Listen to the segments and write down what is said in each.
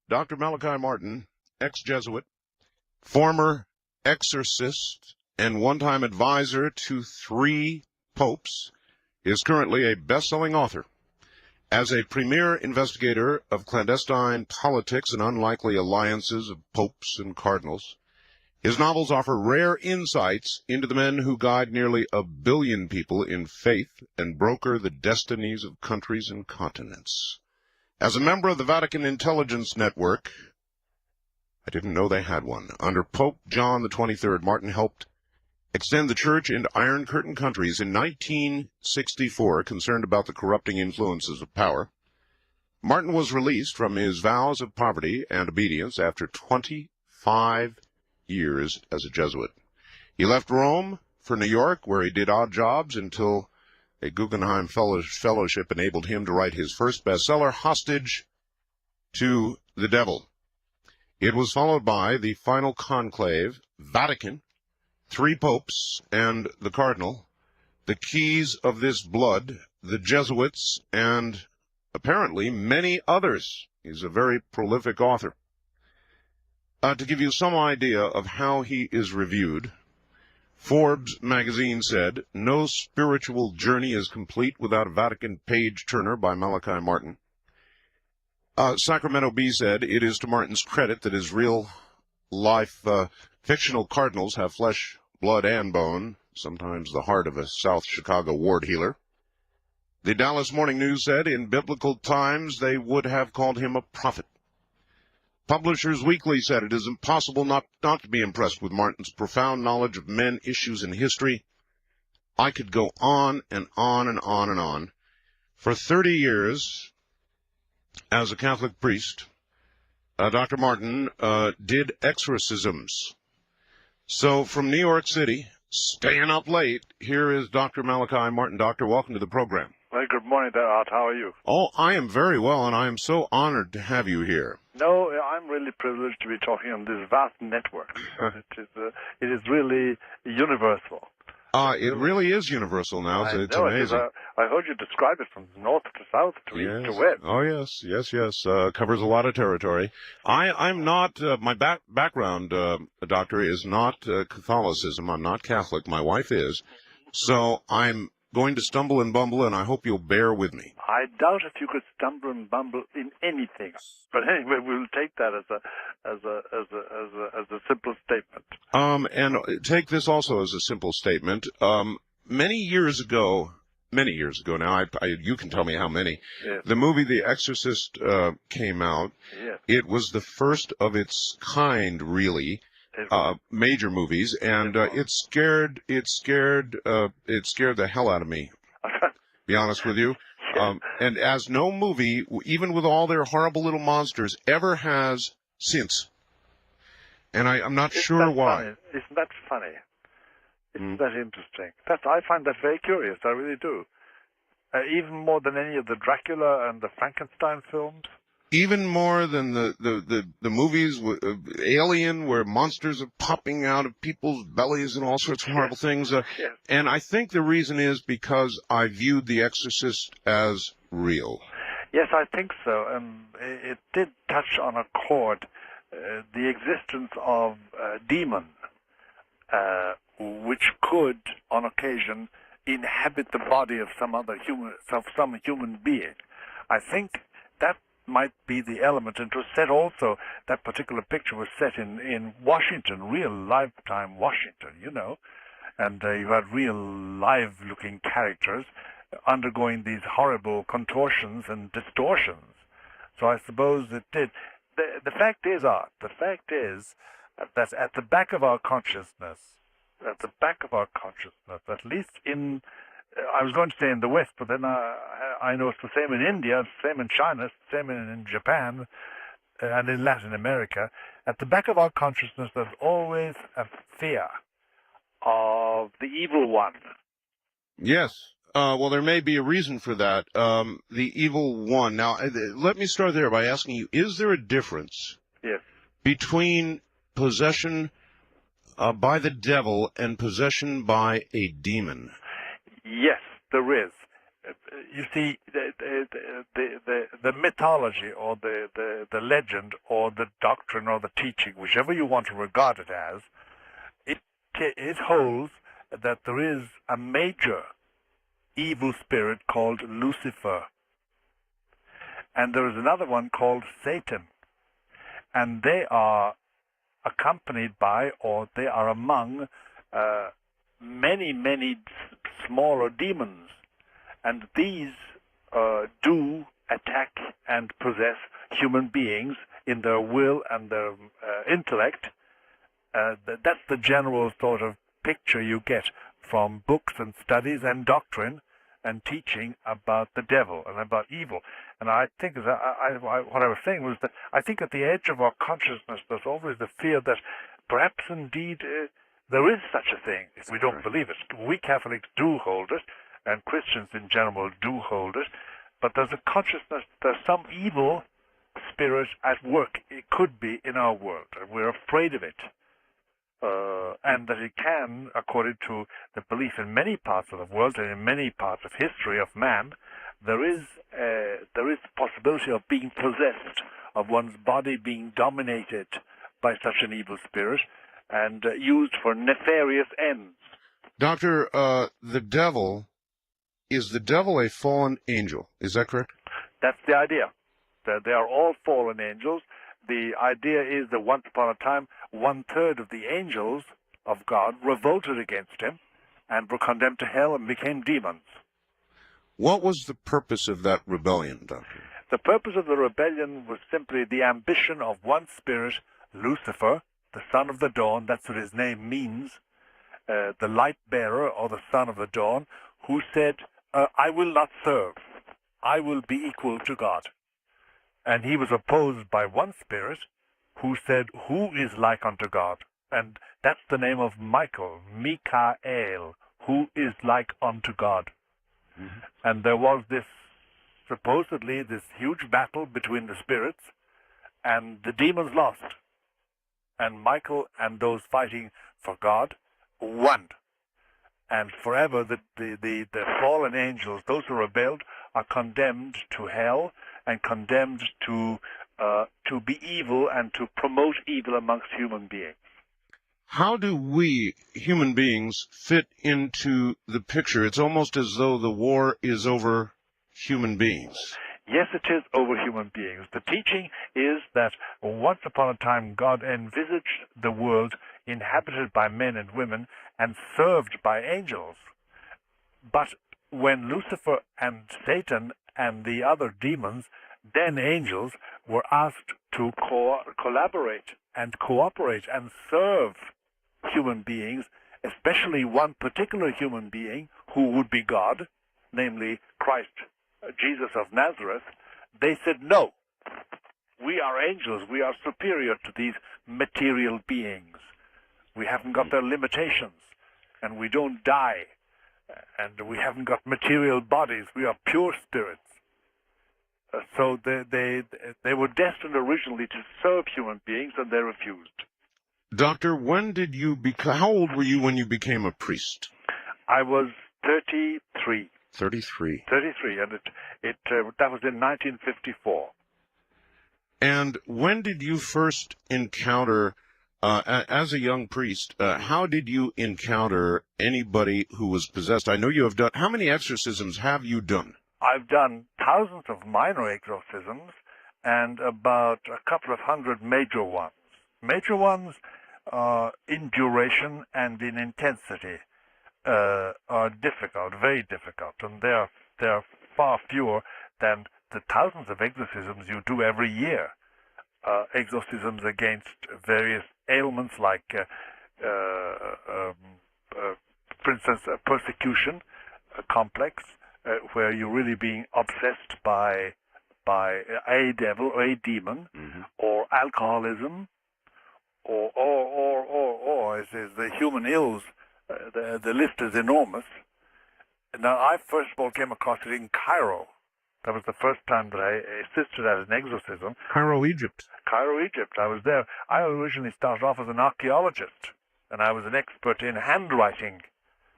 Dr. Malachi Martin, ex-Jesuit, former exorcist, and one-time advisor to 3 popes, is currently a best-selling author. As a premier investigator of clandestine politics and unlikely alliances of popes and cardinals, his novels offer rare insights into the men who guide nearly 1 billion people in faith and broker the destinies of countries and continents. As a member of the Vatican Intelligence Network, I didn't know they had one, under Pope John XXIII, Martin helped extend the church into Iron Curtain countries. In 1964, concerned about the corrupting influences of power, Martin was released from his vows of poverty and obedience after 25 years as a Jesuit. He left Rome for New York, where he did odd jobs until a Guggenheim Fellowship enabled him to write his first bestseller, Hostage to the Devil. It was followed by The Final Conclave, Vatican, 3 popes, and the Cardinal, The Keys of This Blood, The Jesuits, and apparently many others. He's a very prolific author. To give you some idea of how he is reviewed, Forbes magazine said, "No spiritual journey is complete without a Vatican page-turner by Malachi Martin." Sacramento Bee said, "It is to Martin's credit that his real-life fictional cardinals have flesh, blood, and bone, sometimes the heart of a South Chicago ward healer." The Dallas Morning News said, "In biblical times, they would have called him a prophet." Publishers Weekly said, "It is impossible not to be impressed with Martin's profound knowledge of men, issues, and history." I could go on and on and on and on. For 30 years, as a Catholic priest, Dr. Martin did exorcisms. So from New York City, staying up late, here is Dr. Malachi Martin. Doctor, welcome to the program. Well, good morning there, Art. How are you? Oh, I am very well, and I am so honored to have you here. No, I'm really privileged to be talking on this vast network. It is really universal. It really is universal now. It's amazing. I heard you describe it from north to south to east to west. Oh, yes. Covers a lot of territory. I'm not, my background, doctor, is not Catholicism. I'm not Catholic. My wife is. So I'm going to stumble and bumble, and I hope you'll bear with me. I doubt if you could stumble and bumble in anything. But anyway, we'll take that as a simple statement. And take this also as a simple statement. Many years ago now, you can tell me how many, yes. The movie The Exorcist came out. Yes. It was the first of its kind, really. Major movies, and it scared the hell out of me. Be honest with you. And as no movie, even with all their horrible little monsters, ever has since. And I'm not sure why. Funny? Isn't that funny? Isn't that interesting? I find that very curious. I really do. Even more than any of the Dracula and the Frankenstein films. Even more than the movies with Alien, where monsters are popping out of people's bellies and all sorts of horrible things. Yes. And I think the reason is because I viewed The Exorcist as real. Yes, I think so. It did touch on a chord, the existence of a demon, which could, on occasion, inhabit the body of some human being. I think that might be the element, and it was set also, that particular picture was set in Washington, real lifetime Washington, and you had real live-looking characters undergoing these horrible contortions and distortions. So I suppose it did. The fact is, Art, that at the back of our consciousness, at least in, I was going to say in the West, but then I know it's the same in India, it's the same in China, it's the same in Japan, and in Latin America. At the back of our consciousness, there's always a fear of the evil one. Yes. Well, there may be a reason for that. The evil one. Now, let me start there by asking you, is there a difference between possession by the devil and possession by a demon? Yes, there is. you see, the mythology or the legend or the doctrine or the teaching, whichever you want to regard it as, it holds that there is a major evil spirit called Lucifer, and there is another one called Satan, and they are accompanied by, or they are among many smaller demons, and these do attack and possess human beings in their will and their intellect. That's the general sort of picture you get from books and studies and doctrine and teaching about the devil and about evil. And I think what I was saying was that I think at the edge of our consciousness there's always the fear that perhaps indeed there is such a thing, if we don't believe it. We Catholics do hold it, and Christians in general do hold it, but there's a consciousness there's some evil spirit at work. It could be in our world, and we're afraid of it. And that it can, according to the belief in many parts of the world and in many parts of history of man, there is the possibility of being possessed, of one's body being dominated by such an evil spirit and used for nefarious ends. Doctor, is the devil a fallen angel? Is that correct? That's the idea. They are all fallen angels. The idea is that once upon a time, 1/3 of the angels of God revolted against him and were condemned to hell and became demons. What was the purpose of that rebellion, Doctor? The purpose of the rebellion was simply the ambition of one spirit, Lucifer, the son of the dawn, that's what his name means, the light bearer or the son of the dawn, who said, I will not serve. I will be equal to God. And he was opposed by one spirit who said, who is like unto God? And that's the name of Michael, Mikael, who is like unto God. Mm-hmm. And there was supposedly this huge battle between the spirits, and the demons lost. And Michael and those fighting for God won. And forever the fallen angels, those who rebelled, are condemned to hell and condemned to be evil and to promote evil amongst human beings. How do we, human beings, fit into the picture? It's almost as though the war is over human beings. Yes, it is over human beings. The teaching is that once upon a time God envisaged the world inhabited by men and women and served by angels. But when Lucifer and Satan and the other demons, then angels, were asked to collaborate and cooperate and serve human beings, especially one particular human being who would be God, namely Christ, Jesus of Nazareth, they said, no, we are angels, we are superior to these material beings. We haven't got their limitations, and we don't die, and we haven't got material bodies, we are pure spirits. So they were destined originally to serve human beings, and they refused. Doctor, how old were you when you became a priest? I was 33. 33. 33, and that was in 1954. And when did you first encounter, as a young priest, how did you encounter anybody who was possessed? I know you have done, how many exorcisms have you done? I've done thousands of minor exorcisms and about a couple of hundred major ones. Major ones in duration and in intensity are difficult, very difficult, and they're far fewer than the thousands of exorcisms you do every year. Exorcisms against various ailments like, for instance, persecution complex, where you're really being obsessed by a devil or a demon, mm-hmm. or alcoholism, or as is the human ills. The list is enormous. Now, I first of all came across it in Cairo. That was the first time that I assisted at an exorcism. Cairo, Egypt. Cairo, Egypt. I was there. I originally started off as an archaeologist, and I was an expert in handwriting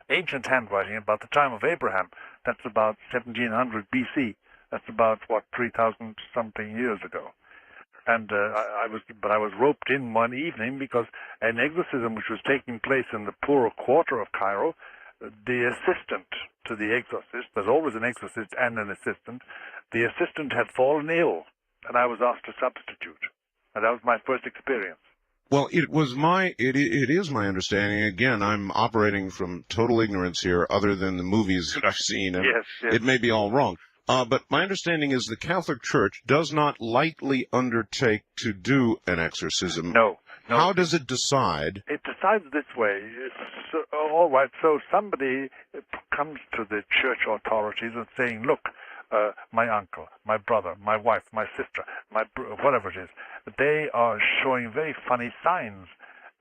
ancient handwriting about the time of Abraham. That's about 1700 BC. That's about, 3,000 something years ago. And I was roped in one evening because an exorcism which was taking place in the poorer quarter of Cairo, the assistant to the exorcist, there's always an exorcist and an assistant, the assistant had fallen ill, and I was asked to substitute. And that was my first experience. Well, it is my understanding. Again, I'm operating from total ignorance here, other than the movies that I've seen. And Yes. it may be all wrong. But my understanding is the Catholic Church does not lightly undertake to do an exorcism. No. How does it decide? It decides this way. All right, so somebody comes to the church authorities and saying, look, my uncle, my brother, my wife, my sister, whatever it is, they are showing very funny signs.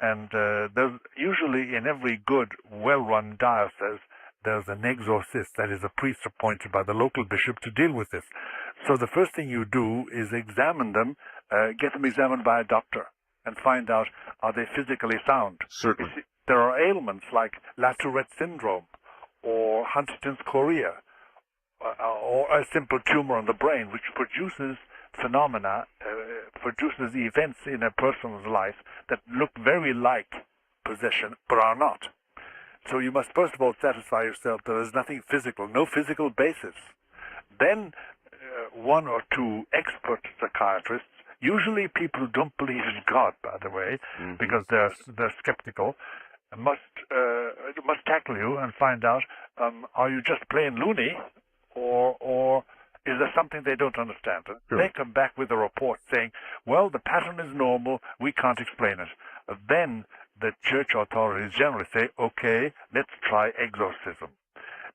And there's usually in every good, well-run diocese, there's an exorcist, that is a priest appointed by the local bishop to deal with this. So the first thing you do is examine them, get them examined by a doctor, and find out, are they physically sound? Certainly. See, there are ailments like La Tourette syndrome, or Huntington's chorea, or a simple tumor on the brain, which produces phenomena, produces events in a person's life that look very like possession, but are not. So you must first of all satisfy yourself that there is nothing physical, no physical basis. Then one or two expert psychiatrists, usually people who don't believe in God, by the way, because they're skeptical, must tackle you and find out, are you just plain loony, or is there something they don't understand? And Sure. They come back with a report saying, well, the pattern is normal, we can't explain it. Then the church authorities generally say, okay, let's try exorcism.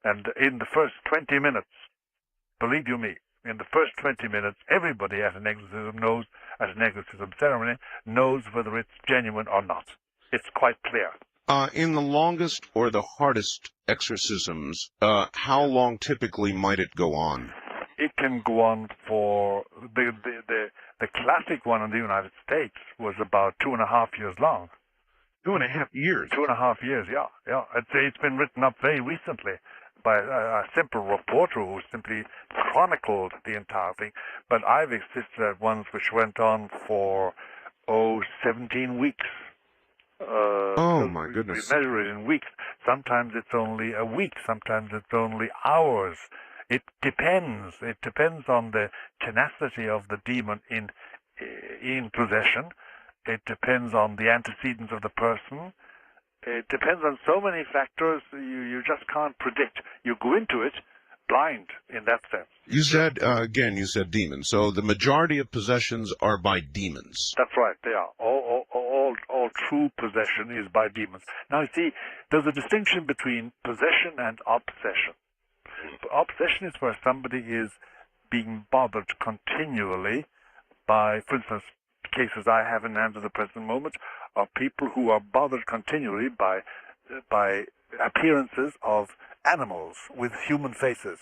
And in the first 20 minutes, believe you me, in the first 20 minutes, everybody at an exorcism ceremony, knows whether it's genuine or not. It's quite clear. In the longest or the hardest exorcisms, how long typically might it go on? It can go on for the classic one in the United States was about 2.5 years long. 2.5 years. 2.5 years, yeah. It's been written up very recently by a simple reporter who simply chronicled the entire thing. But I've assisted at ones which went on for 17 weeks. My goodness. We measure it in weeks. Sometimes it's only a week. Sometimes it's only hours. It depends. It depends on the tenacity of the demon in possession. It depends on the antecedents of the person. It depends on so many factors you just can't predict. You go into it blind in that sense. You said, you said demons. So the majority of possessions are by demons. That's right, they are. All true possession is by demons. Now, you see, there's a distinction between possession and obsession. Obsession is where somebody is being bothered continually by, for instance, cases I have in hand at the present moment are people who are bothered continually by appearances of animals with human faces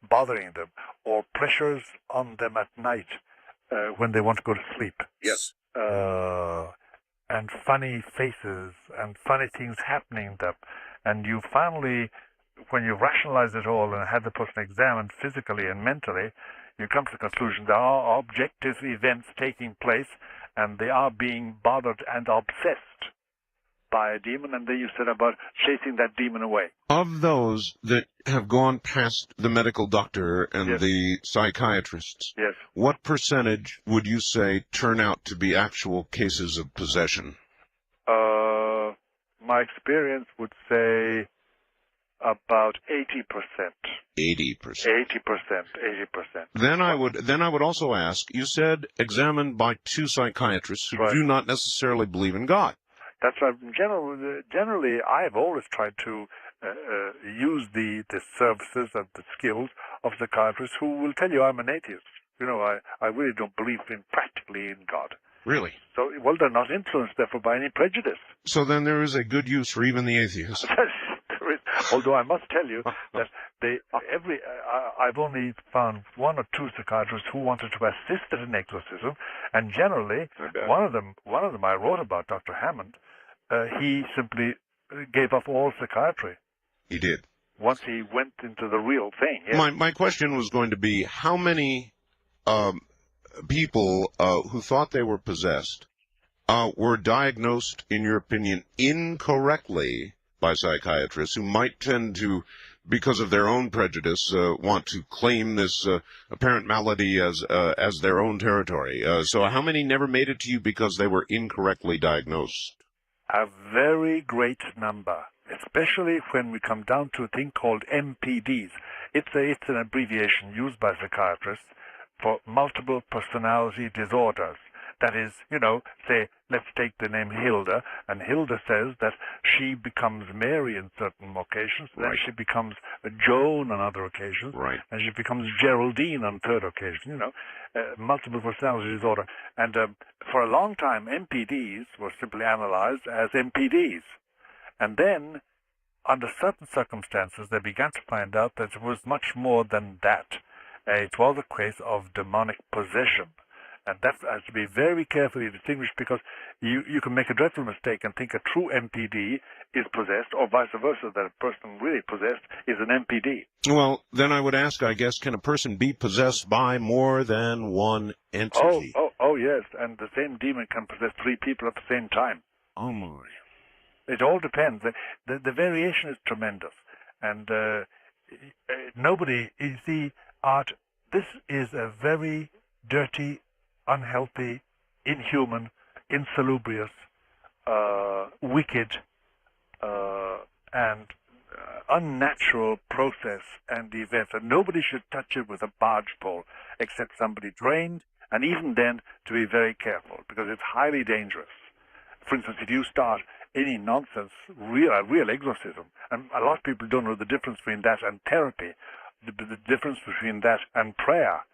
bothering them, or pressures on them at night when they want to go to sleep. Yes. And funny faces and funny things happening to them. And you finally, when you rationalize it all and have the person examined physically and mentally, you come to the conclusion there are objective events taking place, and they are being bothered and obsessed by a demon, and then you set about chasing that demon away. Of those that have gone past the medical doctor and Yes. the psychiatrists, Yes. what percentage would you say turn out to be actual cases of possession? My experience would say about 80%. 80%. 80%. Then I would also ask, you said examined by two psychiatrists who Right. do not necessarily believe in God. That's right. Generally, I've always tried to use the services and the skills of psychiatrists who will tell you I'm an atheist. You know, I really don't believe practically in God. Really? So, well, they're not influenced, therefore, by any prejudice. So then there is a good use for even the atheist. There is. Although I must tell you that I've only found one or two psychiatrists who wanted to assist at an exorcism, and generally, one of them I wrote about, Dr. Hammond. He simply gave up all psychiatry. He did. Once he went into the real thing. Yes. My question was going to be, how many people who thought they were possessed were diagnosed, in your opinion, incorrectly by psychiatrists who might tend to, because of their own prejudice, want to claim this apparent malady as their own territory? So how many never made it to you because they were incorrectly diagnosed? A very great number, especially when we come down to a thing called MPDs. It's an abbreviation used by psychiatrists for multiple personality disorders. That is, say, let's take the name Hilda, and Hilda says that she becomes Mary in certain occasions, then Right. she becomes Joan on other occasions, Right. and she becomes Geraldine on third occasion, multiple personality disorder. And for a long time, MPDs were simply analyzed as MPDs. And then, under certain circumstances, they began to find out that it was much more than that. It was a case of demonic possession. And that has to be very carefully distinguished, because you can make a dreadful mistake and think a true MPD is possessed, or vice versa, that a person really possessed is an MPD. Well, then I would ask, I guess, can a person be possessed by more than one entity? Oh, yes, and the same demon can possess 3 people at the same time. Oh, my. It all depends. The variation is tremendous. And nobody, you see, Art, this is a very dirty, unhealthy, inhuman, insalubrious, wicked, and unnatural process and event. And nobody should touch it with a barge pole except somebody trained, and even then to be very careful, because it's highly dangerous. For instance, if you start any nonsense, real exorcism, and a lot of people don't know the difference between that and therapy, the difference between that and prayer,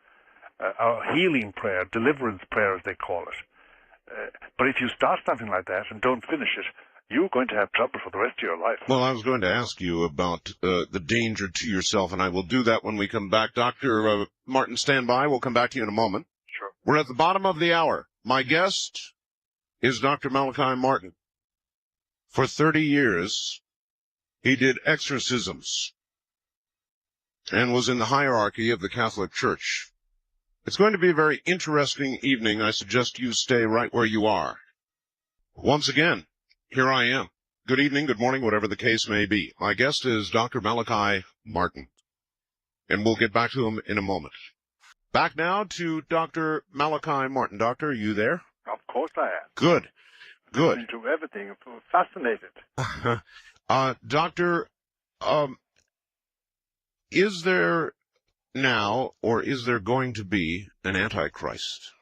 healing prayer, deliverance prayer, as they call it. But if you start something like that and don't finish it, you're going to have trouble for the rest of your life. Well, I was going to ask you about the danger to yourself, and I will do that when we come back. Dr. Martin, stand by. We'll come back to you in a moment. Sure. We're at the bottom of the hour. My guest is Dr. Malachi Martin. For 30 years, he did exorcisms and was in the hierarchy of the Catholic Church. It's going to be a very interesting evening. I suggest you stay right where you are. Once again, here I am. Good evening, good morning, whatever the case may be. My guest is Dr. Malachi Martin, and we'll get back to him in a moment. Back now to Dr. Malachi Martin. Doctor, are you there? Of course I am. Good. Good. Into everything. I'm fascinated. Doctor, is there now, or is there going to be, an Antichrist?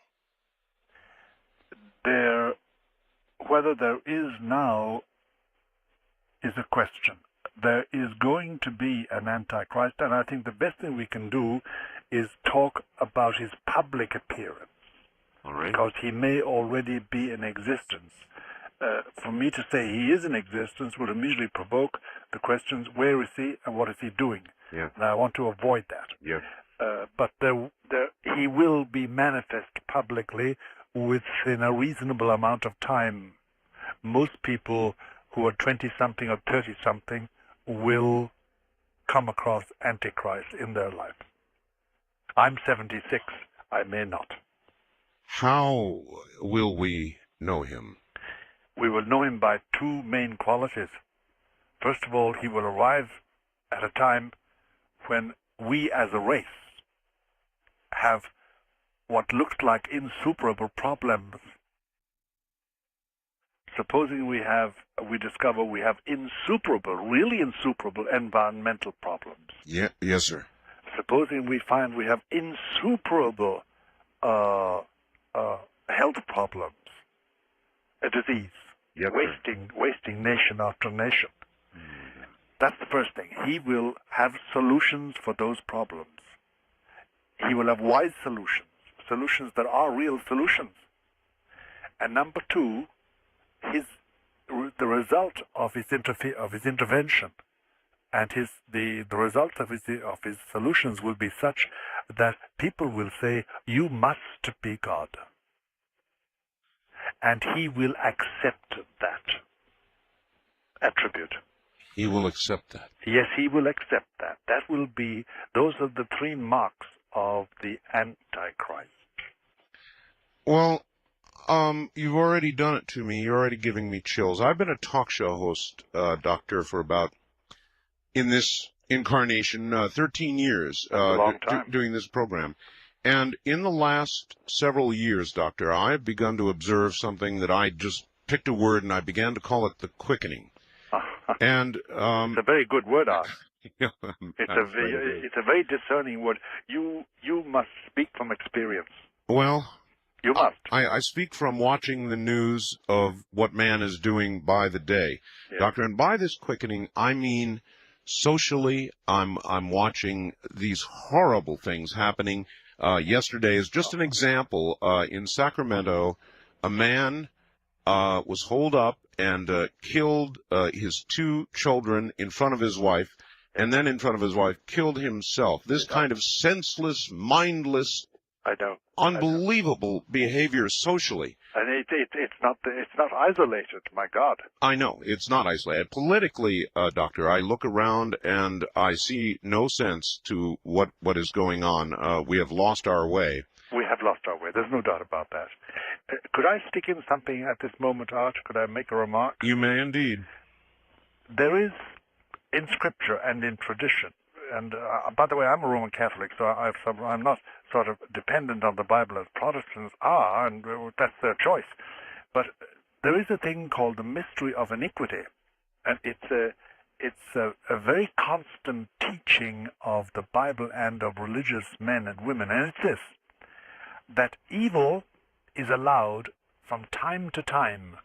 Whether there is now is a question. There is going to be an Antichrist, and I think the best thing we can do is talk about his public appearance. All right. Because he may already be in existence. For me to say he is in existence would immediately provoke the questions, where is he and what is he doing? Yeah. And I want to avoid that. Yeah. But he will be manifest publicly within a reasonable amount of time. Most people who are 20-something or 30-something will come across Antichrist in their life. I'm 76. I may not. How will we know him? We will know him by 2 main qualities. First of all, he will arrive at a time when we as a race have what looks like insuperable problems. Supposing we discover we have really insuperable environmental problems. Yeah, yes, sir. Supposing we find we have insuperable health problems, a disease, Yep, wasting nation after nation. That's the first thing. He will have solutions for those problems. He will have wise solutions that are real solutions. And number 2, the result of his intervention and the result of his solutions will be such that people will say, you must be God. And he will accept that. attribute. He will accept that. Yes, he will accept that. Those are the 3 marks of the Antichrist. Well, you've already done it to me. You're already giving me chills. I've been a talk show host, Doctor, for about, in this incarnation, 13 years, That's a long time. doing this program. And in the last several years, Doctor, I've begun to observe something that I just picked a word and I began to call it the quickening. And it's a very good word, Art. it's a very discerning word. You must speak from experience. Well, you must. I speak from watching the news of what man is doing by the day, yes. Doctor. And by this quickening, I mean socially. I'm watching these horrible things happening. Yesterday is just an example. In Sacramento, a man was holed up and killed his 2 children in front of his wife, and then in front of his wife killed himself. This kind of senseless, mindless, unbelievable behavior socially. And it's not isolated. My God. I know it's not isolated. Politically, Doctor, I look around and I see no sense to what is going on. We have lost our way. We have lost our way. There's no doubt about that. Could I stick in something at this moment, Art? Could I make a remark? You may indeed. There is, in Scripture and in tradition, and by the way, I'm a Roman Catholic, so I'm not sort of dependent on the Bible as Protestants are, and that's their choice. But there is a thing called the mystery of iniquity, and it's a very constant teaching of the Bible and of religious men and women, and it's this, that evil is allowed from time to time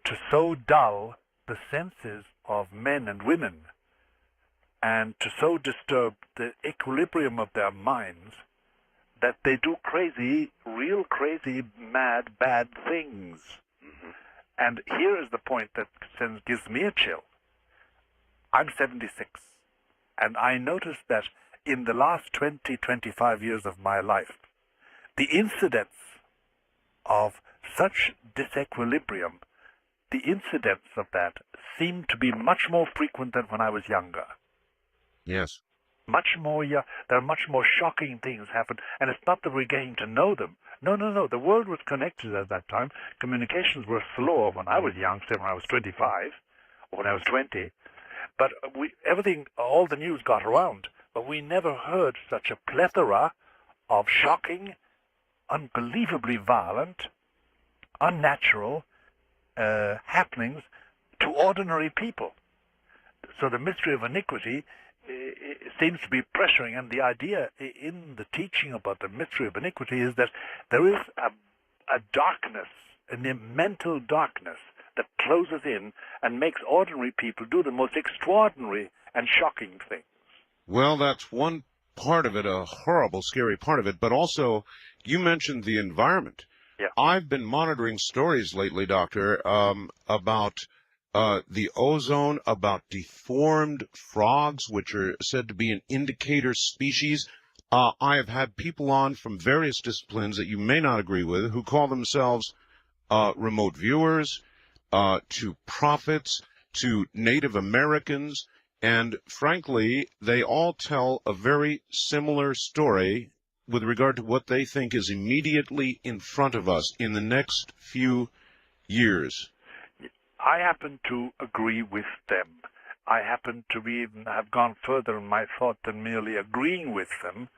to so dull the senses of men and women and to so disturb the equilibrium of their minds that they do real crazy, mad, bad things. Mm-hmm. And here is the point that gives me a chill. I'm 76, and I noticed that in the last 20, 25 years of my life, the incidents of such disequilibrium, the incidents of that seem to be much more frequent than when I was younger. Yes. Much more, there are much more shocking things happen, and it's not that we're getting to know them. No. The world was connected at that time. Communications were slower when I was young, say when I was 25, or when I was 20. But all the news got around, but we never heard such a plethora of shocking, unbelievably violent, unnatural happenings to ordinary people. So the mystery of iniquity seems to be pressuring, and the idea in the teaching about the mystery of iniquity is that there is a darkness, a mental darkness that closes in and makes ordinary people do the most extraordinary and shocking things. Well, that's one part of it, a horrible, scary part of it, but also you mentioned the environment. Yeah. I've been monitoring stories lately, Doctor, about the ozone, about deformed frogs, which are said to be an indicator species. I have had people on from various disciplines that you may not agree with who call themselves remote viewers, to prophets, to Native Americans, and frankly, they all tell a very similar story with regard to what they think is immediately in front of us in the next few years. I happen to agree with them. I happen to even have gone further in my thought than merely agreeing with them.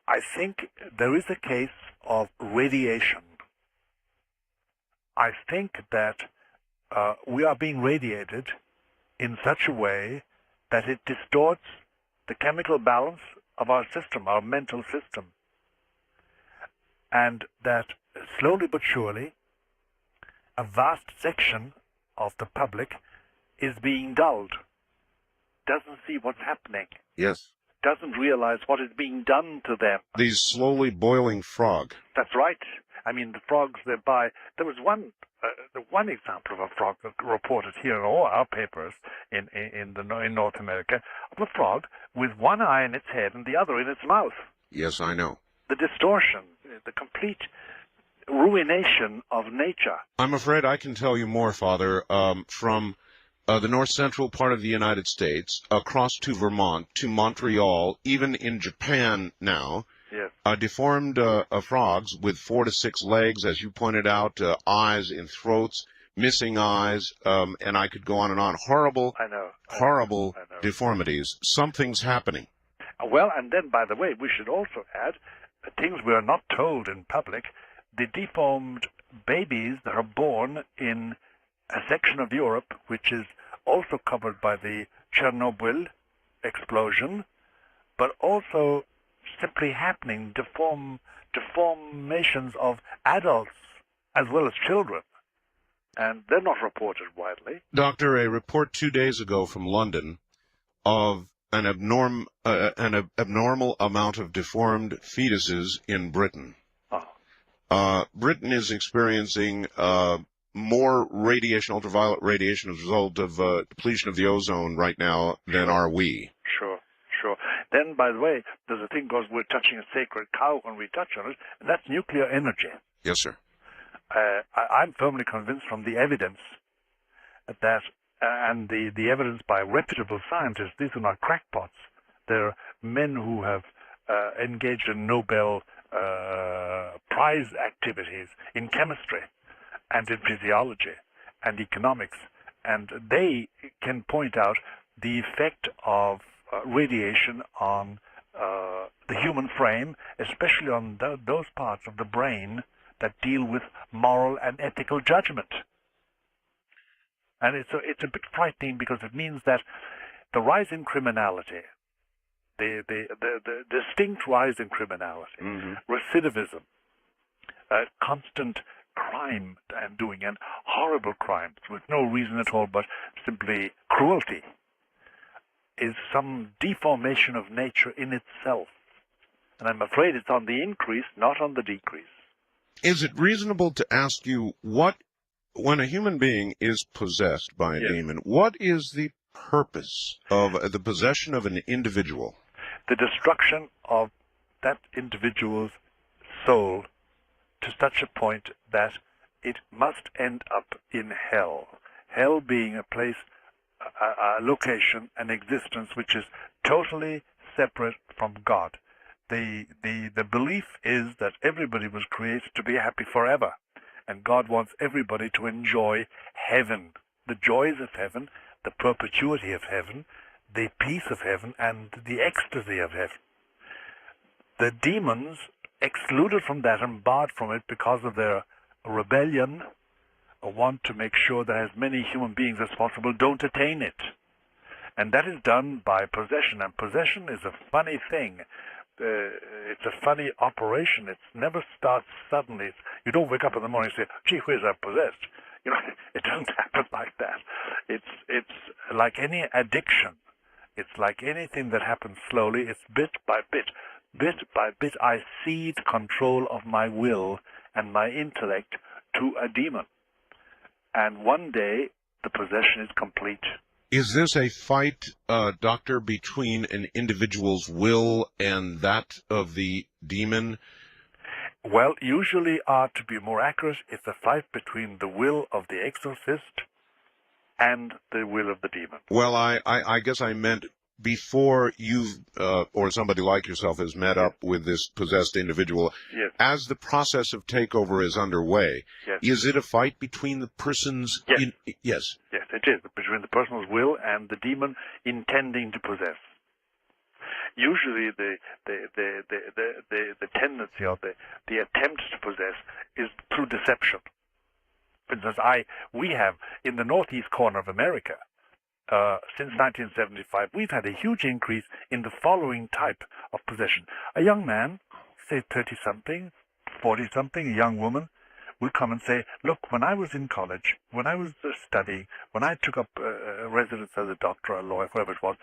I think there is a case of radiation. I think that we are being radiated in such a way that it distorts the chemical balance of our system, our mental system. And that slowly but surely, a vast section of the public is being dulled, doesn't see what's happening. Yes. Doesn't realize what is being done to them. These slowly boiling frog. That's right. I mean, the frogs thereby. There was one example of a frog reported here in all our papers in North America, of a frog with one eye in its head and the other in its mouth. Yes, I know. The distortion, the complete ruination of nature. I'm afraid I can tell you more, Father, from the north central part of the United States, across to Vermont, to Montreal, even in Japan now. Yes. Deformed frogs with 4 to 6 legs, as you pointed out, eyes and throats, missing eyes, and I could go on and on. Horrible deformities. Something's happening. Well, and then, by the way, we should also add things we are not told in public. The deformed babies that are born in a section of Europe which is also covered by the Chernobyl explosion, but also simply happening, deformations of adults as well as children. And they're not reported widely. Doctor, a report 2 days ago from London of an abnormal amount of deformed fetuses in Britain. Britain is experiencing more radiation, ultraviolet radiation, as a result of depletion of the ozone right now than are we. Sure. Then, by the way, there's a thing goes, we're touching a sacred cow when we touch on it, and that's nuclear energy. Yes, sir. I'm firmly convinced from the evidence that, and the evidence by reputable scientists, these are not crackpots. They're men who have engaged in Nobel Prize activities in chemistry and in physiology and economics, and they can point out the effect of radiation on the human frame, especially on those parts of the brain that deal with moral and ethical judgment. And it's a bit frightening because it means that the rise in criminality, the distinct rise in criminality, recidivism, constant crime and doing, and horrible crimes with no reason at all but simply cruelty, is some deformation of nature in itself. And I'm afraid it's on the increase, not on the decrease. Is it reasonable to ask you when a human being is possessed by a demon, what is the purpose of the possession of an individual? The destruction of that individual's soul to such a point that it must end up in hell. Hell being a place, a location, an existence which is totally separate from God. The belief is that everybody was created to be happy forever, and God wants everybody to enjoy heaven, the joys of heaven, the perpetuity of heaven, the peace of heaven, and the ecstasy of heaven. The demons, excluded from that and barred from it because of their rebellion, want to make sure that as many human beings as possible don't attain it. And that is done by possession, and possession is a funny thing. It's a funny operation. It never starts suddenly. You don't wake up in the morning and say, gee whiz, I'm possessed. You know, it doesn't happen like that. It's like any addiction. It's like anything that happens slowly. It's bit by bit. Bit by bit, I cede control of my will and my intellect to a demon. And one day, the possession is complete. Is this a fight, Doctor, between an individual's will and that of the demon? Well, usually, to be more accurate, it's a fight between the will of the exorcist and the will of the demon. Well, I guess I meant before you've, or somebody like yourself has met up with this possessed individual. Yes. As the process of takeover is underway, yes. Is it a fight between the person's... Yes. Yes. Yes, it is, between the person's will and the demon intending to possess. Usually the tendency or the attempt to possess is through deception. For instance, we have, in the northeast corner of America, since 1975, we've had a huge increase in the following type of possession. A young man, say 30-something, 40-something, a young woman, will come and say, look, when I was in college, when I was studying, when I took up residence as a doctor or a lawyer, whatever it was,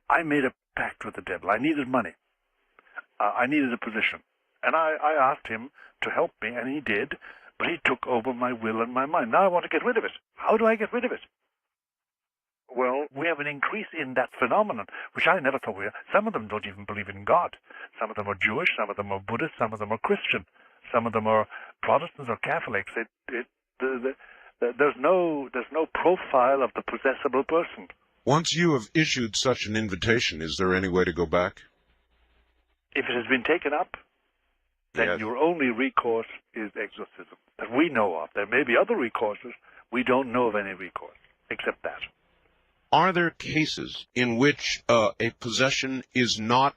I made a pact with the devil. I needed money. I needed a position. And I asked him to help me, and he did, but he took over my will and my mind. Now I want to get rid of it. How do I get rid of it? Well, we have an increase in that phenomenon, which I never thought we had. Some of them don't even believe in God. Some of them are Jewish, some of them are Buddhist, some of them are Christian, some of them are Protestants or Catholics. There's no profile of the possessable person. Once you have issued such an invitation, is there any way to go back? If it has been taken up, then Yes. your only recourse is exorcism that we know of. There may be other recourses. We don't know of any recourse except that. Are there cases in which a possession is not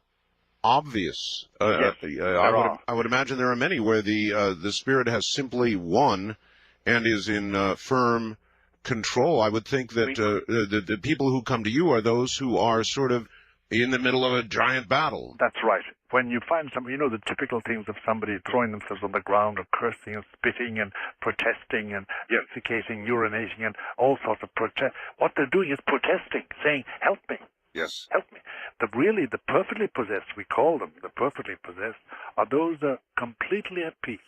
obvious? Yes, I would imagine there are many where the spirit has simply won and is in firm control. I would think that the people who come to you are those who are sort of in the middle of a giant battle. That's right. When you find somebody, you know, the typical things of somebody throwing themselves on the ground or cursing and spitting and protesting and defecating, urinating and all sorts of protest. What they're doing is protesting, saying, help me. Yes. Help me. The perfectly possessed, we call them the perfectly possessed, are those that are completely at peace.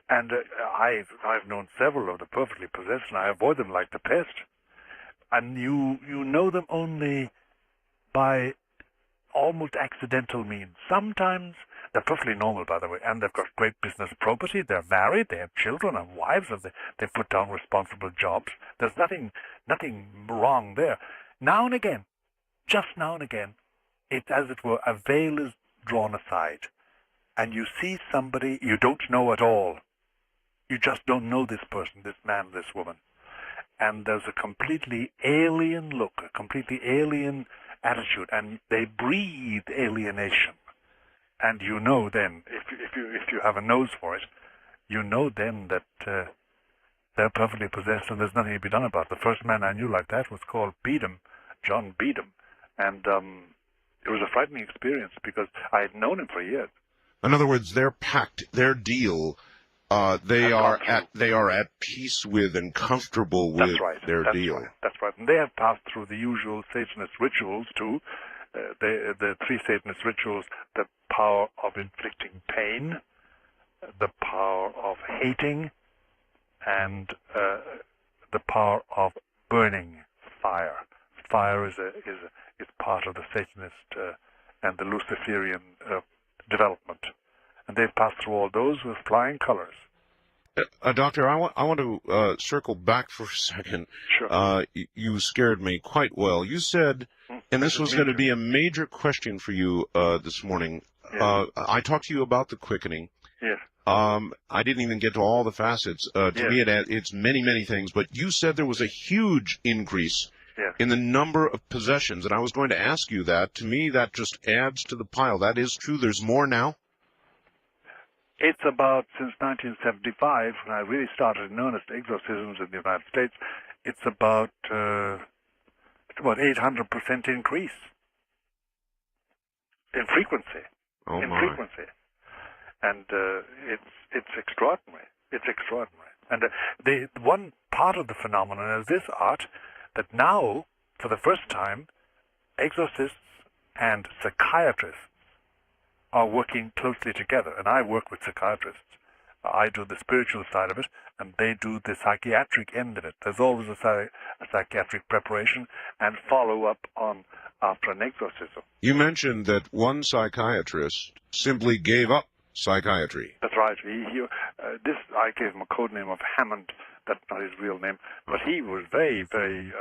And I've known several of the perfectly possessed, and I avoid them like the pest. And you know them only by almost accidental means. Sometimes they're perfectly normal, by the way, and they've got great business property. They're married. They have children and wives. They've put down responsible jobs. There's nothing wrong there. Now and again, just now and again, it's as it were, a veil is drawn aside, and you see somebody you don't know at all. You just don't know this person, this man, this woman. And there's a completely alien look, a completely alien attitude, and they breathe alienation. And you know then, if you have a nose for it, you know then that they're perfectly possessed and there's nothing to be done about it. The first man I knew like that was called Beedham, John Beedham, and it was a frightening experience because I had known him for years. In other words, their pact, their deal, they are at peace with and comfortable with their deal. Right. That's right. And they have passed through the usual Satanist rituals too. The three Satanist rituals: the power of inflicting pain, the power of hating, and the power of burning fire. Fire is part of the Satanist and the Luciferian development. And they've passed through all those with flying colors. Doctor, I want to circle back for a second. Sure. You scared me quite well. You said, and this was going to be a major question for you this morning. Yes. I talked to you about the quickening. Yes. I didn't even get to all the facets. To me, it's many, many things. But you said there was a huge increase in the number of possessions, and I was going to ask you that. To me, that just adds to the pile. That is true. There's more now. It's about, since 1975, when I really started in earnest exorcisms in the United States, it's about 800% increase in frequency. Frequency. And it's extraordinary. It's extraordinary. And the one part of the phenomenon is this, Art, that now, for the first time, exorcists and psychiatrists are working closely together, and I work with psychiatrists. I do the spiritual side of it, and they do the psychiatric end of it. There's always a psychiatric preparation and follow-up on after an exorcism. You mentioned that one psychiatrist simply gave up psychiatry. That's right. I gave him a code name of Hammond. That's not his real name, but he was very, very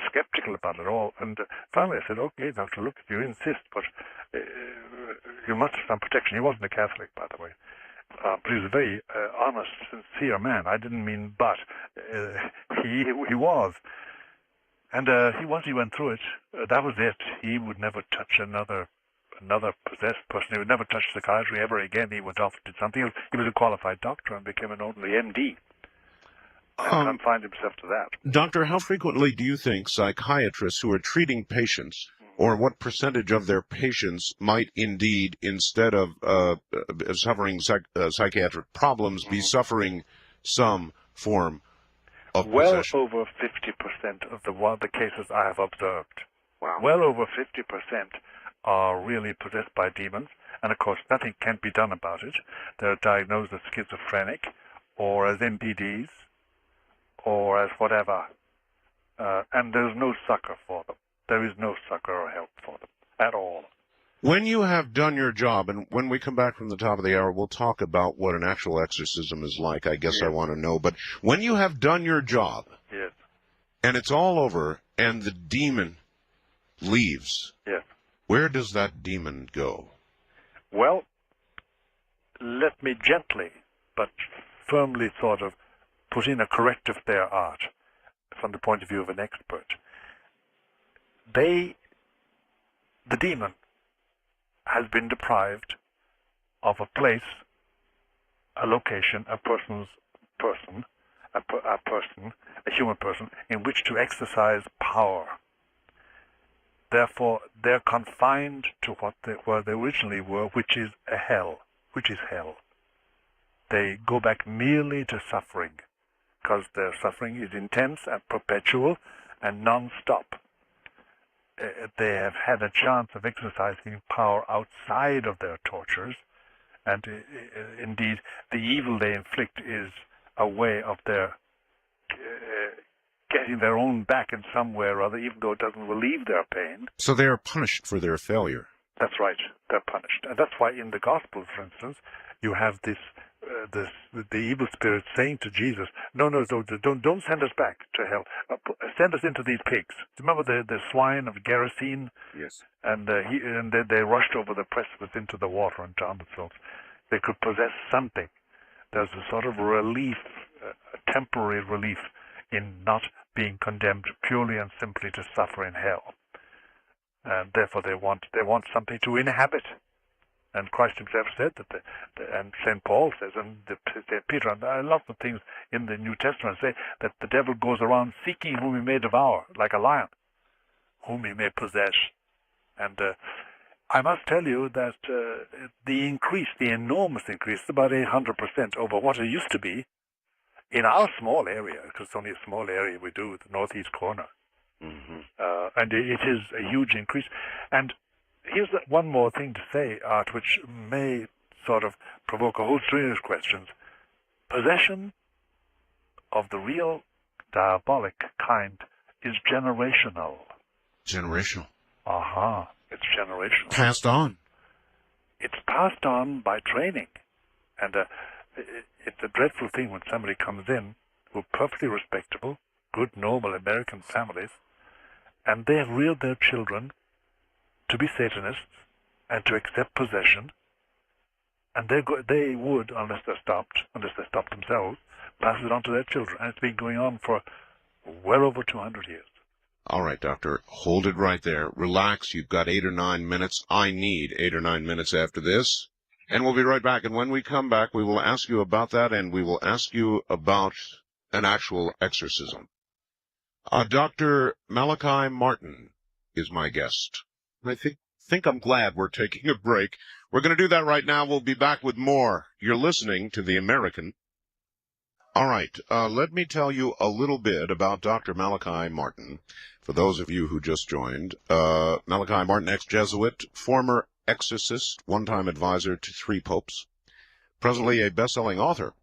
skeptical about it all. And finally I said, okay, Doctor, look, if you insist, but you must have some protection. He wasn't a Catholic, by the way. But he was a very honest, sincere man. I didn't mean but. He was. And once he went through it, that was it. He would never touch another possessed person. He would never touch psychiatry ever again. He went off and did something. He was a qualified doctor and became an only MD. And confined himself to that. Doctor, how frequently do you think psychiatrists who are treating patients, or what percentage of their patients might indeed, instead of suffering psychiatric problems, be suffering some form of possession? Well over 50% of the cases I have observed. Wow. Well over 50% are really possessed by demons, and of course nothing can be done about it. They're diagnosed as schizophrenic, or as MPDs, or as whatever, and there's no succor for them. There is no succor or help for them at all. When you have done your job, and when we come back from the top of the hour, we'll talk about what an actual exorcism is like. I guess Yes. I want to know. But when you have done your job, Yes. and it's all over, and the demon leaves, Yes. where does that demon go? Well, let me gently but firmly sort of put in a corrective there, Art, from the point of view of an expert. The demon has been deprived of a place, a location, a human person, in which to exercise power. Therefore, they're confined to where they originally were, which is hell. They go back merely to suffering, because their suffering is intense and perpetual and non-stop. They have had a chance of exercising power outside of their tortures, and indeed the evil they inflict is a way of their getting their own back in some way or other, even though it doesn't relieve their pain. So they are punished for their failure. That's right. They're punished. And that's why in the Gospels, for instance, you have the evil spirit saying to Jesus, no, don't send us back to hell. Send us into these pigs. Remember the swine of Gerasene? Yes. And they rushed over the precipice into the water and drowned themselves. They could possess something. There's a sort of relief, a temporary relief in not being condemned purely and simply to suffer in hell. And therefore they want something to inhabit. And Christ himself said that, and St. Paul says, and St. Peter, and I love the things in the New Testament say that the devil goes around seeking whom he may devour, like a lion, whom he may possess. And I must tell you that the enormous increase, about 800% over what it used to be in our small area, because it's only a small area we do, the northeast corner. Mm-hmm. And it is a huge increase. And here's one more thing to say, Art, which may sort of provoke a whole string of questions. Possession of the real diabolic kind is generational. Generational. Aha, it's generational. Passed on. It's passed on by training. And it's a dreadful thing when somebody comes in who are perfectly respectable, good, normal American families, and they have reared their children to be Satanists and to accept possession, and they would, unless they stopped themselves, pass it on to their children. And it's been going on for well over 200 years. All right, Doctor, hold it right there. Relax. You've got 8 or 9 minutes. I need 8 or 9 minutes after this. And we'll be right back. And when we come back, we will ask you about that, and we will ask you about an actual exorcism. Dr. Malachi Martin is my guest. I think I'm glad we're taking a break. We're going to do that right now. We'll be back with more. You're listening to The American. All right, let me tell you a little bit about Dr. Malachi Martin. For those of you who just joined, Malachi Martin, ex-Jesuit, former exorcist, one-time advisor to 3 popes, presently a best-selling author,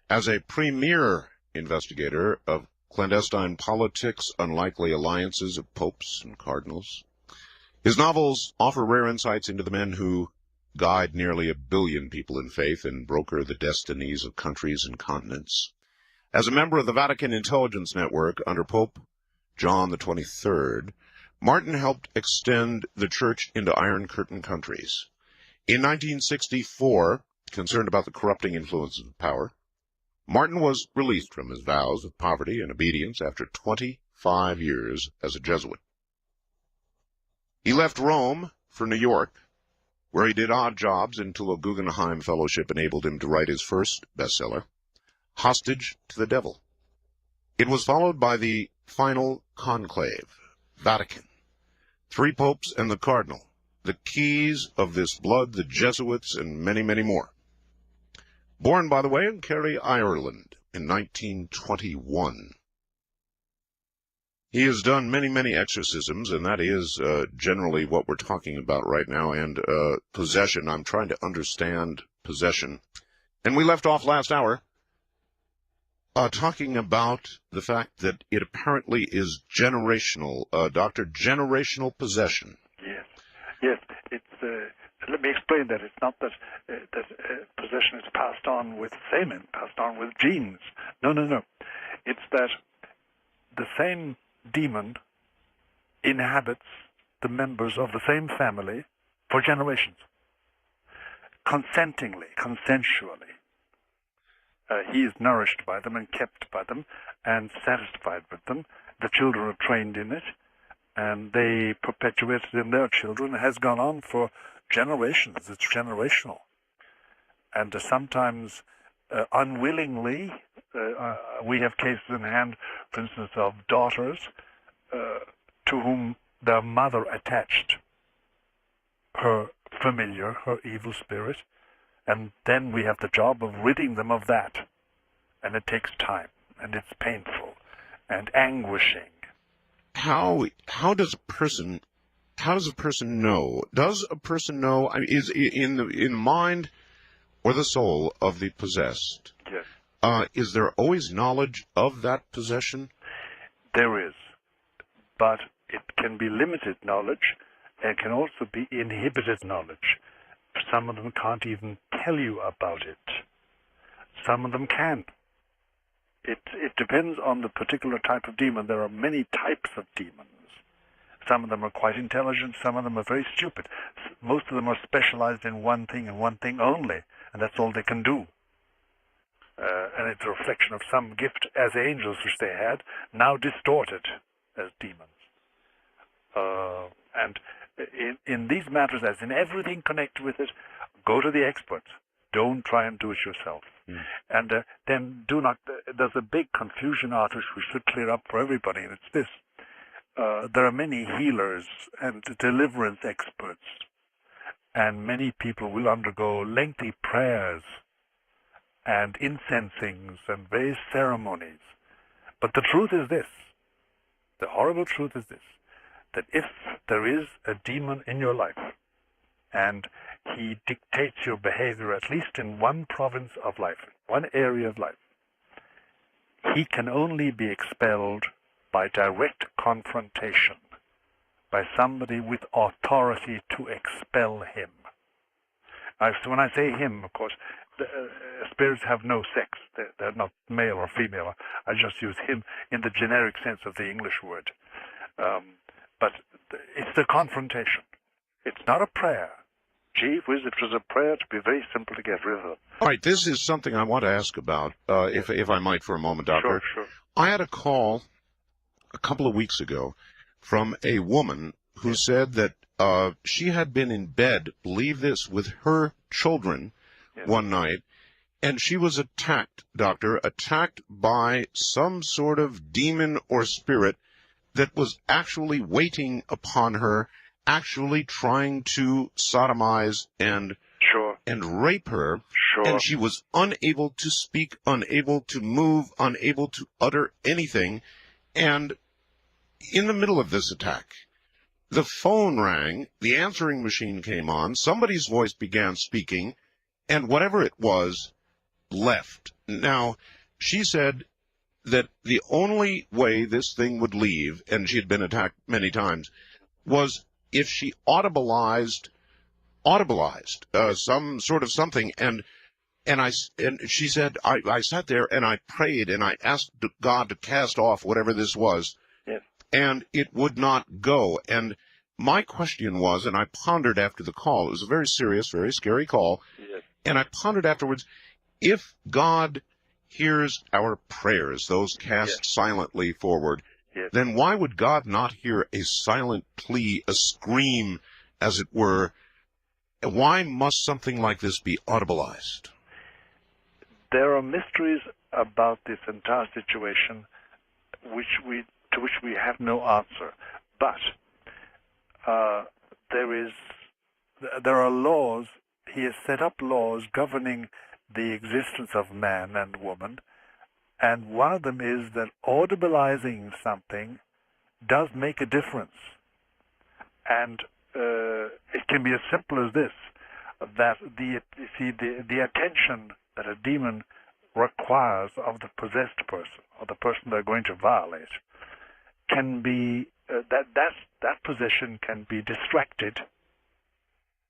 as a premier investigator of clandestine politics, unlikely alliances of popes and cardinals. His novels offer rare insights into the men who guide nearly 1 billion people in faith and broker the destinies of countries and continents. As a member of the Vatican Intelligence Network under Pope John XXIII, Martin helped extend the Church into Iron Curtain countries. In 1964, concerned about the corrupting influences of power, Martin was released from his vows of poverty and obedience after 25 years as a Jesuit. He left Rome for New York, where he did odd jobs until a Guggenheim Fellowship enabled him to write his first bestseller, Hostage to the Devil. It was followed by the final conclave, Vatican, 3 popes and the cardinal, the keys of this blood, the Jesuits, and many, many more. Born, by the way, in Kerry, Ireland, in 1921. He has done many, many exorcisms, and that is generally what we're talking about right now, and possession. I'm trying to understand possession. And we left off last hour talking about the fact that it apparently is generational, Doctor, generational possession. Yes, it's let me explain that. It's not that possession is passed on with semen, passed on with genes. No, no, no. It's that the same demon inhabits the members of the same family for generations, consensually. He is nourished by them and kept by them and satisfied with them. The children are trained in it, and they perpetuate it in their children. It has gone on for generations. It's generational. And sometimes unwillingly, we have cases in hand, for instance, of daughters to whom their mother attached her familiar, her evil spirit, and then we have the job of ridding them of that. And it takes time, and it's painful and anguishing. How does a person know? Does a person know? I mean, is in the mind or the soul of the possessed? Yes. Is there always knowledge of that possession? There is, but it can be limited knowledge, and it can also be inhibited knowledge. Some of them can't even tell you about it. Some of them can. It depends on the particular type of demon. There are many types of demons. Some of them are quite intelligent. Some of them are very stupid. Most of them are specialized in one thing and one thing only, and that's all they can do. And it's a reflection of some gift as angels which they had, now distorted as demons. And in these matters, as in everything connected with it, go to the experts. Don't try and do it yourself. And then do not. There's a big confusion out which we should clear up for everybody, and it's this. There are many healers and deliverance experts, and many people will undergo lengthy prayers and incensings and various ceremonies. But the truth is this, the horrible truth is this, that if there is a demon in your life, and he dictates your behavior at least in one province of life, one area of life, he can only be expelled by direct confrontation, by somebody with authority to expel him. So when I say him, of course, spirits have no sex. They're not male or female. I just use him in the generic sense of the English word. But it's the confrontation. It's not a prayer. Gee whiz, it was a prayer, to be very simple to get rid of them. All right, this is something I want to ask about, if I might for a moment, Doctor. Sure. I had a call a couple of weeks ago from a woman who said that she had been in bed, believe this, with her children one night, and she was attacked, Doctor, attacked by some sort of demon or spirit that was actually waiting upon her, actually trying to sodomize and rape her, and she was unable to speak, unable to move, unable to utter anything. And in the middle of this attack, the phone rang, the answering machine came on, somebody's voice began speaking, and whatever it was left. Now, she said that the only way this thing would leave, and she had been attacked many times, was if she audibilized some sort of something. And she said, I sat there and I prayed and I asked God to cast off whatever this was, and it would not go. And my question was, and I pondered after the call, it was a very serious, very scary call, and I pondered afterwards, if God hears our prayers, those cast silently forward, then why would God not hear a silent plea, a scream, as it were? Why must something like this be audibilized? There are mysteries about this entire situation to which we have no answer. But there are laws. He has set up laws governing the existence of man and woman, and one of them is that audibilizing something does make a difference. And it can be as simple as this, that the attention that a demon requires of the possessed person, or the person they're going to violate, can be, that possession can be distracted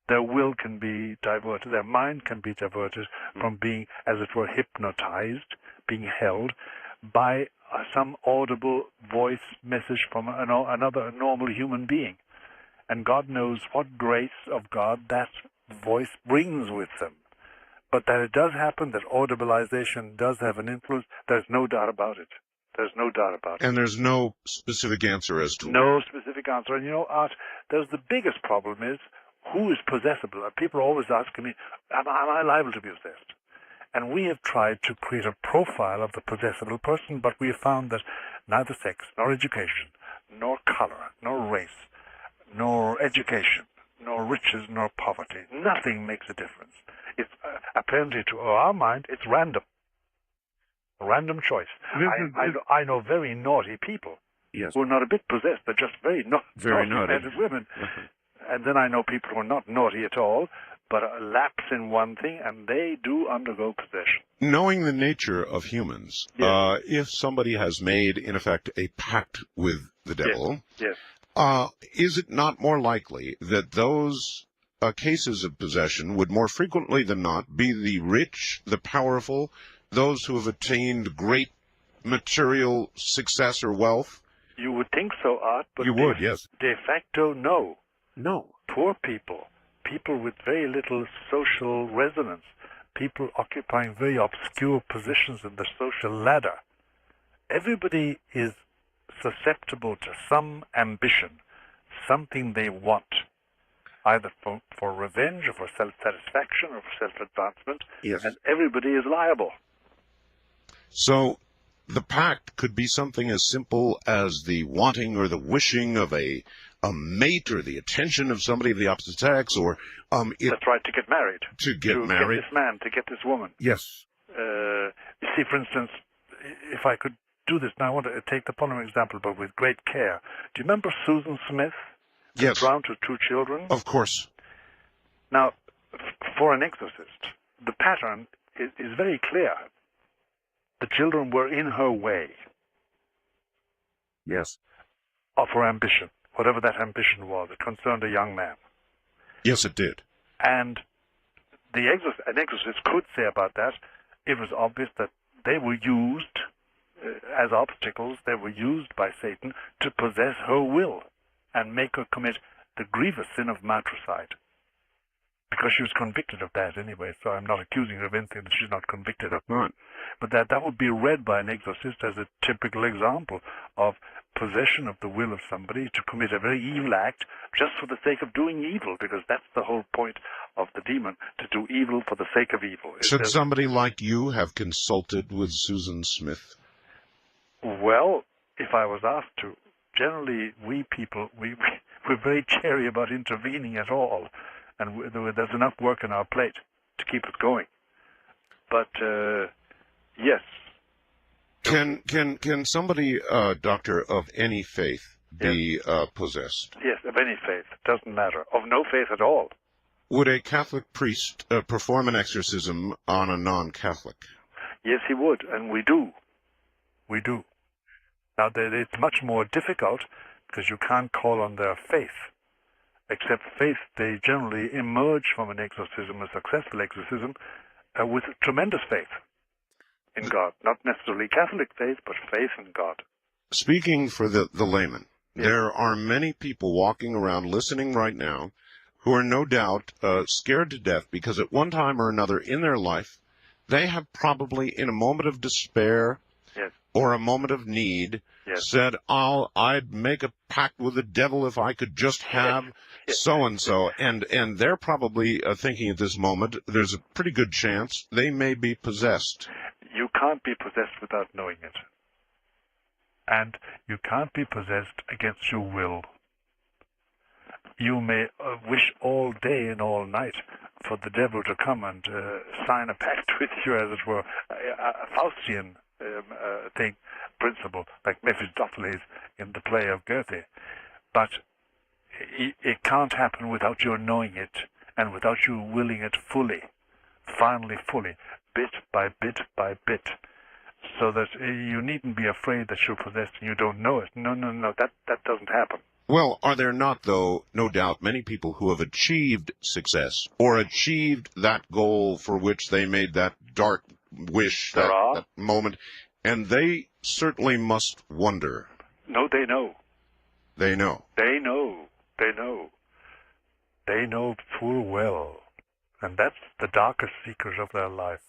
their will can be diverted, their mind can be diverted from being, as it were, hypnotized, being held by some audible voice message from another normal human being. And God knows what grace of God that voice brings with them. But that it does happen, that audibilization does have an influence, there's no doubt about it. There's no doubt about it. And there's no specific answer as to... No specific answer. And Art, there's the biggest problem is, who is possessible? People are always asking me, am I liable to be possessed? And we have tried to create a profile of the possessible person, but we have found that neither sex, nor education, nor color, nor race, nor education, nor riches, nor poverty, nothing makes a difference. It's apparently, to our mind, it's random. A random choice. I know very naughty people who are not a bit possessed. They're just very naughty men and women. And then I know people who are not naughty at all, but lapse in one thing, and they do undergo possession. Knowing the nature of humans, if somebody has made, in effect, a pact with the devil, is it not more likely that those cases of possession would more frequently than not be the rich, the powerful, those who have attained great material success or wealth? You would think so, Art, but yes. De facto, no. No. Poor people, people with very little social resonance, people occupying very obscure positions in the social ladder. Everybody is susceptible to some ambition, something they want, either for revenge or for self-satisfaction or for self-advancement, and everybody is liable. So the pact could be something as simple as the wanting or the wishing of a mate or the attention of somebody of the opposite sex, or that's right, to get married. To get married. This man, to get this woman. Yes. You see, for instance, if I could do this, now I want to take the following example, but with great care. Do you remember Susan Smith? Yes. Brown to 2 children? Of course. Now, for an exorcist, the pattern is very clear. The children were in her way. Yes. Of her ambition, whatever that ambition was. It concerned a young man. Yes, it did. And an exorcist could say about that, it was obvious that they were used as obstacles, they were used by Satan to possess her will and make her commit the grievous sin of matricide. Because she was convicted of that anyway, so I'm not accusing her of anything that she's not convicted of. Right. But that would be read by an exorcist as a typical example of possession of the will of somebody to commit a very evil act just for the sake of doing evil, because that's the whole point of the demon, to do evil for the sake of evil. Should somebody like you have consulted with Susan Smith? Well, if I was asked to, generally we people, we're very chary about intervening at all. And there's enough work on our plate to keep it going. But, yes. Can somebody, doctor, of any faith be possessed? Yes, of any faith. Doesn't matter. Of no faith at all. Would a Catholic priest perform an exorcism on a non-Catholic? Yes, he would, and we do. We do. Now, it's much more difficult because you can't call on their faith. Except faith, they generally emerge from an exorcism, a successful exorcism, with tremendous faith in God. Not necessarily Catholic faith, but faith in God. Speaking for the layman, there are many people walking around listening right now who are no doubt scared to death because at one time or another in their life, they have probably in a moment of despair or a moment of need said, I'd make a pact with the devil if I could just have so-and-so. And they're probably thinking at this moment, there's a pretty good chance they may be possessed. You can't be possessed without knowing it. And you can't be possessed against your will. You may wish all day and all night for the devil to come and sign a pact with you, as it were, a Faustian principle, like Mephistopheles in the play of Goethe. But it can't happen without your knowing it and without you willing it fully, finally fully, bit by bit by bit, so that you needn't be afraid that you're possessed and you don't know it. No, that doesn't happen. Well, are there not, though, no doubt, many people who have achieved success or achieved that goal for which they made that dark wish, that moment, and they certainly must wonder. No, they know. They know. They know. They know. They know full well. And that's the darkest secret of their life.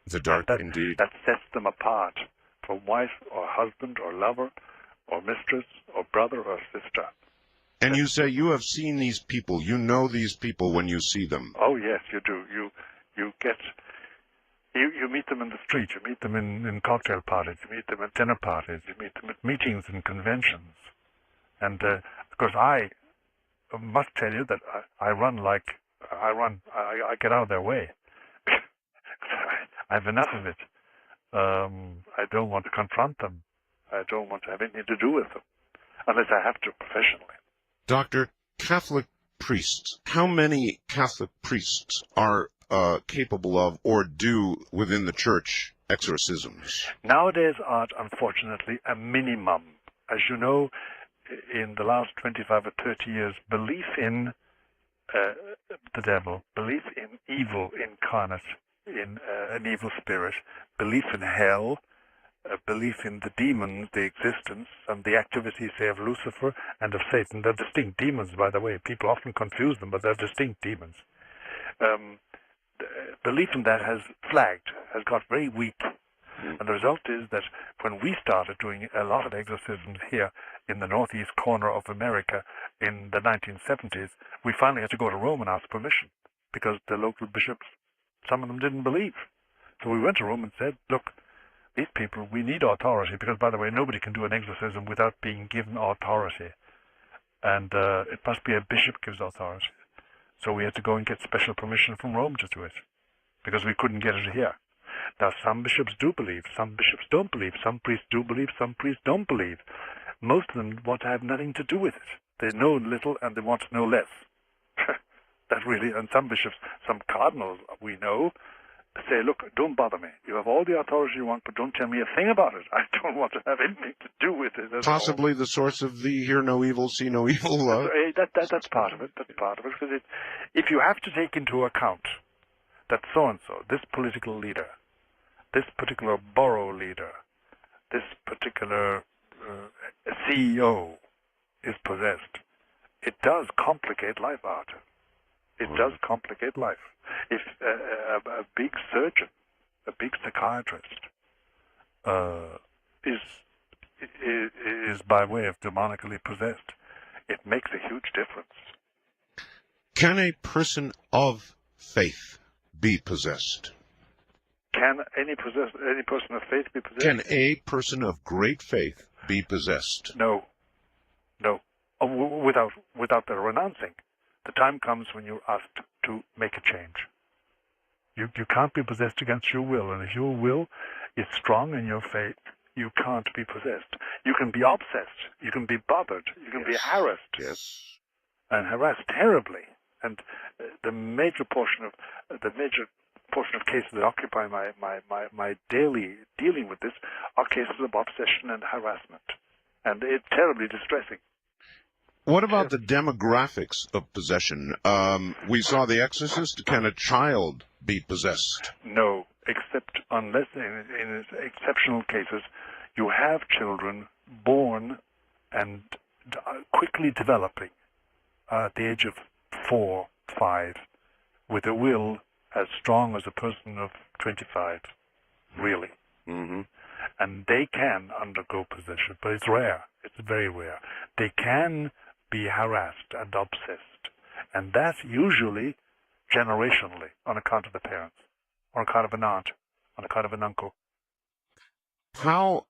The dark, indeed. That sets them apart from wife or husband or lover or mistress or brother or sister. And you say you have seen these people. You know these people when you see them. Oh, yes, you do. You meet them in the street. You meet them in cocktail parties. You meet them at dinner parties. You meet them at meetings and conventions. And, of course, I must tell you that I get out of their way. I have enough of it. I don't want to confront them. I don't want to have anything to do with them, unless I have to professionally. Doctor, Catholic priests, how many Catholic priests are capable of or do within the church exorcisms? Nowadays, Art, unfortunately, a minimum. As you know, in the last 25 or 30 years, belief in the devil, belief in evil incarnate, in an evil spirit, belief in hell, belief in the demons, the existence, and the activities, say, of Lucifer and of Satan. They're distinct demons, by the way. People often confuse them, but they're distinct demons. Belief in that has flagged, has got very weak. And the result is that when we started doing a lot of exorcisms here in the northeast corner of America in the 1970s, we finally had to go to Rome and ask permission because the local bishops, some of them didn't believe. So we went to Rome and said, look, these people, we need authority because, by the way, nobody can do an exorcism without being given authority. And it must be a bishop gives authority. So we had to go and get special permission from Rome to do it because we couldn't get it here. Now, some bishops do believe, some bishops don't believe, some priests do believe, some priests don't believe. Most of them want to have nothing to do with it. They know little and they want to know less. That really, and some bishops, some cardinals we know, say, look, don't bother me. You have all the authority you want, but don't tell me a thing about it. I don't want to have anything to do with it at Possibly all. The source of the hear no evil, see no evil. That's part of it. That's part of it. Because if you have to take into account that so-and-so, this political leader, this particular borough leader, this particular CEO is possessed, it does complicate life, Art. It does complicate life. If a big surgeon, a big psychiatrist, is by way of demonically possessed, it makes a huge difference. Can a person of faith be possessed? Can any person of faith be possessed? Can a person of great faith be possessed? No. Without the renouncing. The time comes when you're asked to make a change. You can't be possessed against your will, and if your will is strong in your faith, you can't be possessed. You can be obsessed, you can be bothered, you can be harassed, and harassed terribly. And the major portion of cases that occupy my daily dealing with this are cases of obsession and harassment, and it's terribly distressing. What about the demographics of possession? We saw The Exorcist. Can a child be possessed? No, except unless in exceptional cases you have children born and quickly developing at the age of 4, 5, with a will as strong as a person of 25, really. Mm-hmm. And they can undergo possession, but it's rare. It's very rare. They can be harassed and obsessed, and that's usually generationally on account of the parents, on account of an aunt, on account of an uncle. How,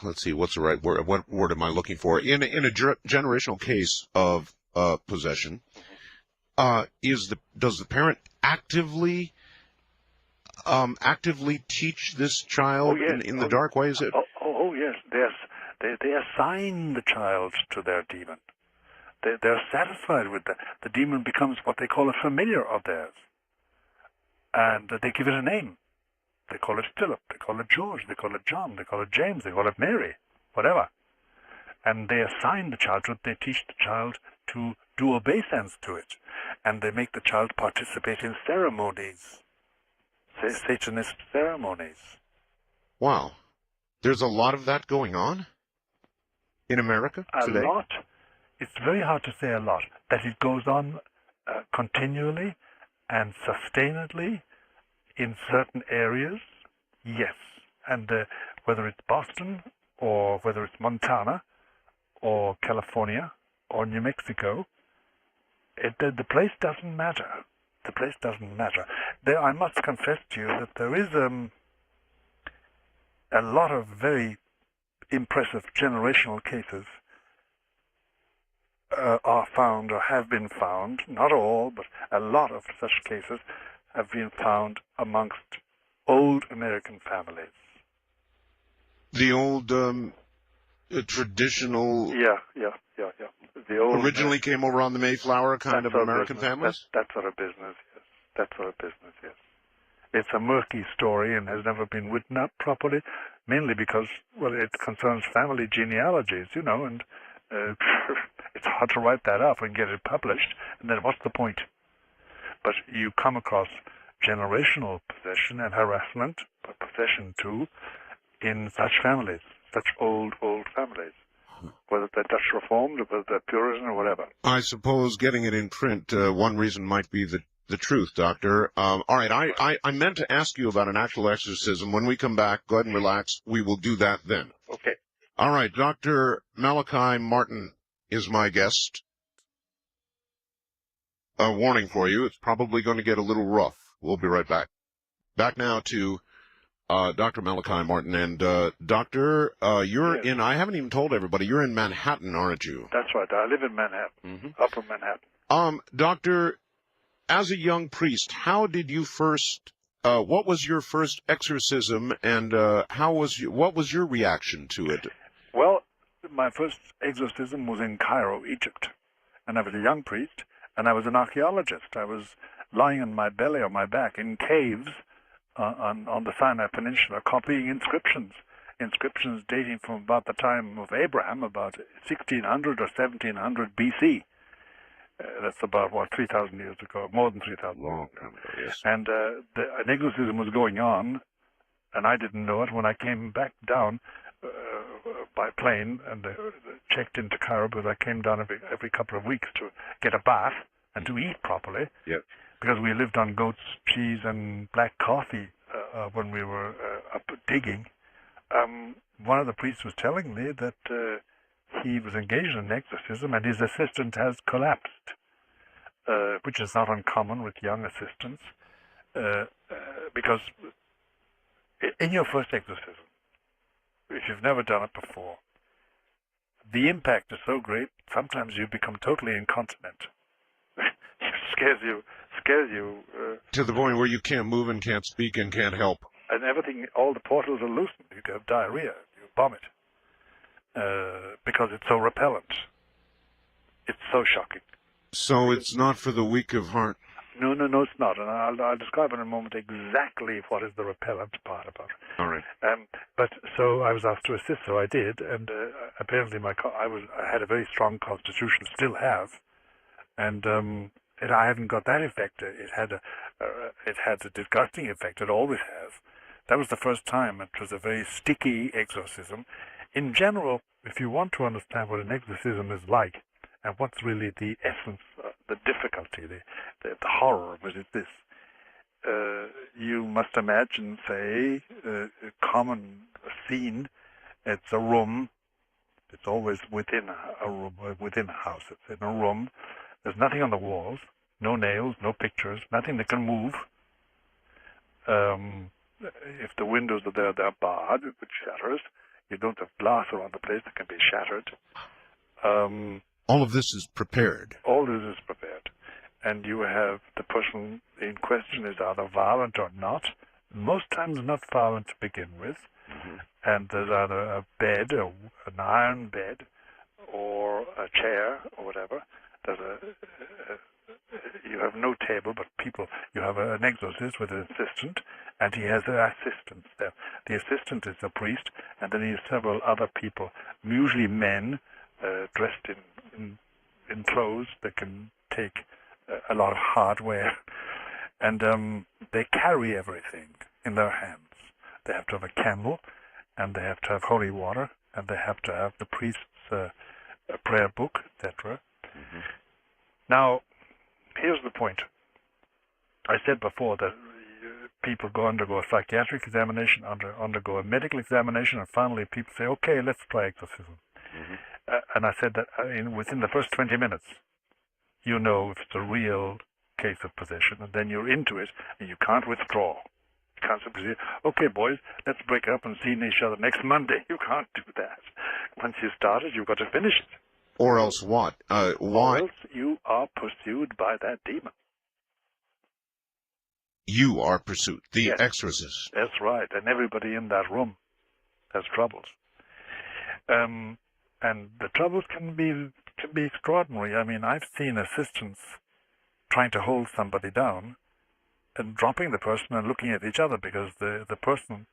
let's see, what's the right word? What word am I looking for? In a generational case of possession, does the parent actively teach this child in the dark way? Is it? Oh yes, they assign the child to their demon. They're satisfied with that. The demon becomes what they call a familiar of theirs, and they give it a name. They call it Philip, they call it George, they call it John, they call it James, they call it Mary, whatever. and they assign the child to it. They teach the child to do obeisance to it, and they make the child participate in ceremonies, Satanist ceremonies. Wow. There's a lot of that going on in America today? A lot. It's very hard to say a lot. That it goes on continually and sustainedly in certain areas, yes. And whether it's Boston or whether it's Montana or California or New Mexico, the place doesn't matter. The place doesn't matter. I must confess to you that there is a lot of very impressive generational cases are found or have been found, not all, but a lot of such cases have been found amongst old American families. The old traditional... Yeah. The old originally came over on the Mayflower kind of American families? That sort of business, yes. That sort of business, yes. It's a murky story and has never been written up properly, mainly because, well, it concerns family genealogies, you know, and it's hard to write that up and get it published, and then what's the point? But you come across generational possession and harassment, but possession too, in such families, such old families, whether they're Dutch Reformed or whether they're Puritan or whatever. I suppose getting it in print, one reason might be the truth, Doctor. All right, I meant to ask you about an actual exorcism. When we come back, go ahead and relax. We will do that then. Okay. All right, Dr. Malachi Martin is my guest. A warning for you, it's probably going to get a little rough. We'll be right back. Back now to Dr. Malachi Martin. And Doctor, you're in, I haven't even told everybody, you're in Manhattan, aren't you? That's right. I live in Manhattan, Upper Manhattan. Doctor, as a young priest, how did you first, what was your first exorcism, and what was your reaction to it? Well, my first exorcism was in Cairo, Egypt, and I was a young priest, and I was an archaeologist. I was lying on my belly or my back in caves on the Sinai Peninsula, copying inscriptions dating from about the time of Abraham, about 1600 or 1700 BC. That's about, 3,000 years ago, more than 3,000 years Long ago. time ago, yes. And an exorcism was going on, and I didn't know it. When I came back down by plane and checked into Cairo, because I came down every couple of weeks to get a bath and to eat properly, Yep. because we lived on goat's cheese and black coffee when we were up digging. One of the priests was telling me that he was engaged in an exorcism and his assistant has collapsed, which is not uncommon with young assistants, because in your first exorcism, if you've never done it before, the impact is so great, sometimes you become totally incontinent. It scares you. To the point where you can't move and can't speak and can't help. And everything, all the portals are loosened. You have diarrhea, you vomit, because it's so repellent. It's so shocking. So it's not for the weak of heart. No, it's not. And I'll describe in a moment exactly what is the repellent part about it. All right. But so I was asked to assist, so I did, and apparently I had a very strong constitution, still have, and I haven't got that effect. It had a disgusting effect. It always has. That was the first time. It was a very sticky exorcism. In general, if you want to understand what an exorcism is like, and what's really the essence, the difficulty, the horror of it is this. You must imagine, say, a common scene. It's a room. It's always within a room, within a house. It's in a room. There's nothing on the walls, no nails, no pictures, nothing that can move. If the windows are there, they're barred with shutters. You don't have glass around the place that can be shattered. All of this is prepared. All this is prepared. And you have the person in question is either violent or not. Most times not violent to begin with. Mm-hmm. And there's either a bed, an iron bed, or a chair, or whatever. You have no table, but you have an exorcist with an assistant, and he has assistants there. The assistant is a priest, and then he has several other people, usually men, dressed in clothes that can take a lot of hardware, and they carry everything in their hands. They have to have a candle, and they have to have holy water, and they have to have the priest's prayer book, etc. Mm-hmm. Now, here's the point. I said before that people undergo a psychiatric examination, undergo a medical examination, and finally people say, okay, let's try exorcism. Mm-hmm. And I said that within the first 20 minutes, you know if it's a real case of possession, and then you're into it, and you can't withdraw. You can't simply say, okay, boys, let's break up and see each other next Monday. You can't do that. Once you started, you've got to finish it. Or else what? Why? Or else you are pursued by that demon. You are pursued. The Yes. exorcist. That's right, and everybody in that room has troubles. And the troubles can be extraordinary. I mean, I've seen assistants trying to hold somebody down and dropping the person and looking at each other because the person,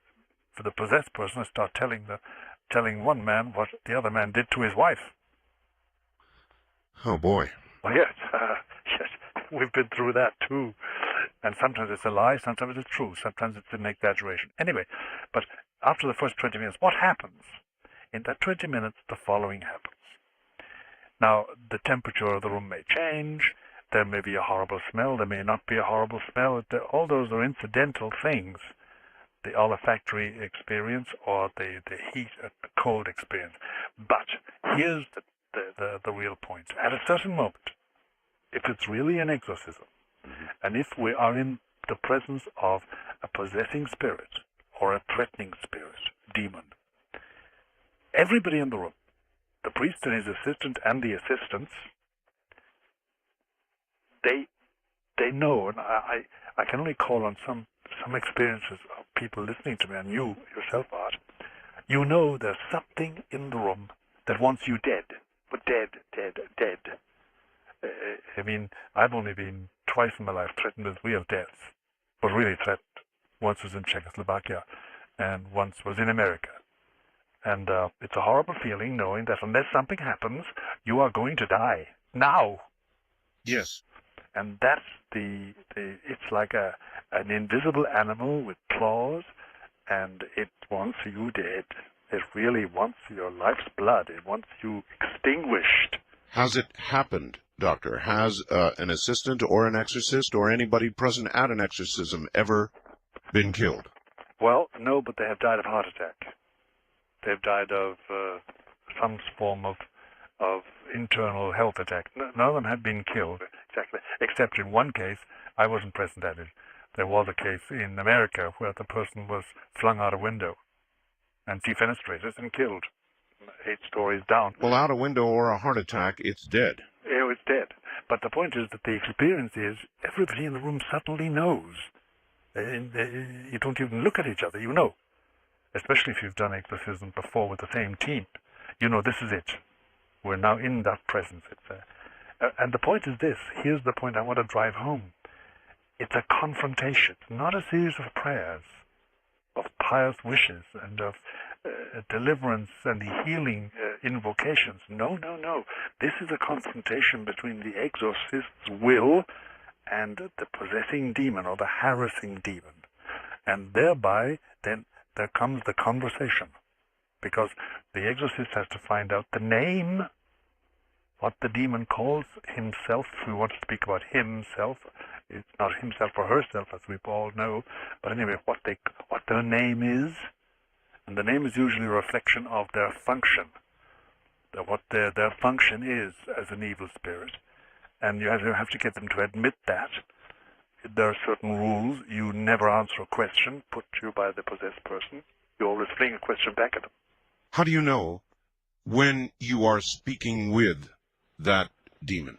for the possessed person, start telling one man what the other man did to his wife. Oh boy. Well, yes, yes, we've been through that too. And sometimes it's a lie, sometimes it's true, sometimes it's an exaggeration. Anyway, but after the first 20 minutes, what happens? In that 20 minutes, the following happens. Now, the temperature of the room may change. There may be a horrible smell. There may not be a horrible smell. All those are incidental things. The olfactory experience or the heat, the cold experience. But here's the real point. At a certain moment, if it's really an exorcism, and if we are in the presence of a possessing spirit or a threatening spirit, demon, everybody in the room, the priest and his assistant and the assistants, they know, and I can only call on some experiences of people listening to me, and you yourself, Art. You know there's something in the room that wants you dead, but dead. I mean, I've only been twice in my life threatened with real death, but really threatened. Once was in Czechoslovakia, and once was in America. And it's a horrible feeling knowing that unless something happens, you are going to die now. Yes. And that's it's like an invisible animal with claws, and it wants you dead. It really wants your life's blood. It wants you extinguished. Has it happened, Doctor? Has an assistant or an exorcist or anybody present at an exorcism ever been killed? Well, no, but they have died of heart attack. They've died of some form of internal health attack. None of them have been killed, exactly, except in one case. I wasn't present at it. There was a case in America where the person was flung out a window and defenestrated and killed 8 stories down. Well, out a window or a heart attack, it's dead. It's dead. But the point is that the experience is everybody in the room suddenly knows. You don't even look at each other, you know. Especially if you've done exorcism before with the same team. You know, this is it. We're now in that presence. And the point is this. Here's the point I want to drive home. It's a confrontation, not a series of prayers, of pious wishes, and of deliverance and healing invocations. No. This is a confrontation between the exorcist's will and the possessing demon or the harassing demon. And thereby, then, there comes the conversation. Because the exorcist has to find out the name, what the demon calls himself. If we want to speak about himself, it's not himself or herself, as we all know. But anyway, what their name is. And the name is usually a reflection of their function. What their function is as an evil spirit. And you have to get them to admit that. There are certain rules. You never answer a question put to you by the possessed person. You always fling a question back at them. How do you know when you are speaking with that demon?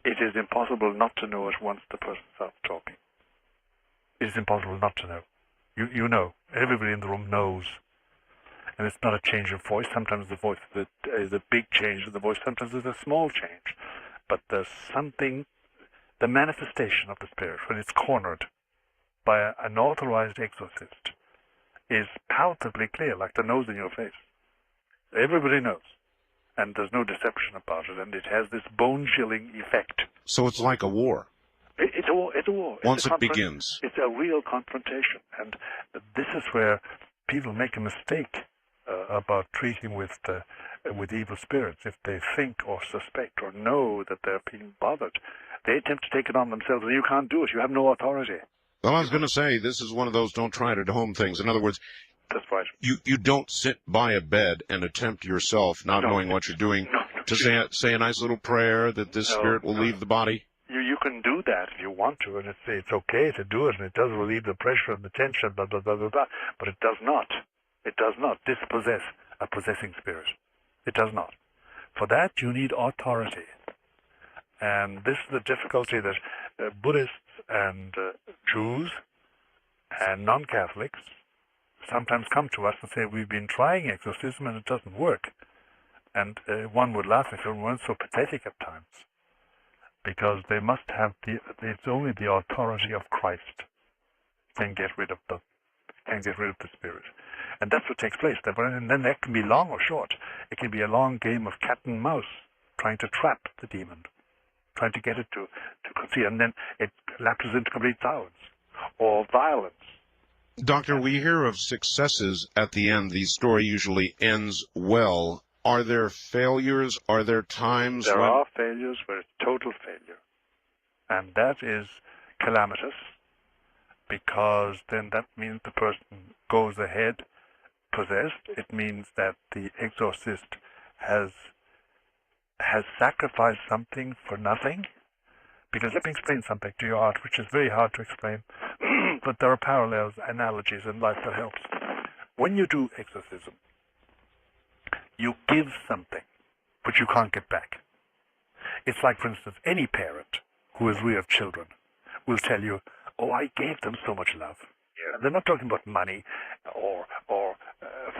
It is impossible not to know it once the person starts talking. It is impossible not to know. You know. Everybody in the room knows. And it's not a change of voice. Sometimes the voice is a big change of the voice. Sometimes it's a small change. But there's something, the manifestation of the spirit, when it's cornered by an authorized exorcist, is palpably clear, like the nose in your face. Everybody knows. and there's no deception about it, and it has this bone-chilling effect. So it's like a war. It's a war. It's a war. Once it begins. It's a real confrontation, and this is where people make a mistake about treating with evil spirits. If they think or suspect or know that they're being bothered, they attempt to take it on themselves, and you can't do it. You have no authority. Well, I was going to say, this is one of those don't try it at home things. In other words, that's right. You don't sit by a bed and attempt yourself, not knowing what you're doing, to say a nice little prayer that this spirit will leave the body. You can do that if you want to, and it's okay to do it, and it does relieve the pressure and the tension, blah, blah, blah, blah, blah, but it does not. It does not dispossess a possessing spirit. It does not. For that, you need authority. And this is the difficulty that Buddhists and Jews and non-Catholics sometimes come to us and say, we've been trying exorcism and it doesn't work. And one would laugh if it weren't so pathetic at times, because they must have it's only the authority of Christ can get rid of the spirit. And that's what takes place. And then that can be long or short. It can be a long game of cat and mouse, trying to trap the demon, trying to get it to concede, and then it lapses into complete silence or violence. Doctor, we hear of successes at the end. The story usually ends well. Are there failures? Are there times There are failures where it's total failure. And that is calamitous, because then that means the person goes ahead possessed. It means that the exorcist has sacrificed something for nothing. Because let me explain something to you, Art, which is very hard to explain, but there are parallels, analogies in life that helps. When you do exorcism, you give something, but you can't get back. It's like, for instance, any parent who is reared children will tell you, oh, I gave them so much love. Yeah. They're not talking about money or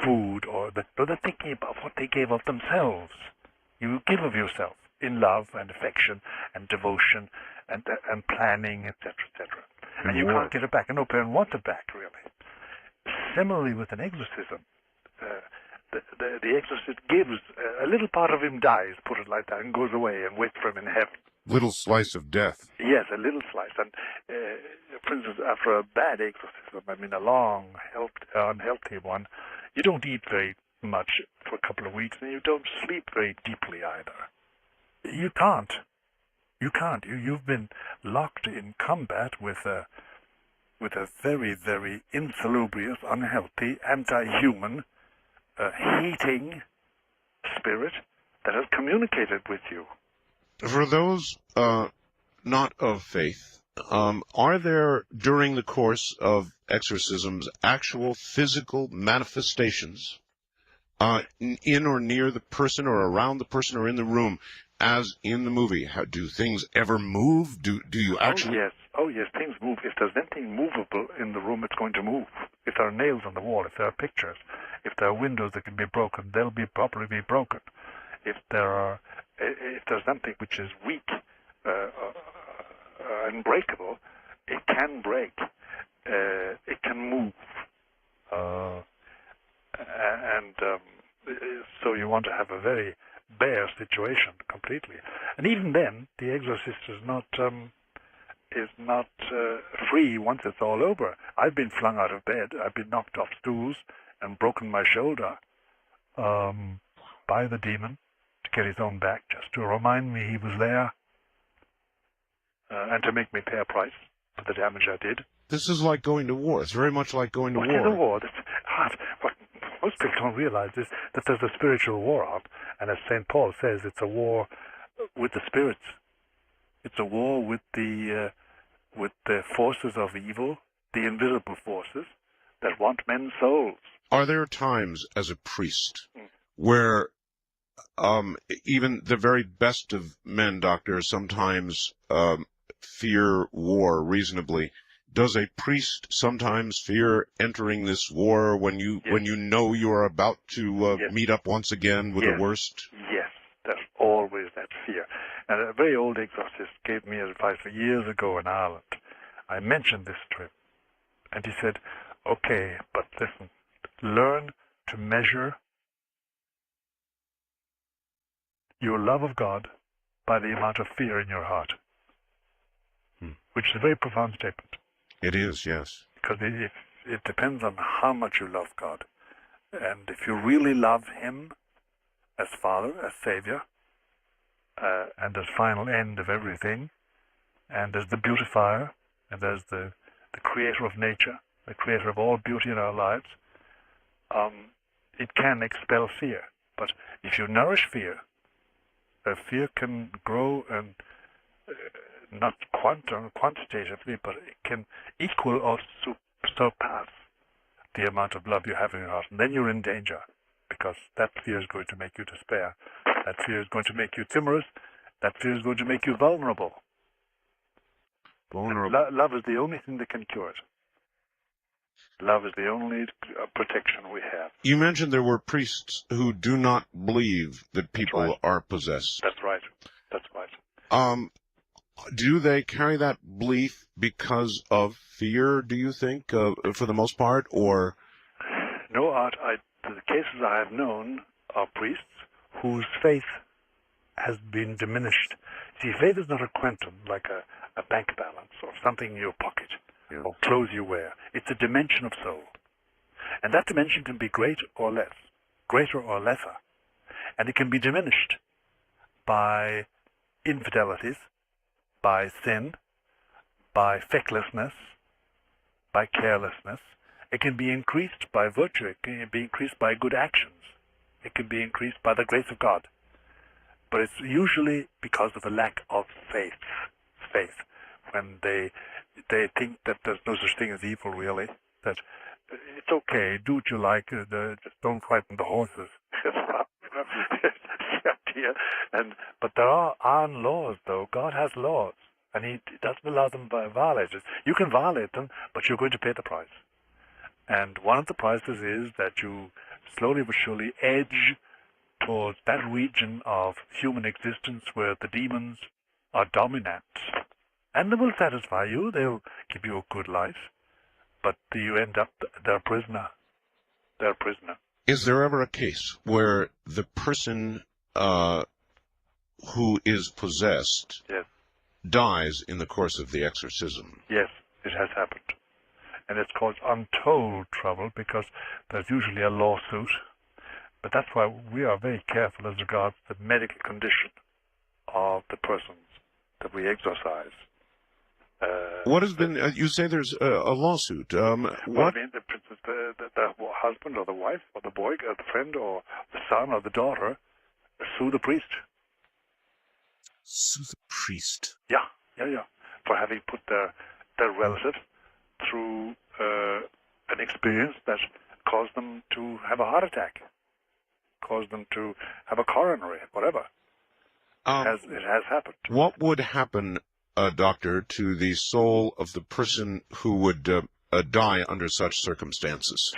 food, but they're thinking about what they gave of themselves. You give of yourself in love and affection and devotion and planning, etc., etc. And you can't get it back, and no parent wants it back, really. Similarly, with an exorcism, the exorcist gives, a little part of him dies, put it like that, and goes away and waits for him in heaven. Little slice of death. Yes, a little slice. And, for instance, after a bad exorcism, I mean a long, unhealthy one, you don't eat very much for a couple of weeks, and you don't sleep very deeply either. You can't. You can't. You've been locked in combat with a very, very insalubrious, unhealthy, anti-human, hating spirit that has communicated with you. For those not of faith, are there, during the course of exorcisms, actual physical manifestations in or near the person or around the person or in the room, as in the movie? Do things ever move? Do you actually... Oh, yes, things move. If there's anything movable in the room, it's going to move. If there are nails on the wall, if there are pictures, if there are windows that can be broken, they'll probably be broken. If there's something which is weak and breakable, it can break. It can move. So you want to have a very bare situation completely. And even then, the exorcist is not free once it's all over. I've been flung out of bed. I've been knocked off stools and broken my shoulder by the demon to get his own back, just to remind me he was there and to make me pay a price for the damage I did. This is like going to war. It's very much like going to war. It is a war. What most people don't realize is that there's a spiritual war on, and as St. Paul says, it's a war with the spirits. It's a war with the forces of evil, the invisible forces that want men's souls. Are there times as a priest where even the very best of men, Doctor, sometimes fear war reasonably? Does a priest sometimes fear entering this war when you know you are about to meet up once again with the worst? Yes, there's always that fear. And a very old exorcist gave me advice years ago in Ireland. I mentioned this to him, and he said, okay, but listen, learn to measure your love of God by the amount of fear in your heart. Which is a very profound statement. It is, yes. Because it depends on how much you love God. And if you really love Him as Father, as Savior, and as final end of everything, and as the beautifier, and as the creator of nature, the creator of all beauty in our lives, it can expel fear. But if you nourish fear, fear can grow and not quantitatively, but it can equal or surpass the amount of love you have in your heart. And then you're in danger, because that fear is going to make you despair. That fear is going to make you timorous. That fear is going to make you vulnerable. Love is the only thing that can cure it. Love is the only protection we have. You mentioned there were priests who do not believe that people are possessed. That's right. That's right. Do they carry that belief because of fear, do you think, for the most part, or? No, Art. The cases I have known are priests whose faith has been diminished. See, faith is not a quantum, like a bank balance or something in your pocket or clothes you wear. It's a dimension of soul. And that dimension can be great or less, greater or lesser. And it can be diminished by infidelities, by sin, by fecklessness, by carelessness. It can be increased by virtue. It can be increased by good actions. It can be increased by the grace of God. But it's usually because of the lack of faith. Faith. When they think that there's no such thing as evil, really. That it's okay, do what you like, just don't frighten the horses. But there are laws, though. God has laws, and He doesn't allow them to violate it. You can violate them, but you're going to pay the price. And one of the prices is that you slowly but surely edge towards that region of human existence where the demons are dominant. And they will satisfy you. They'll give you a good life. But you end up their prisoner. Their prisoner. Is there ever a case where the person who is possessed dies in the course of the exorcism? Yes, it has happened. And it's caused untold trouble because there's usually a lawsuit. But that's why we are very careful as regards the medical condition of the persons that we exorcise. What has been, you say there's a lawsuit. Well, I mean, the husband or the wife or the boy or the friend or the son or the daughter sue the priest. Sue the priest? Yeah. For having put their relative through an experience that caused them to have a heart attack, caused them to have a coronary, whatever. It has happened. What would happen, Doctor, to the soul of the person who would die under such circumstances?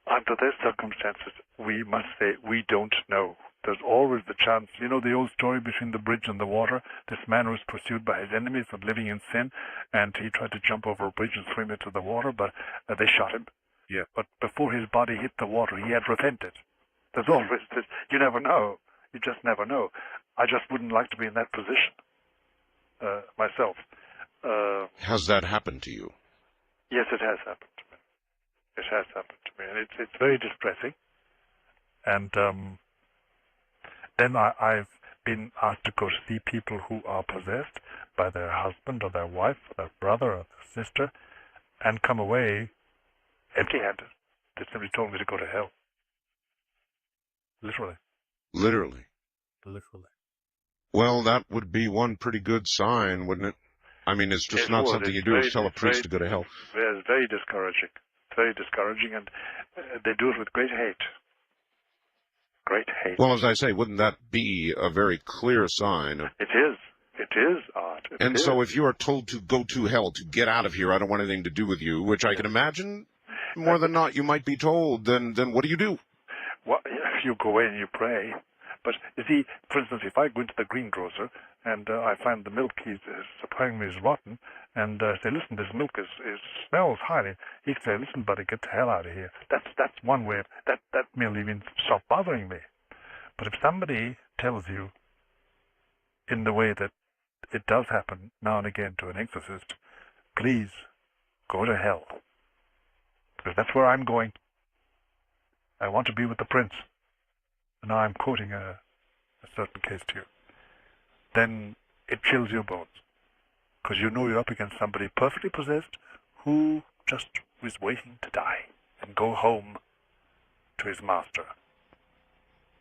Under those circumstances, we must say we don't know. There's always the chance. You know the old story between the bridge and the water? This man was pursued by his enemies of living in sin, and he tried to jump over a bridge and swim into the water, but they shot him. Yeah. But before his body hit the water, he had repented. There's always this. You never know. You just never know. I just wouldn't like to be in that position myself. Has that happened to you? Yes, it has happened to me. It has happened to me, and it's very distressing. And then I've been asked to go to see people who are possessed by their husband or their wife or their brother or their sister and come away empty-handed. They simply told me to go to hell. Literally. Literally? Literally. Well, that would be one pretty good sign, wouldn't it? I mean, it's just not something you do is tell a priest to go to hell. It's very discouraging. Very discouraging, and they do it with great hate. Great hate. Well, as I say, wouldn't that be a very clear sign? It is. It is, Art. And so if you are told to go to hell, to get out of here, I don't want anything to do with you, which I can imagine more than not you might be told, then what do? Well, you go away and you pray. But, you see, for instance, if I go into the greengrocer and I find the milk he's supplying me is rotten, and say, listen, this milk smells highly, he'd say, listen, buddy, get the hell out of here. That's one way. That merely means stop bothering me. But if somebody tells you in the way that it does happen now and again to an exorcist, please go to hell, because that's where I'm going. I want to be with the prince. And now I'm quoting a certain case to you. Then it chills your bones, because you know you're up against somebody perfectly possessed who just is waiting to die and go home to his master.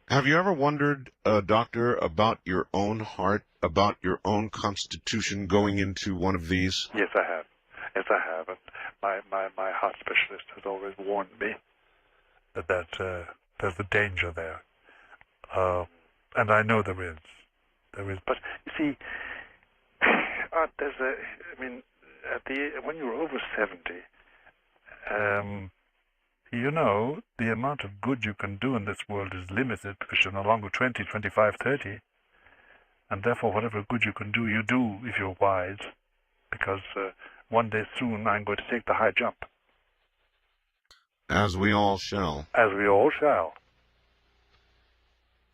Have you ever wondered, Doctor, about your own heart, about your own constitution going into one of these? Yes, I have. Yes, I have. And my heart specialist has always warned me that there's a danger there. And I know there is. There is. But, you see, when you're over 70, you know, the amount of good you can do in this world is limited, because you're no longer 20, 25, 30. And therefore, whatever good you can do, you do if you're wise. Because one day soon I'm going to take the high jump. As we all shall. As we all shall.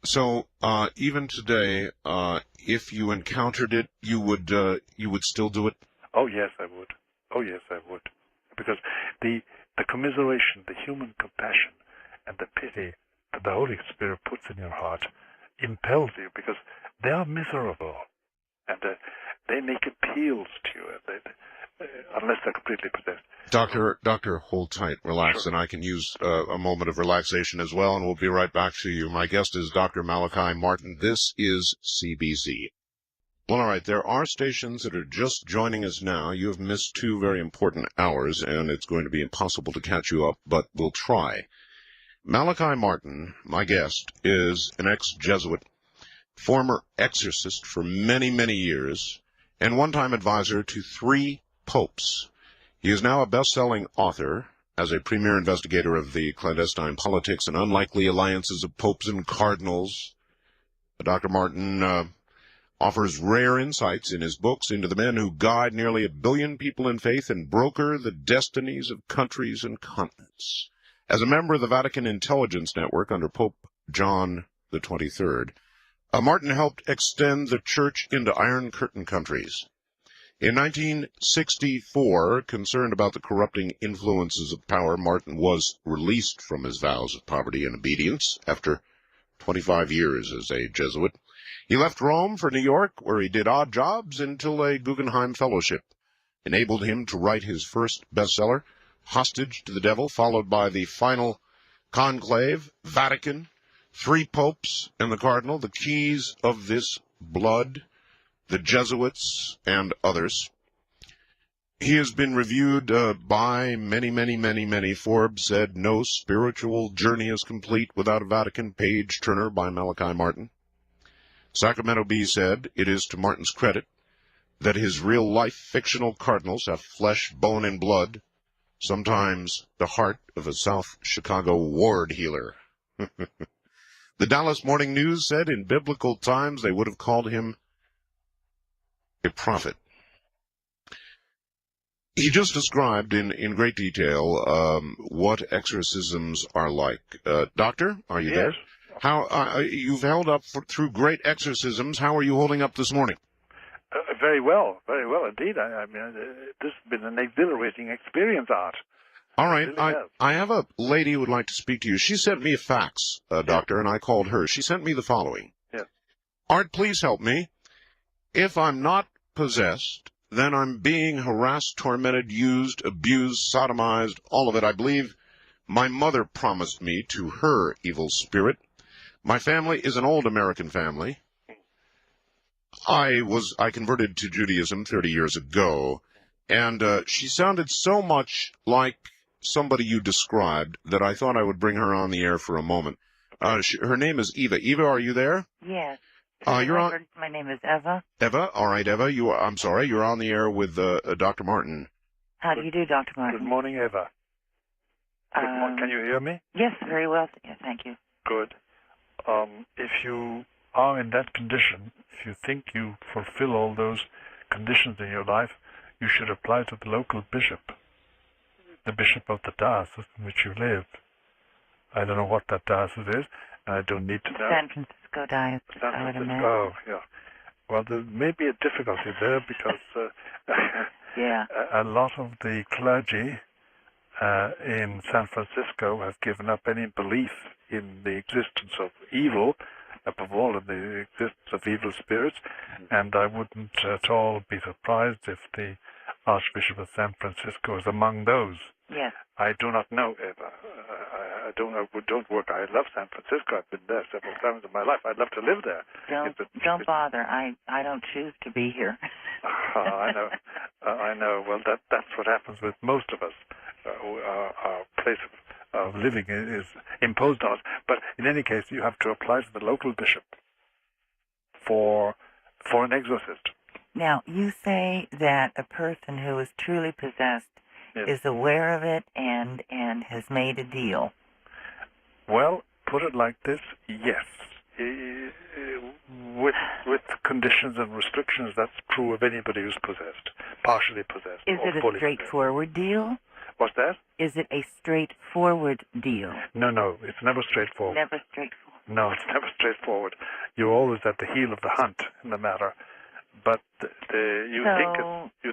So, even today, if you encountered it, you would still do it? Oh, yes, I would. Oh, yes, I would. Because the commiseration, the human compassion, and the pity that the Holy Spirit puts in your heart impels you, because they are miserable, and they make appeals to you, unless they're completely possessed. Doctor, hold tight, relax, Sure. and I can use a moment of relaxation as well, and we'll be right back to you. My guest is Dr. Malachi Martin. This is CBZ. Well, all right, there are stations that are just joining us now. You have missed 2 very important hours, and it's going to be impossible to catch you up, but we'll try. Malachi Martin, my guest, is an ex-Jesuit, former exorcist for many, many years, and one-time advisor to 3 popes. He is now a best-selling author as a premier investigator of the clandestine politics and unlikely alliances of popes and cardinals. Dr. Martin offers rare insights in his books into the men who guide nearly 1 billion people in faith and broker the destinies of countries and continents. As a member of the Vatican Intelligence Network under Pope John the 23rd, Martin helped extend the Church into Iron Curtain countries. In 1964, concerned about the corrupting influences of power, Martin was released from his vows of poverty and obedience after 25 years as a Jesuit. He left Rome for New York, where he did odd jobs until a Guggenheim Fellowship enabled him to write his first bestseller, Hostage to the Devil, followed by the final conclave, Vatican, 3 popes and the cardinal, the keys of this blood, the Jesuits, and others. He has been reviewed by many. Forbes said, no spiritual journey is complete without a Vatican page turner by Malachi Martin. Sacramento Bee said, it is to Martin's credit that his real-life fictional cardinals have flesh, bone, and blood, sometimes the heart of a South Chicago ward healer. The Dallas Morning News said in biblical times they would have called him a prophet. He just described in great detail what exorcisms are like. Doctor, are you there? How you've held up through great exorcisms. How are you holding up this morning? Very well indeed. I mean, this has been an exhilarating experience, Art. All right, Really I have a lady who would like to speak to you. She sent me a fax, Doctor, and I called her. She sent me the following. Yes. Art, please help me. If I'm not possessed, then I'm being harassed, tormented, used, abused, sodomized, all of it. I believe my mother promised me to her evil spirit. My family is an old American family. I converted to Judaism 30 years ago, and she sounded so much like somebody you described that I thought I would bring her on the air for a moment. Her name is Eva. Eva, are you there? Yes. You're on. My name is Eva. Eva, all right, Eva. I'm sorry, you're on the air with Dr. Martin. How do you do, Dr. Martin? Good morning, Eva. Can you hear me? Yes, very well. Yeah, thank you. Good. If you are in that condition, if you think you fulfill all those conditions in your life, you should apply to the local bishop, the bishop of the diocese in which you live. I don't know what that diocese is, and I don't need to know. San Francisco Diocese, San I would Francisco. imagine. Oh, yeah. Well, there may be a difficulty there because Yeah. a lot of the clergy in San Francisco have given up any belief in the existence of evil, above all in the existence of evil spirits, and I wouldn't at all be surprised if the Archbishop of San Francisco is among those. Yes. I do not know, Eva. I don't work. I love San Francisco. I've been there several times in my life. I'd love to live there. Don't bother. I don't choose to be here. I know. I know. Well, that's what happens with most of us. Our place of living is imposed on us. But in any case, you have to apply to the local bishop for an exorcist. Now, you say that a person who is truly possessed Yes. is aware of it and has made a deal. Well, put it like this, yes. With conditions and restrictions, that's true of anybody who's possessed, partially possessed. Is or it a fully straightforward deal? What's that? Is it a straightforward deal? No, it's never straightforward. Never straightforward. No, it's never straightforward. You're always at the heel of the hunt in the matter. But you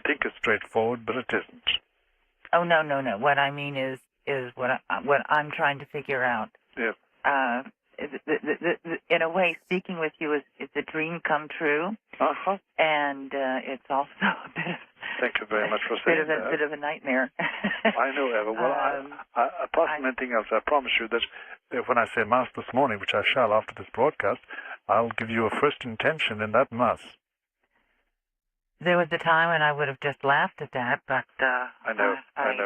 think it's straightforward, but it isn't. Oh, no. What I mean is what I'm trying to figure out. Yeah. In a way, speaking with you is a dream come true. Uh-huh. And it's also a bit of... Thank you very much for saying that. A bit of a nightmare. I know, Eva. Well, apart from anything else, I promise you that when I say Mass this morning, which I shall after this broadcast, I'll give you a first intention in that Mass. There was a time when I would have just laughed at that, but I know. I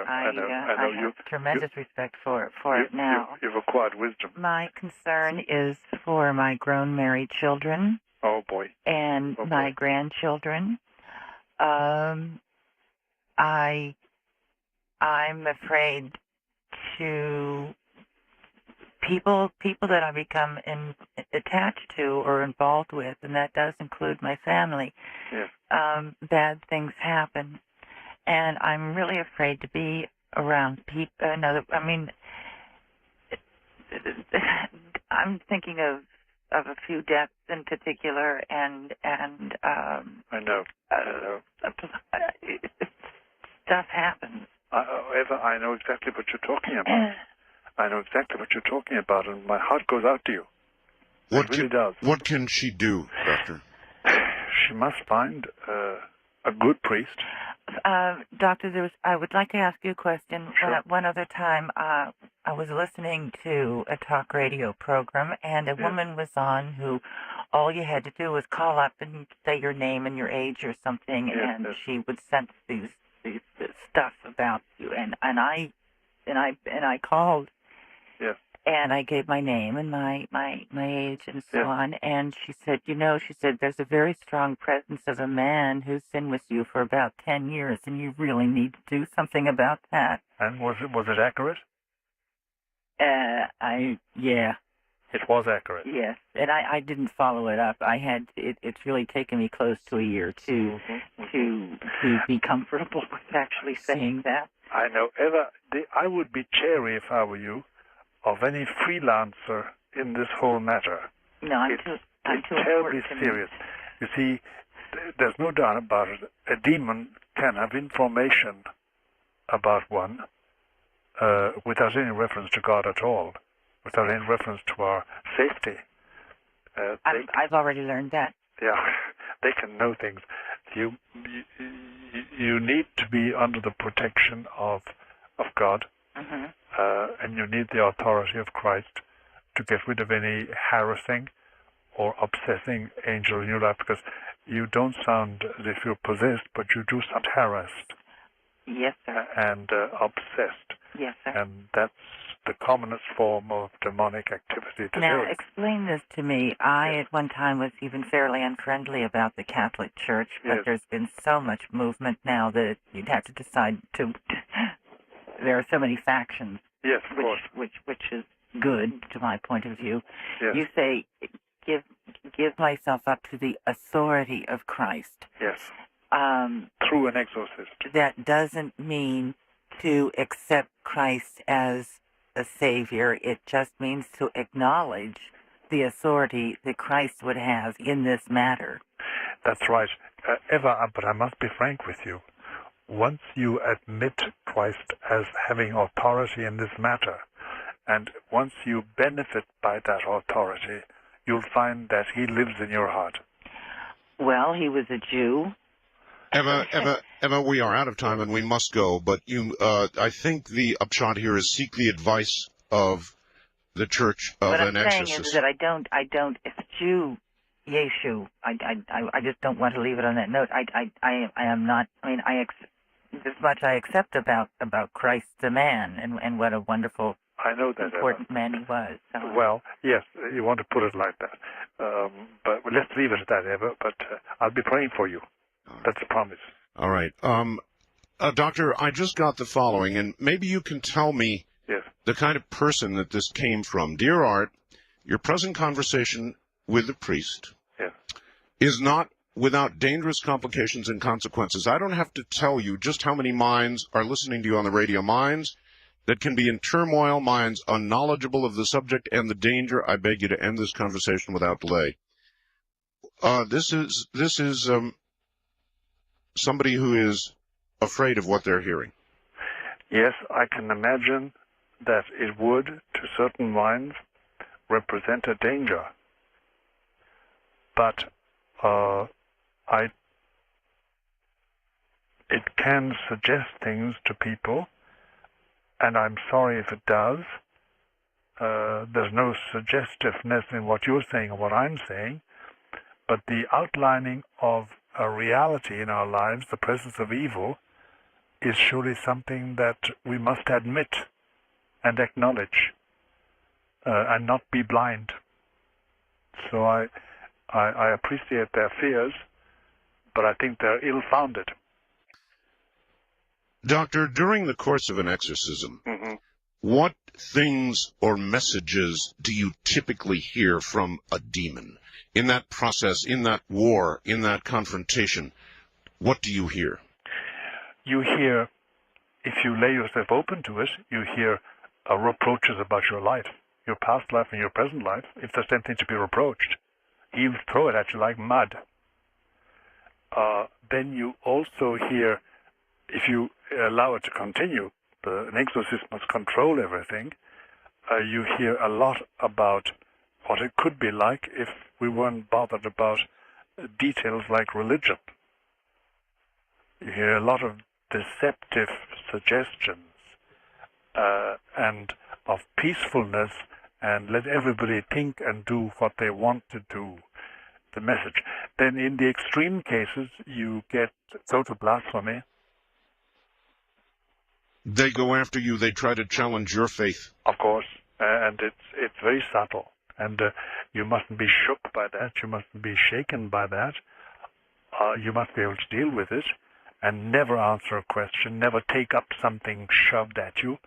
have tremendous respect for it now. You've acquired wisdom. My concern is for my grown married children. Oh boy. And my grandchildren. I'm afraid to people that I become attached to or involved with, and that does include my family. Yes. Bad things happen, and I'm really afraid to be around people. I'm thinking of a few deaths in particular, and I know. Stuff happens. Eva, I know exactly what you're talking about. I know exactly what you're talking about, and my heart goes out to you. It really does. What can she do, Doctor? She must find a good priest. Doctor, I would like to ask you a question. Sure. One other time, I was listening to a talk radio program, and a woman was on who all you had to do was call up and say your name and your age or something, and she would sense these stuff about you. And I called. Yes. And I gave my name and my age and so on. And she said, there's a very strong presence of a man who's been with you for about 10 years, and you really need to do something about that. And was it accurate? Yeah. It was accurate. Yes. And I didn't follow it up. It's really taken me close to a year to be comfortable with actually saying that. I know. Eva, I would be chary if I were you of any freelancer in this whole matter. No, I'm too terribly serious. You see, there's no doubt about it. A demon can have information about one without any reference to God at all, without any reference to our safety. I've already learned that. Yeah, they can know things. You need to be under the protection of God. Mm-hmm. And you need the authority of Christ to get rid of any harassing or obsessing angel in your life, because you don't sound as if you're possessed, but you do sound harassed. Yes, sir. And obsessed. Yes, sir. And that's the commonest form of demonic activity today. Now, explain this to me. I, at one time, was even fairly unfriendly about the Catholic Church, but there's been so much movement now that you'd have to decide to... There are so many factions. Yes, of course. Which is good, to my point of view. Yes. You say, give myself up to the authority of Christ. Yes. Through an exorcist. That doesn't mean to accept Christ as a savior. It just means to acknowledge the authority that Christ would have in this matter. That's right. Eva, but I must be frank with you. Once you admit Christ as having authority in this matter, and once you benefit by that authority, you'll find that he lives in your heart. Well, he was a Jew. Emma, we are out of time and we must go, but I think the upshot here is seek the advice of the Church of an Exorcist. What I'm saying is that I don't, it's Jew, Yeshu. I just don't want to leave it on that note. I am not, this much I accept about Christ the man and what a wonderful, I know that, important man he was. So. Well, yes, you want to put it like that. But let's leave it at that, Eva, but I'll be praying for you. That's a promise. All right. Doctor, I just got the following, and maybe you can tell me the kind of person that this came from. Dear Art, your present conversation with the priest is not without dangerous complications and consequences. I don't have to tell you just how many minds are listening to you on the radio. Minds that can be in turmoil, minds unknowledgeable of the subject and the danger. I beg you to end this conversation without delay. This is somebody who is afraid of what they're hearing. Yes, I can imagine that it would, to certain minds, represent a danger. But it can suggest things to people, and I'm sorry if it does. There's no suggestiveness in what you're saying or what I'm saying, but the outlining of a reality in our lives, the presence of evil, is surely something that we must admit and acknowledge, and not be blind. So I appreciate their fears, but I think they're ill-founded. Doctor, during the course of an exorcism, what things or messages do you typically hear from a demon? In that process, in that war, in that confrontation, what do you hear? You hear, if you lay yourself open to it, you hear reproaches about your life, your past life and your present life. If there's anything to be reproached, he'll throw it at you like mud. Then you also hear, if you allow it to continue, an exorcist must control everything. You hear a lot about what it could be like if we weren't bothered about details like religion. You hear a lot of deceptive suggestions and of peacefulness, and let everybody think and do what they want to do, the message. Then in the extreme cases, you get total blasphemy. They go after you, they try to challenge your faith. Of course, and it's very subtle. And you mustn't be shook by that. You mustn't be shaken by that. You must be able to deal with it and never answer a question, never take up something shoved at you.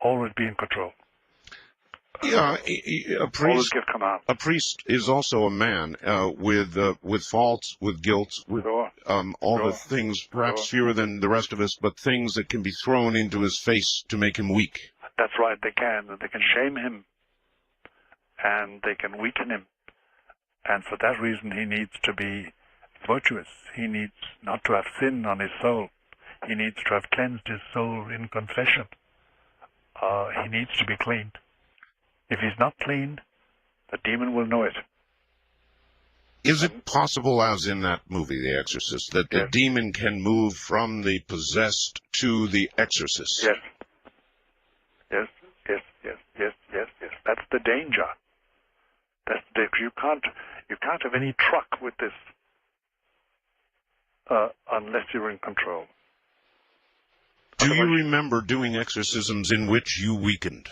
Always be in control. Yeah, Always give command. A priest is also a man with faults, with guilt, with all the things, perhaps fewer than the rest of us, but things that can be thrown into his face to make him weak. That's right, they can. They can shame him, and they can weaken him. And for that reason, he needs to be virtuous. He needs not to have sin on his soul. He needs to have cleansed his soul in confession. He needs to be cleaned. If he's not cleaned, the demon will know it. Is it possible, as in that movie, The Exorcist, that the demon can move from the possessed to the exorcist? Yes. Yes. That's the danger. You can't have any truck with this unless you're in control. Do you remember doing exorcisms in which you weakened?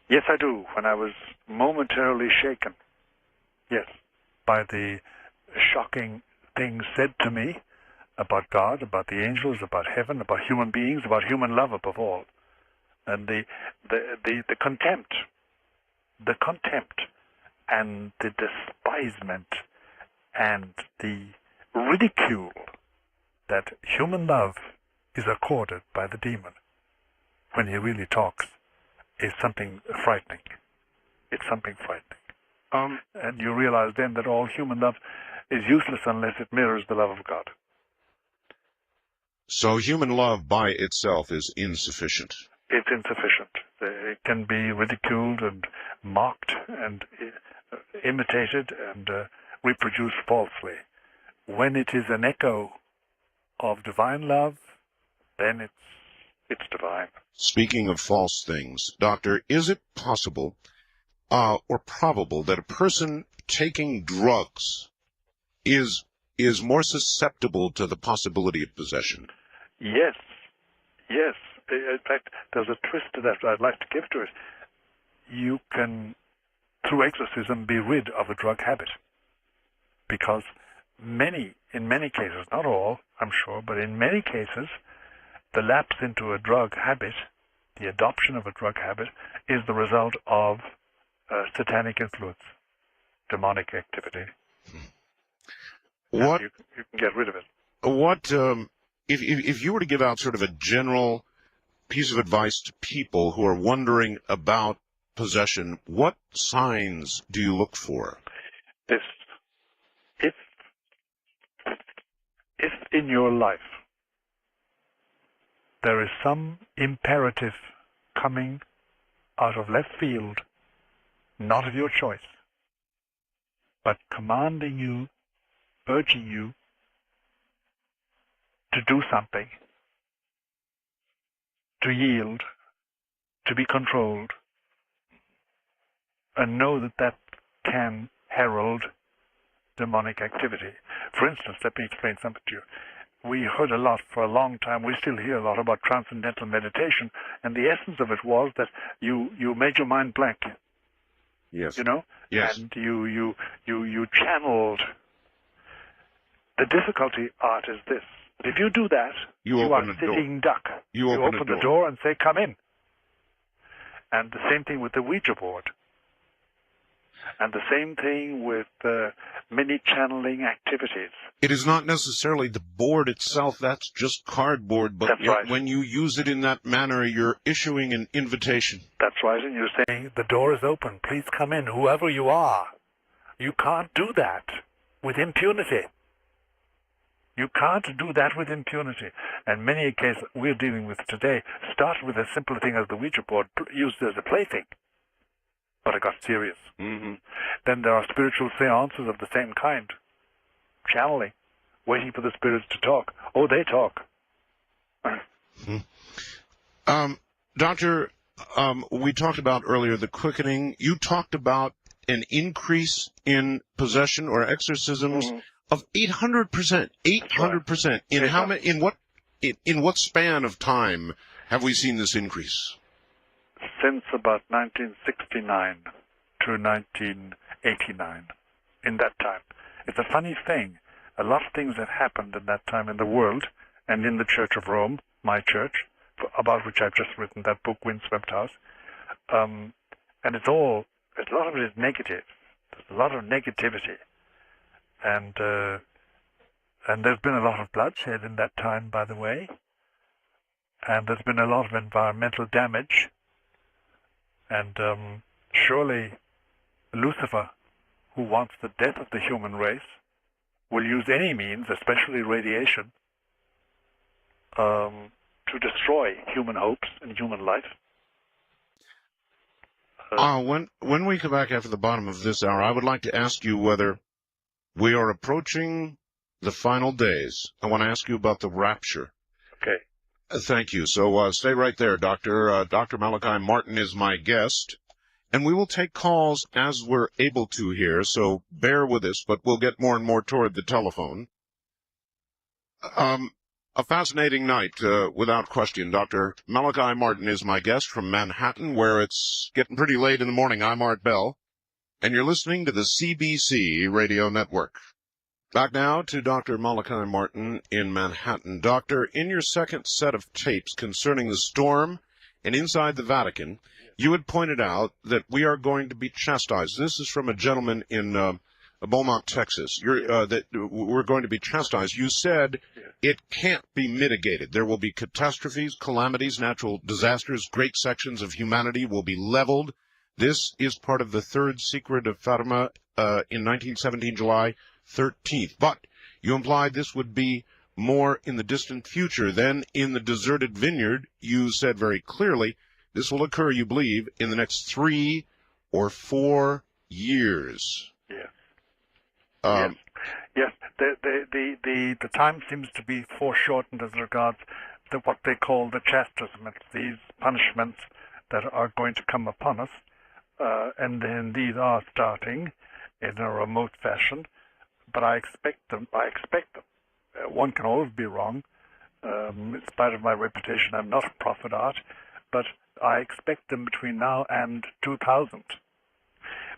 Yes, I do. When I was momentarily shaken. Yes. By the shocking things said to me about God, about the angels, about heaven, about human beings, about human love above all. And the contempt and the despisement and the ridicule that human love is accorded by the demon when he really talks is something frightening. It's something frightening. And you realize then that all human love is useless unless it mirrors the love of God. So human love by itself is insufficient. It's insufficient. It can be ridiculed and mocked and imitated and reproduced falsely. When it is an echo of divine love, then it's divine. Speaking of false things, Doctor, is it possible or probable that a person taking drugs is more susceptible to the possibility of possession? Yes. Yes. In fact, there's a twist to that I'd like to give to it. You can, through exorcism, be rid of a drug habit. Because in many cases, not all, I'm sure, but in many cases, the lapse into a drug habit, the adoption of a drug habit, is the result of satanic influence, demonic activity. What you can get rid of it. What if you were to give out sort of a general piece of advice to people who are wondering about possession, what signs do you look for? If in your life there is some imperative coming out of left field, not of your choice, but commanding you, urging you to do something, to yield, to be controlled, and know that that can herald demonic activity. For instance, let me explain something to you. We heard a lot for a long time, we still hear a lot about transcendental meditation, and the essence of it was that you made your mind blank. Yes. You know? Yes. And you channeled. The difficulty, Art, is this. If you do that, you are sitting duck. You open the door and say, come in. And the same thing with the Ouija board. And the same thing with many channeling activities. It is not necessarily the board itself, that's just cardboard, but that's right. When you use it in that manner, you're issuing an invitation. That's right, and you're saying, the door is open, please come in, whoever you are. You can't do that with impunity. You can't do that with impunity. And many cases we're dealing with today start with a simple thing as the Ouija board, used as a plaything. But it got serious. Mm-hmm. Then there are spiritual seances of the same kind. Channeling. Waiting for the spirits to talk. Oh, they talk. Mm-hmm. Doctor, we talked about earlier the quickening. You talked about an increase in possession or exorcisms of 800%. 800%. In how many? In what span of time have we seen this increase? Since about 1969 to 1989, in that time. It's a funny thing. A lot of things have happened in that time in the world and in the Church of Rome, my church, about which I've just written that book, Windswept House. And a lot of it is negative. There's a lot of negativity. And there's been a lot of bloodshed in that time, by the way. And there's been a lot of environmental damage. And surely Lucifer, who wants the death of the human race, will use any means, especially radiation, to destroy human hopes and human life. When we come back after the bottom of this hour, I would like to ask you whether we are approaching the final days. I want to ask you about the rapture. Okay. Thank you. So stay right there, Doctor. Dr. Malachi Martin is my guest, and we will take calls as we're able to here, so bear with us, but we'll get more and more toward the telephone. A fascinating night, without question. Dr. Malachi Martin is my guest from Manhattan, where it's getting pretty late in the morning. I'm Art Bell, and you're listening to the CBC Radio Network. Back now to Dr. Malachi Martin in Manhattan. Doctor, in your second set of tapes concerning the storm and inside the Vatican, you had pointed out that we are going to be chastised. This is from a gentleman in Beaumont, Texas. That we're going to be chastised. You said it can't be mitigated. There will be catastrophes, calamities, natural disasters. Great sections of humanity will be leveled. This is part of the third secret of Fatima in 1917, July 13th. But you implied this would be more in the distant future. Then in the deserted vineyard, you said very clearly this will occur, you believe, in the next 3 or 4 years. Yes. Yes. The time seems to be foreshortened as regards to what they call the chastisements, these punishments that are going to come upon us, and indeed are starting in a remote fashion. But I expect them. One can always be wrong. In spite of my reputation, I'm not a prophet art, but I expect them between now and 2000.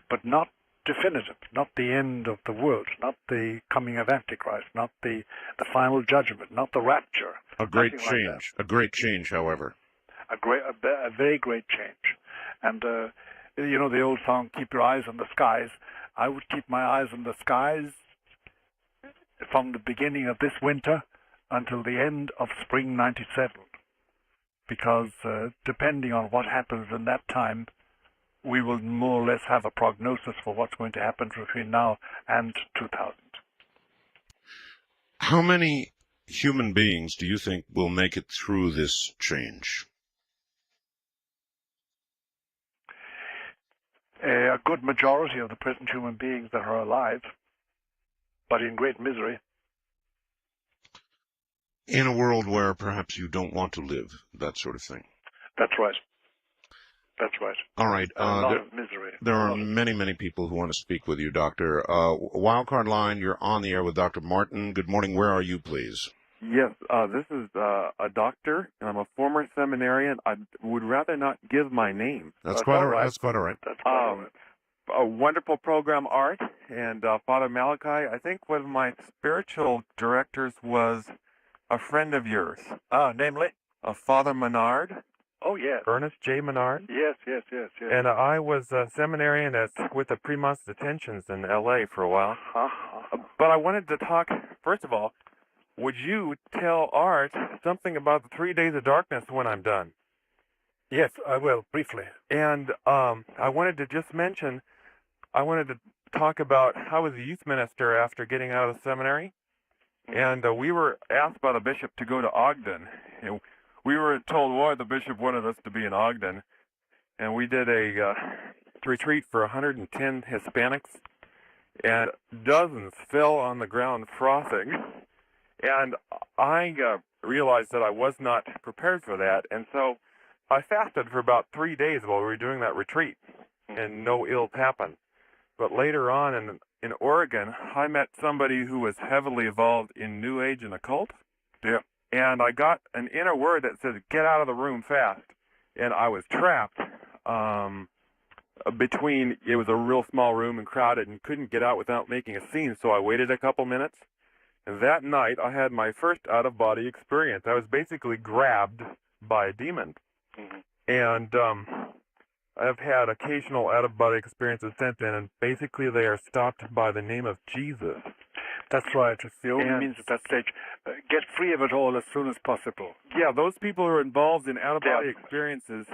But not definitive, not the end of the world, not the coming of Antichrist, not the final judgment, not the rapture. A great change. A great change, however. A very great change. And you know the old song, "Keep your eyes on the skies." I would keep my eyes on the skies from the beginning of this winter until the end of spring '97, because depending on what happens in that time, we will more or less have a prognosis for what's going to happen between now and 2000. How many human beings do you think will make it through this change? A good majority of the present human beings that are alive, but in great misery. In a world where perhaps you don't want to live, that sort of thing. That's right. That's right. All right. A lot of misery. There are many people who want to speak with you, Doctor. Wildcard line, you're on the air with Dr. Martin. Good morning. Where are you, please? Yes, this is a doctor, and I'm a former seminarian. I would rather not give my name. That's quite all right. That's quite all right. That's quite all right. A wonderful program, Art, and Father Malachi. I think one of my spiritual directors was a friend of yours. Namely? Father Menard. Oh, yes. Ernest J. Menard. Yes. And I was a seminarian with the pre-month detentions in L.A. for a while. But I wanted to talk, first of all, would you tell Art something about the 3 days of darkness when I'm done? Yes, I will, briefly. And I wanted to just mention, I wanted to talk about how I was a youth minister after getting out of the seminary. And we were asked by the bishop to go to Ogden. And we were told why the bishop wanted us to be in Ogden. And we did a retreat for 110 Hispanics. And dozens fell on the ground frothing. And I realized that I was not prepared for that. And so I fasted for about 3 days while we were doing that retreat. And no ills happened. But later on in Oregon, I met somebody who was heavily involved in New Age and occult. Yeah. And I got an inner word that said, get out of the room fast. And I was trapped between, it was a real small room and crowded and couldn't get out without making a scene. So I waited a couple minutes. And that night, I had my first out-of-body experience. I was basically grabbed by a demon. Mm-hmm. And I've had occasional out-of-body experiences since then, and basically they are stopped by the name of Jesus. That's right. It's the only means at that stage. Get free of it all as soon as possible. Yeah, those people who are involved in out-of-body experiences,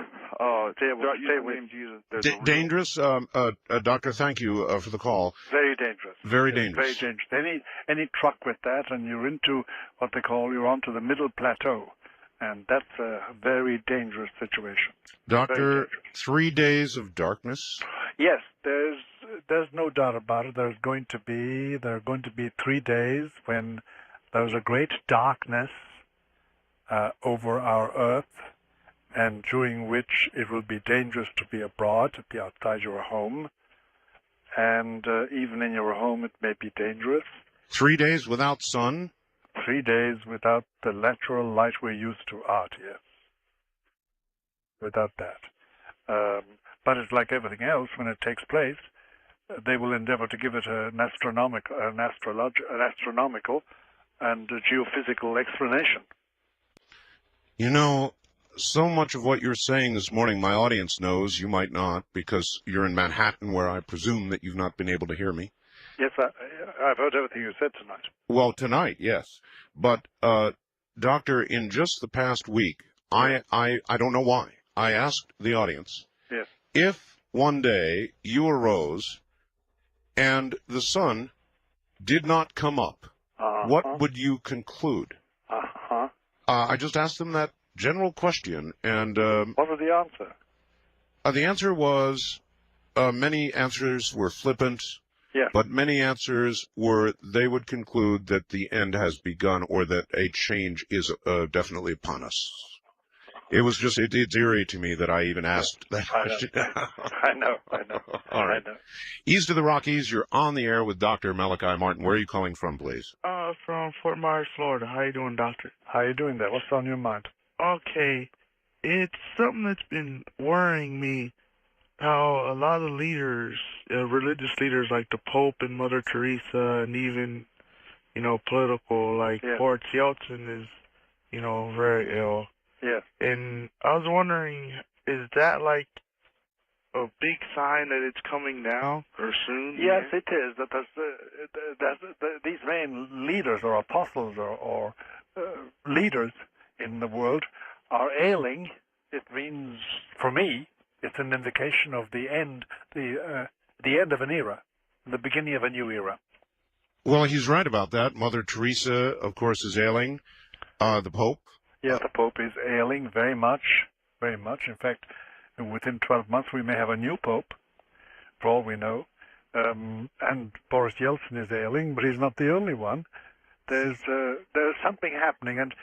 Jesus. Dangerous, Doctor. Thank you for the call. Very dangerous. Very dangerous. Very dangerous. Any truck with that, and you're into what they call, you're onto the middle plateau. And that's a very dangerous situation. Doctor, 3 days of darkness? Yes, there's no doubt about it. There are going to be 3 days when there's a great darkness over our earth, and during which it will be dangerous to be abroad, to be outside your home. And even in your home it may be dangerous. 3 days without sun? 3 days without the natural light we're used to out, yes. Without that. But it's like everything else, when it takes place, they will endeavor to give it an astronomical and a geophysical explanation. You know, so much of what you're saying this morning, my audience knows, you might not, because you're in Manhattan, where I presume that you've not been able to hear me. Yes, I've heard everything you said tonight. Well, tonight, yes. But, Doctor, in just the past week, Yes. I don't know why, I asked the audience, Yes. if one day you arose and the sun did not come up, what would you conclude? I just asked them that general question, and what was the answer? The answer was, many answers were flippant, Yes. but many answers were they would conclude that the end has begun or that a change is definitely upon us. It was just, it's eerie to me that I even asked that question. I know. All right. I know. East of the Rockies, you're on the air with Dr. Malachi Martin. Where are you calling from, please? From Fort Myers, Florida. How you doing, doctor? How you doing there? What's on your mind? Okay, it's something that's been worrying me. How a lot of leaders, religious leaders like the Pope and Mother Teresa, and even, political, like Boris Yeltsin is, very ill. Yes. And I was wondering, is that like a big sign that it's coming now or soon? Yes, it is. These main leaders or apostles or leaders in the world are ailing. It means, for me, it's an indication of the end, the end of an era, the beginning of a new era. Well, he's right about that. Mother Teresa, of course, is ailing. The Pope. Yes, the Pope is ailing very much, very much. In fact, within 12 months we may have a new Pope, for all we know. And Boris Yeltsin is ailing, but he's not the only one. There's something happening, and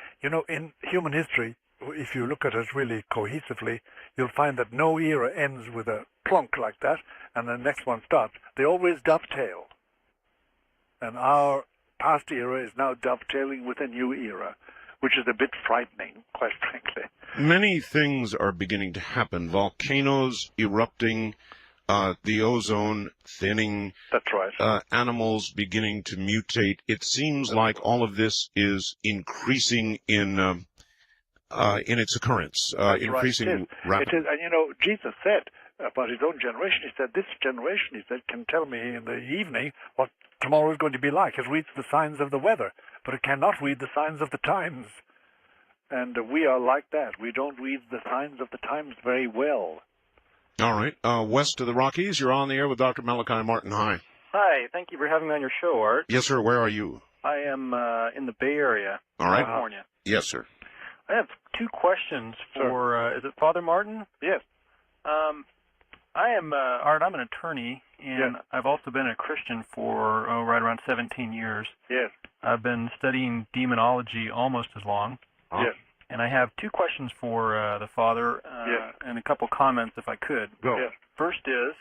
in human history, if you look at it really cohesively, you'll find that no era ends with a plonk like that, and the next one starts. They always dovetail. And our past era is now dovetailing with a new era, which is a bit frightening, quite frankly. Many things are beginning to happen. Volcanoes erupting, the ozone thinning. That's right. Animals beginning to mutate. It seems like all of this is increasing in its occurrence, increasing right. rapidly. It is, and Jesus said about his own generation, he said, this generation, he said, can tell me in the evening what tomorrow is going to be like. It reads the signs of the weather, but it cannot read the signs of the times. And we are like that. We don't read the signs of the times very well. All right. West of the Rockies, you're on the air with Dr. Malachi Martin. Hi. Hi. Thank you for having me on your show, Art. Yes, sir. Where are you? I am in the Bay Area, All right. California. Yes, sir. I have two questions for, is it Father Martin? Yes. I am, Art, I'm an attorney, and Yes. I've also been a Christian for, right around 17 years. Yes. I've been studying demonology almost as long. Yes. And I have two questions for the Father, Yes. and a couple comments, if I could. Go. Yes. First is,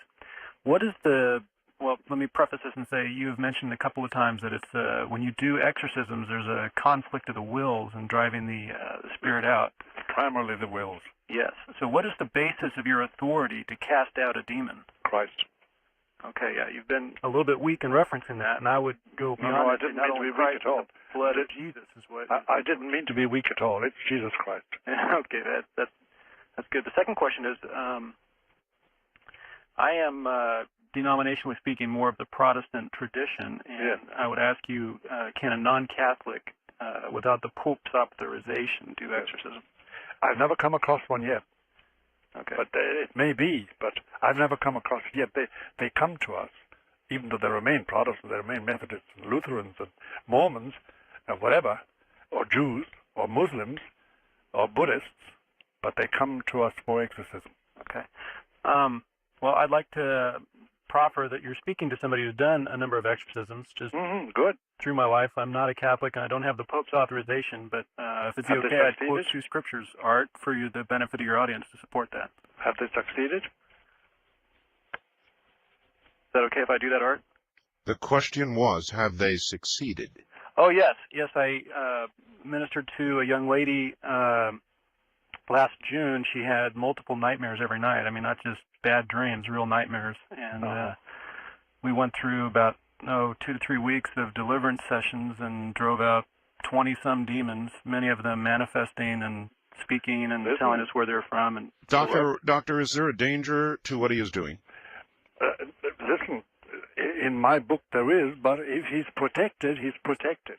what is the, well, let me preface this and say you have mentioned a couple of times that it's, when you do exorcisms, there's a conflict of the wills in driving the spirit out. Primarily the wills. Yes. So what is the basis of your authority to cast out a demon? Christ. Okay, yeah, you've been a little bit weak in referencing that, and I would go beyond No, I and say didn't not mean to only be weak Christ, at all. but the blood of Jesus is what... I didn't mean to be weak at all. It's Jesus Christ. Okay, that's good. The second question is, I am, denominationally speaking, more of the Protestant tradition, and I would ask you, can a non-Catholic, without the Pope's authorization, do exorcism? I've never come across one yet. Okay. But it may be, but I've never come across it yet. They come to us, even though they remain Protestants, they remain Methodists and Lutherans and Mormons and whatever, or Jews or Muslims or Buddhists, but they come to us for exorcism. Okay. Well, I'd like to proffer that you're speaking to somebody who's done a number of exorcisms. Just good. through my life, I'm not a Catholic and I don't have the Pope's authorization, but if it's Have they okay, I'd succeeded? quote two scriptures, Art, for you, the benefit of your audience to support that. Have they succeeded? Is that okay if I do that, Art? The question was, have they succeeded? Oh, yes. Yes, I ministered to a young lady last June. She had multiple nightmares every night. I mean, not just bad dreams, real nightmares. And we went through about 2 to 3 weeks of deliverance sessions and drove out 20-some demons, many of them manifesting and speaking and telling us where they're from. And Doctor, is there a danger to what he is doing? Listen, in my book there is, but if he's protected, he's protected.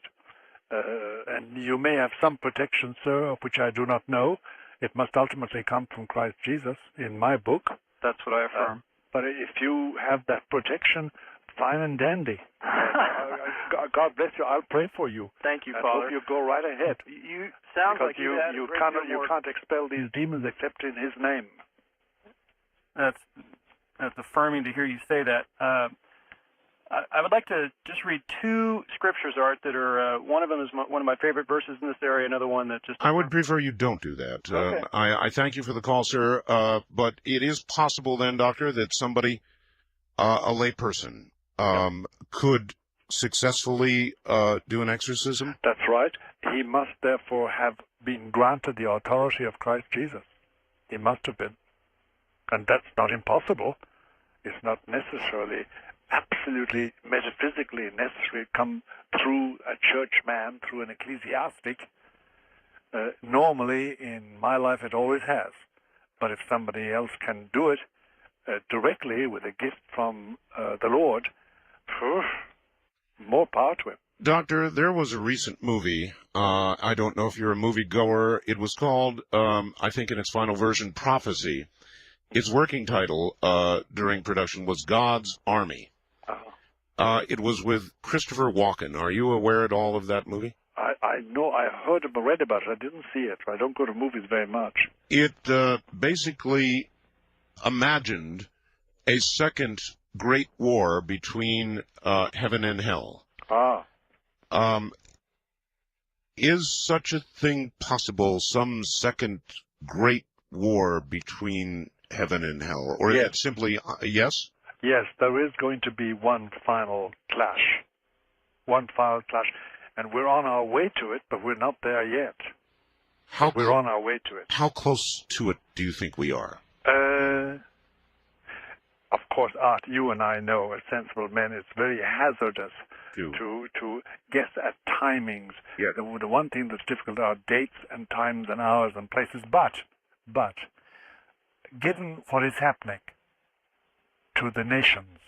And you may have some protection, sir, of which I do not know. It must ultimately come from Christ Jesus in my book. That's what I affirm. But if you have that protection, fine and dandy. God bless you. I'll pray for you. Thank you, I Father. hope you go right ahead. You sounds Because like you had a great deal you more. can't expel these demons except in His name. That's affirming to hear you say that. I would like to just read two scriptures, Art, that are one of them is one of my favorite verses in this area. Another one that just I would prefer you don't do that. Okay. I thank you for the call, sir. But it is possible then, Doctor, that somebody, a layperson, could successfully do an exorcism? That's right. He must therefore have been granted the authority of Christ Jesus. He must have been. And that's not impossible. It's not necessarily absolutely metaphysically necessary to come through a churchman, through an ecclesiastic. Normally, in my life, it always has. But if somebody else can do it directly with a gift from the Lord, more power to him. Doctor, there was a recent movie. I don't know if you're a movie goer. It was called, I think in its final version, Prophecy. Its working title during production was God's Army. It was with Christopher Walken. Are you aware at all of that movie? I know. I heard or read about it. I didn't see it. I don't go to movies very much. It basically imagined a second great war between heaven and hell. Is such a thing possible, some second great war between heaven and hell? Or is it simply, yes? Yes, there is going to be one final clash. One final clash. And we're on our way to it, but we're not there yet. We're on our way to it. How close to it do you think we are? Of course, Art, you and I know, as sensible men, it's very hazardous to guess at timings. Yes. The one thing that's difficult are dates and times and hours and places. But, given what is happening to the nations,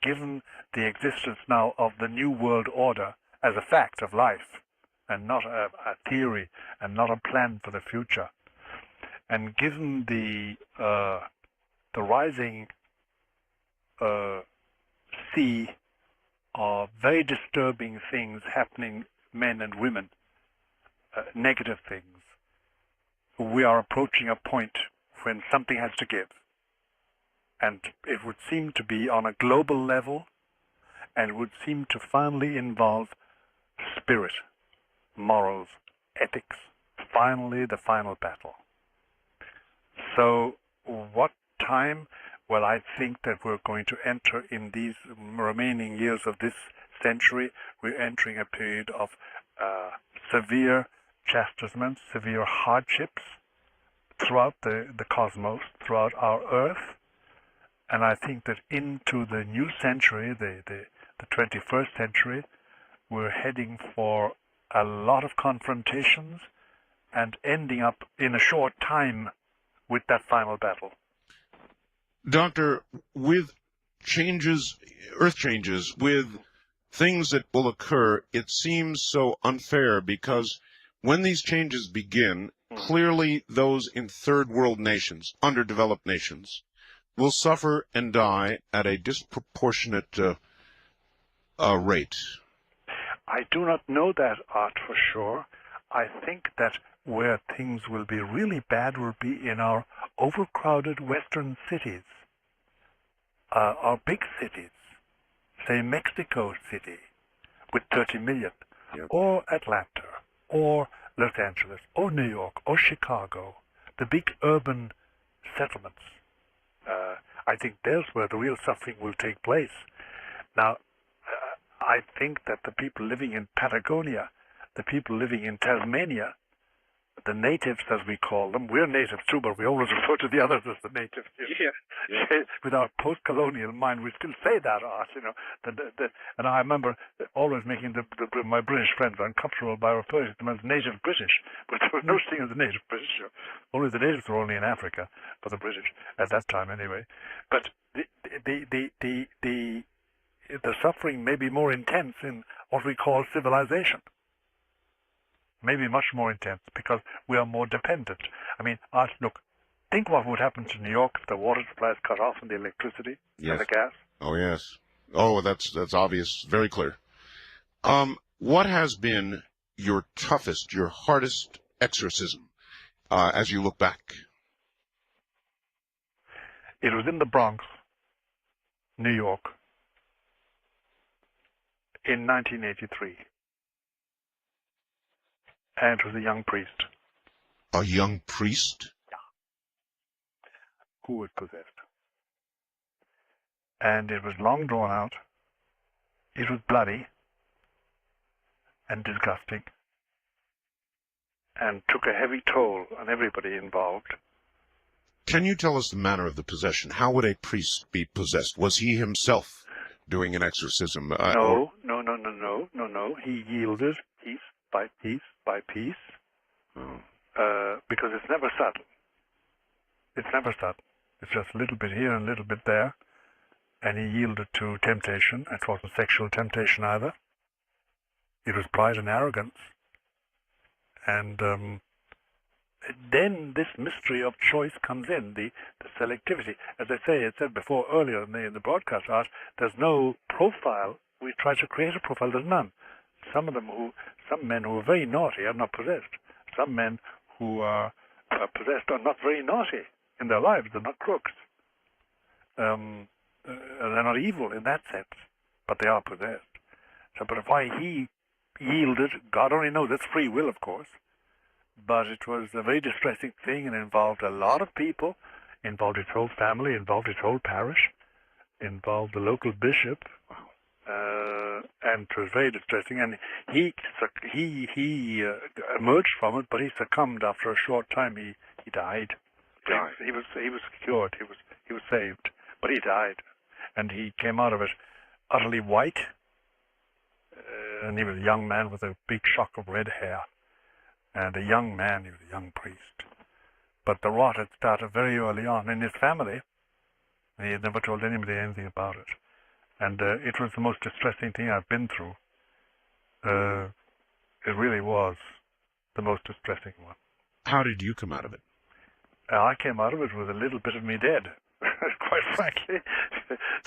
given the existence now of the New World Order as a fact of life, and not a theory, and not a plan for the future, and given the rising sea of very disturbing things happening, men and women, negative things, we are approaching a point when something has to give. And it would seem to be on a global level, and it would seem to finally involve spirit, morals, ethics, finally the final battle. So what time? Well, I think that we're going to enter in these remaining years of this century, we're entering a period of severe chastisements, severe hardships throughout the cosmos, throughout our earth. And I think that into the new century, the 21st century, we're heading for a lot of confrontations and ending up in a short time with that final battle. Doctor, with changes, earth changes, with things that will occur, it seems so unfair because when these changes begin, clearly those in third world nations, underdeveloped nations, will suffer and die at a disproportionate rate. I do not know that, Art, for sure. I think that where things will be really bad will be in our overcrowded western cities, our big cities, say Mexico City with 30 million, or Atlanta, or Los Angeles, or New York, or Chicago, the big urban settlements. I think there's where the real suffering will take place. Now, I think that the people living in Patagonia, the people living in Tasmania, the natives, as we call them, we're natives too, but we always refer to the others as the natives. With our post-colonial mind, we still say that, Art, you know. And I remember always making my British friends uncomfortable by referring to them as native British, but there was no such thing as a native British. Only the natives were only in Africa, for the British, at that time anyway. But the suffering may be more intense in what we call civilization. Maybe much more intense because we are more dependent. I mean, look, think what would happen to New York if the water supply is cut off and the electricity and the gas. Oh, yes. Oh, that's obvious, very clear. What has been your toughest, your hardest exorcism as you look back? It was in the Bronx, New York, in 1983. And it was a young priest. A young priest? Yeah. Who was possessed. And it was long drawn out. It was bloody and disgusting and took a heavy toll on everybody involved. Can you tell us the manner of the possession? How would a priest be possessed? Was he himself doing an exorcism? No. He yielded piece by piece by piece, because it's never subtle. It's never subtle. It's just a little bit here and a little bit there, and he yielded to temptation. It wasn't sexual temptation either. It was pride and arrogance. And then this mystery of choice comes in, the selectivity. As I said before earlier in the broadcast art, there's no profile. We try to create a profile. There's none. Some men who are very naughty are not possessed. Some men who are possessed are not very naughty in their lives. They're not crooks. They're not evil in that sense, but they are possessed. So, but why he yielded, God only knows. It's free will, of course. But it was a very distressing thing and involved a lot of people, involved his whole family, involved his whole parish, involved the local bishop, and it was very distressing. And he emerged from it, but he succumbed after a short time. He died. He was cured. He was saved, but he died, and he came out of it utterly white. And he was a young man with a big shock of red hair. And a young man, he was a young priest. But the rot had started very early on in his family. And he had never told anybody anything about it. And it was the most distressing thing I've been through. It really was the most distressing one. How did you come out of it? I came out of it with a little bit of me dead, quite frankly.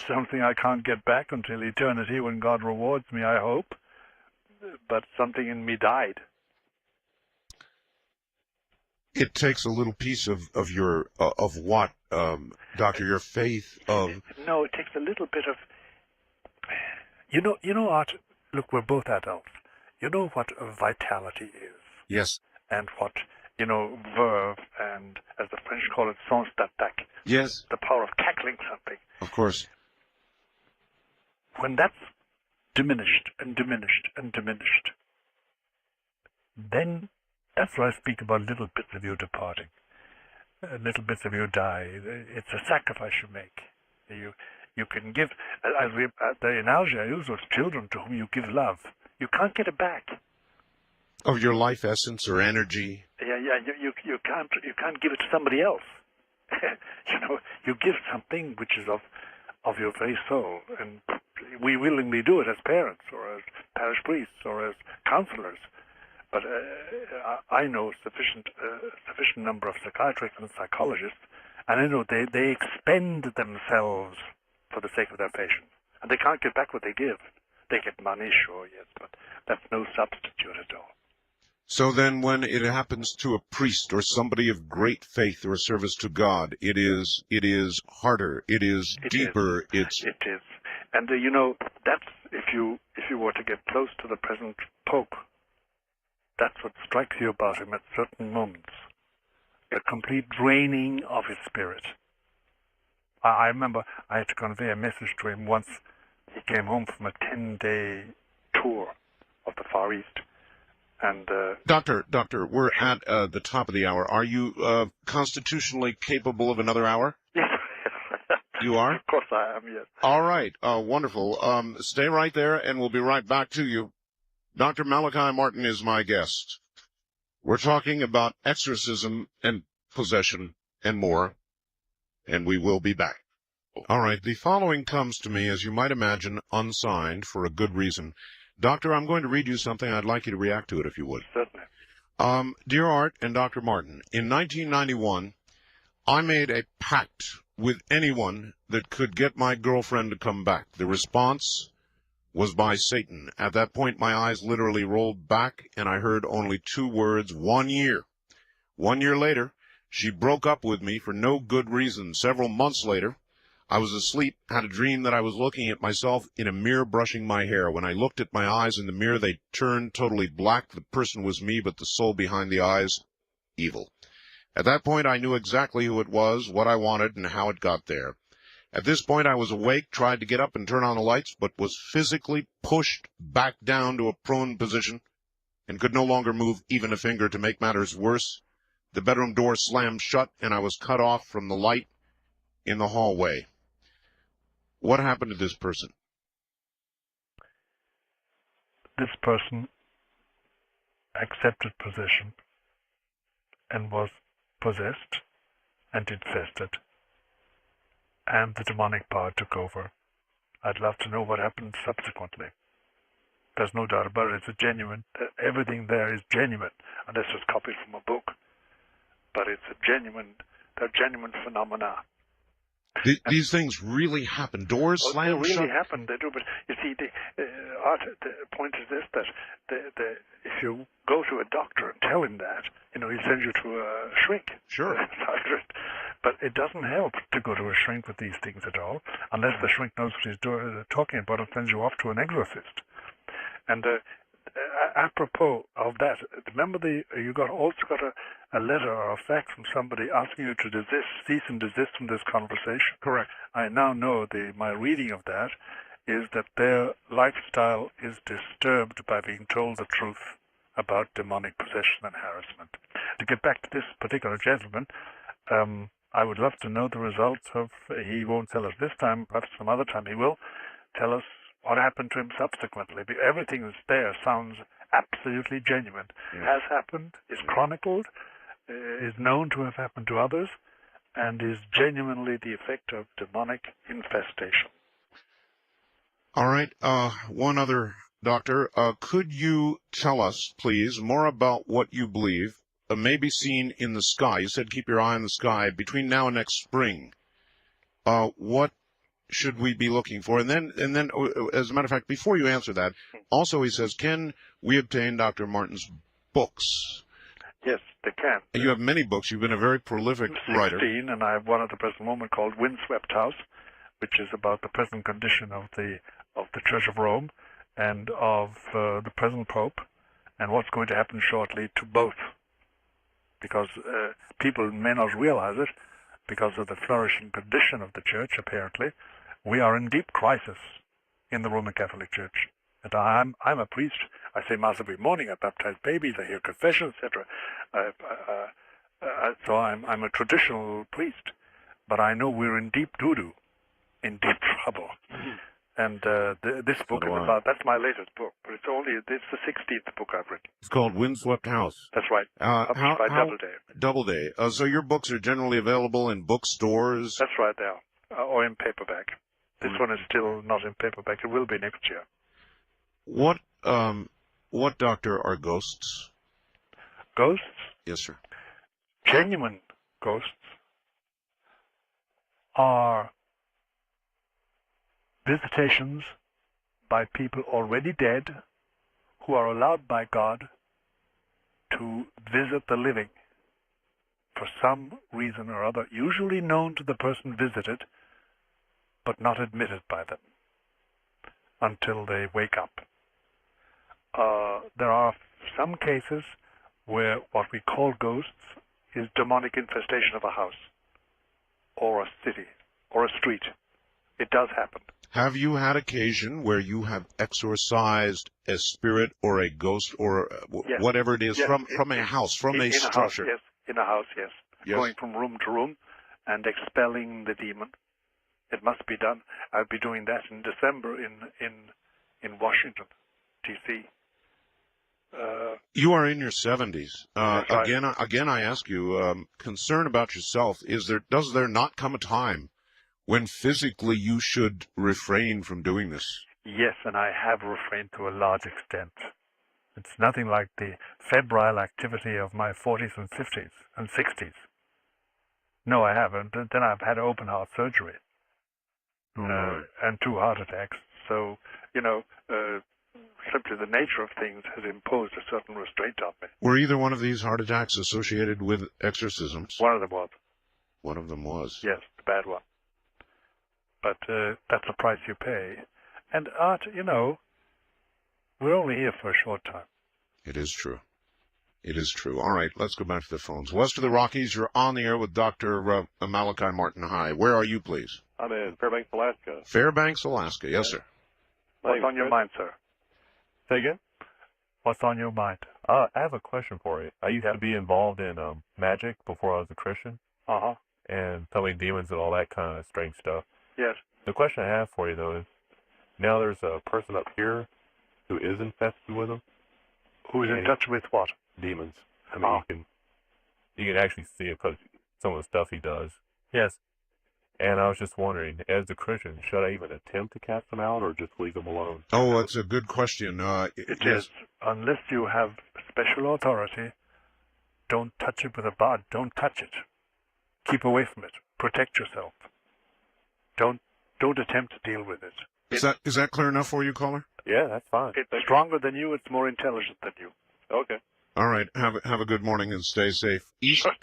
Something I can't get back until eternity when God rewards me, I hope. But something in me died. It takes a little piece of your of what, Doctor? Your faith of. No, it takes a little bit of. You know, Art. Look, we're both adults. You know what vitality is. Yes. And what verve and, as the French call it, sens d'attaque. Yes. The power of tackling something. Of course. When that's diminished and diminished and diminished, then that's why I speak about little bits of you departing. Little bits of you die. It's a sacrifice you make. You can give, the analogy I use was children to whom you give love. You can't get it back. Of your life essence or energy. Yeah. You can't give it to somebody else. You give something which is of your very soul, and we willingly do it as parents or as parish priests or as counselors. But I know sufficient number of psychiatrists and psychologists, and I know they expend themselves for the sake of their patients, and they can't get back what they give. They get money, sure, yes, but that's no substitute at all. So then when it happens to a priest or somebody of great faith or service to God, it is harder, it is deeper, It is. And that's if you were to get close to the present Pope, that's what strikes you about him at certain moments. A complete draining of his spirit. I remember I had to convey a message to him once. He came home from a 10-day tour of the Far East. And Doctor, we're at the top of the hour. Are you constitutionally capable of another hour? Yes. You are? Of course I am, yes. All right. Wonderful. Stay right there, and we'll be right back to you. Dr. Malachi Martin is my guest. We're talking about exorcism and possession and more, and we will be back. All right. The following comes to me, as you might imagine, unsigned for a good reason. Doctor, I'm going to read you something. I'd like you to react to it, if you would. Certainly. Dear Art and Dr. Martin, in 1991, I made a pact with anyone that could get my girlfriend to come back. The response was by Satan. At that point, my eyes literally rolled back, and I heard only 2 words, 1 year. 1 year later, she broke up with me for no good reason. Several months later, I was asleep, had a dream that I was looking at myself in a mirror brushing my hair. When I looked at my eyes in the mirror, they turned totally black. The person was me, but the soul behind the eyes, evil. At that point, I knew exactly who it was, what I wanted, and how it got there. At this point, I was awake, tried to get up and turn on the lights, but was physically pushed back down to a prone position and could no longer move even a finger. To make matters worse, the bedroom door slammed shut, and I was cut off from the light in the hallway. What happened to this person? This person accepted possession and was possessed and infested, and the demonic power took over. I'd love to know what happened subsequently. There's no doubt about it. It's a genuine, everything there is genuine, unless it's copied from a book. But it's they're genuine phenomena. These things really happen. Doors slam they really shut. happen. They do, but you see, the point is this: that if you go to a doctor and tell him that, he sends you to a shrink. Sure. But it doesn't help to go to a shrink with these things at all, unless the shrink knows what he's talking about and sends you off to an exorcist. And apropos of that, remember you also got a letter or a fax from somebody asking you to cease and desist from this conversation. Correct. I now know my reading of that is that their lifestyle is disturbed by being told the truth about demonic possession and harassment. To get back to this particular gentleman, I would love to know the results of, he won't tell us this time, perhaps some other time he will, tell us what happened to him subsequently. Everything that's there sounds absolutely genuine. Yes. Has happened, is chronicled, is known to have happened to others, and is genuinely the effect of demonic infestation. All right. One other, Doctor. Could you tell us, please, more about what you believe may be seen in the sky? You said keep your eye on the sky between now and next spring. What should we be looking for? And then, as a matter of fact, before you answer that, also he says, can we obtain Dr. Martin's books? Yes, they can. You have many books. You've been a very prolific writer. 16, and I have one at the present moment called Windswept House, which is about the present condition of the Church of Rome and of the present Pope, and what's going to happen shortly to both. Because people may not realize it, because of the flourishing condition of the Church, apparently, we are in deep crisis in the Roman Catholic Church. And I'm a priest. I say Mass every morning. I baptize babies. I hear confession, etc. So I'm a traditional priest. But I know we're in deep doo-doo, in deep trouble. And this book is about, that's my latest book, but it's the 16th book I've written. It's called Windswept House. That's right. Published by Doubleday. Doubleday. So your books are generally available in bookstores? That's right, they are. Or in paperback. This one is still not in paperback. It will be next year. What, Doctor, are ghosts? Ghosts? Yes, sir. Genuine ghosts are visitations by people already dead who are allowed by God to visit the living for some reason or other, usually known to the person visited, but not admitted by them until they wake up. There are some cases where what we call ghosts is demonic infestation of a house or a city or a street. It does happen. Have you had occasion where you have exorcised a spirit or a ghost or Yes. whatever it is Yes. from a house, from a structure? House, yes. In a house, yes. Yes. Going from room to room and expelling the demon. It must be done. I'll be doing that in December in Washington, D.C. You are in your 70s. That's right. Again, I ask you, concern about yourself. Does there not come a time when physically you should refrain from doing this. Yes, and I have refrained to a large extent. It's nothing like the febrile activity of my 40s and 50s and 60s. No, I haven't. Then I've had open heart surgery and 2 heart attacks. So, simply the nature of things has imposed a certain restraint on me. Were either one of these heart attacks associated with exorcisms? One of them was. One of them was. Yes, the bad one. But that's the price you pay. And Art, we're only here for a short time. It is true. It is true. All right, let's go back to the phones. West of the Rockies, you're on the air with Dr. Malachi Martin. Hi. Where are you, please? I'm in Fairbanks, Alaska. Fairbanks, Alaska. Yes, sir. What's on your mind, sir? Say again? What's on your mind? I have a question for you. I used to be involved in magic before I was a Christian, Uh-huh. and telling demons and all that kind of strange stuff. Yes. The question I have for you, though, is now there's a person up here who is infested with them. Who is in touch with what? Demons. I mean, you can actually see it because some of the stuff he does. Yes. And I was just wondering, as a Christian, should I even attempt to cast them out or just leave them alone? Oh, that's a good question. It is. Unless you have special authority, don't touch it with a bar. Don't touch it. Keep away from it. Protect yourself. Don't attempt to deal with it. Is that clear enough for you, caller? Yeah, that's fine. It's stronger than you. It's more intelligent than you. Okay. All right. Have a good morning and stay safe. East of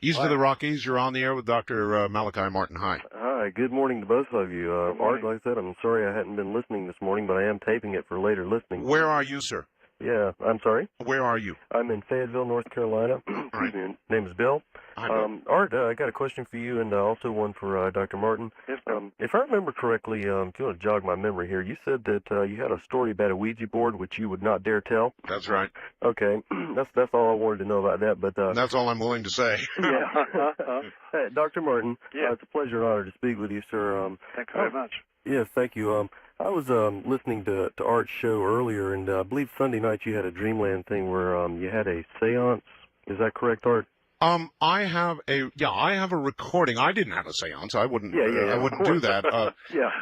the Rockies, you're on the air with Dr. Malachi Martin. Hi. Hi, good morning to both of you. Art, like I said, I'm sorry I hadn't been listening this morning, but I am taping it for later listening. Where are you, sir? Yeah, I'm sorry? Where are you? I'm in Fayetteville, North Carolina. Right. My name is Bill. Hi, Bill. Art, I got a question for you and also one for Dr. Martin. Yes, If I remember correctly, if you want to jog my memory here, you said that you had a story about a Ouija board which you would not dare tell. That's right. Okay, that's all I wanted to know about that. But That's all I'm willing to say. yeah. Hey, Dr. Martin, Yeah. it's a pleasure and honor to speak with you, sir. Thanks very much. Yes, thank you. I was listening to Art's show earlier, and I believe Sunday night you had a Dreamland thing where you had a seance. Is that correct, Art? I have a recording. I didn't have a seance. I wouldn't. Yeah, I wouldn't do that. Yeah.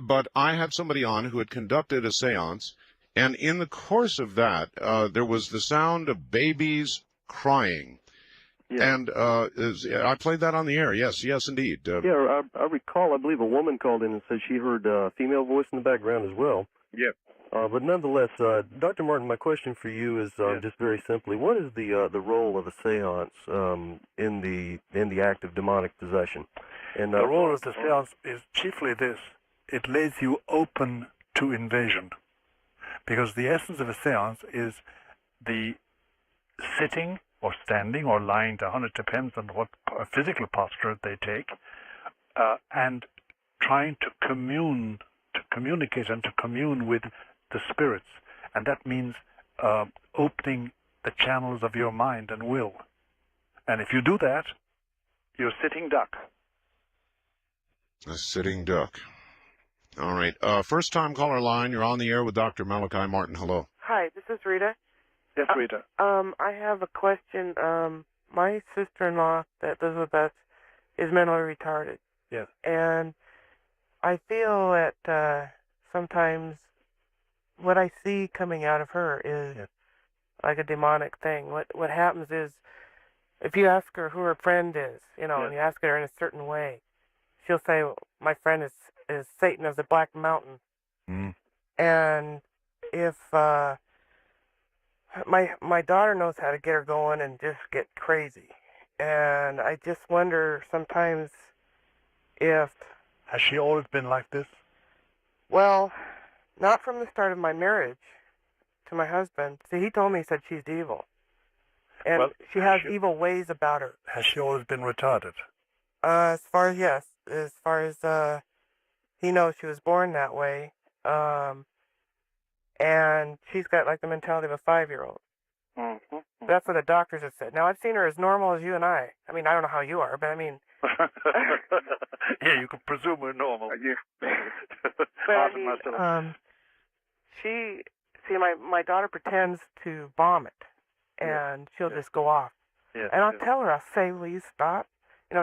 But I had somebody on who had conducted a seance, and in the course of that, there was the sound of babies crying. Yeah. And I played that on the air. Yes, indeed. Yeah, I recall, I believe a woman called in and said she heard a female voice in the background as well. Yeah. But nonetheless, Dr. Martin, my question for you is just very simply, what is the role of a seance in the act of demonic possession? And The role of the seance is chiefly this. It lays you open to invasion. Because the essence of a seance is the sitting or standing or lying down, it depends on what physical posture they take, and trying to communicate and to commune with the spirits. And that means opening the channels of your mind and will. And if you do that, you're sitting duck. A sitting duck. All right. First time caller line. You're on the air with Dr. Malachi Martin. Hello. Hi, this is Rita. Yes, Rita. I have a question. My sister-in-law that lives with us is mentally retarded. Yes. And I feel that sometimes what I see coming out of her is like a demonic thing. What happens is, if you ask her who her friend is, and you ask her in a certain way, she'll say, "My friend is Satan of the Black Mountain." Mm. And if my daughter knows how to get her going and just get crazy, and I just wonder sometimes if... Has she always been like this? Well, not from the start of my marriage to my husband. See, he told me, he said she's evil. And Well, she has evil ways about her. Has she always been retarded? As far as he knows, she was born that way. And she's got like the mentality of a 5-year-old. Mm-hmm. That's what the doctors have said. Now, I've seen her as normal as you and I. I mean, I don't know how you are, but I mean... Yeah, you can presume we're normal. But I mean, my daughter pretends to vomit, and she'll just go off. Yes, And I'll tell her, I'll say, "Will you stop?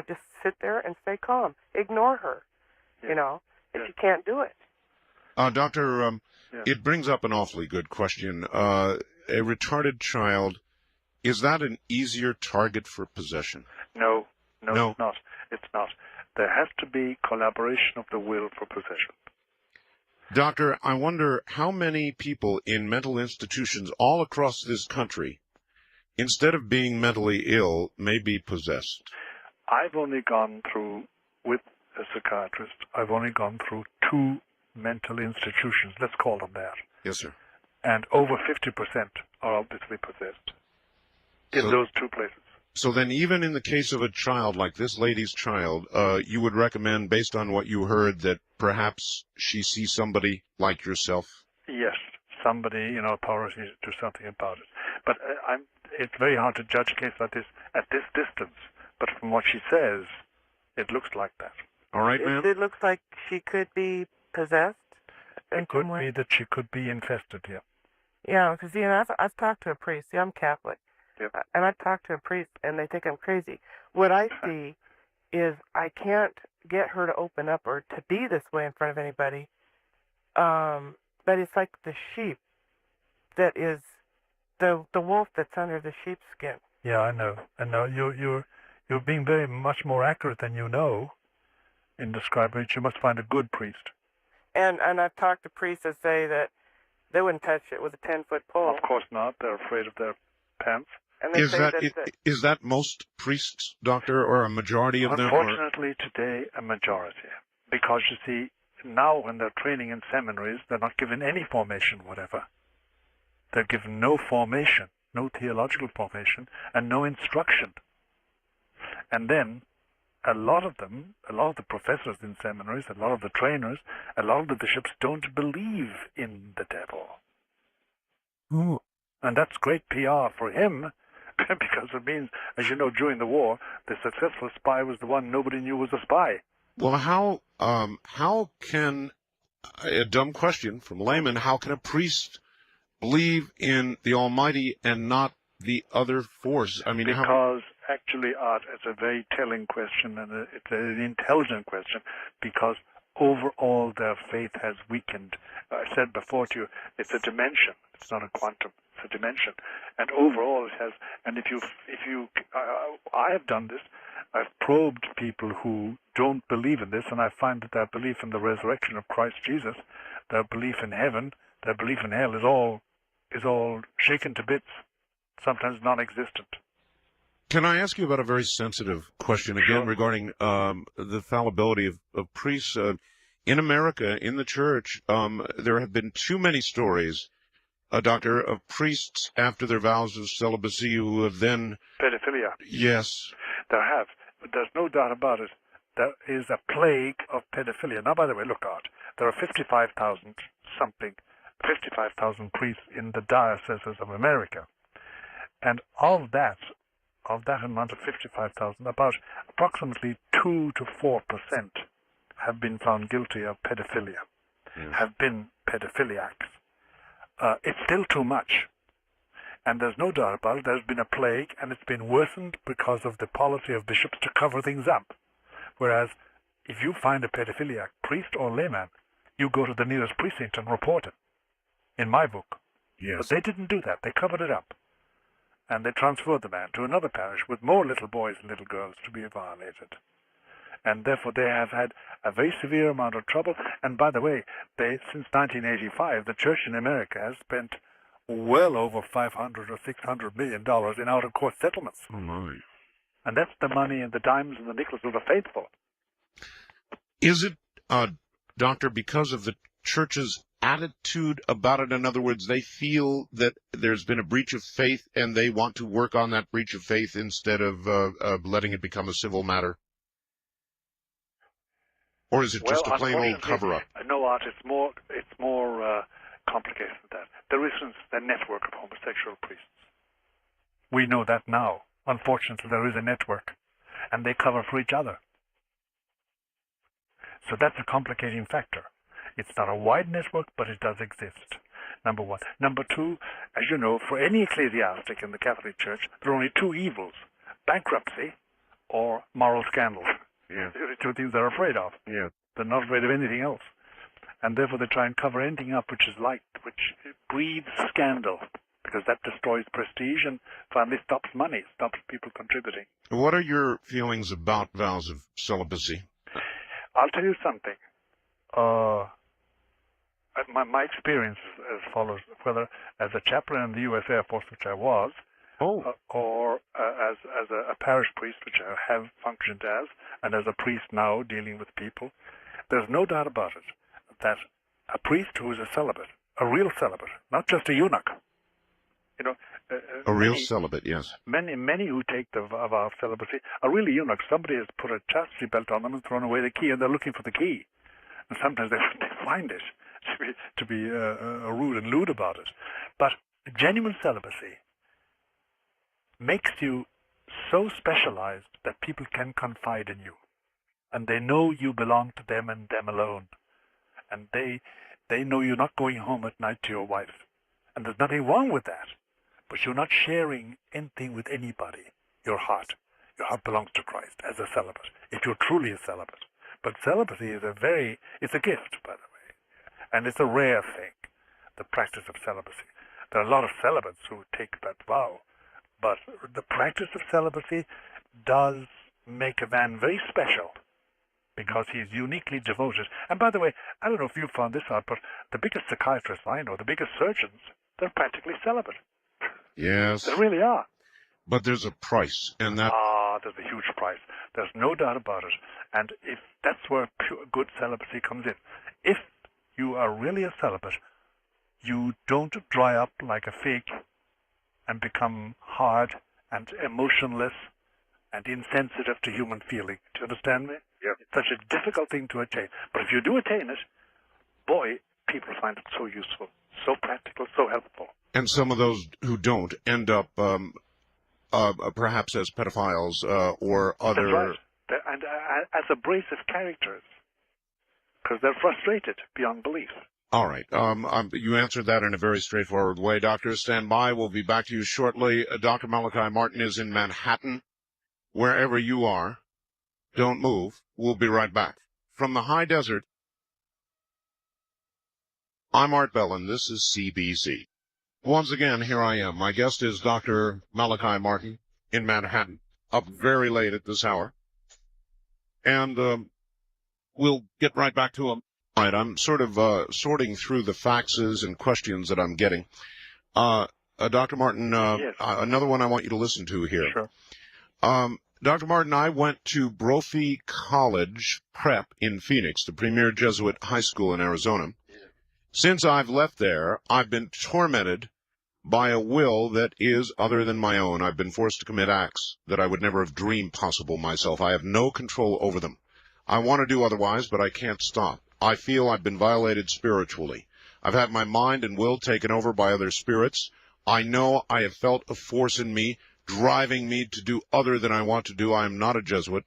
Just sit there and stay calm. Ignore her." you know, if you can't do it. Doctor, it brings up an awfully good question. A retarded child, is that an easier target for possession? No, it's not. It's not. There has to be collaboration of the will for possession. Doctor, I wonder how many people in mental institutions all across this country, instead of being mentally ill, may be possessed. I've only gone through, with a psychiatrist, I've only gone through 2 mental institutions, let's call them that. Yes, sir. And over 50% are obviously possessed in those 2 places. So then even in the case of a child like this lady's child, you would recommend, based on what you heard, that perhaps she see somebody like yourself? Yes, somebody, authority to do something about it. But it's very hard to judge a case like this at this distance. But from what she says, it looks like that. All right, ma'am? It looks like she could be possessed. It could be that she could be infested, yeah. Yeah, because, I've talked to a priest. See, I'm Catholic. Yep. And I've talked to a priest, and they think I'm crazy. What I see is I can't get her to open up or to be this way in front of anybody. But it's like the sheep that is the wolf that's under the sheep's skin. Yeah, I know. You're being very much more accurate than you know in describing it. You must find a good priest. And I've talked to priests that say that they wouldn't touch it with a 10-foot pole. Of course not. They're afraid of their pants. And they say is that most priests, doctor, or a majority of them? Unfortunately, today, a majority. Because, you see, now when they're training in seminaries, they're not given any formation whatever. They're given no formation, no theological formation, and no instruction. And then, a lot of the professors in seminaries, a lot of the trainers, a lot of the bishops don't believe in the devil. Ooh. And that's great PR for him, because it means, as you know, during the war, the successful spy was the one nobody knew was a spy. Well, how can, a dumb question from a layman, how can a priest believe in the Almighty and not the other force? I mean, because actually, Art, it's a very telling question, and it's an intelligent question, because overall their faith has weakened. I said before to you, it's a dimension. It's not a quantum. It's a dimension, and overall it has. And if you, I have done this. I've probed people who don't believe in this, and I find that their belief in the resurrection of Christ Jesus, their belief in heaven, their belief in hell is all shaken to bits, sometimes non-existent. Can I ask you about a very sensitive question again regarding the fallibility of priests? In America, in the church, there have been too many stories, Doctor, of priests after their vows of celibacy who have then... Pedophilia. Yes. There have. But there's no doubt about it. There is a plague of pedophilia. Now, by the way, look out. There are 55,000 priests in the dioceses of America. And of that amount of 55,000, about approximately 2 to 4% have been found guilty of pedophilia, have been pedophiliacs. It's still too much. And there's no doubt about it. There's been a plague, and it's been worsened because of the policy of bishops to cover things up. Whereas, if you find a pedophiliac, priest or layman, you go to the nearest precinct and report it. In my book. Yes. But they didn't do that. They covered it up. And they transferred the man to another parish with more little boys and little girls to be violated. And therefore they have had a very severe amount of trouble. And by the way, since 1985, the church in America has spent well over $500 or $600 million in out-of-court settlements. Oh, my. And that's the money and the dimes and the nickels of the faithful. Is it, Doctor, because of the church's attitude about it? In other words, they feel that there's been a breach of faith and they want to work on that breach of faith instead of letting it become a civil matter? Or is it just a plain old cover-up? No, Art, it's more complicated than that. There isn't a network of homosexual priests. We know that now. Unfortunately, there is a network, and they cover for each other. So that's a complicating factor. It's not a wide network, but it does exist. Number one. Number two, as you know, for any ecclesiastic in the Catholic Church, there are only 2 evils: bankruptcy or moral scandals. Yeah. The 2 things they're afraid of. Yeah. They're not afraid of anything else. And therefore they try and cover anything up which is liked, which breeds scandal, because that destroys prestige and finally stops money, stops people contributing. What are your feelings about vows of celibacy? I'll tell you something. My experience is as follows, whether as a chaplain in the U.S. Air Force, which I was, or as a parish priest, which I have functioned as, and as a priest now dealing with people, there's no doubt about it that a priest who is a celibate, a real celibate, not just a eunuch, a real celibate, yes. Many who take the vow of celibacy are really eunuchs. Somebody has put a chastity belt on them and thrown away the key, and they're looking for the key. And sometimes they find it to be rude and lewd about it. But genuine celibacy makes you so specialized that people can confide in you, and they know you belong to them and them alone, and they know you're not going home at night to your wife, and there's nothing wrong with that, but you're not sharing anything with anybody. Your heart belongs to Christ as a celibate, if you're truly a celibate. But celibacy is it's a gift, by the way, and it's a rare thing, the practice of celibacy. There are a lot of celibates who take that vow, but the practice of celibacy does make a man very special, because he is uniquely devoted. And by the way, I don't know if you found this out, but the biggest psychiatrists I know, the biggest surgeons, they're practically celibate. Yes. They really are. But there's a price, and that... there's a huge price. There's no doubt about it. And if that's where good celibacy comes in. If you are really a celibate, you don't dry up like a fig and become hard and emotionless and insensitive to human feeling. Do you understand me? Yep. It's such a difficult thing to attain. But if you do attain it, boy, people find it so useful, so practical, so helpful. And some of those who don't end up perhaps as pedophiles or other... That's right. And as abrasive characters, because they're frustrated beyond belief. All right. You answered that in a very straightforward way. Doctor, stand by. We'll be back to you shortly. Dr. Malachi Martin is in Manhattan. Wherever you are, don't move. We'll be right back. From the high desert, I'm Art Bell, and this is CBC. Once again, here I am. My guest is Dr. Malachi Martin in Manhattan, up very late at this hour. And we'll get right back to him. All right, I'm sort of sorting through the faxes and questions that I'm getting. Dr. Martin, yes. Another one I want you to listen to here. Sure. Dr. Martin, I went to Brophy College Prep in Phoenix, the premier Jesuit high school in Arizona. Since I've left there, I've been tormented by a will that is other than my own. I've been forced to commit acts that I would never have dreamed possible myself. I have no control over them. I want to do otherwise, but I can't stop. I feel I've been violated spiritually. I've had my mind and will taken over by other spirits. I know I have felt a force in me, driving me to do other than I want to do. I am not a Jesuit.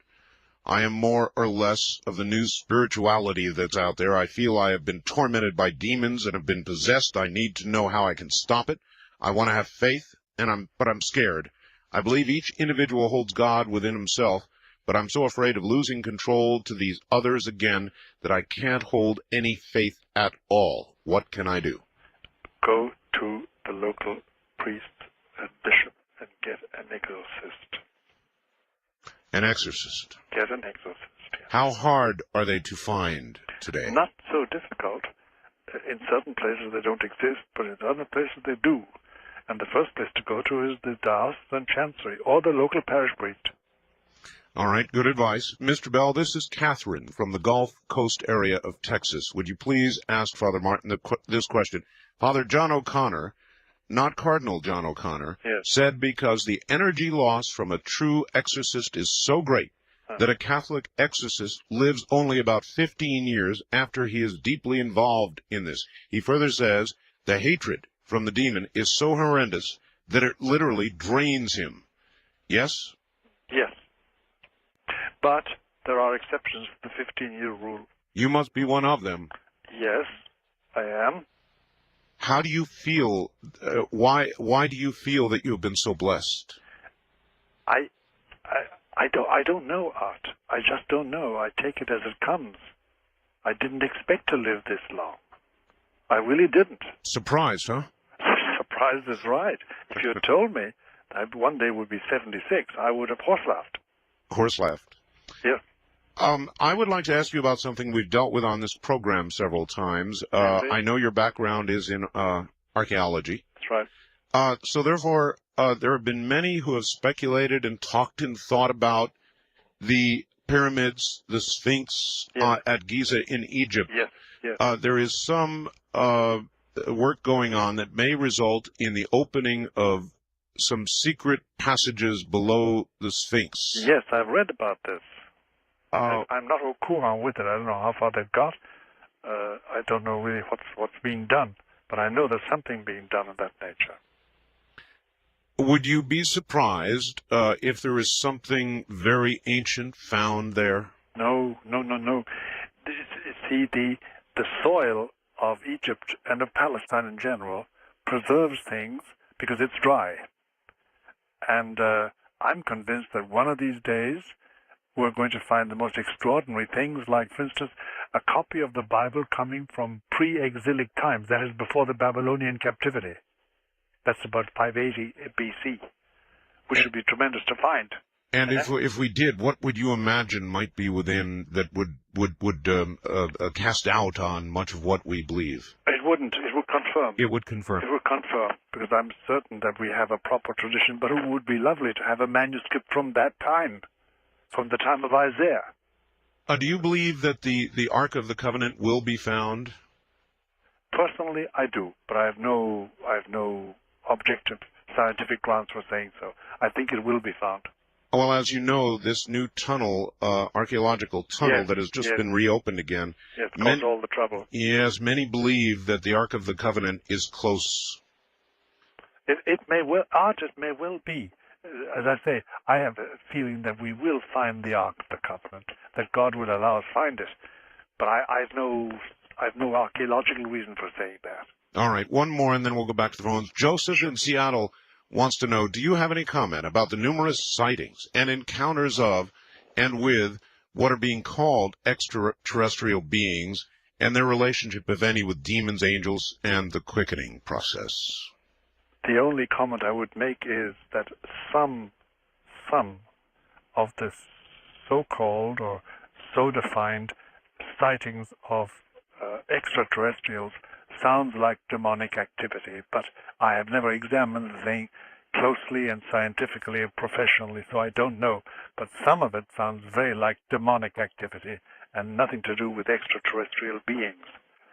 I am more or less of the new spirituality that's out there. I feel I have been tormented by demons and have been possessed. I need to know how I can stop it. I want to have faith, but I'm scared. I believe each individual holds God within himself, but I'm so afraid of losing control to these others again that I can't hold any faith at all. What can I do? Go to the local priest and bishop and get an exorcist. An exorcist? Get an exorcist, yes. How hard are they to find today? Not so difficult. In certain places they don't exist, but in other places they do. And the first place to go to is the diocesan chancery or the local parish priest. All right, good advice. Mr. Bell, this is Catherine from the Gulf Coast area of Texas. Would you please ask Father Martin this question? Father John O'Connor, not Cardinal John O'Connor, yes, said because the energy loss from a true exorcist is so great that a Catholic exorcist lives only about 15 years after he is deeply involved in this. He further says the hatred from the demon is so horrendous that it literally drains him. Yes? Yes. But there are exceptions to the 15-year rule. You must be one of them. Yes, I am. How do you feel? Why do you feel that you have been so blessed? I don't know, Art. I just don't know. I take it as it comes. I didn't expect to live this long. I really didn't. Surprised, huh? Surprise is right. If you had told me that one day would be 76, I would have horse laughed. Horse laughed. Yes. I would like to ask you about something we've dealt with on this program several times. I know your background is in archaeology. That's right. So therefore, there have been many who have speculated and talked and thought about the pyramids, the Sphinx at Giza in Egypt. Yes, yes. There is some work going on that may result in the opening of some secret passages below the Sphinx. Yes, I've read about this. I'm not au courant with it. I don't know how far they've got. I don't know really what's being done, but I know there's something being done of that nature. Would you be surprised if there is something very ancient found there? No. See, the soil of Egypt and of Palestine in general preserves things because it's dry. And I'm convinced that one of these days we're going to find the most extraordinary things, like, for instance, a copy of the Bible coming from pre-exilic times, that is before the Babylonian captivity. That's about 580 BC, which would be tremendous to find. And if we did, what would you imagine might be within that would cast doubt on much of what we believe? It wouldn't. It would confirm. It would confirm. It would confirm, because I'm certain that we have a proper tradition, but it would be lovely to have a manuscript from that time, from the time of Isaiah. Do you believe that the Ark of the Covenant will be found? Personally, I do, but I have no objective scientific grounds for saying so. I think it will be found. Well, as you know, this new tunnel, archaeological tunnel that has just been reopened again. Yes, caused all the trouble. Yes, many believe that the Ark of the Covenant is close. It may well, it may well be. As I say, I have a feeling that we will find the Ark of the Covenant, that God will allow us to find it. But I've no archaeological reason for saying that. All right, one more, and then we'll go back to the phones. Joseph in Seattle wants to know, do you have any comment about the numerous sightings and encounters of and with what are being called extraterrestrial beings and their relationship, if any, with demons, angels, and the quickening process? The only comment I would make is that some of the so-called or so-defined sightings of extraterrestrials sounds like demonic activity, but I have never examined the thing closely and scientifically or professionally, so I don't know. But some of it sounds very like demonic activity and nothing to do with extraterrestrial beings,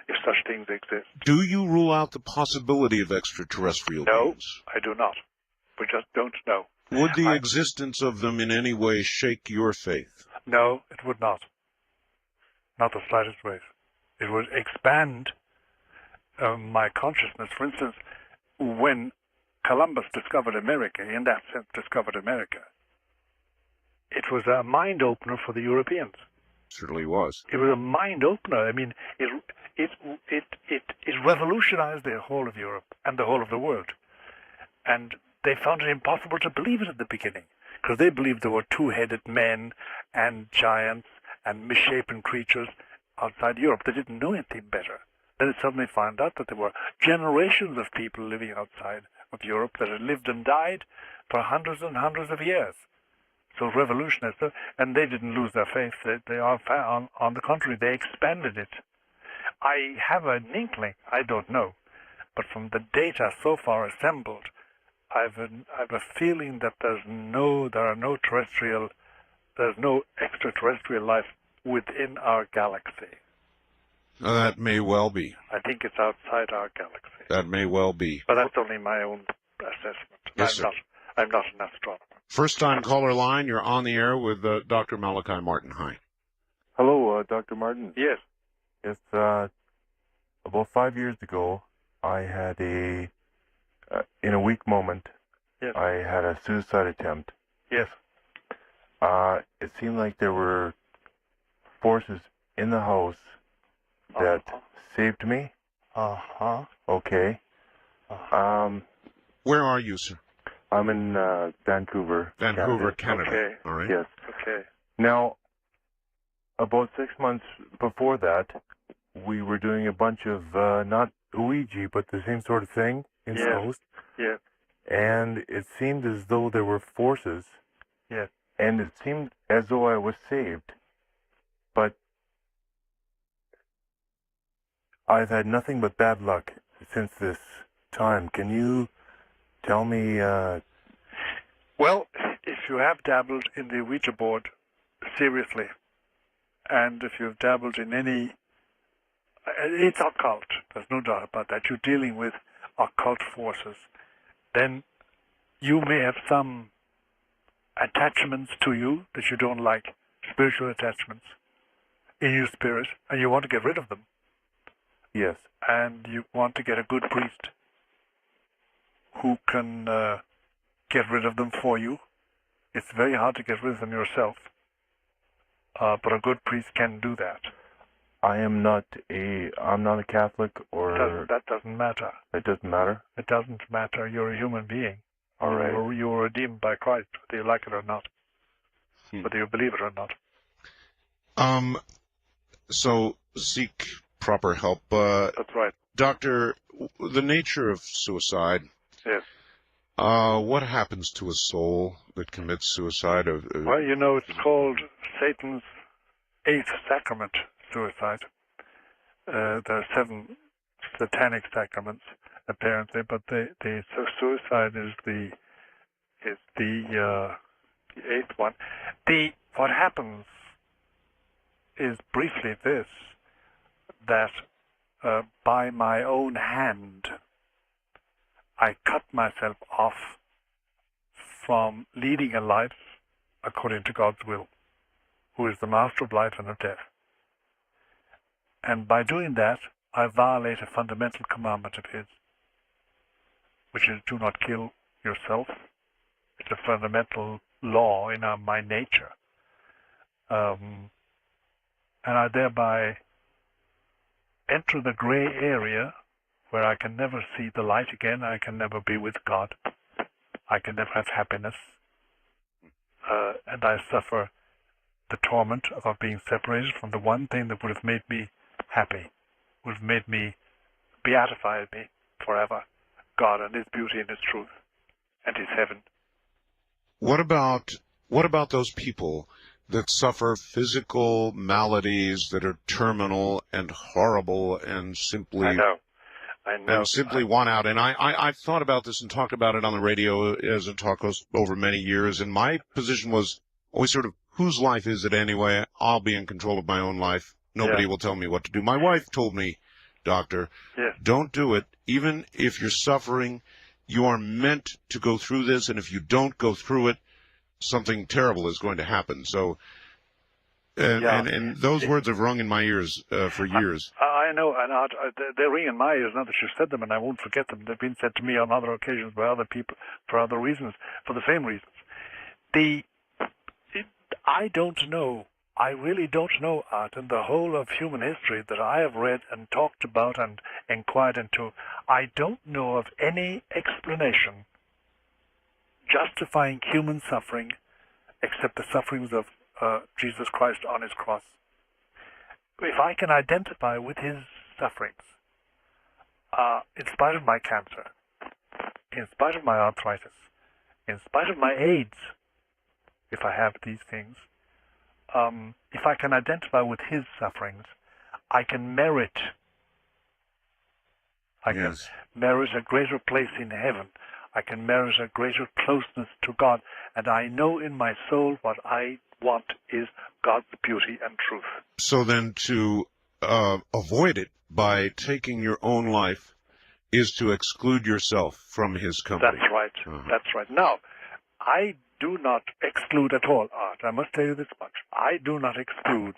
if such things exist. Do you rule out the possibility of extraterrestrial beings? No, I do not. We just don't know. Would the existence of them in any way shake your faith? No, it would not. Not the slightest way. It would expand my consciousness. For instance, when Columbus discovered America, in that sense discovered America, it was a mind opener for the Europeans. Certainly was. It was a mind opener. I mean, it revolutionized the whole of Europe and the whole of the world. And they found it impossible to believe it at the beginning, because they believed there were two-headed men and giants and misshapen creatures outside Europe. They didn't know anything better. Then they suddenly found out that there were generations of people living outside of Europe that had lived and died for hundreds and hundreds of years. So revolutionists, and they didn't lose their faith. They are, on the contrary, they expanded it. I have an inkling, I don't know, but from the data so far assembled, I've a feeling that there's no extraterrestrial life within our galaxy. That may well be. I think it's outside our galaxy. That may well be. But that's only my own assessment. Yes, sir. I'm not an astronomer. First-time caller line, you're on the air with Dr. Malachi Martin. Hi. Hello, Dr. Martin. Yes. Yes, about 5 years ago, I had in a weak moment, yes, I had a suicide attempt. Yes. It seemed like there were forces in the house that saved me. Okay. Where are you, sir? I'm in Vancouver, Vancouver, Canada. Okay. All right. Yes. Okay. Now, about 6 months before that, we were doing a bunch of, not Ouija, but the same sort of thing in skulls. Yeah. And it seemed as though there were forces. Yeah. And it seemed as though I was saved. But I've had nothing but bad luck since this time. Can you tell me, Well, if you have dabbled in the Ouija board seriously, and if you've dabbled in any, it's occult, there's no doubt about that, you're dealing with occult forces, then you may have some attachments to you that you don't like, spiritual attachments in your spirit, and you want to get rid of them. yes, And you want to get a good priest who can get rid of them for you. It's very hard to get rid of them yourself, but a good priest can do that. I'm not a Catholic or... That doesn't matter. It doesn't matter? It doesn't matter. You're a human being. All right. You were redeemed by Christ, whether you like it or not, whether you believe it or not. So seek proper help. That's right. Doctor, the nature of suicide. Yes. What happens to a soul that commits suicide? Well, you know, it's called Satan's eighth sacrament, suicide. There are 7 satanic sacraments, apparently, but so suicide is the 8th one. What happens is briefly this, that by my own hand, I cut myself off from leading a life according to God's will, who is the master of life and of death. And by doing that, I violate a fundamental commandment of His, which is do not kill yourself. It's a fundamental law in my nature. And I thereby enter the gray area where I can never see the light again, I can never be with God, I can never have happiness, and I suffer the torment of being separated from the one thing that would have made me happy, would have made me, beatified me forever, God and His beauty and His truth and His heaven. What about those people that suffer physical maladies that are terminal and horrible and simply... I know. And simply want out. And I've thought about this and talked about it on the radio as a talk host over many years. And my position was always sort of, whose life is it anyway? I'll be in control of my own life. Nobody will tell me what to do. My wife told me, Doctor, don't do it. Even if you're suffering, you are meant to go through this. And if you don't go through it, something terrible is going to happen. So, and those words have rung in my ears for years. I know, and they ring in my ears now that you said them, and I won't forget them. They've been said to me on other occasions by other people for other reasons, for the same reasons. I don't know. I really don't know, Art, in the whole of human history that I have read and talked about and inquired into. I don't know of any explanation justifying human suffering except the sufferings of Jesus Christ on His cross. If I can identify with His sufferings, in spite of my cancer, in spite of my arthritis, in spite of my AIDS, if I have these things, if I can identify with His sufferings, I can merit can merit a greater place in heaven. I can merit a greater closeness to God. And I know in my soul what I want is God's beauty and truth. So then to avoid it by taking your own life is to exclude yourself from His company. That's right. That's right. Now, I do not exclude at all, Art. I must tell you this much. I do not exclude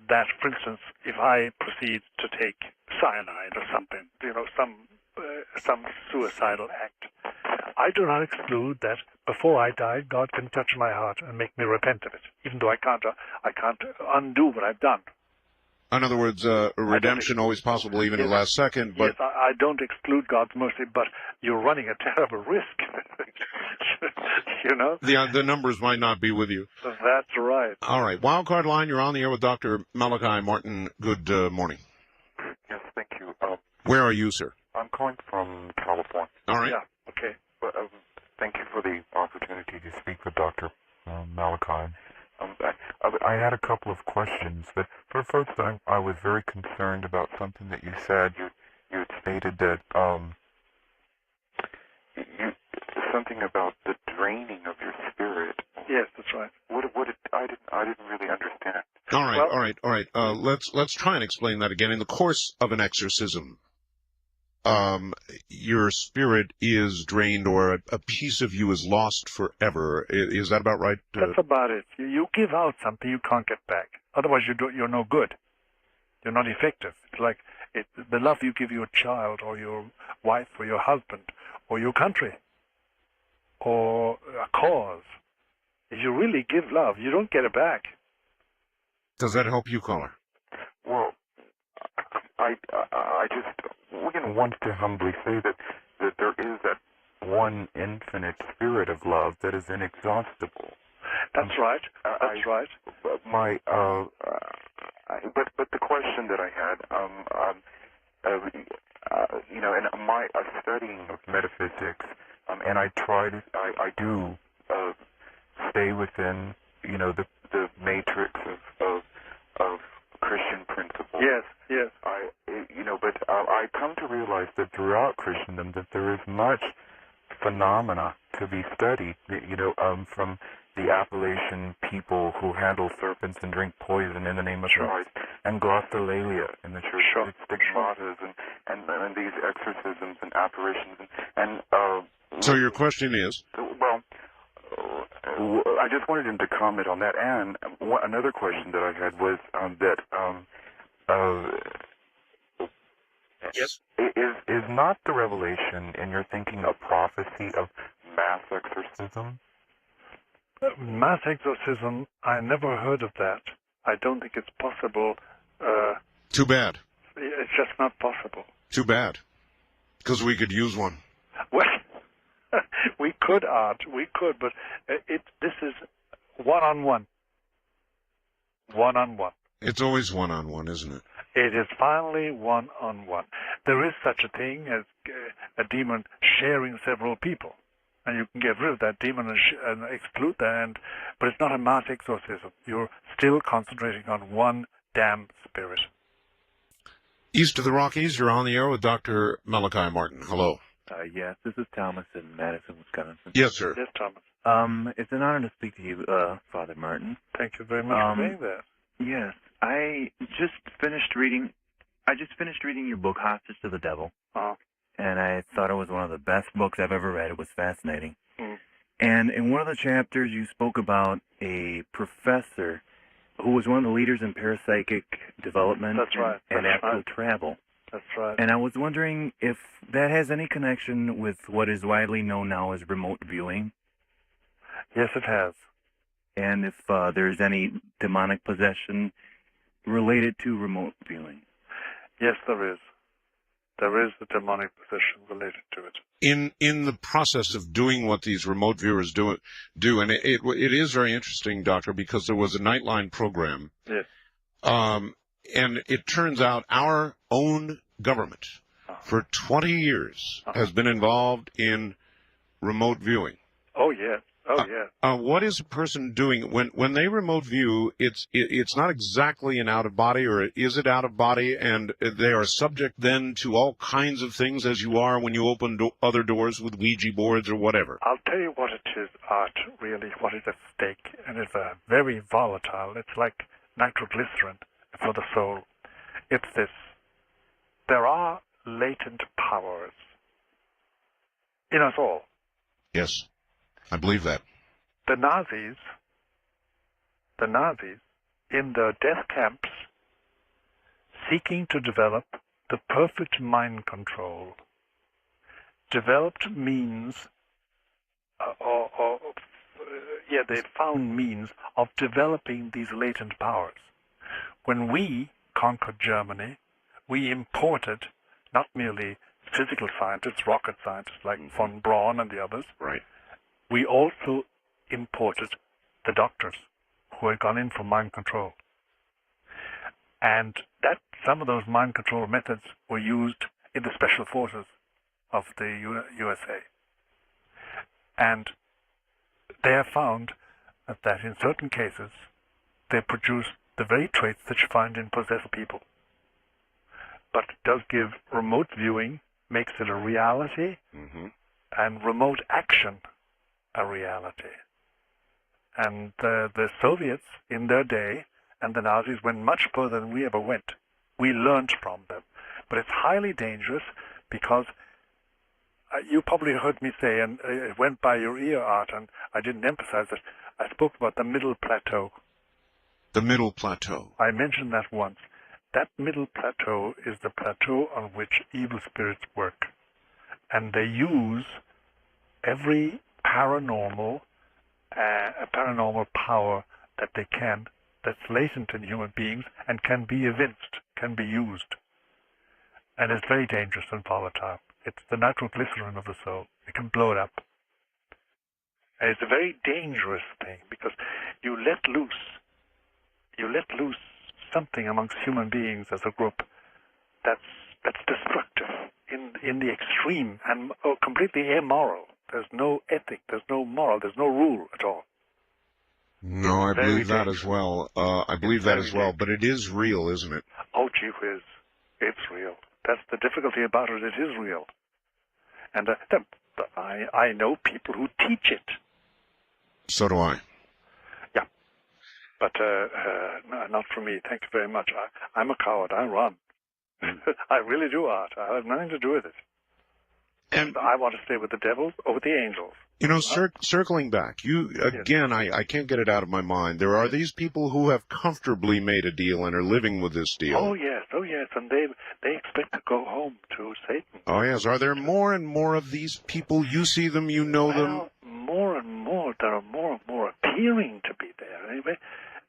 that, for instance, if I proceed to take cyanide or something, some suicidal act, I do not exclude that before I die, God can touch my heart and make me repent of it, even though I can't undo what I've done. In other words, redemption always possible even at the last second. But yes, I don't exclude God's mercy, but you're running a terrible risk. You know? The numbers might not be with you. That's right. All right. Wildcard line, you're on the air with Dr. Malachi Martin. Good morning. Yes, thank you. Where are you, sir? I'm calling from California. All right. Yeah, okay. But, thank you for the opportunity to speak with Dr. Malachi. I had a couple of questions, but for first, I was very concerned about something that you said. You had stated that something about the draining of your spirit. Yes, that's right. I didn't really understand. All right. Let's try and explain that again. In the course of an exorcism, your spirit is drained, or a piece of you is lost forever. Is that about right? That's about it. You give out something you can't get back. Otherwise, you're no good. You're not effective. It's like the love you give your child, or your wife, or your husband, or your country, or a cause. If you really give love, you don't get it back. Does that help you, caller? Well, I just want to humbly say that there is that one infinite spirit of love that is inexhaustible. That's right. That's right. But the question that I had, in my studying of metaphysics, and I do stay within, the matrix of Christian principles. Yes. But I come to realize that throughout Christendom that there is much phenomena to be studied. From the Appalachian people who handle serpents and drink poison in the name of Christ, and glossolalia in the church, stigmatas, and these exorcisms and apparitions, So your question is? Well, I just wanted him to comment on that. And another question that I had was Yes. Is not the revelation, in your thinking, a prophecy of mass exorcism? Mass exorcism, I never heard of that. I don't think it's possible. Too bad. It's just not possible. Too bad. Because we could use one. Well, we could, Art. We could, but this is one-on-one. One-on-one. It's always one-on-one, isn't it? It is finally one-on-one. There is such a thing as a demon sharing several people. And you can get rid of that demon and exclude that, but it's not a mass exorcism. You're still concentrating on one damn spirit. East of the Rockies, you're on the air with Dr. Malachi Martin. Hello. Yes, this is Thomas in Madison, Wisconsin. Yes, sir. Yes, Thomas. It's an honor to speak to you, Father Martin. Thank you very much for saying that. Yes, I just finished reading your book, Hostage to the Devil. Oh. And I thought it was one of the best books I've ever read. It was fascinating. And in one of the chapters, you spoke about a professor who was one of the leaders in parapsychic development. That's right. And astral travel. That's right. And I was wondering if that has any connection with what is widely known now as remote viewing. Yes, it has. And if there's any demonic possession related to remote viewing. Yes, there is. There is a demonic possession related to it. In the process of doing what these remote viewers do, and it is very interesting, Doctor, because there was a Nightline program. Yes. And it turns out our own government for 20 years has been involved in remote viewing. Oh, yes. Oh, yeah. What is a person doing when they remote view? It's not exactly an out of body, or is it out of body? And they are subject then to all kinds of things, as you are when you open other doors with Ouija boards or whatever. I'll tell you what it is, Art. Really, what is at stake, and it's very volatile. It's like nitroglycerin for the soul. It's this: there are latent powers in us all. Yes. I believe that. The Nazis in the death camps, seeking to develop the perfect mind control, developed means, they found means of developing these latent powers. When we conquered Germany, we imported not merely physical scientists, rocket scientists like von Braun and the others. Right. We also imported the doctors who had gone in for mind control. And that some of those mind control methods were used in the special forces of the USA. And they have found that in certain cases they produce the very traits that you find in possessed people. But it does give remote viewing, makes it a reality, and remote action a reality. And the Soviets in their day and the Nazis went much further than we ever went. We learned from them. But it's highly dangerous because you probably heard me say, and it went by your ear, Art, and I didn't emphasize it, I spoke about the middle plateau. The middle plateau. I mentioned that once. That middle plateau is the plateau on which evil spirits work. And they use every paranormal power that they can, that's latent in human beings and can be evinced, can be used. And it's very dangerous and volatile. It's the nitroglycerin of the soul. It can blow it up. And it's a very dangerous thing because you let loose something amongst human beings as a group that's destructive in the extreme and completely immoral. There's no ethic, there's no moral, there's no rule at all. No, I believe that as well. I believe that as well, but it is real, isn't it? Oh, gee whiz, it's real. That's the difficulty about it. It is real. And I know people who teach it. So do I. Yeah. But not for me. Thank you very much. I'm a coward. I run. I really do, Art. I have nothing to do with it. And I want to stay with the devils or with the angels. You know, circling back, again, I can't get it out of my mind. There are these people who have comfortably made a deal and are living with this deal. Oh, yes, and they expect to go home to Satan. Oh, yes. Are there more and more of these people? You see them, you know them? Well, more and more. There are more and more appearing to be there, anyway.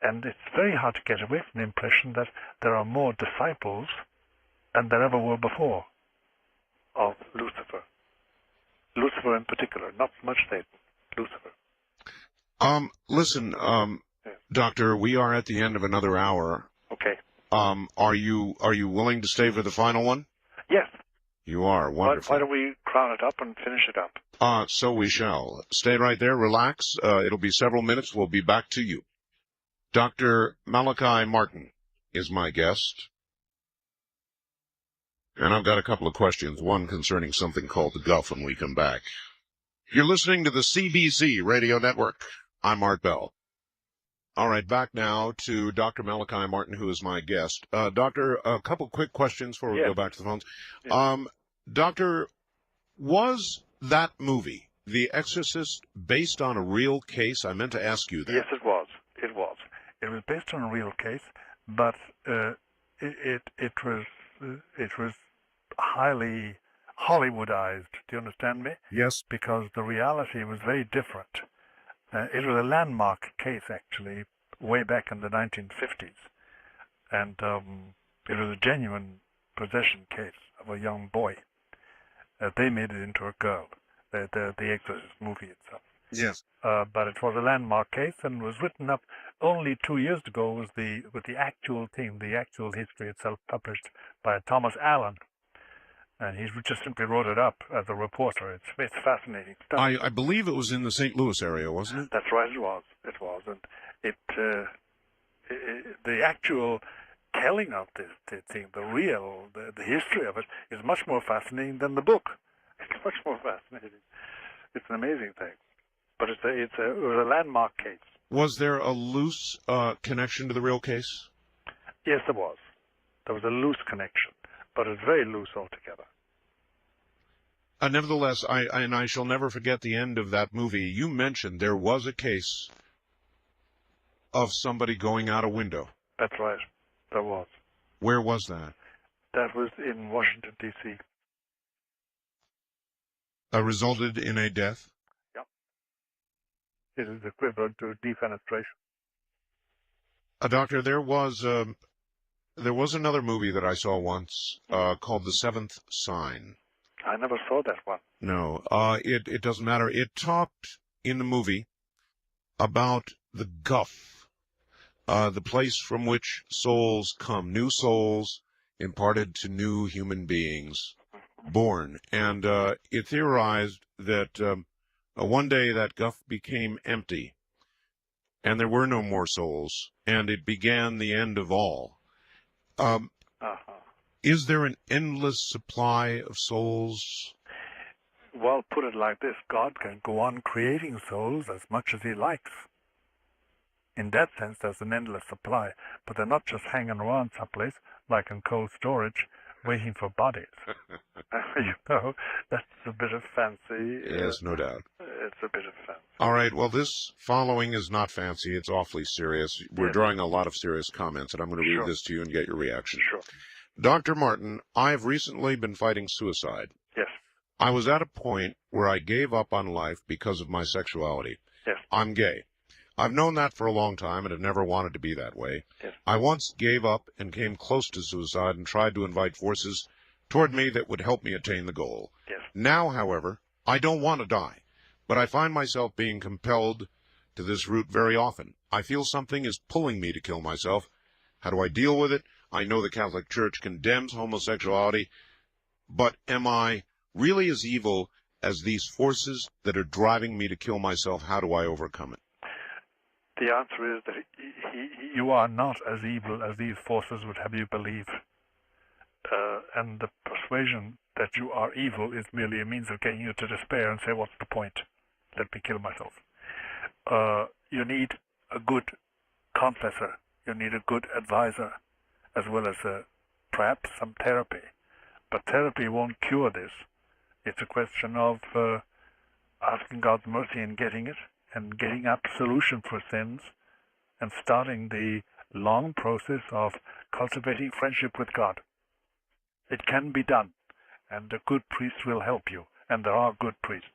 And it's very hard to get away from the impression that there are more disciples than there ever were before of Lucifer. Lucifer in particular, not so much Satan, Lucifer. Listen, Doctor, we are at the end of another hour. Okay. Are you willing to stay for the final one? Yes. You are. Wonderful. Why don't we crown it up and finish it up? So we shall. Stay right there, relax. It'll be several minutes. We'll be back to you. Dr. Malachi Martin is my guest. And I've got a couple of questions, one concerning something called the Gulf when we come back. You're listening to the CBC Radio Network. I'm Art Bell. All right, back now to Dr. Malachi Martin, who is my guest. Doctor, a couple quick questions before we go back to the phones. Yes. Doctor, was that movie, The Exorcist, based on a real case? I meant to ask you that. Yes, it was. It was. It was based on a real case, but it was highly Hollywoodized. Do you understand me? Yes. Because the reality was very different. It was a landmark case, actually, way back in the 1950s. And it was a genuine possession case of a young boy. They made it into a girl, the Exorcist movie itself. Yes. But it was a landmark case and was written up only 2 years ago with the actual thing, the actual history itself published by Thomas Allen. And he just simply wrote it up as a reporter. It's fascinating stuff. I believe it was in the St. Louis area, wasn't it? That's right, it was. And the actual telling of this thing, the history of it, is much more fascinating than the book. It's much more fascinating. It's an amazing thing. But it was a landmark case. Was there a loose connection to the real case? Yes, there was. There was a loose connection, but it's very loose altogether. Nevertheless, I shall never forget the end of that movie. You mentioned there was a case of somebody going out a window. That's right. There was. Where was that? That was in Washington, D.C. Resulted in a death? Yep. It is equivalent to defenestration. Doctor, there was There was another movie that I saw once called The Seventh Sign. I never saw that one. No, it doesn't matter. It talked in the movie about the Guff, the place from which souls come, new souls imparted to new human beings born. And it theorized that one day that Guff became empty, and there were no more souls, and it began the end of all. Is there an endless supply of souls? Well, put it like this. God can go on creating souls as much as he likes. In that sense, there's an endless supply, but they're not just hanging around someplace, like in cold storage, waiting for bodies. You know, that's a bit of fancy. Yes, no doubt. It's a bit of fancy. All right, well, this following is not fancy. It's awfully serious. We're drawing a lot of serious comments, and I'm going to read this to you and get your reaction. Sure. Dr. Martin, I've recently been fighting suicide. Yes. I was at a point where I gave up on life because of my sexuality. Yes. I'm gay. I've known that for a long time and have never wanted to be that way. Yes. I once gave up and came close to suicide and tried to invite forces toward me that would help me attain the goal. Yes. Now, however, I don't want to die, but I find myself being compelled to this route very often. I feel something is pulling me to kill myself. How do I deal with it? I know the Catholic Church condemns homosexuality, but am I really as evil as these forces that are driving me to kill myself? How do I overcome it? The answer is that you are not as evil as these forces would have you believe. And the persuasion that you are evil is merely a means of getting you to despair and say, what's the point? Let me kill myself. You need a good confessor. You need a good advisor, as well as perhaps some therapy. But therapy won't cure this. It's a question of asking God's mercy and getting it, and getting absolution for sins, and starting the long process of cultivating friendship with God. It can be done, and a good priest will help you, and there are good priests.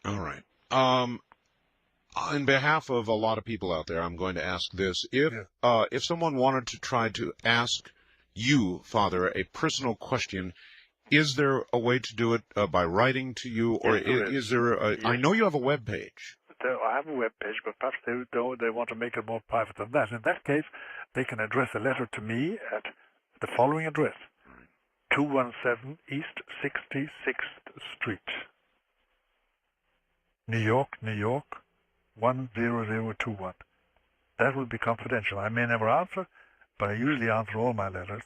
All right. On behalf of a lot of people out there, I'm going to ask this. If someone wanted to try to ask you, Father, a personal question, is there a way to do it by writing to you, or is there I know you have a web page. I have a web page, but perhaps they want to make it more private than that. In that case, they can address a letter to me at the following address: 217 East 66th Street, New York, New York, 10021. That will be confidential. I may never answer, but I usually answer all my letters.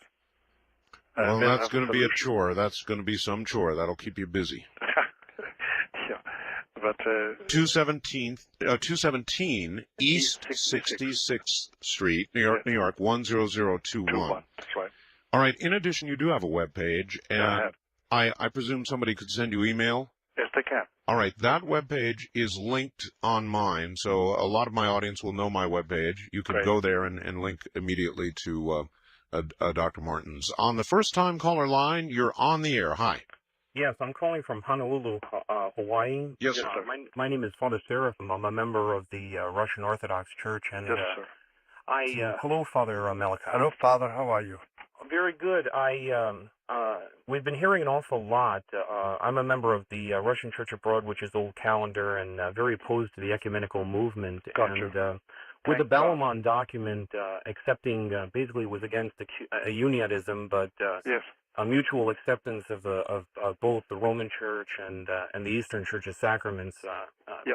Well, that's going to be a chore. That's going to be some chore. That'll keep you busy. Yeah, but 217 East 66th Street, New York, New York, 10021. That's right. All right. In addition, you do have a web page, and I presume somebody could send you email. Yes, they can. All right. That web page is linked on mine, so a lot of my audience will know my web page. You can go there and link immediately to Dr. Martin's. On the first-time caller line, you're on the air. Hi. Yes, I'm calling from Honolulu, Hawaii. Yes, sir. My name is Father Seraphim. I'm a member of the Russian Orthodox Church, and Yes, sir. hello, Father Malachi. Hello, Father. How are you? Very good. We've been hearing an awful lot. I'm a member of the Russian Church Abroad, which is Old Calendar, and very opposed to the ecumenical movement. Gotcha. And with the Balamon document, accepting basically was against unionism, but Yes. a mutual acceptance of both the Roman Church and the Eastern Church's sacraments,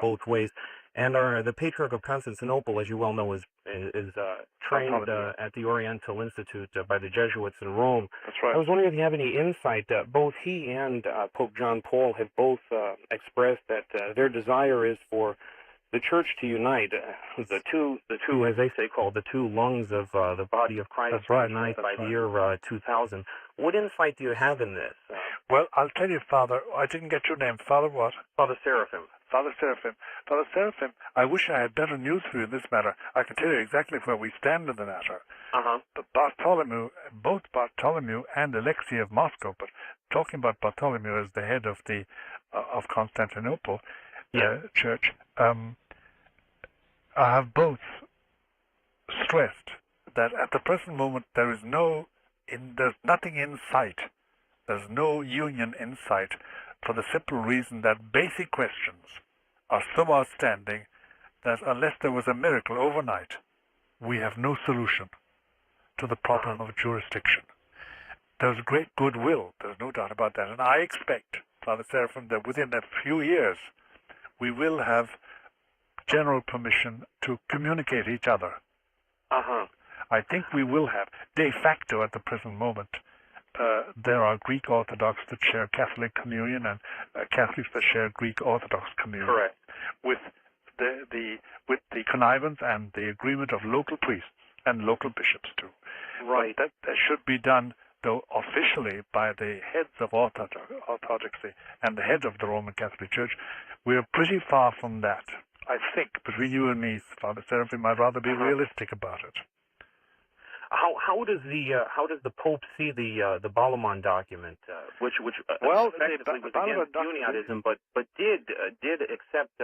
both ways. And the Patriarch of Constantinople, as you well know, is trained at the Oriental Institute by the Jesuits in Rome. That's right. I was wondering if you have any insight. Both he and Pope John Paul have both expressed that their desire is for the Church to unite, the two, as they say, called the two lungs of the body of Christ. That's right. Unite by the year 2000. What insight do you have in this? Well, I'll tell you, Father. I didn't get your name. Father what? Father Seraphim. Father Seraphim. Father Seraphim, I wish I had better news for you in this matter. I can tell you exactly where we stand in the matter. But both Bartholomew and Alexei of Moscow, but talking about Bartholomew as the head of the of Constantinople Church, I have both stressed that at the present moment there is no there's nothing in sight. There's no union in sight, for the simple reason that basic questions are so outstanding that unless there was a miracle overnight, we have no solution to the problem of jurisdiction. There's great goodwill, there's no doubt about that, and I expect, Father Seraphim, that within a few years we will have general permission to communicate each other. I think we will have. De facto, at the present moment, there are Greek Orthodox that share Catholic communion and Catholics that share Greek Orthodox communion. Correct. With the connivance and the agreement of local priests and local bishops too. Right. But that should be done, though, officially by the heads of Orthodoxy and the heads of the Roman Catholic Church. We are pretty far from that. I think, between you and me, Father Seraphim, I'd rather be realistic about it. How does the Pope see the Ballamon document, which effectively was against unionism, but did accept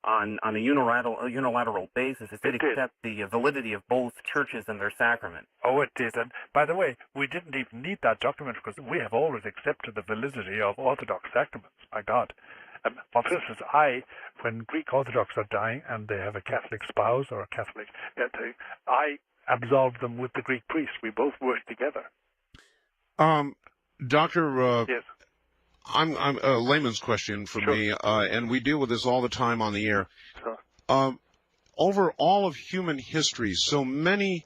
on a unilateral basis, it did accept the validity of both churches and their sacrament. Oh, it did. And by the way, we didn't even need that document because we have always accepted the validity of Orthodox sacraments. My God. For instance, when Greek Orthodox are dying and they have a Catholic spouse or a Catholic, I absolve them with the Greek priest. We both work together. Doctor, yes. I'm a layman's question for me, and we deal with this all the time on the air. Sure. Over all of human history, so many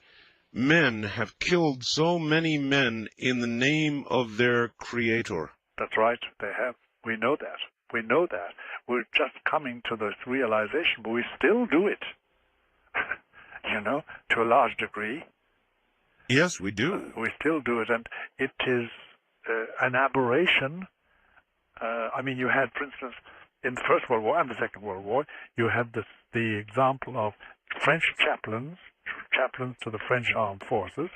men have killed so many men in the name of their Creator. That's right, they have. We know that. We know that. We're just coming to this realization, but we still do it. To a large degree. Yes, we do. We still do it, and it is an aberration. You had, for instance, in the First World War and the Second World War, you had the example of French chaplains to the French armed forces,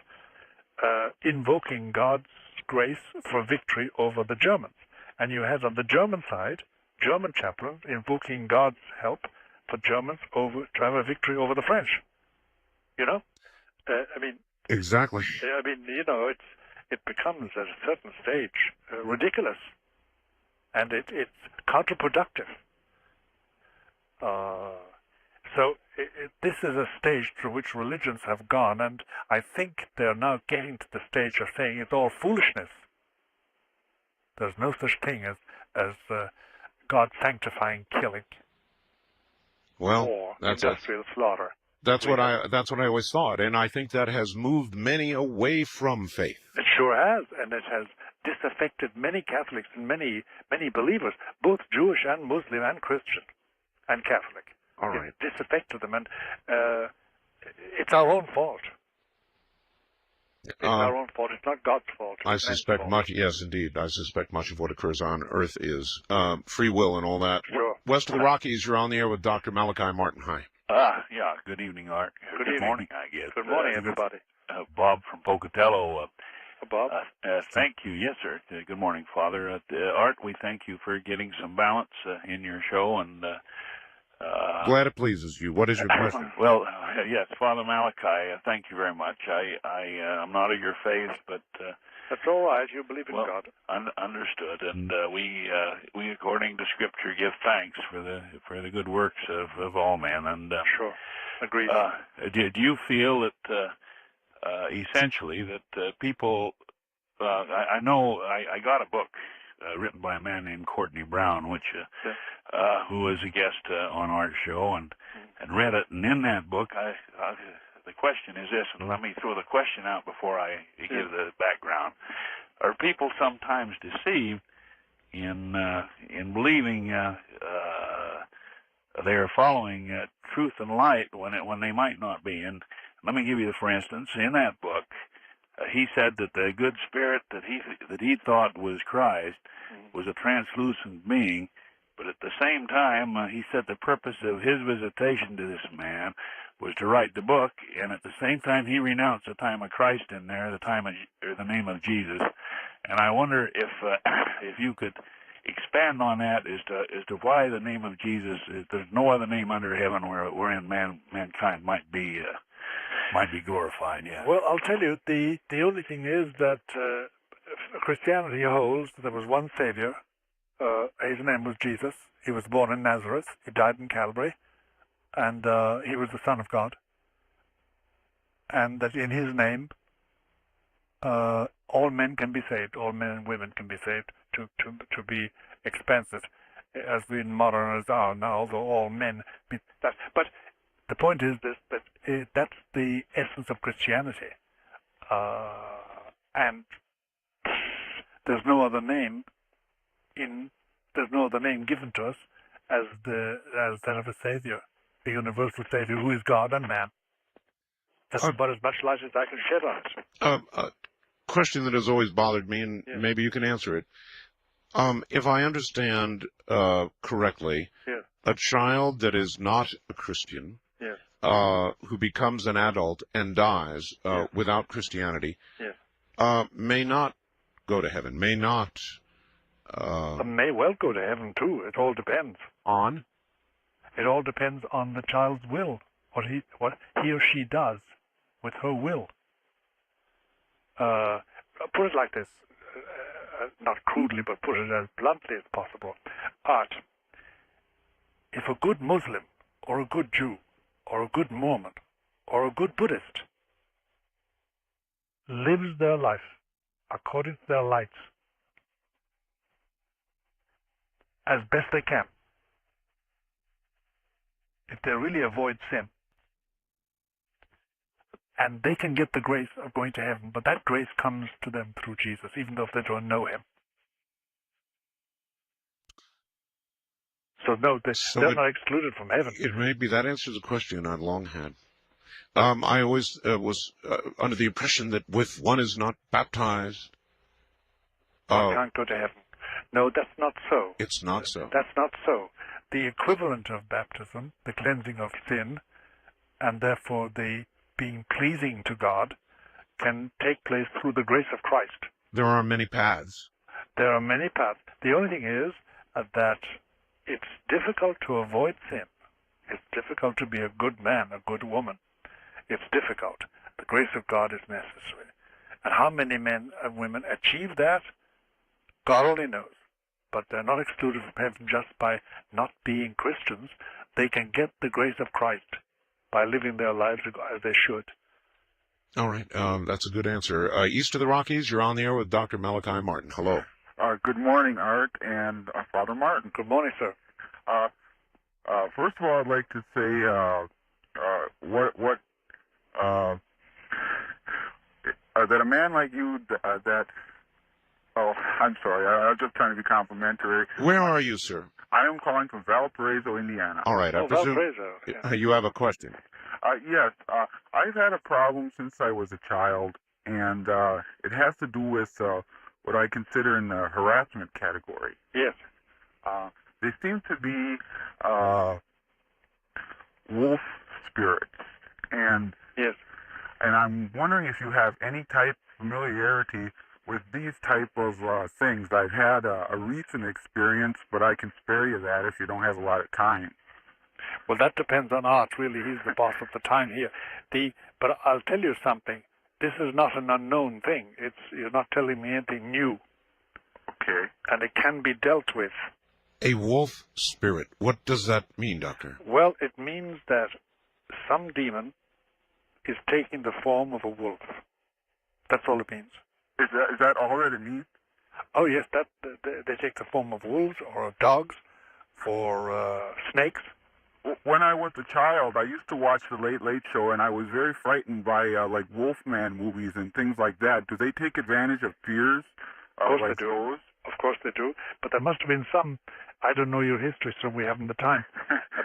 invoking God's grace for victory over the Germans. And you had on the German side, German chaplains invoking God's help for Germans to have a victory over the French. Exactly. It becomes at a certain stage ridiculous, and it's counterproductive. This is a stage through which religions have gone, and I think they're now getting to the stage of saying it's all foolishness. There's no such thing as God sanctifying killing. Well, or that's industrial slaughter. That's what I always thought, and I think that has moved many away from faith. It sure has, and it has disaffected many Catholics and many believers, both Jewish and Muslim and Christian and Catholic. All right. It disaffected them, and it's our own fault. It's our own fault. It's not God's fault. I suspect much. Yes, indeed. I suspect much of what occurs on Earth is free will and all that. Sure. West of the Rockies, you're on the air with Dr. Malachi Martin. Hi. Yeah. Good evening, Art. Good morning, I guess. Good morning, everybody. Bob from Pocatello. Bob? Thank you. Yes, sir. Good morning, Father. Art, we thank you for getting some balance in your show, and glad it pleases you. What is your question? Well, yes, Father Malachi, thank you very much. I'm not of your faith, but that's all right. You believe in God. Understood. And we, according to Scripture, give thanks for the good works of all men. And sure, agreed. Do you feel that essentially that people? I know I got a book written by a man named Courtney Brown, which who was a guest on our show and read it. And in that book, the question is this, and let me throw the question out before I give the background. Are people sometimes deceived in believing they are following truth and light when they might not be? And let me give you, for instance, in that book, he said that the good spirit that he thought was Christ was a translucent being, but at the same time, he said the purpose of his visitation to this man was to write the book, and at the same time, he renounced the time of Christ in there, the name of Jesus. And I wonder if you could expand on that as to why the name of Jesus. There's no other name under heaven wherein mankind might be might be glorified, yeah. Well, I'll tell you, the only thing is that Christianity holds there was one Savior. His name was Jesus. He was born in Nazareth. He died in Calvary. And he was the Son of God. And that in his name, all men can be saved. All men and women can be saved. To be expansive, as we modernists are now, although all men. But the point is this: that that's the essence of Christianity, and there's no other name given to us as that of a Savior, the universal Savior who is God and man. That's about as much light as I can shed on it. A question that has always bothered me, and maybe you can answer it. If I understand correctly, a child that is not a Christian, who becomes an adult and dies without Christianity, may not go to heaven, may not... may well go to heaven, too. It all depends. On? It all depends on the child's will, what he or she does with her will. Put it like this. Not crudely, but put it as bluntly as possible. Art. If a good Muslim, or a good Jew, or a good Mormon, or a good Buddhist lives their life according to their lights as best they can, if they really avoid sin, and they can get the grace of going to heaven, but that grace comes to them through Jesus, even though if they don't know him. So no, they're not excluded from heaven. It may be that answers a question I'd long had. I always was under the impression that if one is not baptized, one can't go to heaven. No, that's not so. It's not so. That's not so. The equivalent of baptism, the cleansing of sin, and therefore the being pleasing to God, can take place through the grace of Christ. There are many paths. There are many paths. The only thing is that it's difficult to avoid sin. It's difficult to be a good man, a good woman. It's difficult. The grace of God is necessary. And how many men and women achieve that, God only knows. But they're not excluded from heaven just by not being Christians. They can get the grace of Christ by living their lives as they should. All right. That's a good answer. East of the Rockies, you're on the air with Dr. Malachi Martin. Hello. Good morning, Art and Father Martin. Good morning, sir. First of all, I'd like to say that a man like you I'm sorry, I was just trying to be complimentary. Where are you, sir? I am calling from Valparaiso, Indiana. All right, I presume you have a question. Yes, I've had a problem since I was a child, and it has to do with what I consider in the harassment category. Yes. They seem to be wolf spirits, and I'm wondering if you have any type of familiarity with these type of things. I've had a recent experience, but I can spare you that if you don't have a lot of time. Well, that depends on Art, really. He's the boss of the time here. But I'll tell you something. This is not an unknown thing. You're not telling me anything new. Okay. And it can be dealt with. A wolf spirit. What does that mean, Doctor? Well, it means that some demon is taking the form of a wolf. That's all it means. Is that all that it means? Oh, yes. They take the form of wolves or of dogs or snakes. When I was a child, I used to watch the Late Late Show, and I was very frightened by like Wolfman movies and things like that. Do they take advantage of fears? Of course they do. Of course they do. But there must have been some. I don't know your history, so we haven't the time.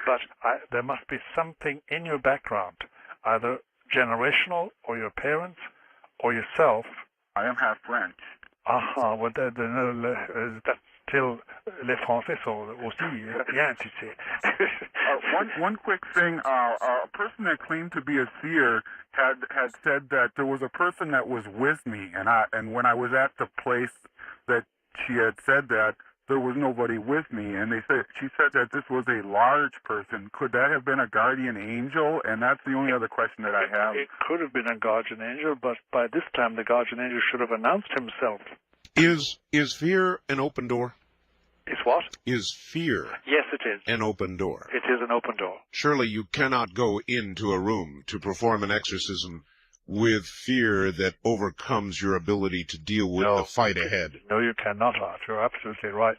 But there must be something in your background, either generational or your parents or yourself. I am half French. Well, that's still les Français sont aussi bien, tu sais. One quick thing, a person that claimed to be a seer had said that there was a person that was with me, and when I was at the place that she had said that, there was nobody with me, and she said that this was a large person. Could that have been a guardian angel? And that's the only other question that I have. It could have been a guardian angel, but by this time the guardian angel should have announced himself. Is fear an open door? Is what? Is fear Yes, it is. an open door? It is an open door. Surely you cannot go into a room to perform an exorcism with fear that overcomes your ability to deal with the fight ahead. No, you cannot, Art. You're absolutely right.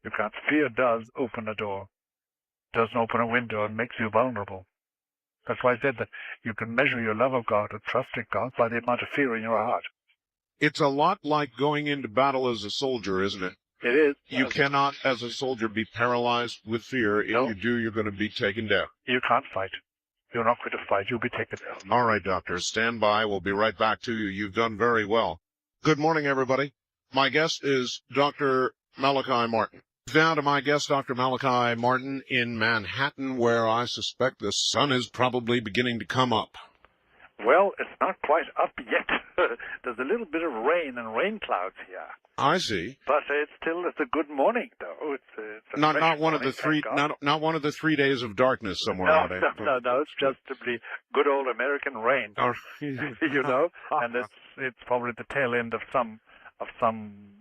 You can't. Fear does open a door. It doesn't open a window and makes you vulnerable. That's why I said that you can measure your love of God or trust in God by the amount of fear in your heart. It's a lot like going into battle as a soldier, isn't it? It is. You cannot, as a soldier, be paralyzed with fear. If you do, you're going to be taken down. You can't fight. You're not going to fight. You'll be taken down. All right, Doctor. Stand by. We'll be right back to you. You've done very well. Good morning, everybody. My guest is Dr. Malachi Martin. Now to my guest, Dr. Malachi Martin, in Manhattan, where I suspect the sun is probably beginning to come up. Well, it's not quite up yet. There's a little bit of rain and rain clouds here. I see. But it's a good morning, though. It's a Not one of morning, the three. Not one of the 3 days of darkness somewhere out there. No. It's just simply good old American rain. You know, and it's probably the tail end of some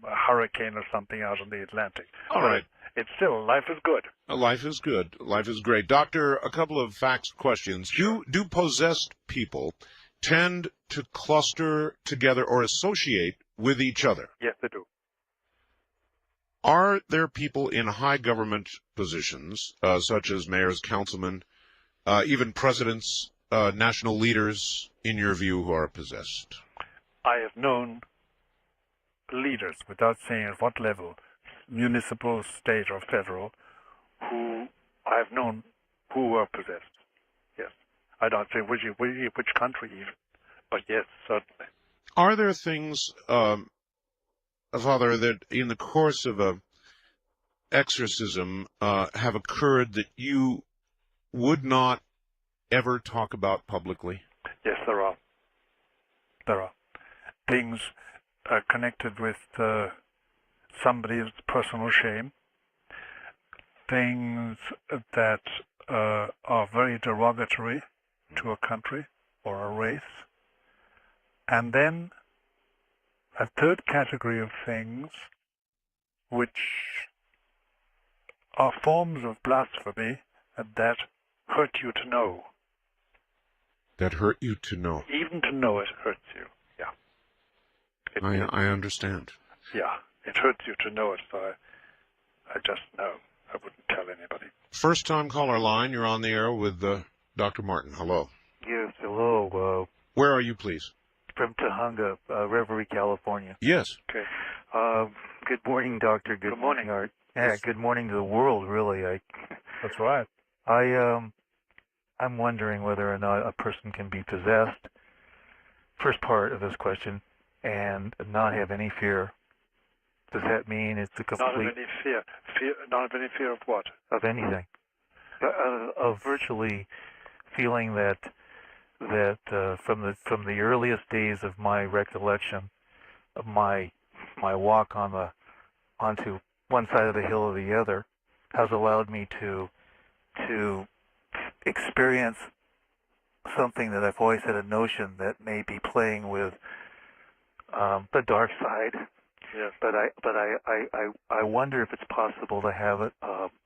hurricane or something out in the Atlantic. All right. It's still, life is good. Life is good. Life is great. Doctor, a couple of facts questions. Do possessed people tend to cluster together or associate with each other? Yes, they do. Are there people in high government positions, such as mayors, councilmen, even presidents, national leaders, in your view, who are possessed? I have known leaders, without saying at what level, municipal, state, or federal, who I have known who were possessed. Yes. I don't say which country even, but yes, certainly. Are there things, Father, that in the course of a exorcism have occurred that you would not ever talk about publicly? Yes, there are. There are. Things connected with somebody's personal shame, things that are very derogatory to a country or a race, and then a third category of things which are forms of blasphemy that hurt you to know. That hurt you to know? Even to know it hurts you, yeah. I understand. Yeah, it hurts you to know it, so I just know. I wouldn't tell anybody. First-time caller line, you're on the air with Dr. Martin. Hello. Yes, hello. Where are you, please? From Tahunga, Reverie, California. Yes. Okay. Good morning, Doctor. Good morning, Art. Yeah, good morning to the world, really. That's right. I'm wondering whether or not a person can be possessed, first part of this question, and not have any fear. Does that mean it's a complete... Not of any fear. Not of any fear of what? Of anything. Of virtually feeling that from the earliest days of my recollection of my walk onto one side of the hill or the other has allowed me to experience something that I've always had a notion that may be playing with the dark side. Yes. But I wonder if it's possible to have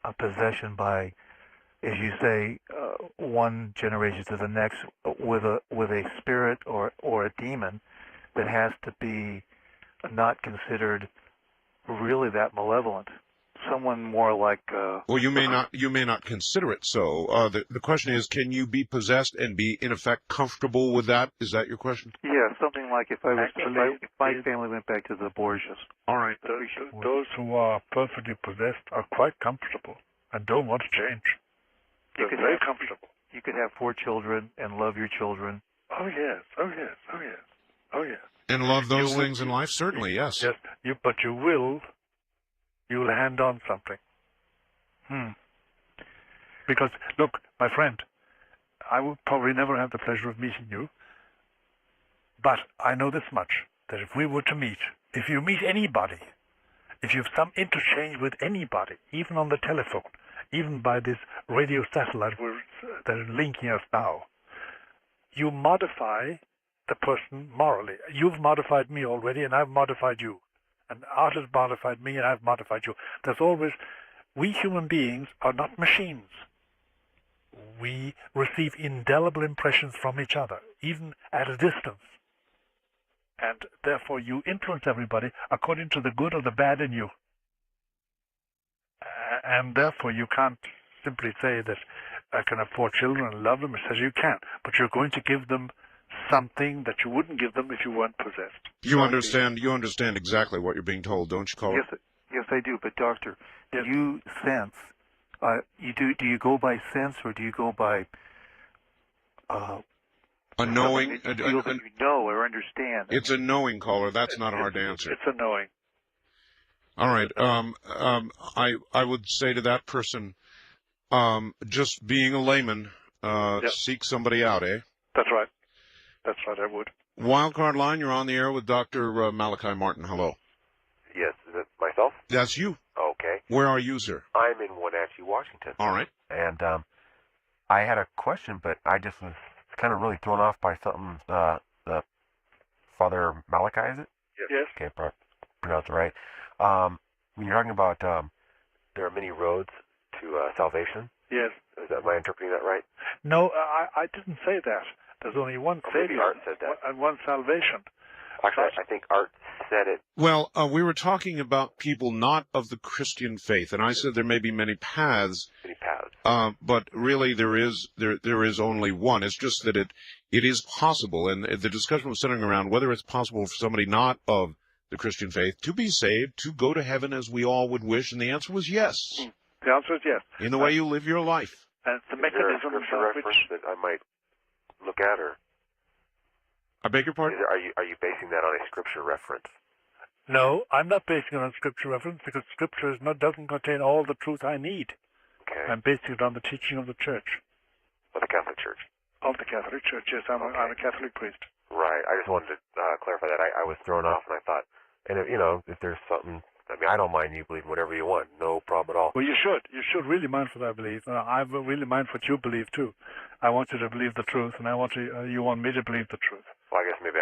a possession by, as you say, one generation to the next with a spirit or a demon that has to be not considered really that malevolent. Someone more like. Well, you may not consider it so. The question is, can you be possessed and be in effect comfortable with that? Is that your question? Yeah, something like if my family went back to the Borgias. All right. Those who are perfectly possessed are quite comfortable and don't want to change. They're very comfortable. You could have 4 children and love your children. Oh yes. And love those things in life, certainly, yes. Yes, but you will hand on something. Because, look, my friend, I will probably never have the pleasure of meeting you, but I know this much, that if we were to meet, if you meet anybody if you have some interchange with anybody, even on the telephone, even by this radio satellite that is linking us now, you modify the person morally. You've modified me already, and I've modified you. And Art has modified me, and I've modified you. There's always, we human beings are not machines. We receive indelible impressions from each other, even at a distance. And therefore you influence everybody according to the good or the bad in you. And therefore you can't simply say that I can afford children and love them. It says you can, but you're going to give them something that you wouldn't give them if you weren't possessed. You understand exactly what you're being told, don't you, caller? Yes, I do. But doctor, do you sense? Do you go by sense, or do you go by a knowing? You know or understand. It's a knowing, caller. That's not hard to answer. It's a knowing. All right. I would say to that person, just being a layman, seek somebody out, eh? That's right. That's right, I would. Wildcard line, you're on the air with Dr. Malachi Martin. Hello. Yes, is it myself? That's you. Okay. Where are you, sir? I'm in Wenatchee, Washington. All right. And I had a question, but I just was kind of really thrown off by something the Father Malachi, is it? Yes. Okay, pronounced it right. When you're talking about there are many roads to salvation. Yes. Am I interpreting that right? No, I didn't say that. There's only one Savior Art said that. and one salvation. Actually, I think Art said it. Well, we were talking about people not of the Christian faith, and I said there may be many paths. Many paths. But really, there is only one. It's just that it is possible, and the discussion was centering around whether it's possible for somebody not of the Christian faith to be saved, to go to heaven as we all would wish, and the answer was yes. The answer is yes. In the way you live your life. And the Is there a mechanism scripture reference that I might look at, or I beg your pardon? are you basing that on a scripture reference? No, I'm not basing it on scripture reference because scripture doesn't contain all the truth I need. Okay. I'm basing it on the teaching of the Church. Of the Catholic Church? Of the Catholic Church, yes. I'm a Catholic priest. Right. I just wanted to clarify that. I was thrown off, and I thought, and if there's something, I mean, I don't mind you believe whatever you want. No problem at all. Well, you should. You should really mind what I believe. I really mind what you believe, too. I want you to believe the truth, and you want me to believe the truth. Well, I guess maybe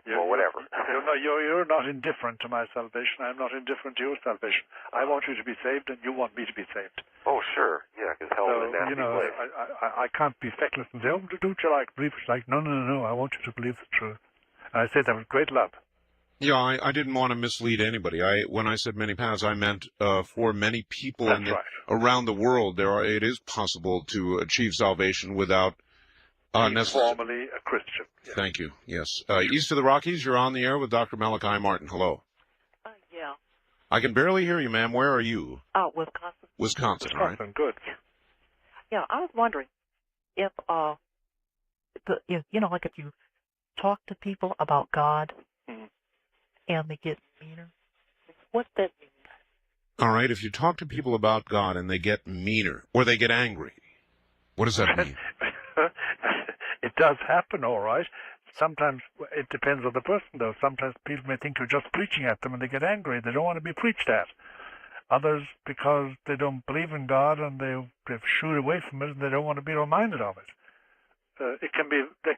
well, whatever. You're not indifferent to my salvation. I'm not indifferent to your salvation. I want you to be saved, and you want me to be saved. Oh, sure. Yeah, because hell is a nasty place. I can't be feckless and say, oh, don't you like believe? It's like, no. I want you to believe the truth. And I say that with great love. Yeah, I didn't want to mislead anybody. When I said many paths, I meant for many people around the world, it is possible to achieve salvation without formally a Christian. Yeah. Thank you. Yes. East of the Rockies, you're on the air with Dr. Malachi Martin. Hello. Yeah. I can barely hear you, ma'am. Where are you? Wisconsin. Wisconsin, all right. Good. Yeah, I was wondering if if you talk to people about God and they get meaner, what's that mean? All right, if you talk to people about God and they get meaner or they get angry, what does that mean? It does happen, all right. Sometimes it depends on the person, though. Sometimes people may think you're just preaching at them and they get angry. They don't want to be preached at. Others, because they don't believe in God and they've shooed away from it and they don't want to be reminded of it. There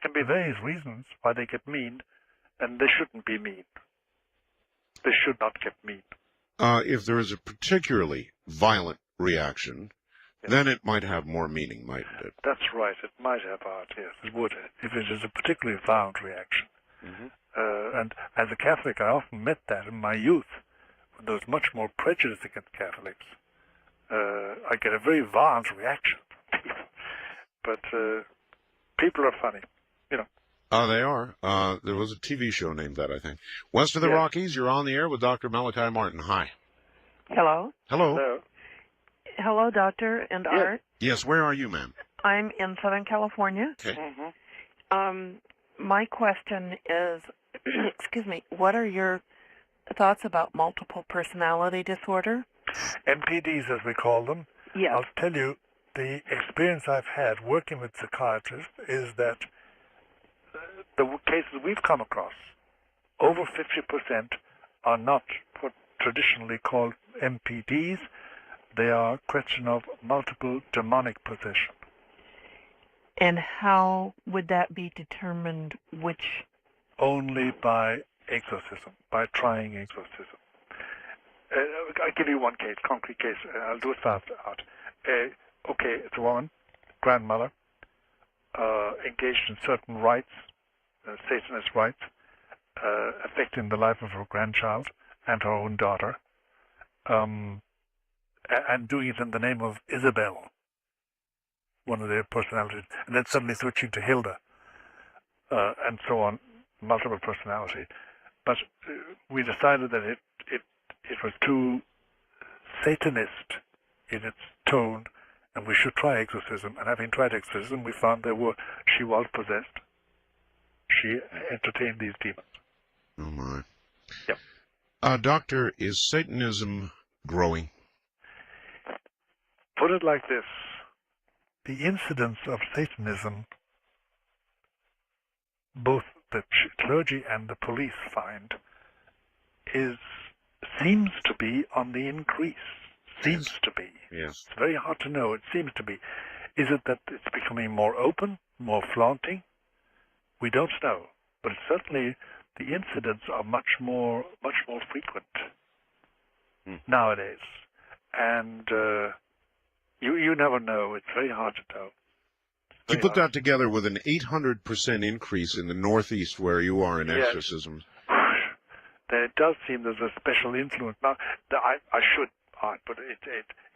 can be various reasons why they get mean, and they shouldn't be mean. They should not get mean. If there is a particularly violent reaction, then it might have more meaning, mightn't it? That's right. It might have art, yes. It would, if it is a particularly violent reaction. And as a Catholic, I often met that in my youth, when there was much more prejudice against Catholics. I get a very violent reaction from people. But people are funny, They are. There was a TV show named that, I think. West of the Rockies, you're on the air with Dr. Malachi Martin. Hi. Hello. Hello. Hello, Doctor and Art. Yes, where are you, ma'am? I'm in Southern California. Okay. My question is, excuse me, what are your thoughts about multiple personality disorder? MPDs, as we call them. Yes. I'll tell you, the experience I've had working with psychiatrists is that the cases we've come across, over 50% are not what traditionally called MPDs. They are a question of multiple demonic possession. And how would that be determined which? Only by exorcism, by trying exorcism. I'll give you one case, concrete case. I'll do it fast out. Okay, it's a woman, grandmother, engaged in certain rites, Satanist rites, affecting the life of her grandchild and her own daughter, and doing it in the name of Isabel, one of their personalities, and then suddenly switching to Hilda, and so on, multiple personality. But we decided that it was too Satanist in its tone, and we should try exorcism. And having tried exorcism, we found she was possessed. She entertained these demons. Oh, my. Yep. Doctor, is Satanism growing? Put it like this. The incidence of Satanism, both the clergy and the police find, seems to be on the increase. Seems to be. Yes. It's very hard to know. It seems to be. Is it that it's becoming more open, more flaunting? We don't know. But certainly the incidents are much more frequent nowadays. And you never know. It's very hard to know. You put that together with an 800% increase in the Northeast where you are in exorcisms. Then it does seem there's a special influence. Now, I should, but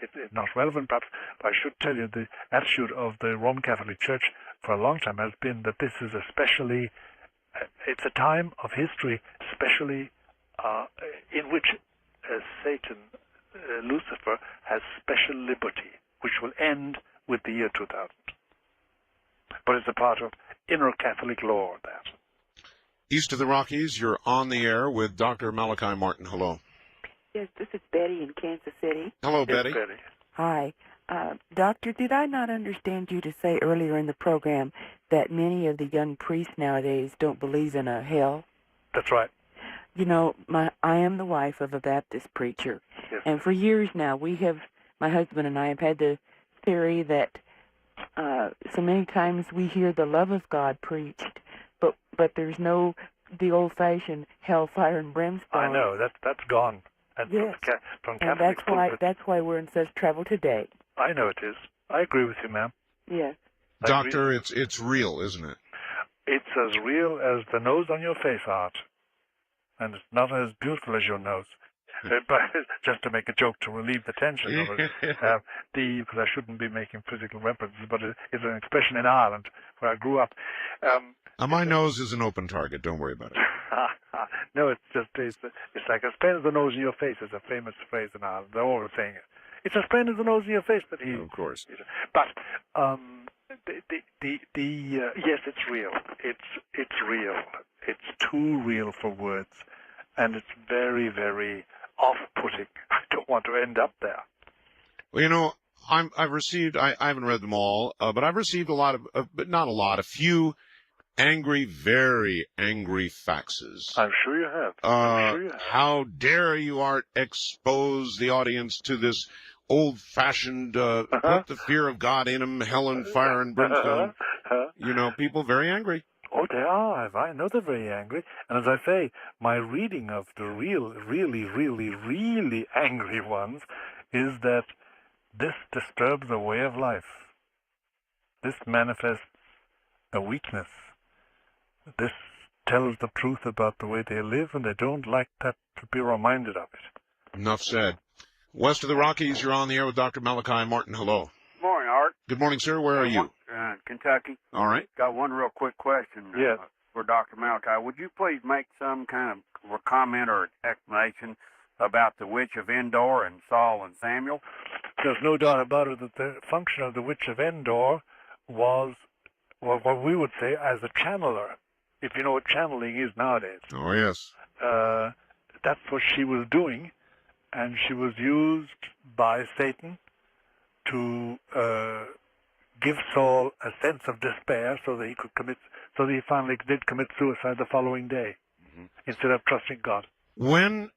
it's not relevant perhaps, but I should tell you the attitude of the Roman Catholic Church for a long time has been that this is especially, it's a time of history, especially in which Satan, Lucifer, has special liberty, which will end with the year 2000. But it's a part of inner Catholic law, that. East of the Rockies, you're on the air with Dr. Malachi Martin. Hello. Yes, this is Betty in Kansas City. Hello, Yes, Betty. Hi. Doctor, did I not understand you to say earlier in the program that many of the young priests nowadays don't believe in a hell? That's right. You know, I am the wife of a Baptist preacher. Yes. And for years now, my husband and I have had the theory that so many times we hear the love of God preached, but there's no the old-fashioned hellfire and brimstone. I know that's gone. And yes, from and Catholic that's why we're in such trouble today. I know it is. I agree with you, ma'am. Yes. Doctor, it's real, isn't it? It's as real as the nose on your face, Art, and it's not as beautiful as your nose. But just to make a joke to relieve the tension of it, because I shouldn't be making physical references, but it's an expression in Ireland where I grew up. My nose is an open target. Don't worry about it. No, it's like as plain as the nose in your face is a famous phrase in Ireland. They're always saying it. It's as plain as the nose in your face, but of course. But yes, it's real. It's real. It's too real for words, and it's very, very off-putting. I don't want to end up there. Well, you know, I've received. I haven't read them all, but I've received a lot of, but not a lot, a few angry, very angry faxes. I'm sure you have. How dare you, Art, expose the audience to this old-fashioned, put the fear of God in them, hell and fire and brimstone. You know, people very angry. Oh, they are. I know they're very angry. And as I say, my reading of the really angry ones is that this disturbs a way of life. This manifests a weakness. This tells the truth about the way they live, and they don't like that to be reminded of it. Enough said. West of the Rockies, you're on the air with Dr. Malachi Martin. Hello. Morning, Art. Good morning, sir. Where are you? Kentucky. All right. Got one real quick question for Dr. Malachi. Would you please make some kind of comment or explanation about the Witch of Endor and Saul and Samuel? There's no doubt about it that the function of the Witch of Endor was what we would say as a channeler, if you know what channeling is nowadays. Oh, yes. That's what she was doing, and she was used by Satan to give Saul a sense of despair so that he finally did commit suicide the following day, instead of trusting God. When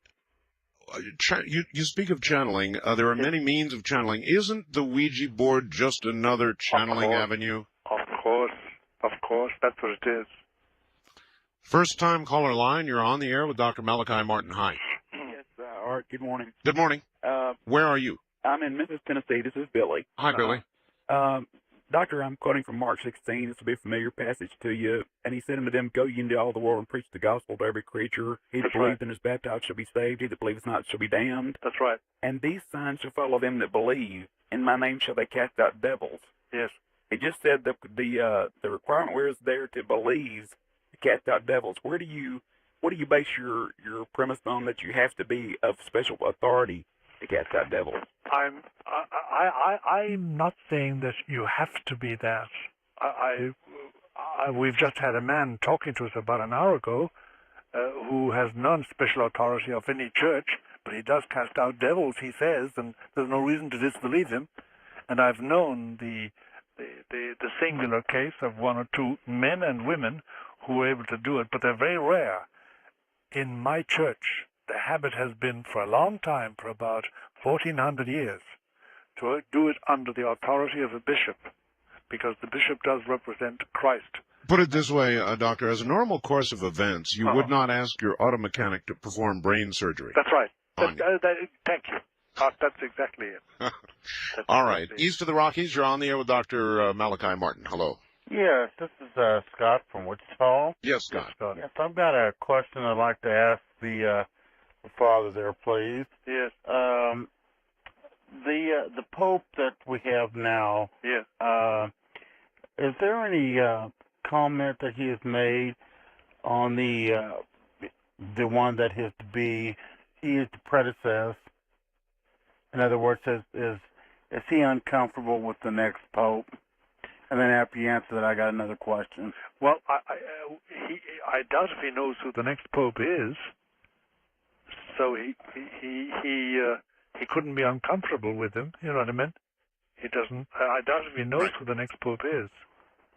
you speak of channeling. There are many means of channeling. Isn't the Ouija board just another channeling avenue? Of course, that's what it is. First time caller line, you're on the air with Dr. Malachi Martin. Hi. Yes, Art, good morning. Good morning. Where are you? I'm in Memphis, Tennessee. This is Billy. Hi, Billy. Doctor, I'm quoting from Mark 16. This will be a familiar passage to you. And he said unto them, Go ye into all the world and preach the gospel to every creature. He that believeth and is baptized shall be saved. He that believeth not shall be damned. That's right. And these signs shall follow them that believe. In my name shall they cast out devils. Yes. He just said that the requirement where is there to believe to cast out devils. What do you base your premise on that you have to be of special authority to cast out devils? I'm not saying that you have to be that. We've just had a man talking to us about an hour ago who has none special authority of any church, but he does cast out devils, he says, and there's no reason to disbelieve him. And I've known the singular case of one or two men and women who were able to do it, but they're very rare. In my church, the habit has been for a long time, for about 1400 years, to do it under the authority of a bishop, because the bishop does represent Christ. Put it this way, Doctor, as a normal course of events, you would not ask your auto mechanic to perform brain surgery. That's right. Thank you. That's exactly it. All right. East of the Rockies, you're on the air with Dr. Malachi Martin. Hello. Yes, this is Scott from Wichita. Yes, Scott. Yes, I've got a question I'd like to ask the father there, please. Yes. The Pope that we have now. Yes. Is there any comment that he has made on the one that is to be he is to predecess? In other words, is he uncomfortable with the next Pope? And then after you answer that, I got another question. Well, I doubt if he knows who the next Pope is. So he couldn't be uncomfortable with him. You know what I mean? He doesn't. I doubt if he knows who the next Pope is.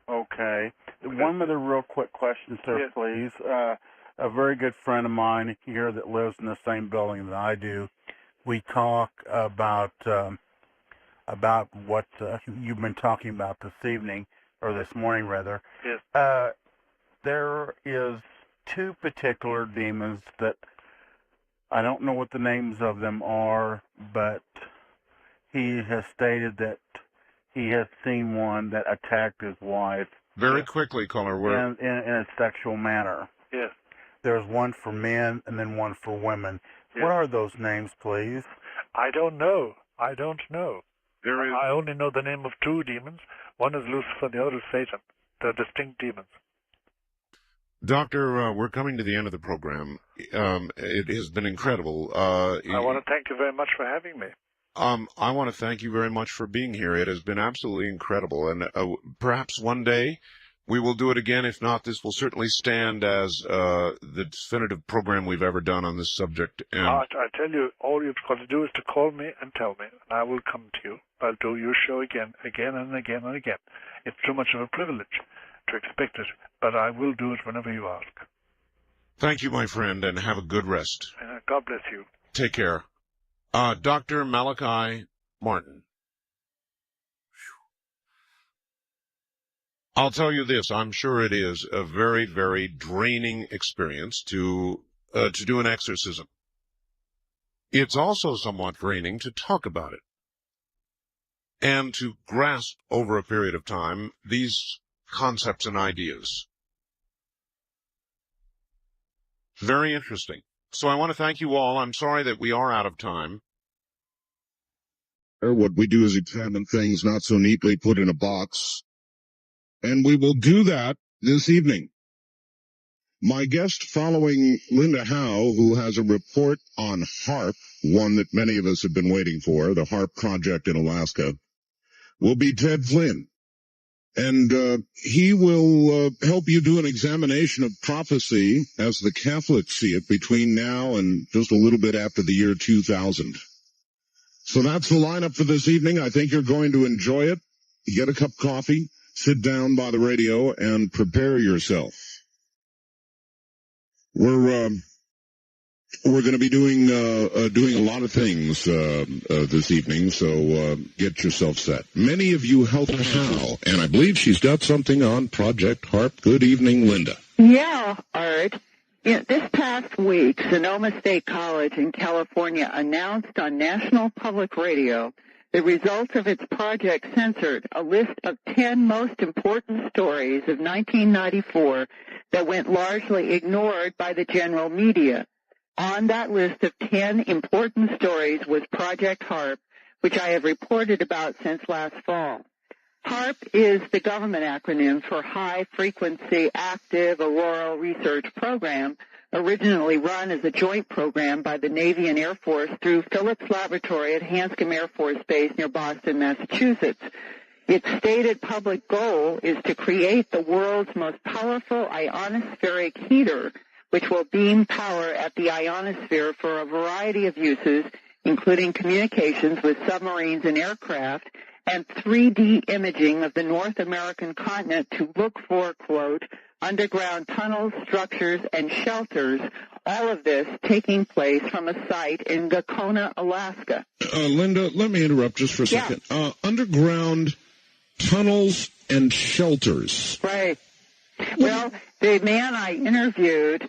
Okay. One other real quick question, sir, yes. Please. A very good friend of mine here that lives in the same building that I do. We talk about what you've been talking about this evening, or this morning rather. Yes. There is two particular demons that I don't know what the names of them are, but he has stated that he has seen one that attacked his wife. Very quickly, caller. In a sexual manner. Yes. There's one for men and then one for women. Yes. What are those names, please? I don't know. I There is. I only know the name of two demons. One is Lucifer, the other is Satan. They're distinct demons. Doctor, we're coming to the end of the program. It has been incredible. I want to thank you very much for having me. I want to thank you very much for being here. It has been absolutely incredible. And perhaps one day we will do it again. If not, this will certainly stand as the definitive program we've ever done on this subject. And I tell you, all you've got to do is to call me and tell me, and I will come to you. I'll do your show again and again and again. It's too much of a privilege to expect it, but I will do it whenever you ask. Thank you, my friend, and have a good rest. God bless you. Take care. Dr. Malachi Martin. I'll tell you this, I'm sure it is a very, very draining experience to do an exorcism. It's also somewhat draining to talk about it and to grasp over a period of time these concepts and ideas. Very interesting. So I want to thank you all. I'm sorry that we are out of time. What we do is examine things not so neatly put in a box. And we will do that this evening. My guest following Linda Howe, who has a report on HARP, one that many of us have been waiting for, the HARP project in Alaska, will be Ted Flynn. And he will help you do an examination of prophecy as the Catholics see it between now and just a little bit after the year 2000. So that's the lineup for this evening. I think you're going to enjoy it. Get a cup of coffee, sit down by the radio, and prepare yourself. We're We're going to be doing a lot of things this evening, so get yourself set. Many of you helped Hal, and I believe she's got something on Project HARP. Good evening, Linda. Yeah, Art. This past week, Sonoma State College in California announced on National Public Radio the results of its Project Censored, a list of 10 most important stories of 1994 that went largely ignored by the general media. On that list of 10 important stories was Project HARP, which I have reported about since last fall. HARP is the government acronym for High Frequency Active Auroral Research Program, originally run as a joint program by the Navy and Air Force through Phillips Laboratory at Hanscom Air Force Base near Boston, Massachusetts. Its stated public goal is to create the world's most powerful ionospheric heater, which will beam power at the ionosphere for a variety of uses, including communications with submarines and aircraft, and 3D imaging of the North American continent to look for, quote, underground tunnels, structures, and shelters, all of this taking place from a site in Gakona, Alaska. Linda, let me interrupt just for a second. Underground tunnels and shelters. Right. Well, the man I interviewed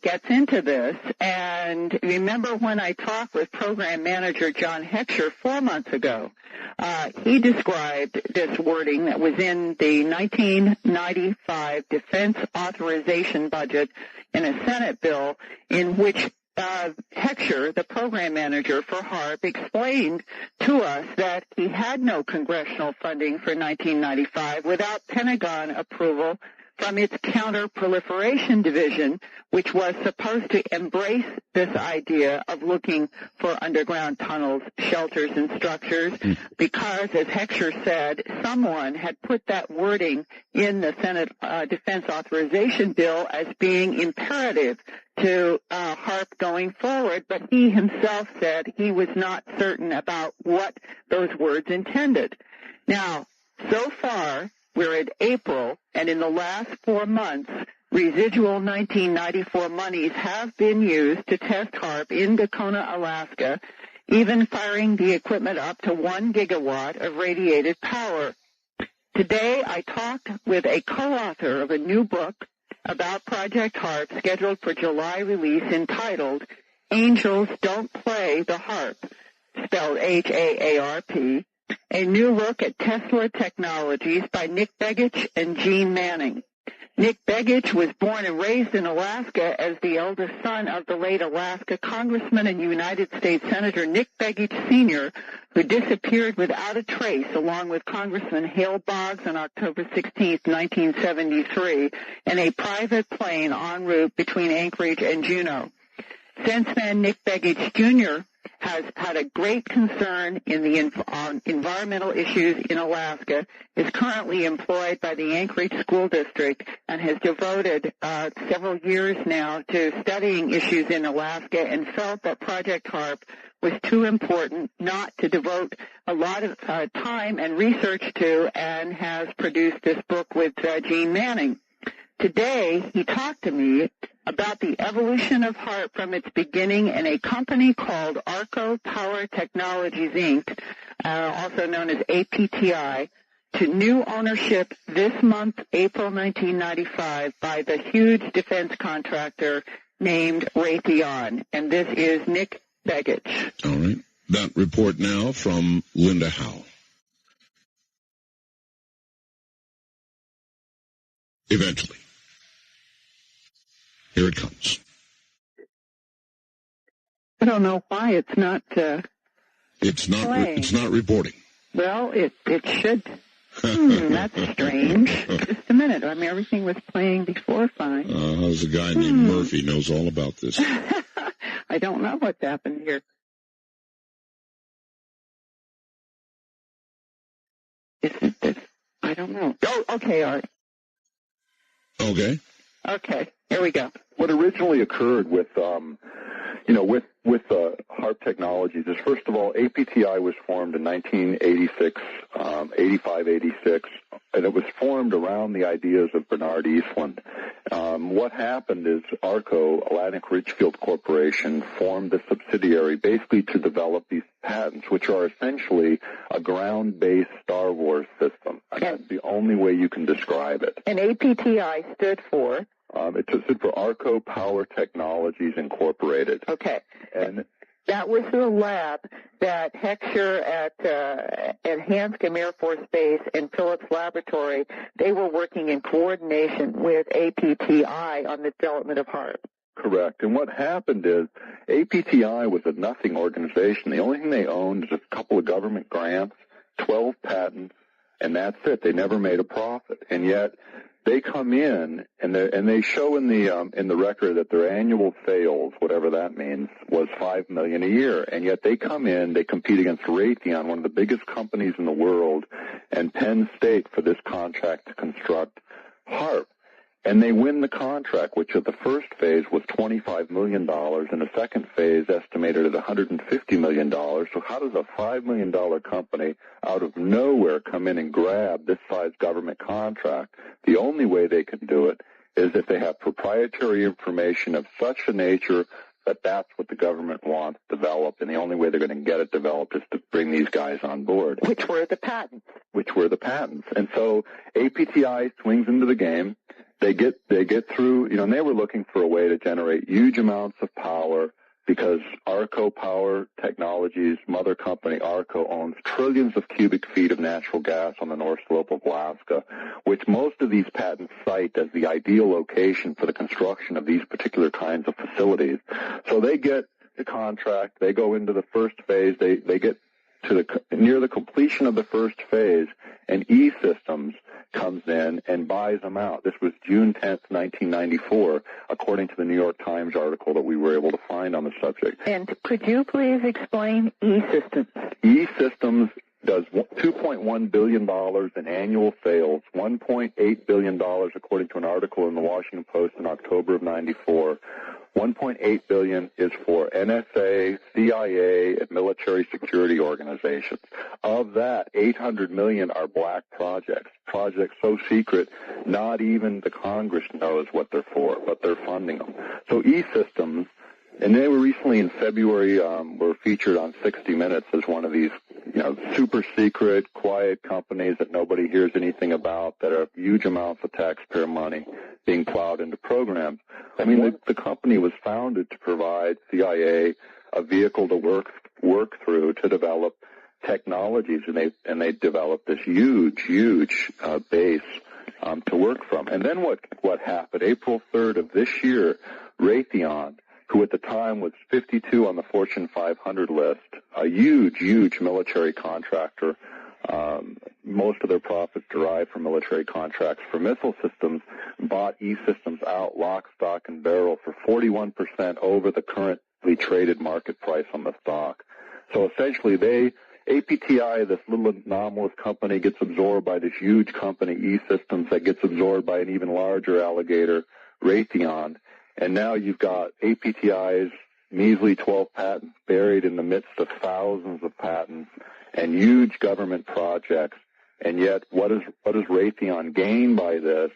gets into this, and remember when I talked with program manager John Heckscher 4 months ago, he described this wording that was in the 1995 Defense Authorization Budget in a Senate bill in which Heckscher, the program manager for HARP, explained to us that he had no congressional funding for 1995 without Pentagon approval from its Counter-Proliferation Division, which was supposed to embrace this idea of looking for underground tunnels, shelters, and structures, because, as Heckscher said, someone had put that wording in the Senate Defense Authorization Bill as being imperative to HARP going forward, but he himself said he was not certain about what those words intended. Now, so far, we're in April, and in the last 4 months, residual 1994 monies have been used to test HARP in Gakona, Alaska, even firing the equipment up to 1 gigawatt of radiated power. Today, I talked with a co-author of a new book about Project HARP scheduled for July release entitled Angels Don't Play the Harp, spelled H-A-A-R-P, a new look at Tesla Technologies by Nick Begich and Gene Manning. Nick Begich was born and raised in Alaska as the eldest son of the late Alaska Congressman and United States Senator Nick Begich Sr., who disappeared without a trace along with Congressman Hale Boggs on October 16, 1973, in a private plane en route between Anchorage and Juneau. Since then, Nick Begich Jr. has had a great concern in the environmental issues in Alaska, is currently employed by the Anchorage School District, and has devoted several years now to studying issues in Alaska, and felt that Project HARP was too important not to devote a lot of time and research to, and has produced this book with Gene Manning. Today, he talked to me about the evolution of HARP from its beginning in a company called Arco Power Technologies, Inc., also known as APTI, to new ownership this month, April 1995, by the huge defense contractor named Raytheon. And this is Nick Begich. All right. That report now from Linda Howe. Eventually. Here it comes. I don't know why it's not It's not reporting. Well, it should. That's strange. Just a minute. I mean, everything was playing before fine. There's a guy named Murphy knows all about this. I don't know what's happened here. Isn't this? I don't know. Oh, okay, Art. Okay. Okay, here we go. What originally occurred with HARP Technologies is, first of all, APTI was formed in 1986, 85, 86, and it was formed around the ideas of Bernard Eastland. What happened is ARCO, Atlantic Richfield Corporation, formed a subsidiary basically to develop these patents, which are essentially a ground-based Star Wars system. And that's the only way you can describe it. And APTI stood for? It stood for ARCO Power Technologies Incorporated. Okay. And that was the lab that Heckscher at Hanscom Air Force Base and Phillips Laboratory, they were working in coordination with APTI on the development of HARP. Correct. And what happened is APTI was a nothing organization. The only thing they owned is a couple of government grants, 12 patents, and that's it. They never made a profit. And yet they come in and they show in the record that their annual sales, whatever that means, was $5 million a year. And yet they come in, they compete against Raytheon, one of the biggest companies in the world, and Penn State for this contract to construct HARP. And they win the contract, which at the first phase was $25 million, and the second phase estimated at $150 million. So how does a $5 million company out of nowhere come in and grab this size government contract? The only way they can do it is if they have proprietary information of such a nature that that's what the government wants developed, and the only way they're going to get it developed is to bring these guys on board. Which were the patents. And so APTI swings into the game. They get through, and they were looking for a way to generate huge amounts of power because ARCO Power Technologies, mother company ARCO, owns trillions of cubic feet of natural gas on the North Slope of Alaska, which most of these patents cite as the ideal location for the construction of these particular kinds of facilities. So they get the contract, they go into the first phase, they get to near the completion of the first phase, and E-Systems comes in and buys them out. This was June 10th, 1994, according to the New York Times article that we were able to find on the subject. And could you please explain E-Systems? E-Systems does $2.1 billion in annual sales, $1.8 billion according to an article in the Washington Post in October of 94. $1.8 billion is for NSA, CIA, and military security organizations. Of that, $800 million are black projects so secret not even the Congress knows what they're for, but they're funding them. So E-Systems, and they were recently in February, were featured on 60 Minutes as one of these, super secret, quiet companies that nobody hears anything about that are huge amounts of taxpayer money being plowed into programs. I mean, the company was founded to provide CIA a vehicle to work through to develop technologies, and they developed this huge base to work from. And then what happened? April 3rd of this year, Raytheon, who at the time was 52 on the Fortune 500 list, a huge military contractor. Most of their profits derived from military contracts for missile systems, bought E-Systems out lock, stock, and barrel for 41% over the currently traded market price on the stock. So essentially APTI, this little anomalous company, gets absorbed by this huge company, E-Systems, that gets absorbed by an even larger alligator, Raytheon. And now you've got APTI's measly 12 patents buried in the midst of thousands of patents and huge government projects. And yet what does Raytheon gain by this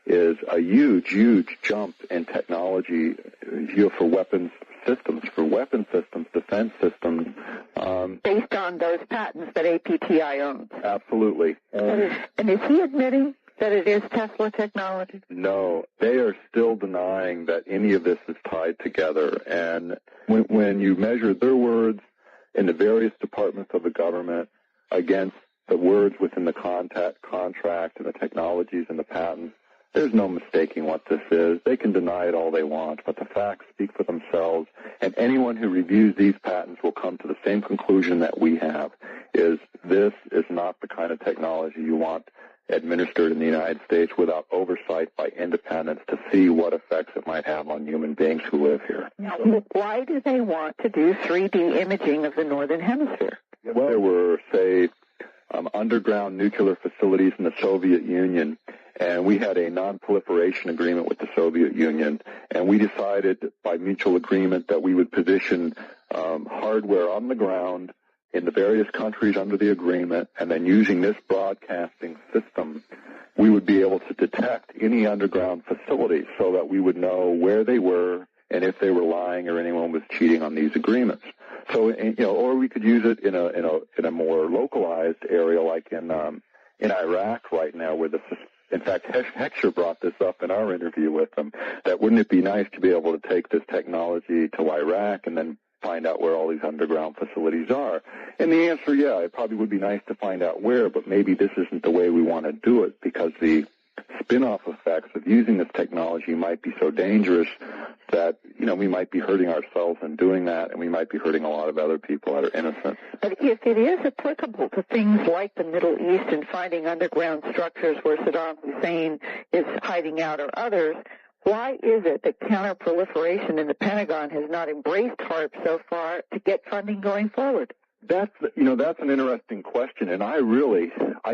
is a huge jump in technology for weapons systems, defense systems. Based on those patents that APTI owns. Absolutely. And is he admitting that it is Tesla technology? No, they are still denying that any of this is tied together. And when you measure their words in the various departments of the government against the words within the contract and the technologies and the patents, there's no mistaking what this is. They can deny it all they want, but the facts speak for themselves. And anyone who reviews these patents will come to the same conclusion that we have, is this is not the kind of technology you want administered in the United States without oversight by independents to see what effects it might have on human beings who live here. Now, why do they want to do 3D imaging of the Northern Hemisphere? Well, there were, say, underground nuclear facilities in the Soviet Union, and we had a non-proliferation agreement with the Soviet Union, and we decided by mutual agreement that we would position hardware on the ground in the various countries under the agreement, and then using this broadcasting system, we would be able to detect any underground facilities so that we would know where they were and if they were lying or anyone was cheating on these agreements. So, or we could use it in a more localized area, like in Iraq right now, where in fact, Heckscher brought this up in our interview with him, that wouldn't it be nice to be able to take this technology to Iraq and then find out where all these underground facilities are? And the answer, yeah, it probably would be nice to find out where, but maybe this isn't the way we want to do it, because the spin-off effects of using this technology might be so dangerous that, we might be hurting ourselves in doing that, and we might be hurting a lot of other people that are innocent. But if it is applicable to things like the Middle East and finding underground structures where Saddam Hussein is hiding out or others, why is it that counterproliferation in the Pentagon has not embraced HARP so far to get funding going forward? That's an interesting question, and I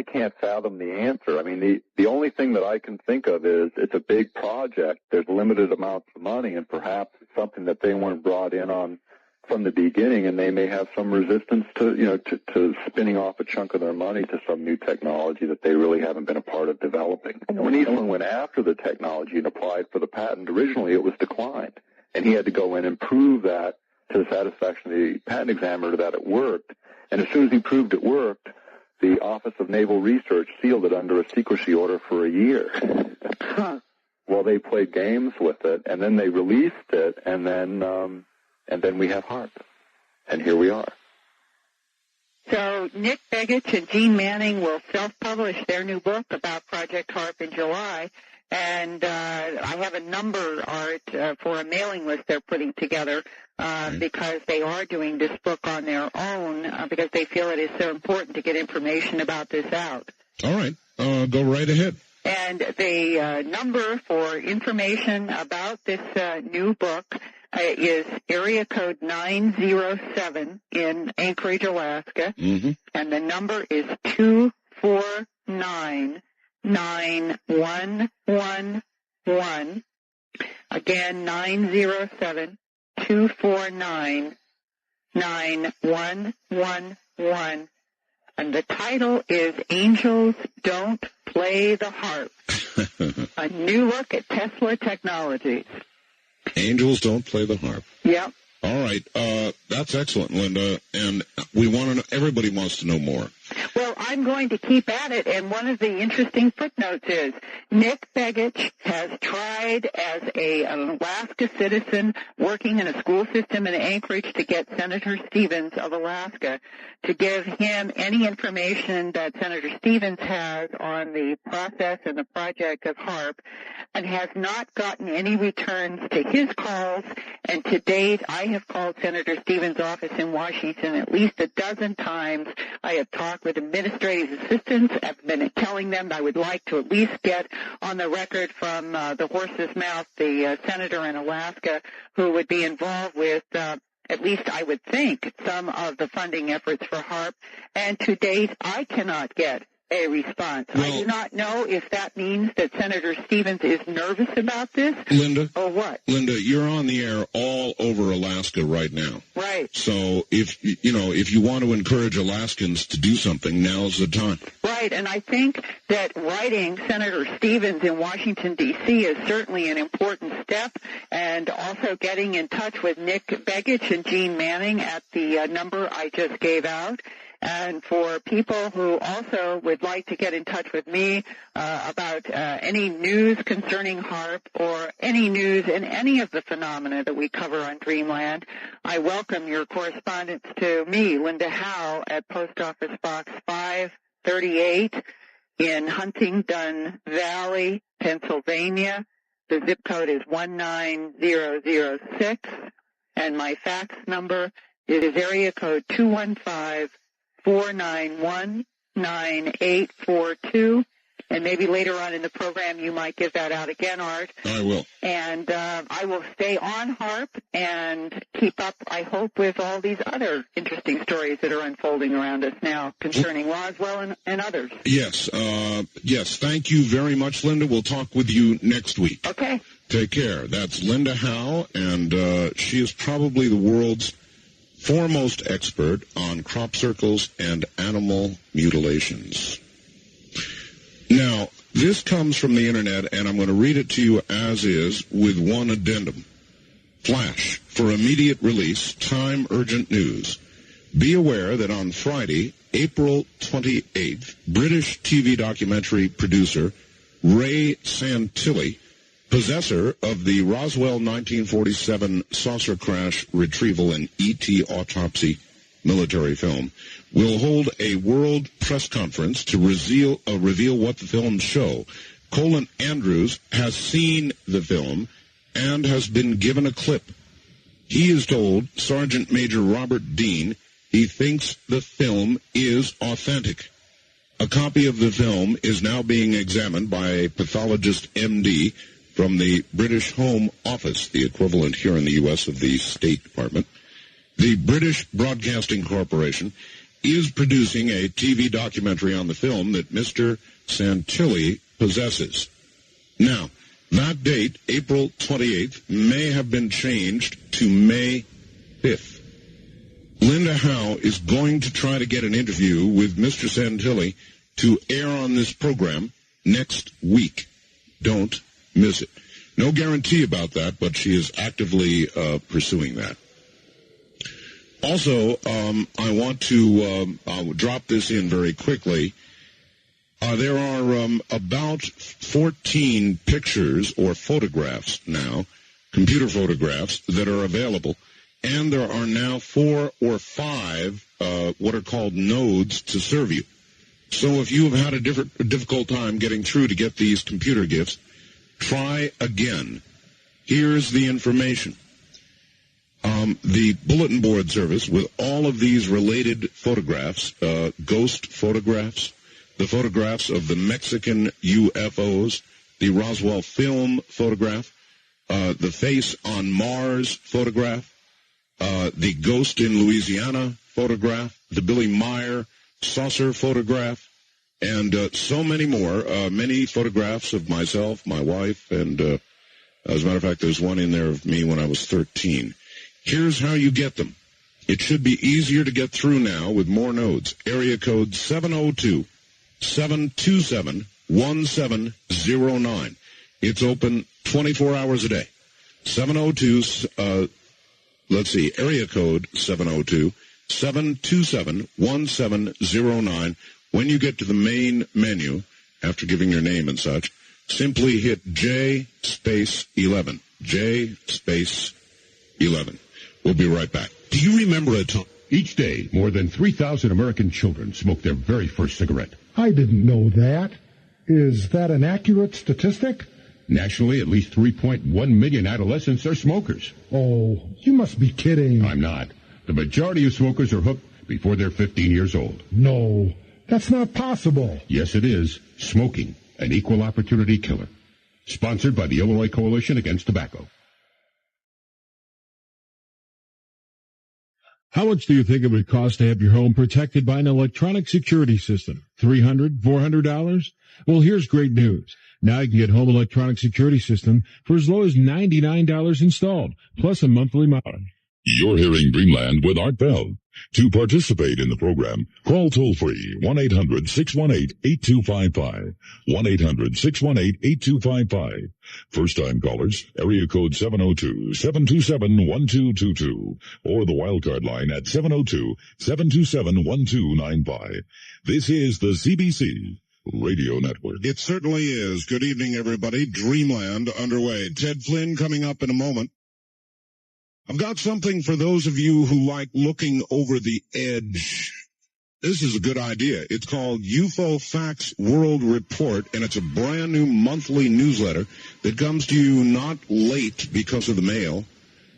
can't fathom the answer. I mean, the only thing that I can think of is it's a big project. There's limited amounts of money, and perhaps it's something that they weren't brought in on from the beginning, and they may have some resistance to spinning off a chunk of their money to some new technology that they really haven't been a part of developing. When Eastman went after the technology and applied for the patent, originally it was declined, and he had to go in and prove that to the satisfaction of the patent examiner that it worked. And as soon as he proved it worked, the Office of Naval Research sealed it under a secrecy order for a year. Well, they played games with it, and then they released it, and then we have HARP. And here we are. So Nick Begich and Gene Manning will self-publish their new book about Project HARP in July. And I have a number, Art, for a mailing list they're putting together because they are doing this book on their own because they feel it is so important to get information about this out. All right. Go right ahead. And the number for information about this new book is area code 907 in Anchorage, Alaska. Mm-hmm. And the number is 249-9111. Again, 907-249-9111. And the title is Angels Don't Play the Harp. A new look at Tesla Technologies. Angels Don't Play the Harp. Yep. All right. That's excellent, Linda. And we want to know, everybody wants to know more. Well, I'm going to keep at it, and one of the interesting footnotes is Nick Begich has tried as an Alaska citizen working in a school system in Anchorage to get Senator Stevens of Alaska to give him any information that Senator Stevens has on the process and the project of HARP, and has not gotten any returns to his calls. And to date, I have called Senator Stevens' office in Washington at least a dozen times. I have talked with administrative assistants. I've been telling them I would like to at least get on the record from the horse's mouth the senator in Alaska who would be involved with at least I would think some of the funding efforts for HARP. And to date, I cannot get a response. I do not know if that means that Senator Stevens is nervous about this, Linda, or what. Linda, you're on the air all over Alaska right now. Right. So if you want to encourage Alaskans to do something, now's the time. Right, and I think that writing Senator Stevens in Washington, D.C. is certainly an important step, and also getting in touch with Nick Begich and Gene Manning at the number I just gave out. And for people who also would like to get in touch with me about any news concerning HARP or any news in any of the phenomena that we cover on Dreamland, I welcome your correspondence to me, Linda Howe, at Post Office Box 538 in Huntingdon Valley, Pennsylvania. The zip code is 19006, and my fax number is area code 215-491-9842. And maybe later on in the program you might give that out again, Art. I will. And I will stay on HARP and keep up, I hope, with all these other interesting stories that are unfolding around us now concerning Roswell and others. Yes. Yes. Thank you very much, Linda. We'll talk with you next week. Okay. Take care. That's Linda Howe, and she is probably the world's foremost expert on crop circles and animal mutilations. Now, this comes from the internet, and I'm going to read it to you as is with one addendum. Flash, for immediate release, time urgent news. Be aware that on Friday, April 28th, British TV documentary producer Ray Santilli, possessor of the Roswell 1947 saucer crash retrieval and E.T. autopsy military film, will hold a world press conference to reveal what the films show. Colin Andrews has seen the film and has been given a clip. He has told Sergeant Major Robert Dean he thinks the film is authentic. A copy of the film is now being examined by a pathologist MD from the British Home Office, the equivalent here in the U.S. of the State Department. The British Broadcasting Corporation is producing a TV documentary on the film that Mr. Santilli possesses. Now, that date, April 28th, may have been changed to May 5th. Linda Howe is going to try to get an interview with Mr. Santilli to air on this program next week. Don't miss it. No guarantee about that, but she is actively pursuing that. Also, I want to drop this in very quickly. There are about 14 pictures or photographs now, computer photographs, that are available. And there are now 4 or 5 what are called nodes to serve you. So if you have had a difficult time getting through to get these computer gifts, try again. Here's the information. The bulletin board service with all of these related photographs, ghost photographs, the photographs of the Mexican UFOs, the Roswell film photograph, the face on Mars photograph, the ghost in Louisiana photograph, the Billy Meyer saucer photograph, and so many more, many photographs of myself, my wife, and as a matter of fact, there's one in there of me when I was 13. Here's how you get them. It should be easier to get through now with more nodes. Area code 702-727-1709. It's open 24 hours a day. 702, area code 702-727-1709. When you get to the main menu, after giving your name and such, simply hit J space 11. J space 11. We'll be right back. Do you remember a time? Each day, more than 3,000 American children smoke their very first cigarette. I didn't know that. Is that an accurate statistic? Nationally, at least 3.1 million adolescents are smokers. Oh, you must be kidding. I'm not. The majority of smokers are hooked before they're 15 years old. No, that's not possible. Yes, it is. Smoking, an equal opportunity killer. Sponsored by the Illinois Coalition Against Tobacco. How much do you think it would cost to have your home protected by an electronic security system? $300, $400? Well, here's great news. Now you can get home electronic security system for as low as $99 installed, plus a monthly modem. You're hearing Dreamland with Art Bell. To participate in the program, call toll-free 1-800-618-8255. 1-800-618-8255. First-time callers, area code 702-727-1222. Or the wildcard line at 702-727-1295. This is the CBC Radio Network. It certainly is. Good evening, everybody. Dreamland underway. Ted Flynn coming up in a moment. I've got something for those of you who like looking over the edge. This is a good idea. It's called UFO Facts World Report, and it's a brand new monthly newsletter that comes to you not late because of the mail,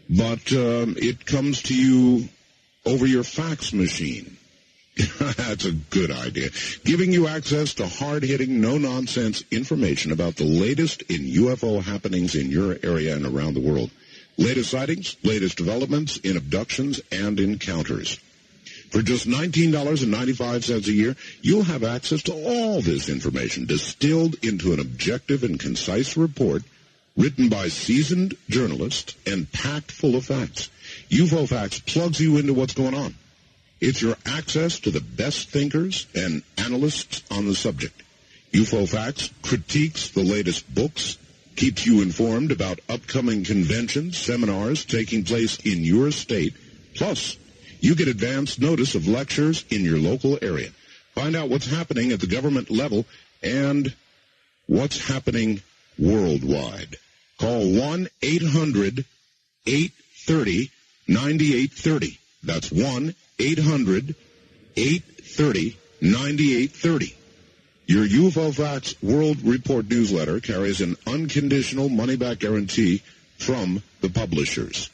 but it comes to you over your fax machine. That's a good idea. Giving you access to hard-hitting, no-nonsense information about the latest in UFO happenings in your area and around the world. Latest sightings, latest developments in abductions and encounters. For just $19.95 a year, you'll have access to all this information distilled into an objective and concise report written by seasoned journalists and packed full of facts. UFO Facts plugs you into what's going on. It's your access to the best thinkers and analysts on the subject. UFO Facts critiques the latest books, keeps you informed about upcoming conventions, seminars taking place in your state. Plus, you get advance notice of lectures in your local area. Find out what's happening at the government level and what's happening worldwide. Call 1-800-830-9830. That's 1-800-830-9830. Your UFO Facts World Report newsletter carries an unconditional money-back guarantee from the publishers.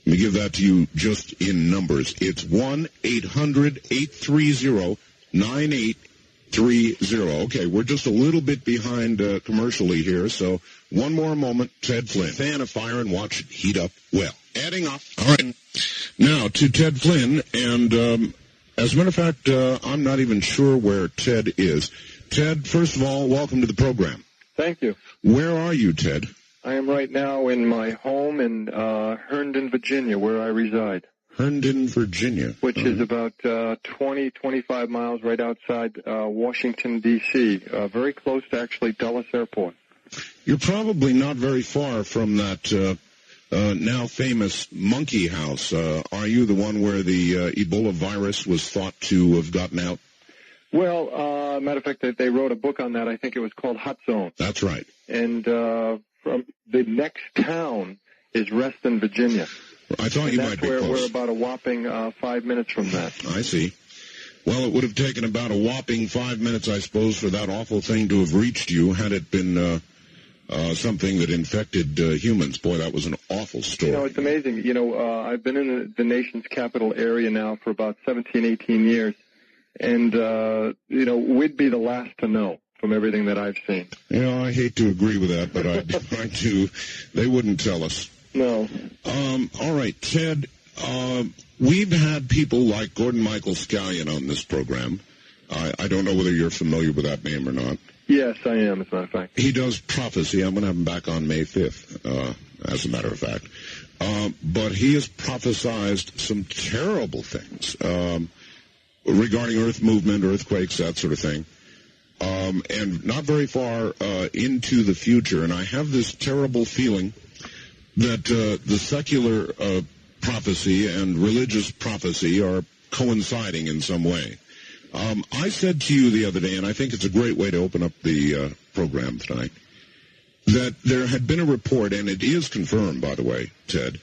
Let me give that to you just in numbers. It's 1-800-830-9830. Okay, we're just a little bit behind commercially here, so one more moment. Ted Flynn. Fan a fire and watch it heat up well. Adding up. All right. Now to Ted Flynn, and as a matter of fact, I'm not even sure where Ted is. Ted, first of all, welcome to the program. Thank you. Where are you, Ted? I am right now in my home in Herndon, Virginia, where I reside. Herndon, Virginia. Which is about 25 miles right outside Washington, D.C., very close to, actually, Dulles Airport. You're probably not very far from that now famous monkey house. Are you the one where the Ebola virus was thought to have gotten out? Well, matter of fact, they wrote a book on that. I think it was called Hot Zone. That's right. And from the next town is Reston, Virginia. I thought you might be close. We're about a whopping 5 minutes from that. I see. Well, it would have taken about a whopping 5 minutes, I suppose, for that awful thing to have reached you had it been something that infected humans. Boy, that was an awful story. You know, it's amazing. You know, I've been in the nation's capital area now for about 17, 18 years. And, you know, we'd be the last to know from everything that I've seen. You know, I hate to agree with that, but I do. They wouldn't tell us. No. All right, Ted, we've had people like Gordon Michael Scallion on this program. I don't know whether you're familiar with that name or not. Yes, I am, as a matter of fact. He does prophecy. I'm going to have him back on May 5th, as a matter of fact. But he has prophesized some terrible things regarding Earth movement, earthquakes, that sort of thing. And not very far into the future. And I have this terrible feeling that the secular prophecy and religious prophecy are coinciding in some way. I said to you the other day, and I think it's a great way to open up the program tonight, that there had been a report, and it is confirmed, by the way, Ted,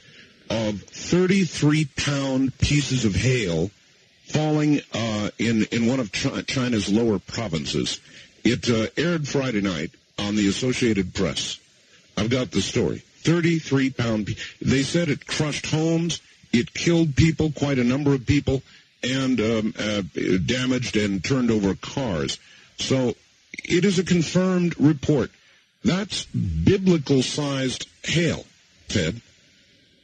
of 33-pound pieces of hail falling in one of China's lower provinces. It aired Friday night on the Associated Press. I've got the story. 33-pound. They said it crushed homes, it killed people, quite a number of people, and damaged and turned over cars. So it is a confirmed report. That's biblical-sized hail, Ted.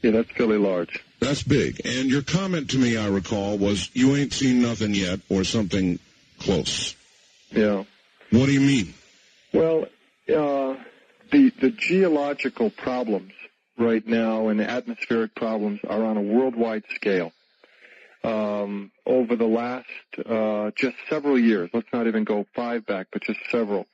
Yeah, that's fairly large. That's big. And your comment to me, I recall, was you ain't seen nothing yet or something close. Yeah. What do you mean? Well, the geological problems right now and the atmospheric problems are on a worldwide scale. Over the last just several years, let's not even go 5 back, but just several,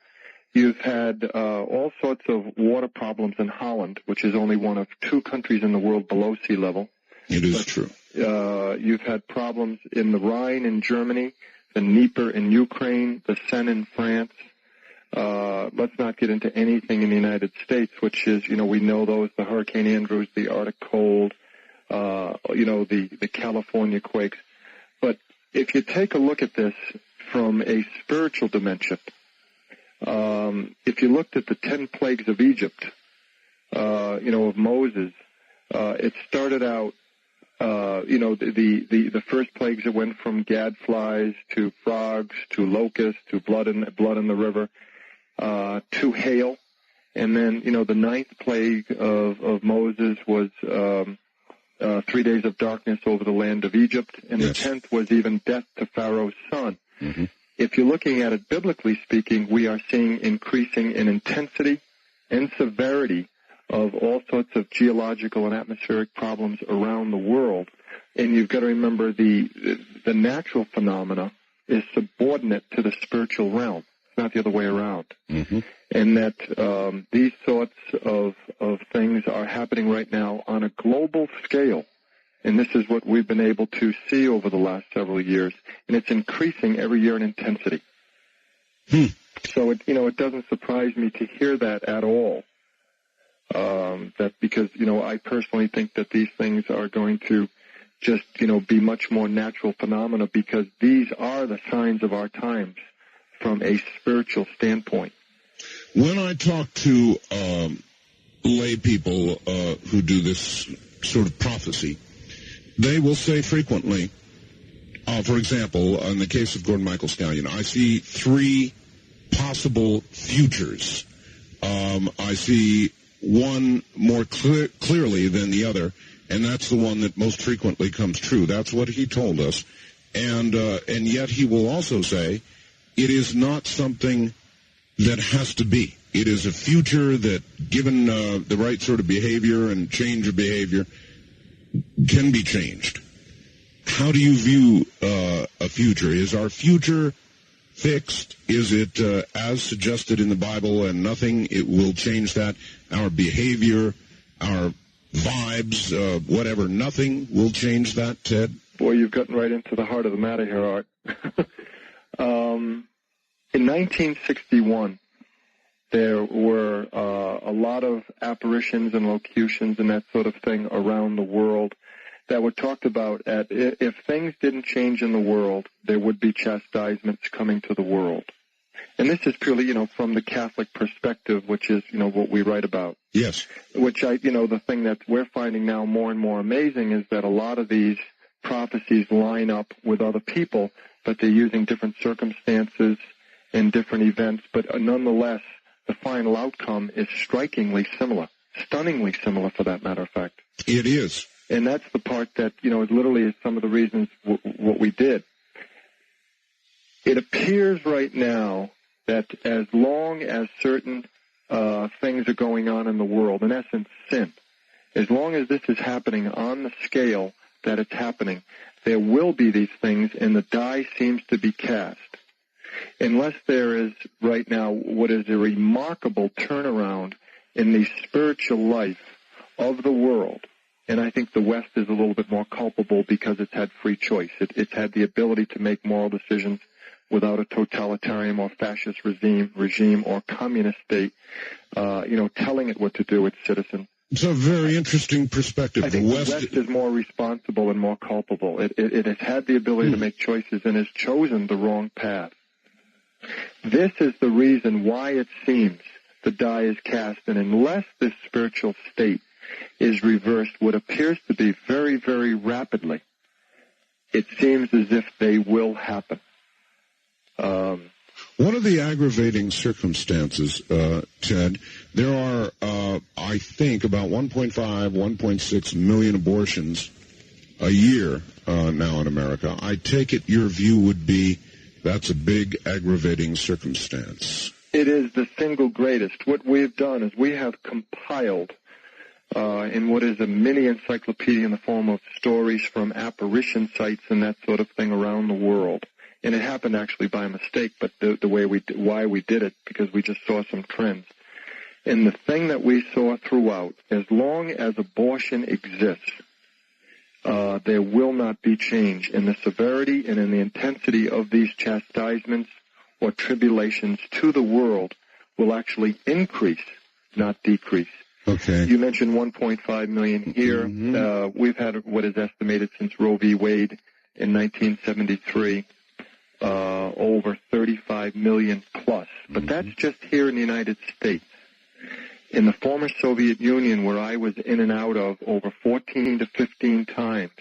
you've had all sorts of water problems in Holland, which is only one of 2 countries in the world below sea level. It is true. You've had problems in the Rhine in Germany, the Dnieper in Ukraine, the Seine in France. Let's not get into anything in the United States, which is, you know, we know those, the Hurricane Andrews, the Arctic cold, you know, the California quakes. But if you take a look at this from a spiritual dimension, if you looked at the 10 plagues of Egypt, you know, of Moses, it started out, you know, the first plagues that went from gadflies to frogs to locusts to blood in the river, to hail. And then, you know, the 9th plague of Moses was 3 days of darkness over the land of Egypt, and the 10th was even death to Pharaoh's son. Mm-hmm. If you're looking at it biblically speaking, we are seeing increasing in intensity and severity of all sorts of geological and atmospheric problems around the world. And you've got to remember the natural phenomena is subordinate to the spiritual realm. It's not the other way around. Mm-hmm. And that these sorts of things are happening right now on a global scale. And this is what we've been able to see over the last several years. And it's increasing every year in intensity. So, it doesn't surprise me to hear that at all. That because, I personally think that these things are going to just, be much more natural phenomena because these are the signs of our times from a spiritual standpoint. When I talk to lay people who do this sort of prophecy, they will say frequently, for example, in the case of Gordon Michael Scallion, I see three possible futures. I see one more clearly than the other, and that's the one that most frequently comes true. That's what he told us. And yet he will also say it is not something that has to be. It is a future that, given the right sort of behavior and change of behavior, can be changed. How do you view a future? Is our future fixed? Is it as suggested in the Bible and nothing it will change that? Our behavior, our vibes, whatever, nothing will change that, Ted? Boy, you've gotten right into the heart of the matter here, Art. In 1961, there were a lot of apparitions and locutions and that sort of thing around the world that were talked about at if things didn't change in the world, there would be chastisements coming to the world. And this is purely, from the Catholic perspective, which is, what we write about. Yes. Which the thing that we're finding now more and more amazing is that a lot of these prophecies line up with other people, but they're using different circumstances and different events, but nonetheless, the final outcome is strikingly similar, stunningly similar for that matter of fact. It is. And that's the part that, is literally some of the reasons what we did. It appears right now that as long as certain things are going on in the world, in essence, sin, as long as this is happening on the scale that it's happening, there will be these things, and the die seems to be cast. Unless there is right now what is a remarkable turnaround in the spiritual life of the world, and I think the West is a little bit more culpable because it's had free choice. It's had the ability to make moral decisions without a totalitarian or fascist regime or communist state, telling it what to do, its citizens. It's a very interesting perspective. I think the West is more responsible and more culpable. It has had the ability to make choices and has chosen the wrong path. This is the reason why it seems the die is cast, and unless this spiritual state is reversed, what appears to be very, very rapidly, it seems as if they will happen. One of the aggravating circumstances, Ted, there are, I think, about 1.6 million abortions a year now in America. I take it your view would be that's a big aggravating circumstance. It is the single greatest. What we've done is we have compiled in what is a mini encyclopedia in the form of stories from apparition sites and that sort of thing around the world. And it happened actually by mistake, but why we did it, because we just saw some trends. And the thing that we saw throughout, as long as abortion exists, there will not be change in the severity and in the intensity of these chastisements or tribulations to the world will actually increase, not decrease. Okay. You mentioned 1.5 million here. Mm-hmm. We've had what is estimated since Roe v. Wade in 1973, over 35 million plus. But that's just here in the United States. In the former Soviet Union, where I was in and out of over 14 to 15 times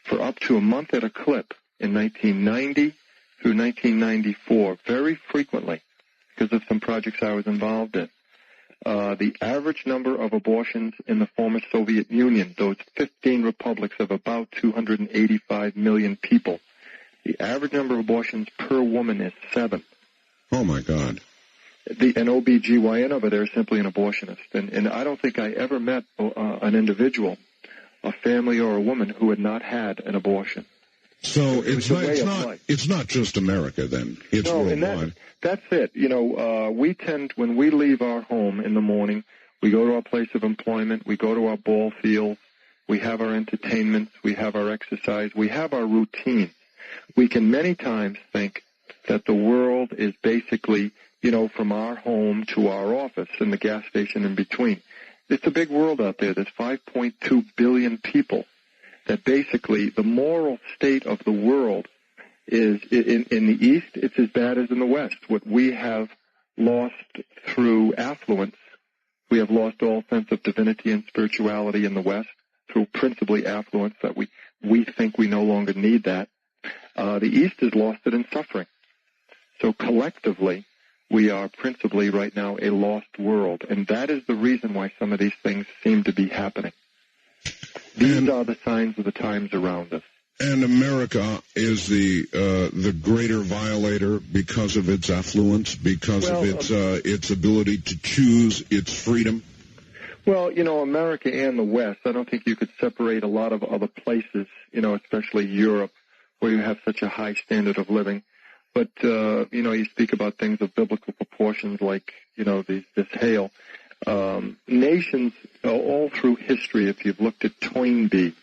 for up to a month at a clip in 1990 through 1994, very frequently because of some projects I was involved in. The average number of abortions in the former Soviet Union, those 15 republics of about 285 million people, the average number of abortions per woman is 7. Oh, my God. an OBGYN over there is simply an abortionist. And I don't think I ever met an individual, a family or a woman who had not had an abortion. So it's not just America then. It's worldwide. And that's it. You know, we tend, when we leave our home in the morning, we go to our place of employment, we go to our ball field, we have our entertainments, we have our exercise, we have our routine. We can many times think that the world is basically, you know, from our home to our office and the gas station in between. It's a big world out there. There's 5.2 billion people. That basically the moral state of the world is, in the East, it's as bad as in the West. What we have lost through affluence, we have lost all sense of divinity and spirituality in the West through principally affluence, that we think we no longer need that. The East has lost it in suffering. So collectively, we are principally right now a lost world, and that is the reason why some of these things seem to be happening. These are the signs of the times around us. And America is the greater violator because of its affluence, because of its ability to choose its freedom. Well, you know, America and the West, I don't think you could separate a lot of other places, you know, especially Europe, where you have such a high standard of living. But, you know, you speak about things of biblical proportions like, you know, this hail. Nations all through history, if you've looked at Toynbee,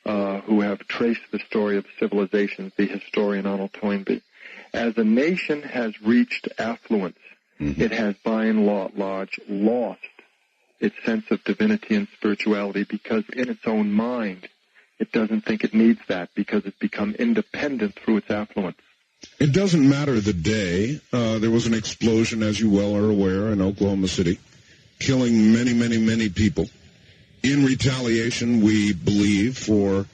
who have traced the story of civilizations, the historian Arnold Toynbee, as a nation has reached affluence, it has by and large lost its sense of divinity and spirituality, because in its own mind it doesn't think it needs that, because it's become independent through its affluence. It doesn't matter the day. There was an explosion, as you well are aware, in Oklahoma City, killing many, many, many people. In retaliation, we believe, for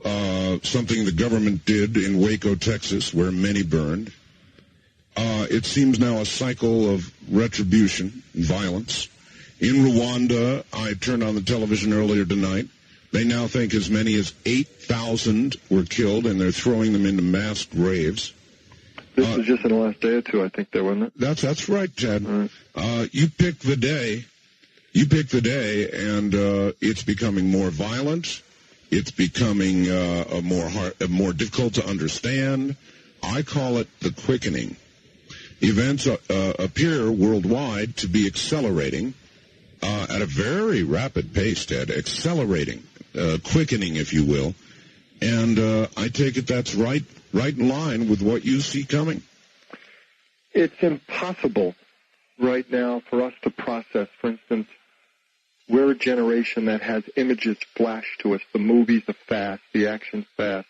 something the government did in Waco, Texas, where many burned. It seems now a cycle of retribution and violence. In Rwanda, I turned on the television earlier tonight. They now think as many as 8,000 were killed, and they're throwing them into mass graves. This was just in the last day or two, I think, there, wasn't it? That's right, Ted. Right. You pick the day. And it's becoming more violent. It's becoming more difficult to understand. I call it the quickening. Events appear worldwide to be accelerating at a very rapid pace, Ted, accelerating, quickening, if you will. And I take it that's right in line with what you see coming. It's impossible right now for us to process. For instance, we're a generation that has images flashed to us. The movies are fast, the action's fast.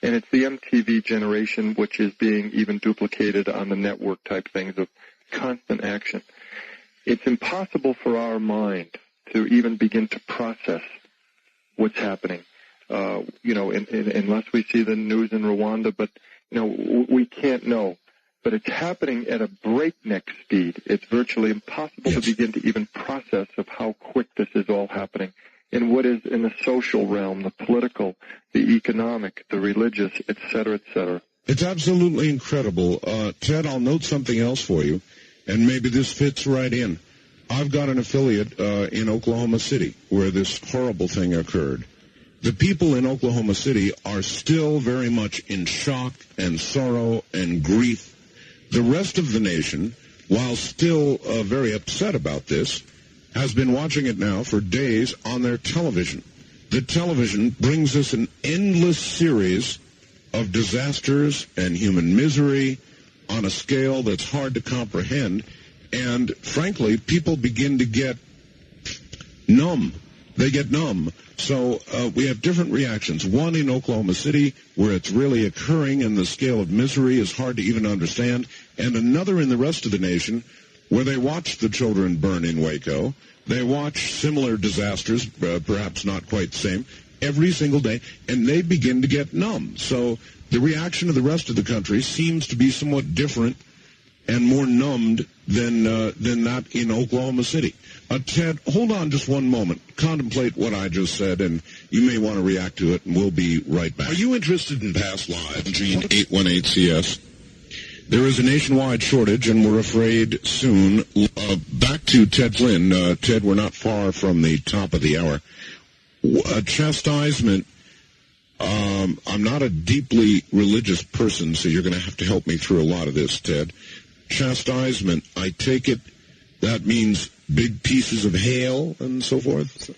And it's the MTV generation which is being even duplicated on the network type things of constant action. It's impossible for our mind to even begin to process what's happening, unless we see the news in Rwanda. But, we can't know. But it's happening at a breakneck speed. It's virtually impossible to begin to even process of how quick this is all happening in what is in the social realm, the political, the economic, the religious, et cetera, et cetera. It's absolutely incredible. Ted, I'll note something else for you, and maybe this fits right in. I've got an affiliate in Oklahoma City where this horrible thing occurred. The people in Oklahoma City are still very much in shock and sorrow and grief. The rest of the nation, while still very upset about this, has been watching it now for days on their television. The television brings us an endless series of disasters and human misery on a scale that's hard to comprehend. And frankly, people begin to get numb. They get numb. So we have different reactions. One in Oklahoma City, where it's really occurring and the scale of misery is hard to even understand. And another in the rest of the nation, where they watch the children burn in Waco. They watch similar disasters, perhaps not quite the same, every single day, and they begin to get numb. So the reaction of the rest of the country seems to be somewhat different and more numbed than that in Oklahoma City. Ted, hold on just one moment. Contemplate what I just said, and you may want to react to it, and we'll be right back. Are you interested in past lives? Gene 818CS. There is a nationwide shortage, and we're afraid soon. Back to Ted Flynn. Ted, we're not far from the top of the hour. Chastisement. I'm not a deeply religious person, so you're going to have to help me through a lot of this, Ted. Chastisement, I take it that means big pieces of hail and so forth?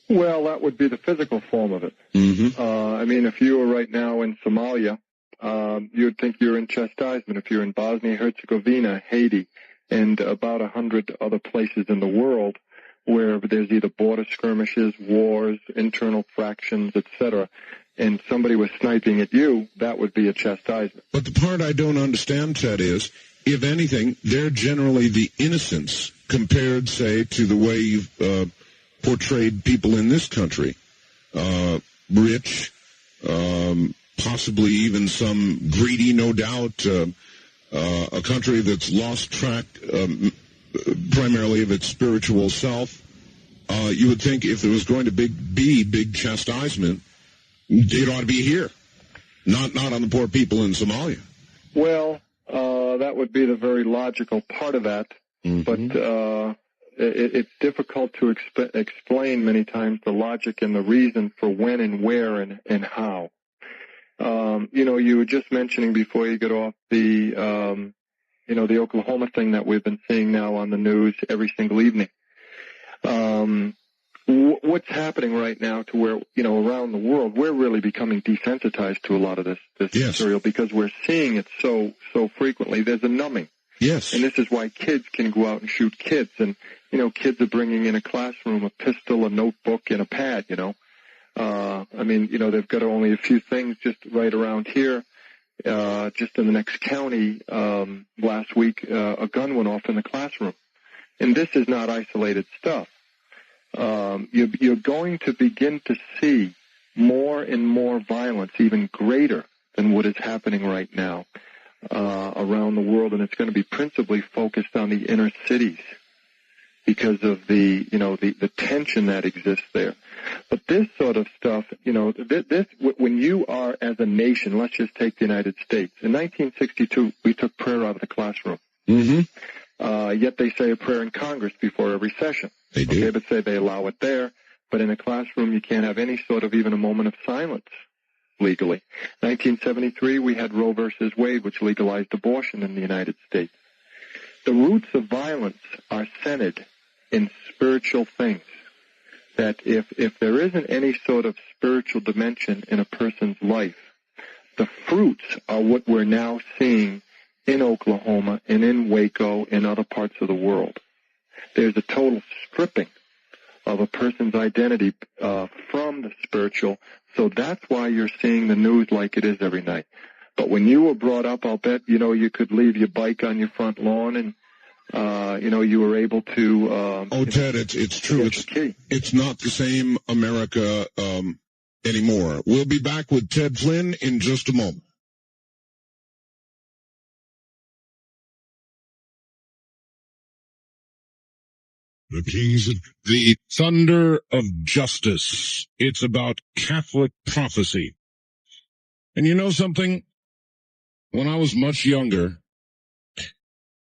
Well, that would be the physical form of it. Mm-hmm. I mean, if you were right now in Somalia, you'd think you're in chastisement. If you're in Bosnia-Herzegovina, Haiti, and about 100 other places in the world where there's either border skirmishes, wars, internal fractions, etc., and somebody was sniping at you, that would be a chastisement. But the part I don't understand, Ted, is, if anything, they're generally the innocents compared, say, to the way you've portrayed people in this country. Rich, possibly even some greedy, no doubt, a country that's lost track primarily of its spiritual self. You would think if there was going to be big chastisement, it ought to be here, not on the poor people in Somalia. Well, that would be the very logical part of that, but it's difficult to explain many times the logic and the reason for when and where and how. You were just mentioning before you get off the Oklahoma thing that we've been seeing now on the news every single evening. What's happening right now to where, around the world, we're really becoming desensitized to a lot of this material because we're seeing it so frequently. There's a numbing. Yes. And this is why kids can go out and shoot kids. And, kids are bringing in a classroom a pistol, a notebook, and a pad, they've got only a few things just right around here. Just in the next county, last week, a gun went off in the classroom. And this is not isolated stuff. You're going to begin to see more and more violence, even greater than what is happening right now around the world, and it's going to be principally focused on the inner cities because of the tension that exists there. But this sort of stuff, when you are as a nation, let's just take the United States. In 1962, we took prayer out of the classroom. Mm-hmm. Yet they say a prayer in Congress before every session. They do. Okay, but say they allow it there. But in a classroom, you can't have any sort of even a moment of silence legally. 1973, we had Roe versus Wade, which legalized abortion in the United States. The roots of violence are centered in spiritual things. That if there isn't any sort of spiritual dimension in a person's life, the fruits are what we're now seeing in Oklahoma and in Waco and other parts of the world. There's a total stripping of a person's identity from the spiritual, so that's why you're seeing the news like it is every night. But when you were brought up, I'll bet, you could leave your bike on your front lawn and, you were able to... Ted, it's true. It's not the same America anymore. We'll be back with Ted Flynn in just a moment. The thunder of justice. It's about Catholic prophecy. And you know something? When I was much younger,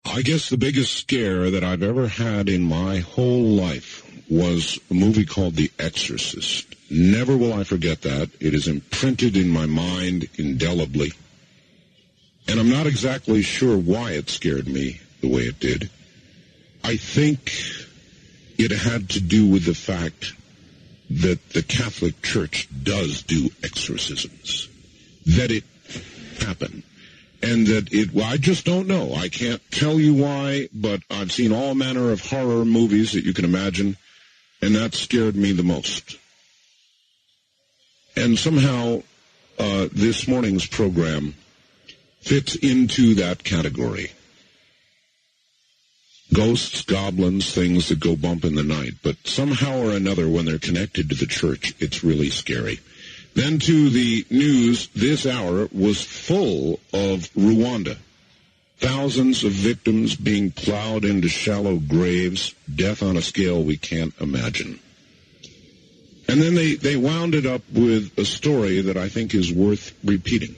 I guess the biggest scare that I've ever had in my whole life was a movie called The Exorcist. Never will I forget that. It is imprinted in my mind indelibly. And I'm not exactly sure why it scared me the way it did. I think it had to do with the fact that the Catholic Church does do exorcisms, that it happened, and that I just don't know. I can't tell you why, but I've seen all manner of horror movies that you can imagine, and that scared me the most. And somehow this morning's program fits into that category. Ghosts, goblins, things that go bump in the night. But somehow or another, when they're connected to the church, it's really scary. Then to the news, this hour was full of Rwanda. Thousands of victims being plowed into shallow graves, death on a scale we can't imagine. And then they wound it up with a story that I think is worth repeating.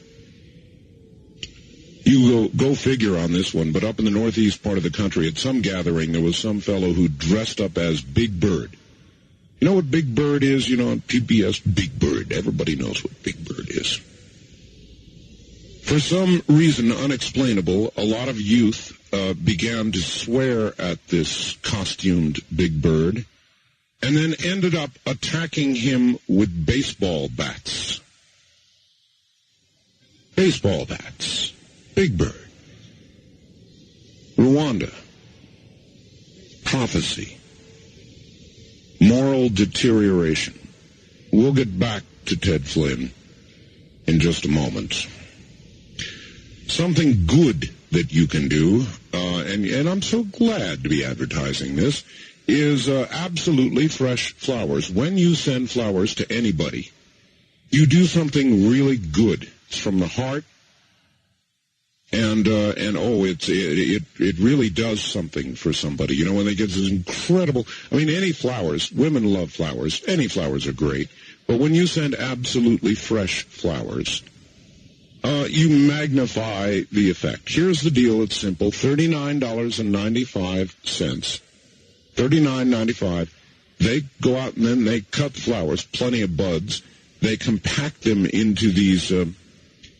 You go figure on this one, but up in the northeast part of the country, at some gathering, there was some fellow who dressed up as Big Bird. You know what Big Bird is? You know, on PBS, Big Bird. Everybody knows what Big Bird is. For some reason unexplainable, a lot of youth began to swear at this costumed Big Bird, and then ended up attacking him with baseball bats. Baseball bats. Big Bird. Rwanda. Prophecy. Moral deterioration. We'll get back to Ted Flynn in just a moment. Something good that you can do, and I'm so glad to be advertising this, is absolutely fresh flowers. When you send flowers to anybody, you do something really good. It's from the heart. And it really does something for somebody. You know, when they get this incredible, I mean, any flowers, women love flowers. Any flowers are great. But when you send absolutely fresh flowers, you magnify the effect. Here's the deal. It's simple. $39.95. $39.95. They go out and then they cut the flowers, plenty of buds. They compact them into these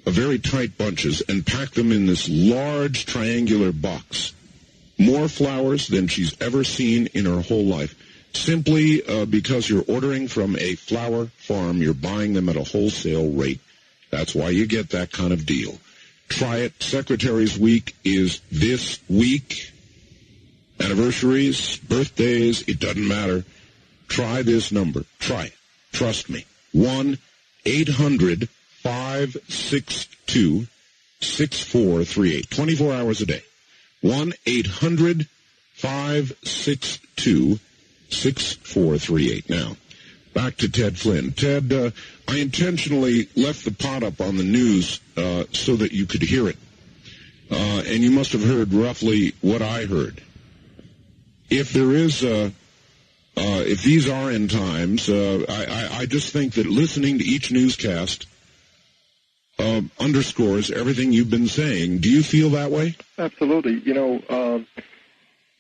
very tight bunches and pack them in this large triangular box. More flowers than she's ever seen in her whole life. Simply because you're ordering from a flower farm, you're buying them at a wholesale rate. That's why you get that kind of deal. Try it. Secretary's Week is this week. Anniversaries, birthdays, it doesn't matter. Try this number. Try it. Trust me. 1-800-562-6438. 24 hours a day. 1-800-562-6438. Now, back to Ted Flynn. Ted, I intentionally left the pot up on the news so that you could hear it. And you must have heard roughly what I heard. If there is, if these are end times, I just think that listening to each newscast underscores everything you've been saying. Do you feel that way? Absolutely. You know,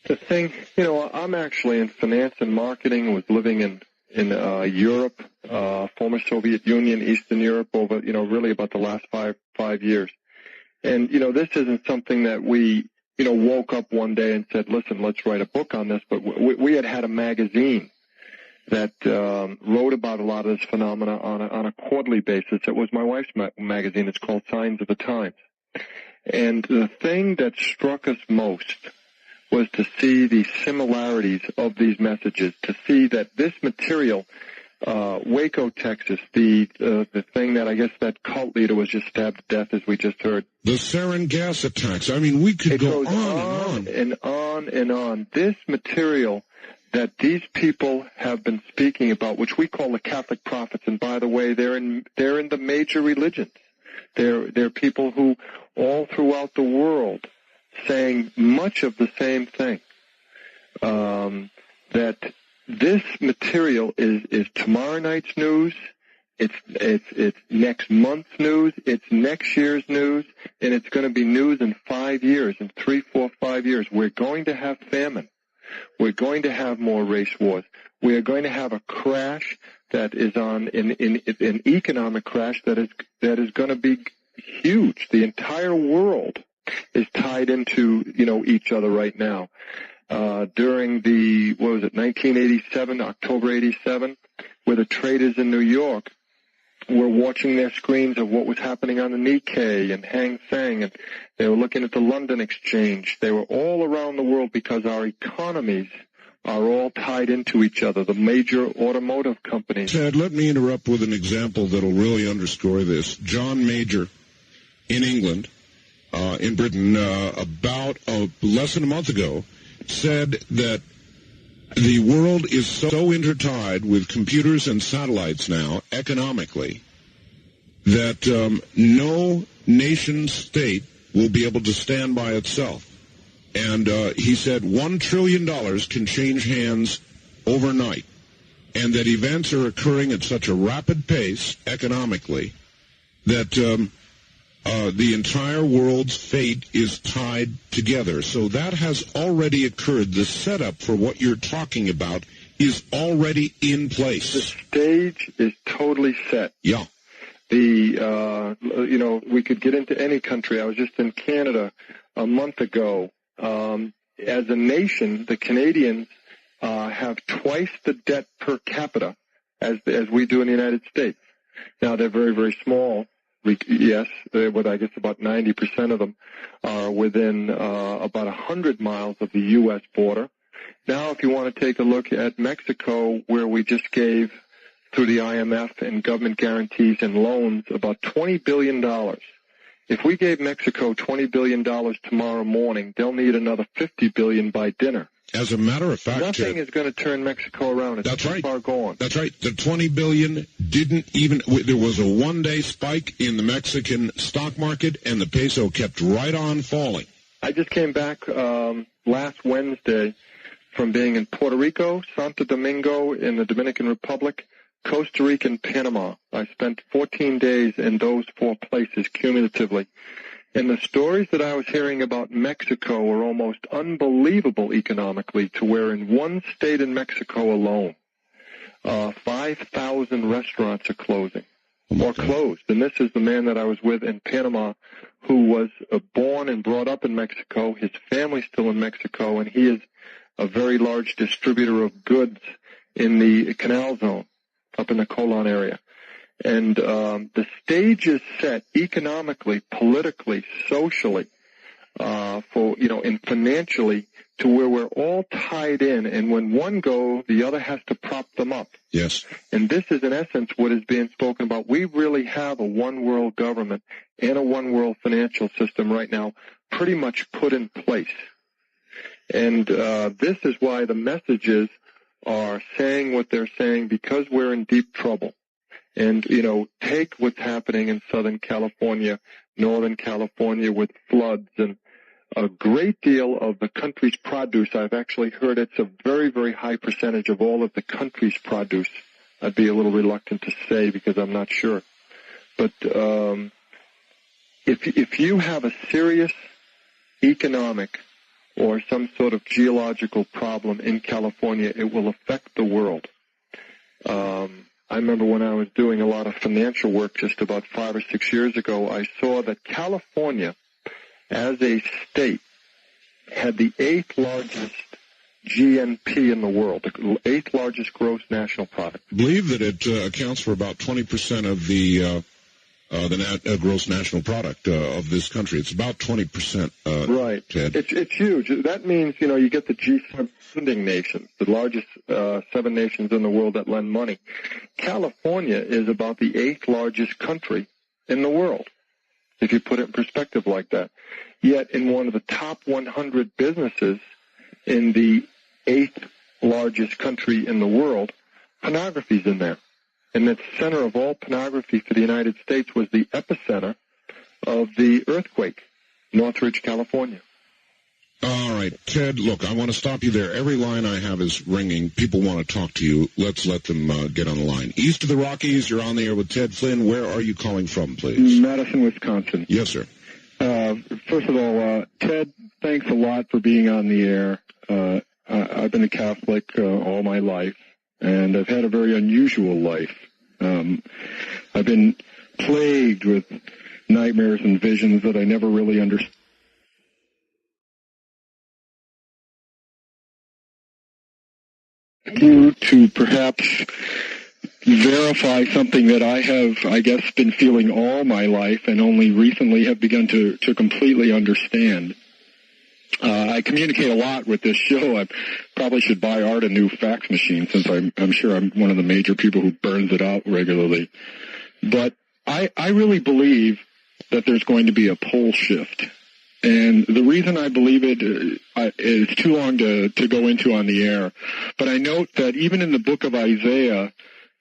the thing, you know, I'm actually in finance and marketing, was living in Europe, former Soviet Union, Eastern Europe, over, you know, really about the last five years. And, you know, this isn't something that we, you know, woke up one day and said, listen, let's write a book on this. But we had a magazine that wrote about a lot of this phenomena on a quarterly basis. It was my wife's magazine. It's called Signs of the Times. And the thing that struck us most was to see the similarities of these messages, to see that this material, Waco, Texas, the thing that I guess that cult leader was just stabbed to death, as we just heard. The sarin gas attacks. I mean, we could go on and on and on. This material that these people have been speaking about, which we call the Catholic prophets, and by the way, they're in the major religions. They're people who all throughout the world saying much of the same thing. That this material is tomorrow night's news, it's next month's news, it's next year's news, and it's going to be news in 5 years, in 3, 4, 5 years. We're going to have famine. We're going to have more race wars. We are going to have a crash that is an economic crash that is going to be huge. The entire world is tied into, you know, each other right now. During the, 1987, October 87, where the traders in New York were watching their screens of what was happening on the Nikkei and Hang Seng, and they were looking at the London Exchange. They were all around the world because our economies are all tied into each other, the major automotive companies. Ted, let me interrupt with an example that will really underscore this. John Major in England, in Britain, about less than a month ago, said that the world is so intertied with computers and satellites now, economically, that no nation state will be able to stand by itself. And he said $1 trillion can change hands overnight, and that events are occurring at such a rapid pace economically that The entire world's fate is tied together. So that has already occurred. The setup for what you're talking about is already in place. The stage is totally set. Yeah. We could get into any country. I was just in Canada a month ago. As a nation, the Canadians have twice the debt per capita as we do in the United States. Now, they're very, very small. Yes, I guess about 90% of them are within about 100 miles of the U.S. border. Now, if you want to take a look at Mexico, where we just gave, through the IMF and government guarantees and loans, about $20 billion. If we gave Mexico $20 billion tomorrow morning, they'll need another $50 billion by dinner. As a matter of fact, nothing is going to turn Mexico around. It's too far gone. That's right. The $20 billion didn't even. There was a one-day spike in the Mexican stock market, and the peso kept right on falling. I just came back last Wednesday from being in Puerto Rico, Santo Domingo in the Dominican Republic, Costa Rica, and Panama. I spent 14 days in those 4 places cumulatively. And the stories that I was hearing about Mexico were almost unbelievable economically, to where in one state in Mexico alone, 5,000 restaurants are closing or closed. And this is the man that I was with in Panama, who was born and brought up in Mexico. His family's still in Mexico, and he is a very large distributor of goods in the Canal Zone up in the Colon area. And the stage is set economically, politically, socially, and financially, to where we're all tied in. And when one goes, the other has to prop them up. Yes. And this is, in essence, what is being spoken about. We really have a one-world government and a one-world financial system right now pretty much put in place. And this is why the messages are saying what they're saying, because we're in deep trouble. And, take what's happening in Southern California, Northern California with floods, and a great deal of the country's produce. I've actually heard it's a very, very high percentage of all of the country's produce. I'd be a little reluctant to say because I'm not sure. But if you have a serious economic or some sort of geological problem in California, it will affect the world. I remember when I was doing a lot of financial work just about 5 or 6 years ago, I saw that California, as a state, had the 8th largest GNP in the world, the 8th largest gross national product. I believe that it accounts for about 20% of the gross national product of this country. It's about 20%. Right. Ted. It's huge. That means, you get the G7 lending nations, the largest 7 nations in the world that lend money. California is about the 8th largest country in the world, if you put it in perspective like that. Yet in one of the top 100 businesses in the 8th largest country in the world, pornography's in there. And the center of all pornography for the United States was the epicenter of the earthquake, Northridge, California. All right, Ted, look, I want to stop you there. Every line I have is ringing. People want to talk to you. Let's let them get on the line. East of the Rockies, you're on the air with Ted Flynn. Where are you calling from, please? Madison, Wisconsin. Yes, sir. First of all, Ted, thanks a lot for being on the air. I've been a Catholic all my life, and I've had a very unusual life. I've been plagued with nightmares and visions that I never really understood. You to perhaps verify something that I have, I guess, been feeling all my life and only recently have begun to completely understand. I communicate a lot with this show. I probably should buy Art a new fax machine, since I'm sure I'm one of the major people who burns it out regularly. But I really believe that there's going to be a pole shift. And the reason I believe it is too long to go into on the air. But I note that even in the book of Isaiah,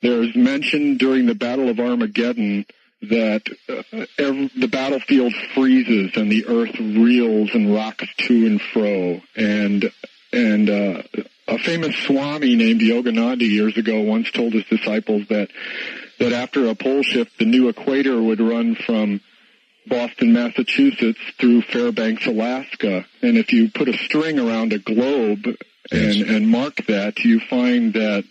there's mention during the Battle of Armageddon that the battlefield freezes and the earth reels and rocks to and fro. And a famous Swami named Yogananda years ago once told his disciples that after a pole shift, the new equator would run from Boston, Massachusetts, through Fairbanks, Alaska. And if you put a string around a globe and mark that, you find that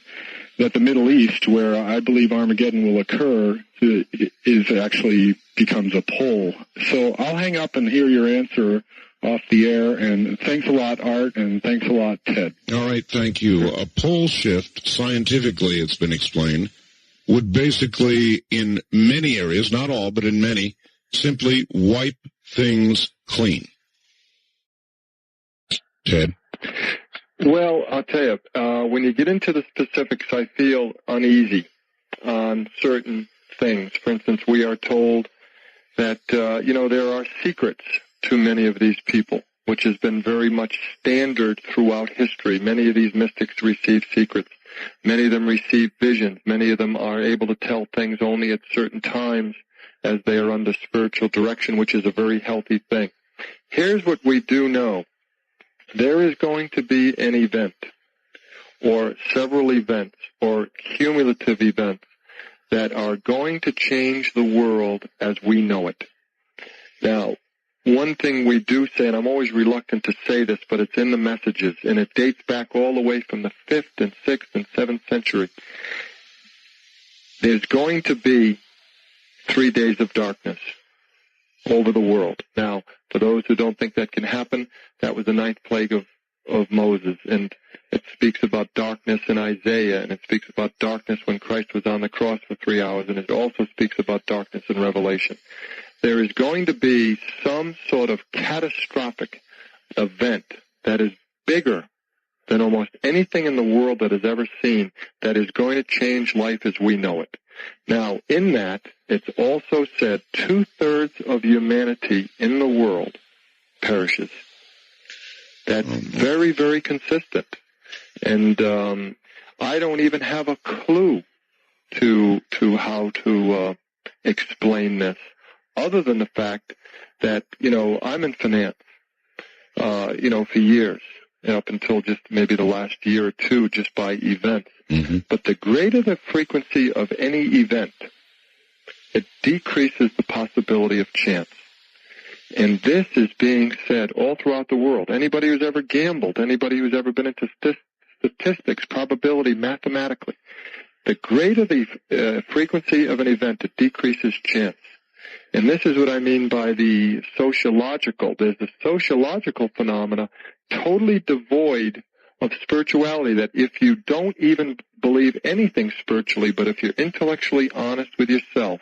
the Middle East, where I believe Armageddon will occur, is actually becomes a pole. So I'll hang up and hear your answer off the air, and thanks a lot, Art, and thanks a lot, Ted. All right, thank you. A pole shift, scientifically it's been explained, would basically, in many areas, not all, but in many, simply wipe things clean. Ted? Well, I'll tell you, when you get into the specifics, I feel uneasy on certain things. For instance, we are told that, there are secrets to many of these people, which has been very much standard throughout history. Many of these mystics receive secrets. Many of them receive visions. Many of them are able to tell things only at certain times as they are under spiritual direction, which is a very healthy thing. Here's what we do know. There is going to be an event, or several events, or cumulative events that are going to change the world as we know it. Now, one thing we do say, and I'm always reluctant to say this, but it's in the messages, and it dates back all the way from the 5th and 6th and 7th century. There's going to be 3 days of darkness over the world. Now, for those who don't think that can happen, that was the 9th plague of Moses, and it speaks about darkness in Isaiah, and it speaks about darkness when Christ was on the cross for 3 hours, and it also speaks about darkness in Revelation. There is going to be some sort of catastrophic event that is bigger than almost anything in the world that has ever seen, that is going to change life as we know it. Now, in that, it's also said 2/3 of humanity in the world perishes. That's very, very consistent. And I don't even have a clue to how to explain this, other than the fact that, I'm in finance, for years, up until just maybe the last year or two, just by events. Mm-hmm. But the greater the frequency of any event, it decreases the possibility of chance. And this is being said all throughout the world. Anybody who's ever gambled, anybody who's ever been into statistics, probability, mathematically, the greater the frequency of an event, it decreases chance. And this is what I mean by the sociological. There's a sociological phenomena totally devoid of spirituality, that if you don't even believe anything spiritually, but if you're intellectually honest with yourself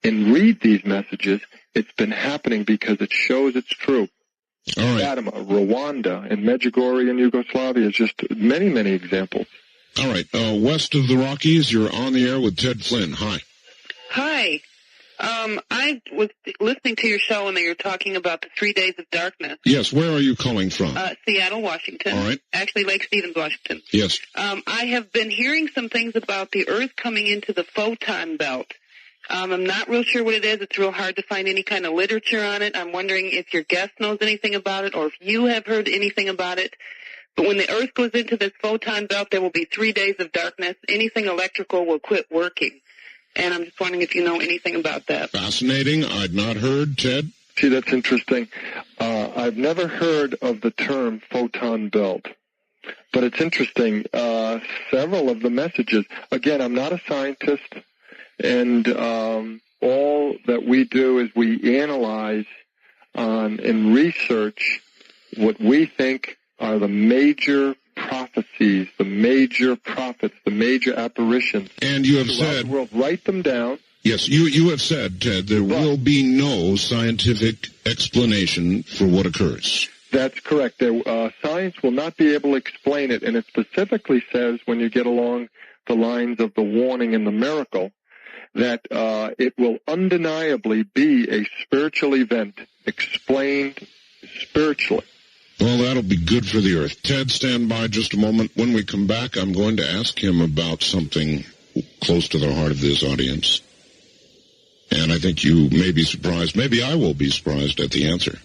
and read these messages, it's been happening because it shows it's true. All right. Fatima, Rwanda, and Medjugorje in Yugoslavia is just many, many examples. All right. West of the Rockies, you're on the air with Ted Flynn. Hi. Hi. I was listening to your show and you were talking about the 3 days of darkness. Yes, where are you calling from? Seattle, Washington. All right. Actually, Lake Stevens, Washington. Yes. I have been hearing some things about the Earth coming into the photon belt. I'm not real sure what it is. It's real hard to find any kind of literature on it. I'm wondering if your guest knows anything about it or if you have heard anything about it. But when the Earth goes into this photon belt, there will be 3 days of darkness. Anything electrical will quit working. And I'm just wondering if you know anything about that. Fascinating. I'd not heard, Ted. See, that's interesting. I've never heard of the term photon belt. But it's interesting. Several of the messages, again, I'm not a scientist, and all that we do is we analyze and research what we think are the major prophecies, the major prophets, the major apparitions. And you have said, the world, write them down. Yes, you have said, Ted, there will be no scientific explanation for what occurs. That's correct. Science will not be able to explain it, and it specifically says, when you get along the lines of the warning and the miracle, that it will undeniably be a spiritual event explained spiritually. Well, that'll be good for the Earth. Ted, stand by just a moment. When we come back, I'm going to ask him about something close to the heart of this audience. And I think you may be surprised. Maybe I will be surprised at the answer.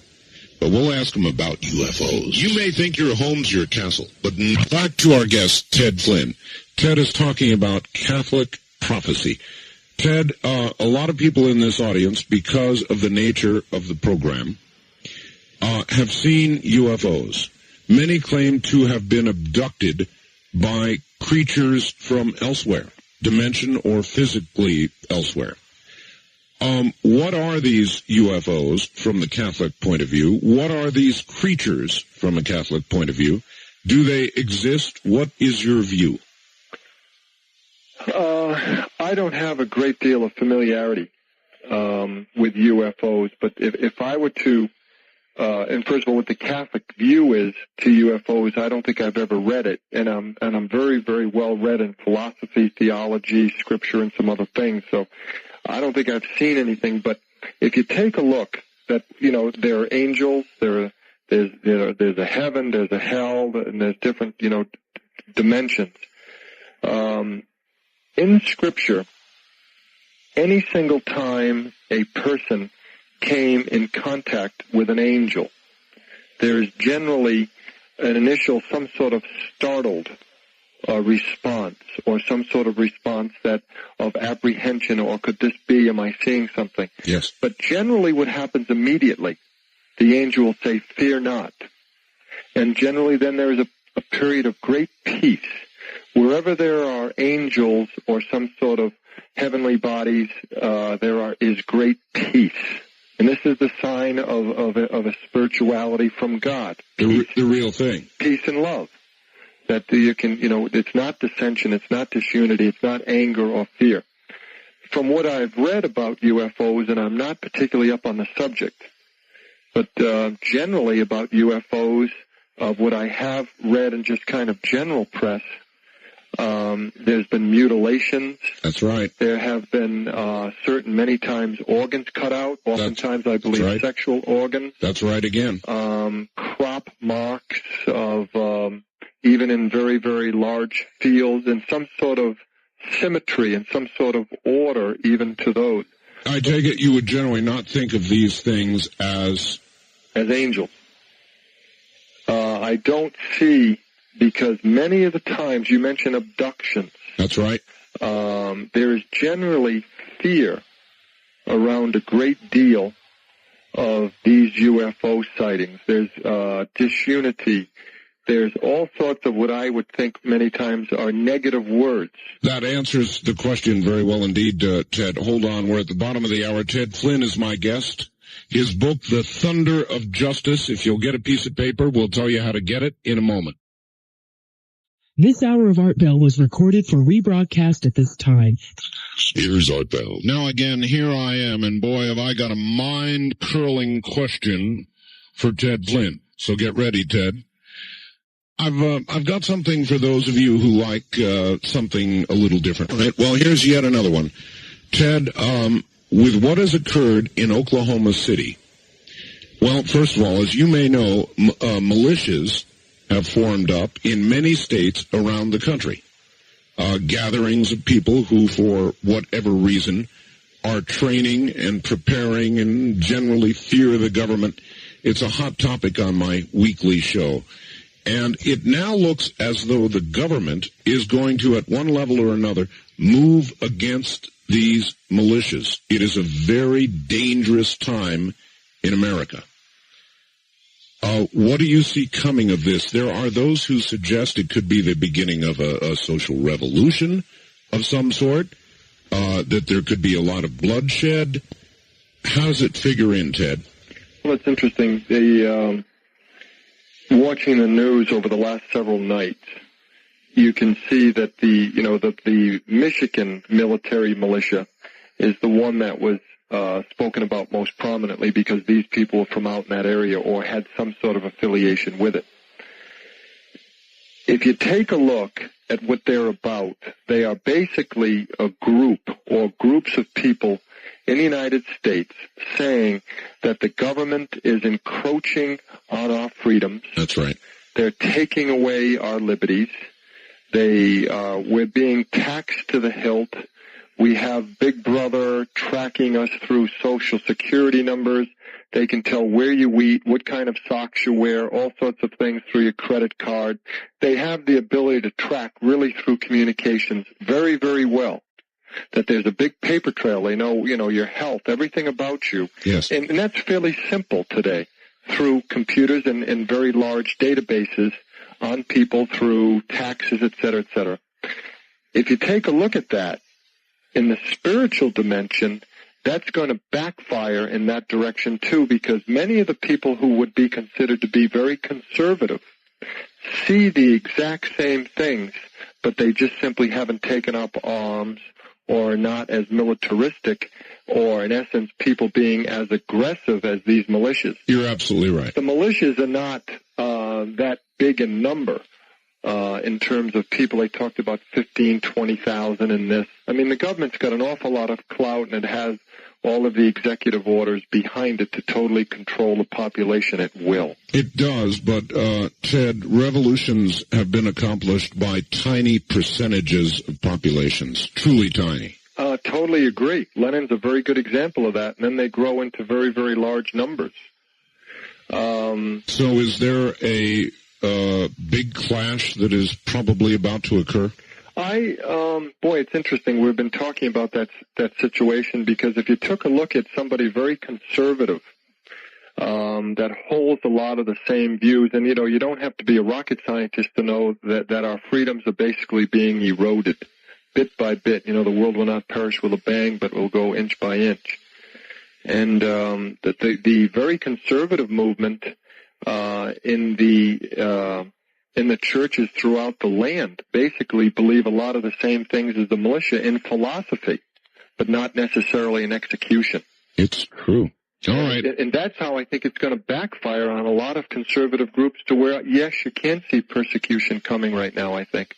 But we'll ask him about UFOs. You may think your home's your castle, but back to our guest, Ted Flynn. Ted is talking about Catholic prophecy. Ted, a lot of people in this audience, because of the nature of the program, have seen UFOs. Many claim to have been abducted by creatures from elsewhere, dimension or physically elsewhere. What are these UFOs from the Catholic point of view? What are these creatures from a Catholic point of view? Do they exist? What is your view? I don't have a great deal of familiarity with UFOs, but if I were to, and first of all, what the Catholic view is to UFOs, I don't think I've ever read it, and I'm very, very well read in philosophy, theology, scripture, and some other things. So I don't think I've seen anything. But if you take a look, that there are angels, there's a heaven, there's a hell, and there's different dimensions. In Scripture, any single time a person came in contact with an angel, there is generally an initial, some sort of startled response, or some sort of response of apprehension, or could this be, am I seeing something? Yes. But generally what happens immediately, the angel will say, fear not. And generally then there is a period of great peace. Wherever there are angels or some sort of heavenly bodies, there is great peace. And this is the sign of a spirituality from God. The real thing. Peace and love. That you can, it's not dissension, it's not disunity, it's not anger or fear. From what I've read about UFOs, and I'm not particularly up on the subject, but generally about UFOs, of what I have read in just kind of general press, there's been mutilations. That's right. There have been many times organs cut out. Oftentimes, I believe, sexual organs. That's right again. Crop marks of even in very, very large fields, and some sort of symmetry and some sort of order even to those. I take it you would generally not think of these things as angels. I don't see, because many of the times you mention abductions. That's right. There is generally fear around a great deal of these UFO sightings. There's disunity. There's all sorts of what I would think many times are negative words. That answers the question very well indeed, Ted. Hold on. We're at the bottom of the hour. Ted Flynn is my guest. His book, The Thunder of Justice. If you'll get a piece of paper, we'll tell you how to get it in a moment. This hour of Art Bell was recorded for rebroadcast at this time. Here's Art Bell. Now again, here I am, and boy, have I got a mind-curling question for Ted Flynn. So get ready, Ted. I've got something for those of you who like something a little different. Right? Well, here's yet another one. Ted, with what has occurred in Oklahoma City, well, first of all, as you may know, militias have formed up in many states around the country. Gatherings of people who, for whatever reason, are training and preparing and generally fear the government. It's a hot topic on my weekly show. And it now looks as though the government is going to, at one level or another, move against these militias. It is a very dangerous time in America. What do you see coming of this? There are those who suggest it could be the beginning of a social revolution of some sort, that there could be a lot of bloodshed. How does it figure in, Ted? Well, it's interesting. Watching the news over the last several nights, you can see that the Michigan military militia is the one that was spoken about most prominently, because these people were from out in that area or had some sort of affiliation with it. If you take a look at what they're about, they are basically a group or groups of people in the United States saying that the government is encroaching on our freedoms. That's right. They're taking away our liberties. We're being taxed to the hilt. We have Big Brother tracking us through Social Security numbers. They can tell where you eat, what kind of socks you wear, all sorts of things through your credit card. They have the ability to track really through communications very, very well. that there's a big paper trail. They know, your health, everything about you. Yes. And that's fairly simple today through computers and very large databases on people through taxes, et cetera, et cetera. If you take a look at that, in the spiritual dimension, that's going to backfire in that direction too, because many of the people who would be considered to be very conservative see the exact same things, but they just simply haven't taken up arms or are not as militaristic, or in essence, people being as aggressive as these militias. You're absolutely right. The militias are not that big in number in terms of people. They talked about 15, 20,000 in this. I mean, the government's got an awful lot of clout, and it has all of the executive orders behind it to totally control the population at will. It does, but, Ted, revolutions have been accomplished by tiny percentages of populations, truly tiny. Totally agree. Lenin's a very good example of that, and then they grow into very, very large numbers. So is there a big clash that is probably about to occur? Boy, it's interesting. We've been talking about that situation, because if you took a look at somebody very conservative, that holds a lot of the same views, and you don't have to be a rocket scientist to know that our freedoms are basically being eroded bit by bit. The world will not perish with a bang, but will go inch by inch. And the very conservative movement in the churches throughout the land basically believe a lot of the same things as the militia in philosophy, but not necessarily in execution. It's true. All right. And that's how I think it's going to backfire on a lot of conservative groups, to where, yes, you can see persecution coming right now, I think.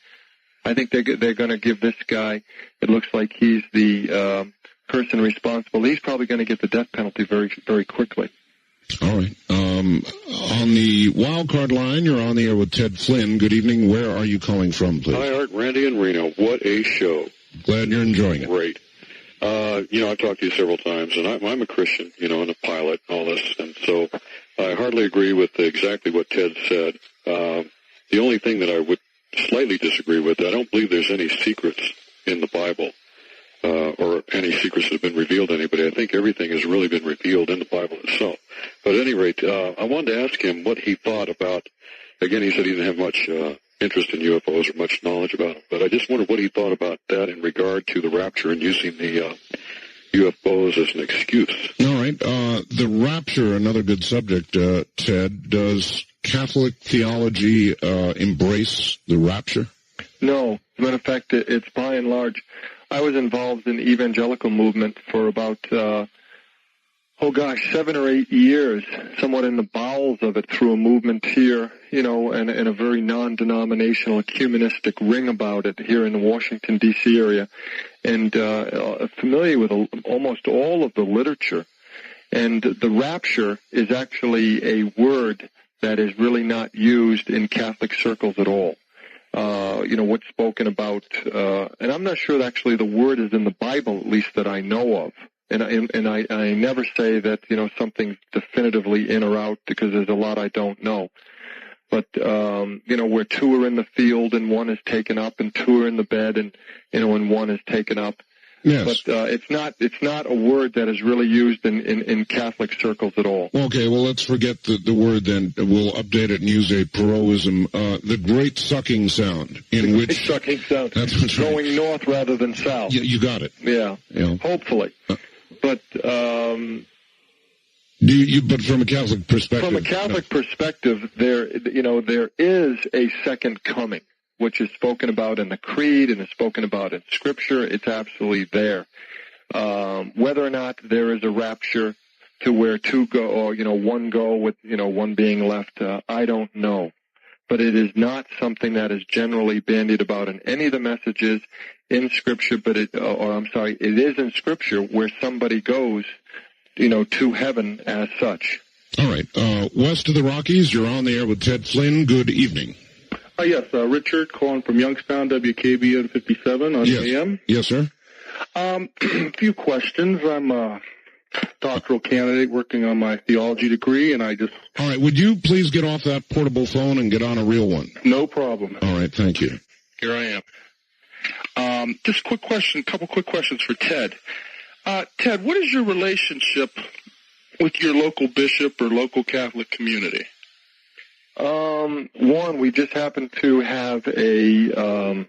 I think they're going to give this guy, it looks like he's the person responsible. He's probably going to get the death penalty very, very quickly. All right. On the wild card line, you're on the air with Ted Flynn. Good evening. Where are you calling from, please? Hi, Art. Randy in Reno. What a show. Glad you're enjoying it. Great. I've talked to you several times, and I'm a Christian, and a pilot and all this, and so I hardly agree with exactly what Ted said. The only thing that I would slightly disagree with, I don't believe there's any secrets in the Bible, or any secrets that have been revealed to anybody. I think everything has really been revealed in the Bible itself. But at any rate, I wanted to ask him what he thought about, again, he said he didn't have much interest in UFOs or much knowledge about them, but I just wondered what he thought about that in regard to the rapture and using the UFOs as an excuse. All right. The rapture, another good subject, Ted. Does Catholic theology embrace the rapture? No. As a matter of fact, it's by and large. I was involved in the evangelical movement for about 7 or 8 years, somewhat in the bowels of it, through a movement here, and a very non-denominational ecumenistic ring about it here in the Washington, D.C. area, and familiar with almost all of the literature. And the rapture is actually a word that is really not used in Catholic circles at all. What's spoken about, and I'm not sure that actually the word is in the Bible, at least that I know of. And I never say that, something's definitively in or out, because there's a lot I don't know. But, where two are in the field and one is taken up, and two are in the bed and, and one is taken up. Yes. But it's not a word that is really used in Catholic circles at all. Okay, well, let's forget the word then. We'll update it and use a Perotism. The great sucking sound, Great sucking sound. That's what's right. Going north rather than south. You got it. Yeah. Hopefully. But but from a Catholic perspective, there is a second coming, which is spoken about in the Creed and is spoken about in Scripture. It's absolutely there. Whether or not there is a rapture to where two go, or one go with one being left, I don't know. But it is not something that is generally bandied about in any of the messages in Scripture. But it is in Scripture where somebody goes, to heaven as such. All right. West of the Rockies, you're on the air with Ted Flynn. Good evening. Yes, Richard calling from Youngstown, WKBN 57 on AM. Yes, sir. A few questions. I'm a doctoral candidate working on my theology degree, and I just... All right, would you please get off that portable phone and get on a real one? No problem. All right, thank you. Here I am. Just a couple quick questions for Ted. Ted, what is your relationship with your local bishop or local Catholic community? One, we just happen to have a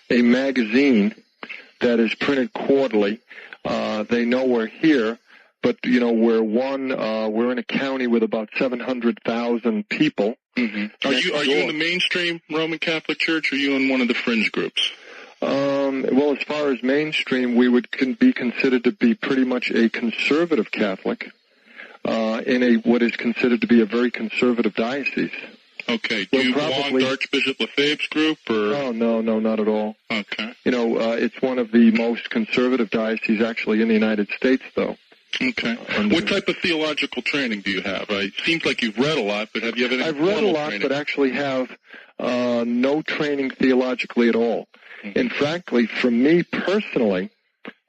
magazine that is printed quarterly. They know we're here, but we're in a county with about 700,000 people. Mm-hmm. Are you in the mainstream Roman Catholic Church, or are you in one of the fringe groups? Well, as far as mainstream, we would be considered to be pretty much a conservative Catholic in what is considered to be a very conservative diocese. Okay. Do you belong to Archbishop Lefebvre's group, or? Oh, no, not at all. Okay. It's one of the most conservative dioceses actually in the United States, though. Okay. What type of theological training do you have? It seems like you've read a lot, but have you ever? I've read a lot, but actually have no training theologically at all. Mm-hmm. And frankly, for me personally,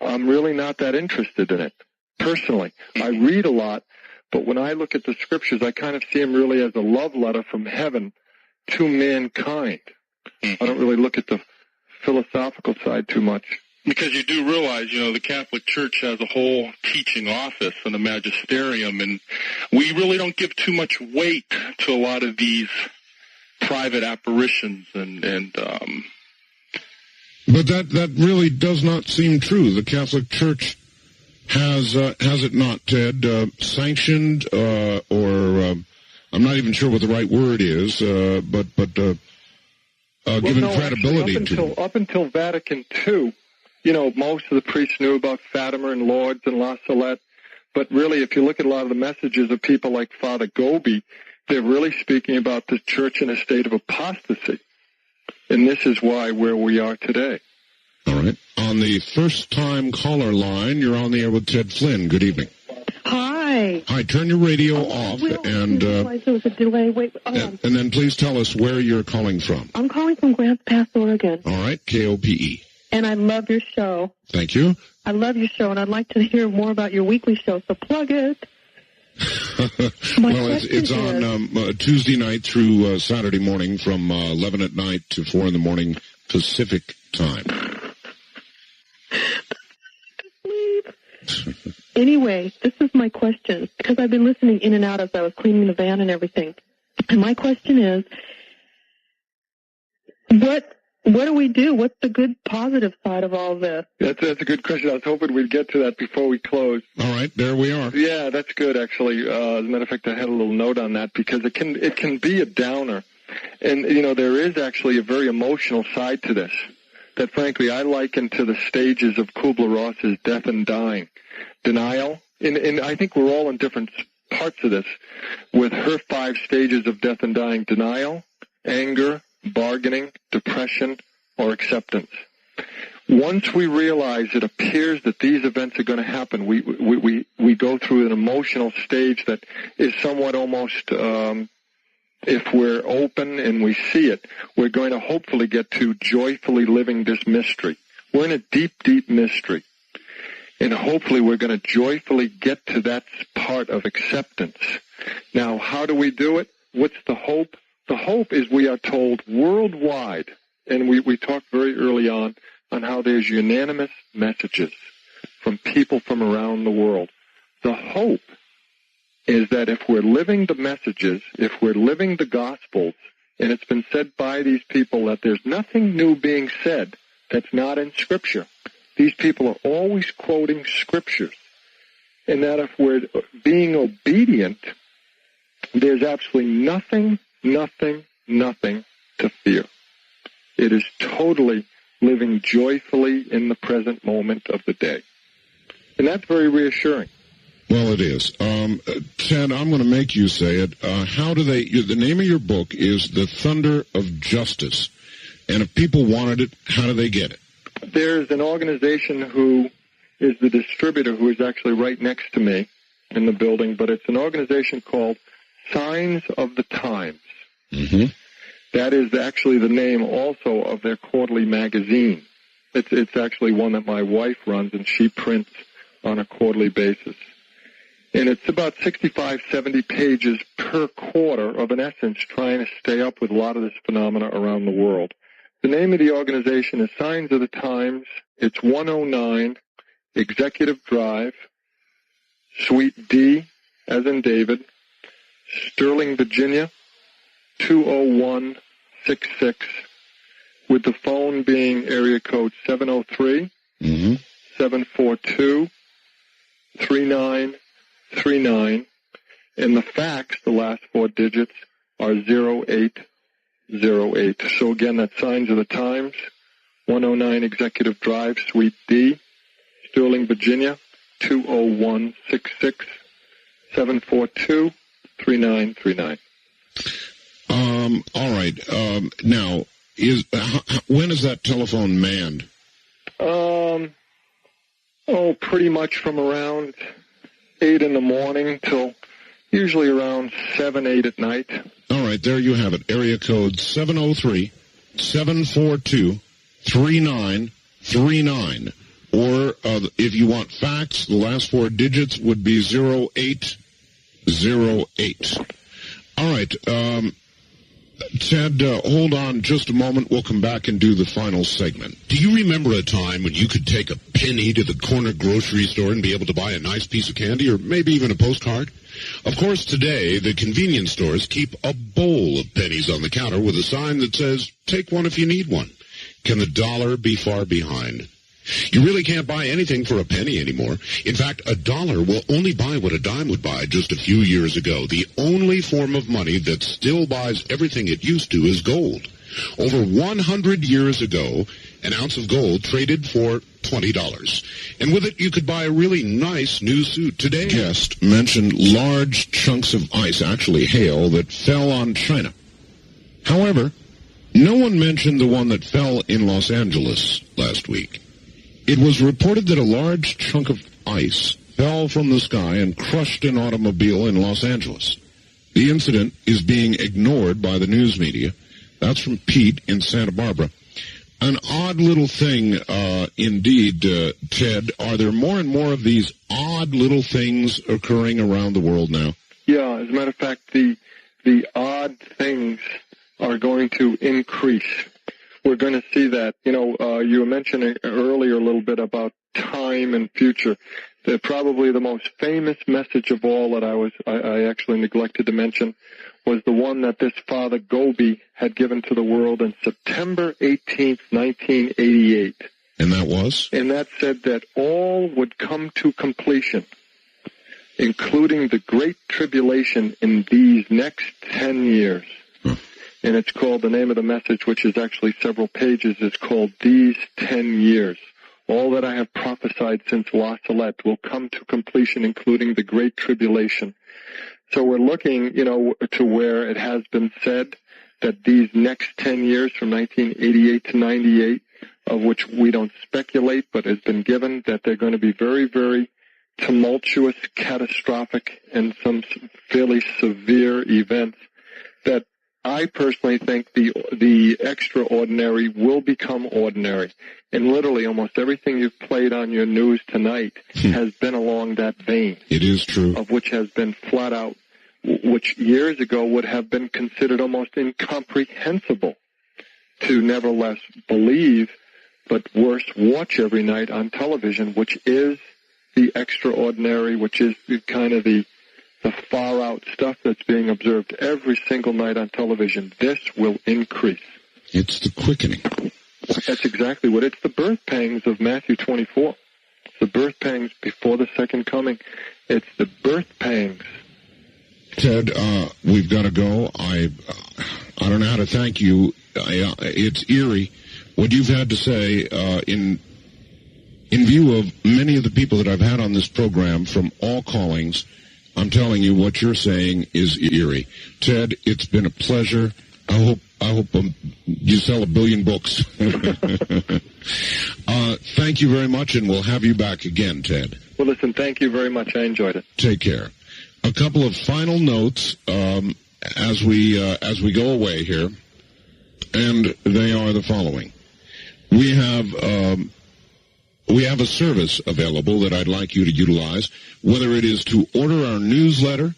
I'm really not that interested in it. Personally, I read a lot, but when I look at the scriptures, I kind of see them really as a love letter from heaven to mankind. Mm-hmm. I don't really look at the philosophical side too much. Because you do realize, the Catholic Church has a whole teaching office and a magisterium, and we really don't give too much weight to a lot of these private apparitions But that really does not seem true. The Catholic Church has it not, Ted, sanctioned or I'm not even sure what the right word is, but given credibility to up until Vatican II. Most of the priests knew about Fatima and Lourdes and La Salette, but really, if you look at a lot of the messages of people like Father Gobi, they're really speaking about the church in a state of apostasy. And this is why where we are today. All right. On the first-time caller line, you're on the air with Ted Flynn. Good evening. Hi. Hi. Turn your radio off, and there was a delay. Wait, and then please tell us where you're calling from. I'm calling from Grants Pass, Oregon. All right. KOPE. And I love your show. Thank you. I love your show, and I'd like to hear more about your weekly show, so plug it. Well, it's on Tuesday night through Saturday morning from 11 at night to 4 in the morning Pacific time. Anyway, this is my question, because I've been listening in and out as I was cleaning the van and everything. And my question is, what do we do? What's the good, positive side of all this? That's a good question. I was hoping we'd get to that before we close. All right, there we are. Yeah, that's good, actually. As a matter of fact, I had a little note on that because it can be a downer. And, there is actually a very emotional side to this that, frankly, I liken to the stages of Kubler-Ross's Death and Dying. Denial, and I think we're all in different parts of this, with her 5 stages of death and dying: denial, anger, bargaining, depression, or acceptance. Once we realize it appears that these events are going to happen, we go through an emotional stage that is somewhat almost, if we're open and we see it, we're going to hopefully get to joyfully living this mystery. We're in a deep, deep mystery. And hopefully we're going to joyfully get to that part of acceptance. Now, how do we do it? What's the hope? The hope is we are told worldwide, and we talked very early on how there's unanimous messages from people from around the world. The hope is that if we're living the messages, if we're living the Gospels, and it's been said by these people that there's nothing new being said that's not in Scripture. These people are always quoting Scriptures. And that if we're being obedient, there's absolutely nothing to fear. It is totally living joyfully in the present moment of the day. And that's very reassuring. Well, it is. Ted, I'm going to make you say it. The name of your book is The Thunder of Justice. And if people wanted it, how do they get it? There's an organization who is the distributor who is actually right next to me in the building, but it's an organization called Signs of the Times. Mm-hmm. That is actually the name also of their quarterly magazine. It's actually one that my wife runs, and she prints on a quarterly basis. And it's about 65, 70 pages per quarter of, in essence, trying to stay up with a lot of this phenomena around the world. The name of the organization is Signs of the Times. It's 109 Executive Drive, Suite D, as in David, Sterling, Virginia, 20166, with the phone being area code 703-742-3939, and the fax, the last 4 digits, are 0808. So again, that's Signs of the Times, 109 Executive Drive, Suite D, Sterling, Virginia, 20166, 742-3939. All right. Now, when is that telephone manned? Pretty much from around 8 in the morning till usually around 7, 8 at night. All right, there you have it. Area code 703-742-3939. Or if you want fax, the last 4 digits would be 0808. All right. Ted, hold on just a moment. We'll come back and do the final segment. Do you remember a time when you could take a penny to the corner grocery store and be able to buy a nice piece of candy or maybe even a postcard? Of course, today, the convenience stores keep a bowl of pennies on the counter with a sign that says, "Take one if you need one." Can the dollar be far behind? You really can't buy anything for a penny anymore. In fact, a dollar will only buy what a dime would buy just a few years ago. The only form of money that still buys everything it used to is gold. Over 100 years ago, an ounce of gold traded for $20. And with it, you could buy a really nice new suit. Today, guest mentioned large chunks of ice, actually hail, that fell on China. However, no one mentioned the one that fell in Los Angeles last week. It was reported that a large chunk of ice fell from the sky and crushed an automobile in Los Angeles. The incident is being ignored by the news media. That's from Pete in Santa Barbara. An odd little thing, indeed, Ted. Are there more and more of these odd little things occurring around the world now? Yeah, as a matter of fact, the odd things are going to increase. We're going to see that. You were mentioning earlier a little bit about time and future. Probably the most famous message of all that I actually neglected to mention was the one that this Father Gobi had given to the world on September 18th, 1988. And that was? And that said that all would come to completion, including the Great Tribulation in these next 10 years. And it's called, the name of the message, which is actually several pages, is called These 10 Years. All that I have prophesied since La Salette will come to completion, including the Great Tribulation. So we're looking, to where it has been said that these next 10 years from 1988 to 98, of which we don't speculate, but has been given, that they're going to be very, very tumultuous, catastrophic, and some fairly severe events that I personally think the extraordinary will become ordinary. And literally almost everything you've played on your news tonight has been along that vein. It is true. Of which has been flat out, which years ago would have been considered almost incomprehensible to nevertheless believe, but worse, watch every night on television, which is the extraordinary, which is kind of the far-out stuff that's being observed every single night on television. This will increase. It's the quickening. That's exactly what it's the birth pangs of Matthew 24. It's the birth pangs before the second coming. It's the birth pangs. Ted, we've got to go. I don't know how to thank you. It's eerie what you've had to say in view of many of the people that I've had on this program from all callings. I'm telling you, what you're saying is eerie. Ted, it's been a pleasure. I hope you sell 1 billion books. Thank you very much, and we'll have you back again, Ted. Well, listen, thank you very much. I enjoyed it. Take care. A couple of final notes as we go away here, and they are the following. We have a service available that I'd like you to utilize, whether it is to order our newsletter,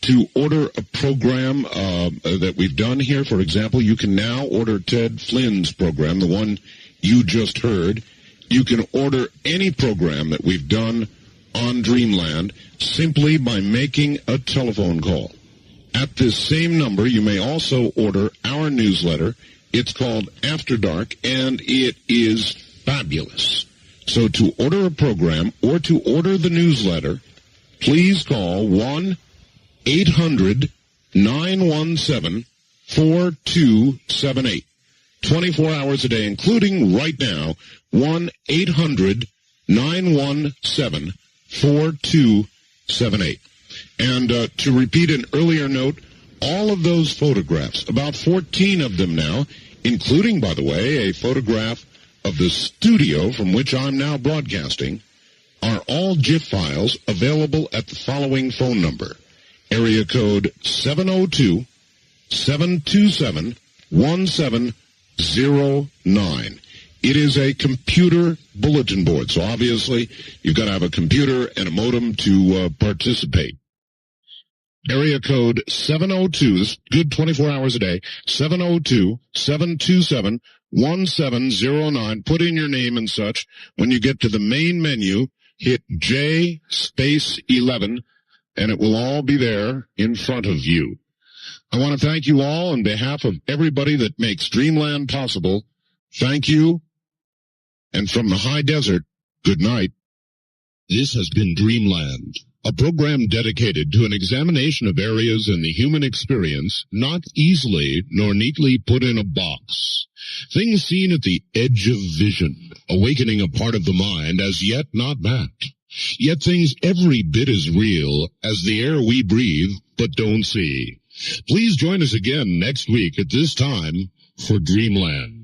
to order a program that we've done here. For example, you can now order Ted Flynn's program, the one you just heard. You can order any program that we've done on Dreamland simply by making a telephone call. At this same number, you may also order our newsletter. It's called After Dark, and it is fabulous. So to order a program or to order the newsletter, please call 1-800-917-4278. 24 hours a day, including right now, 1-800-917-4278. And to repeat an earlier note, all of those photographs, about 14 of them now, including, by the way, a photograph of the studio from which I'm now broadcasting, are all GIF files available at the following phone number. Area code 702-727-1709. It is a computer bulletin board, so obviously you've got to have a computer and a modem to participate. Area code 702, this is good 24 hours a day, 702-727-1709. Put in your name and such. When you get to the main menu, hit J space 11, and it will all be there in front of you. I want to thank you all on behalf of everybody that makes Dreamland possible. Thank you. And from the high desert, good night. This has been Dreamland, a program dedicated to an examination of areas in the human experience not easily nor neatly put in a box. Things seen at the edge of vision, awakening a part of the mind as yet not mapped. Yet things every bit as real as the air we breathe but don't see. Please join us again next week at this time for Dreamland.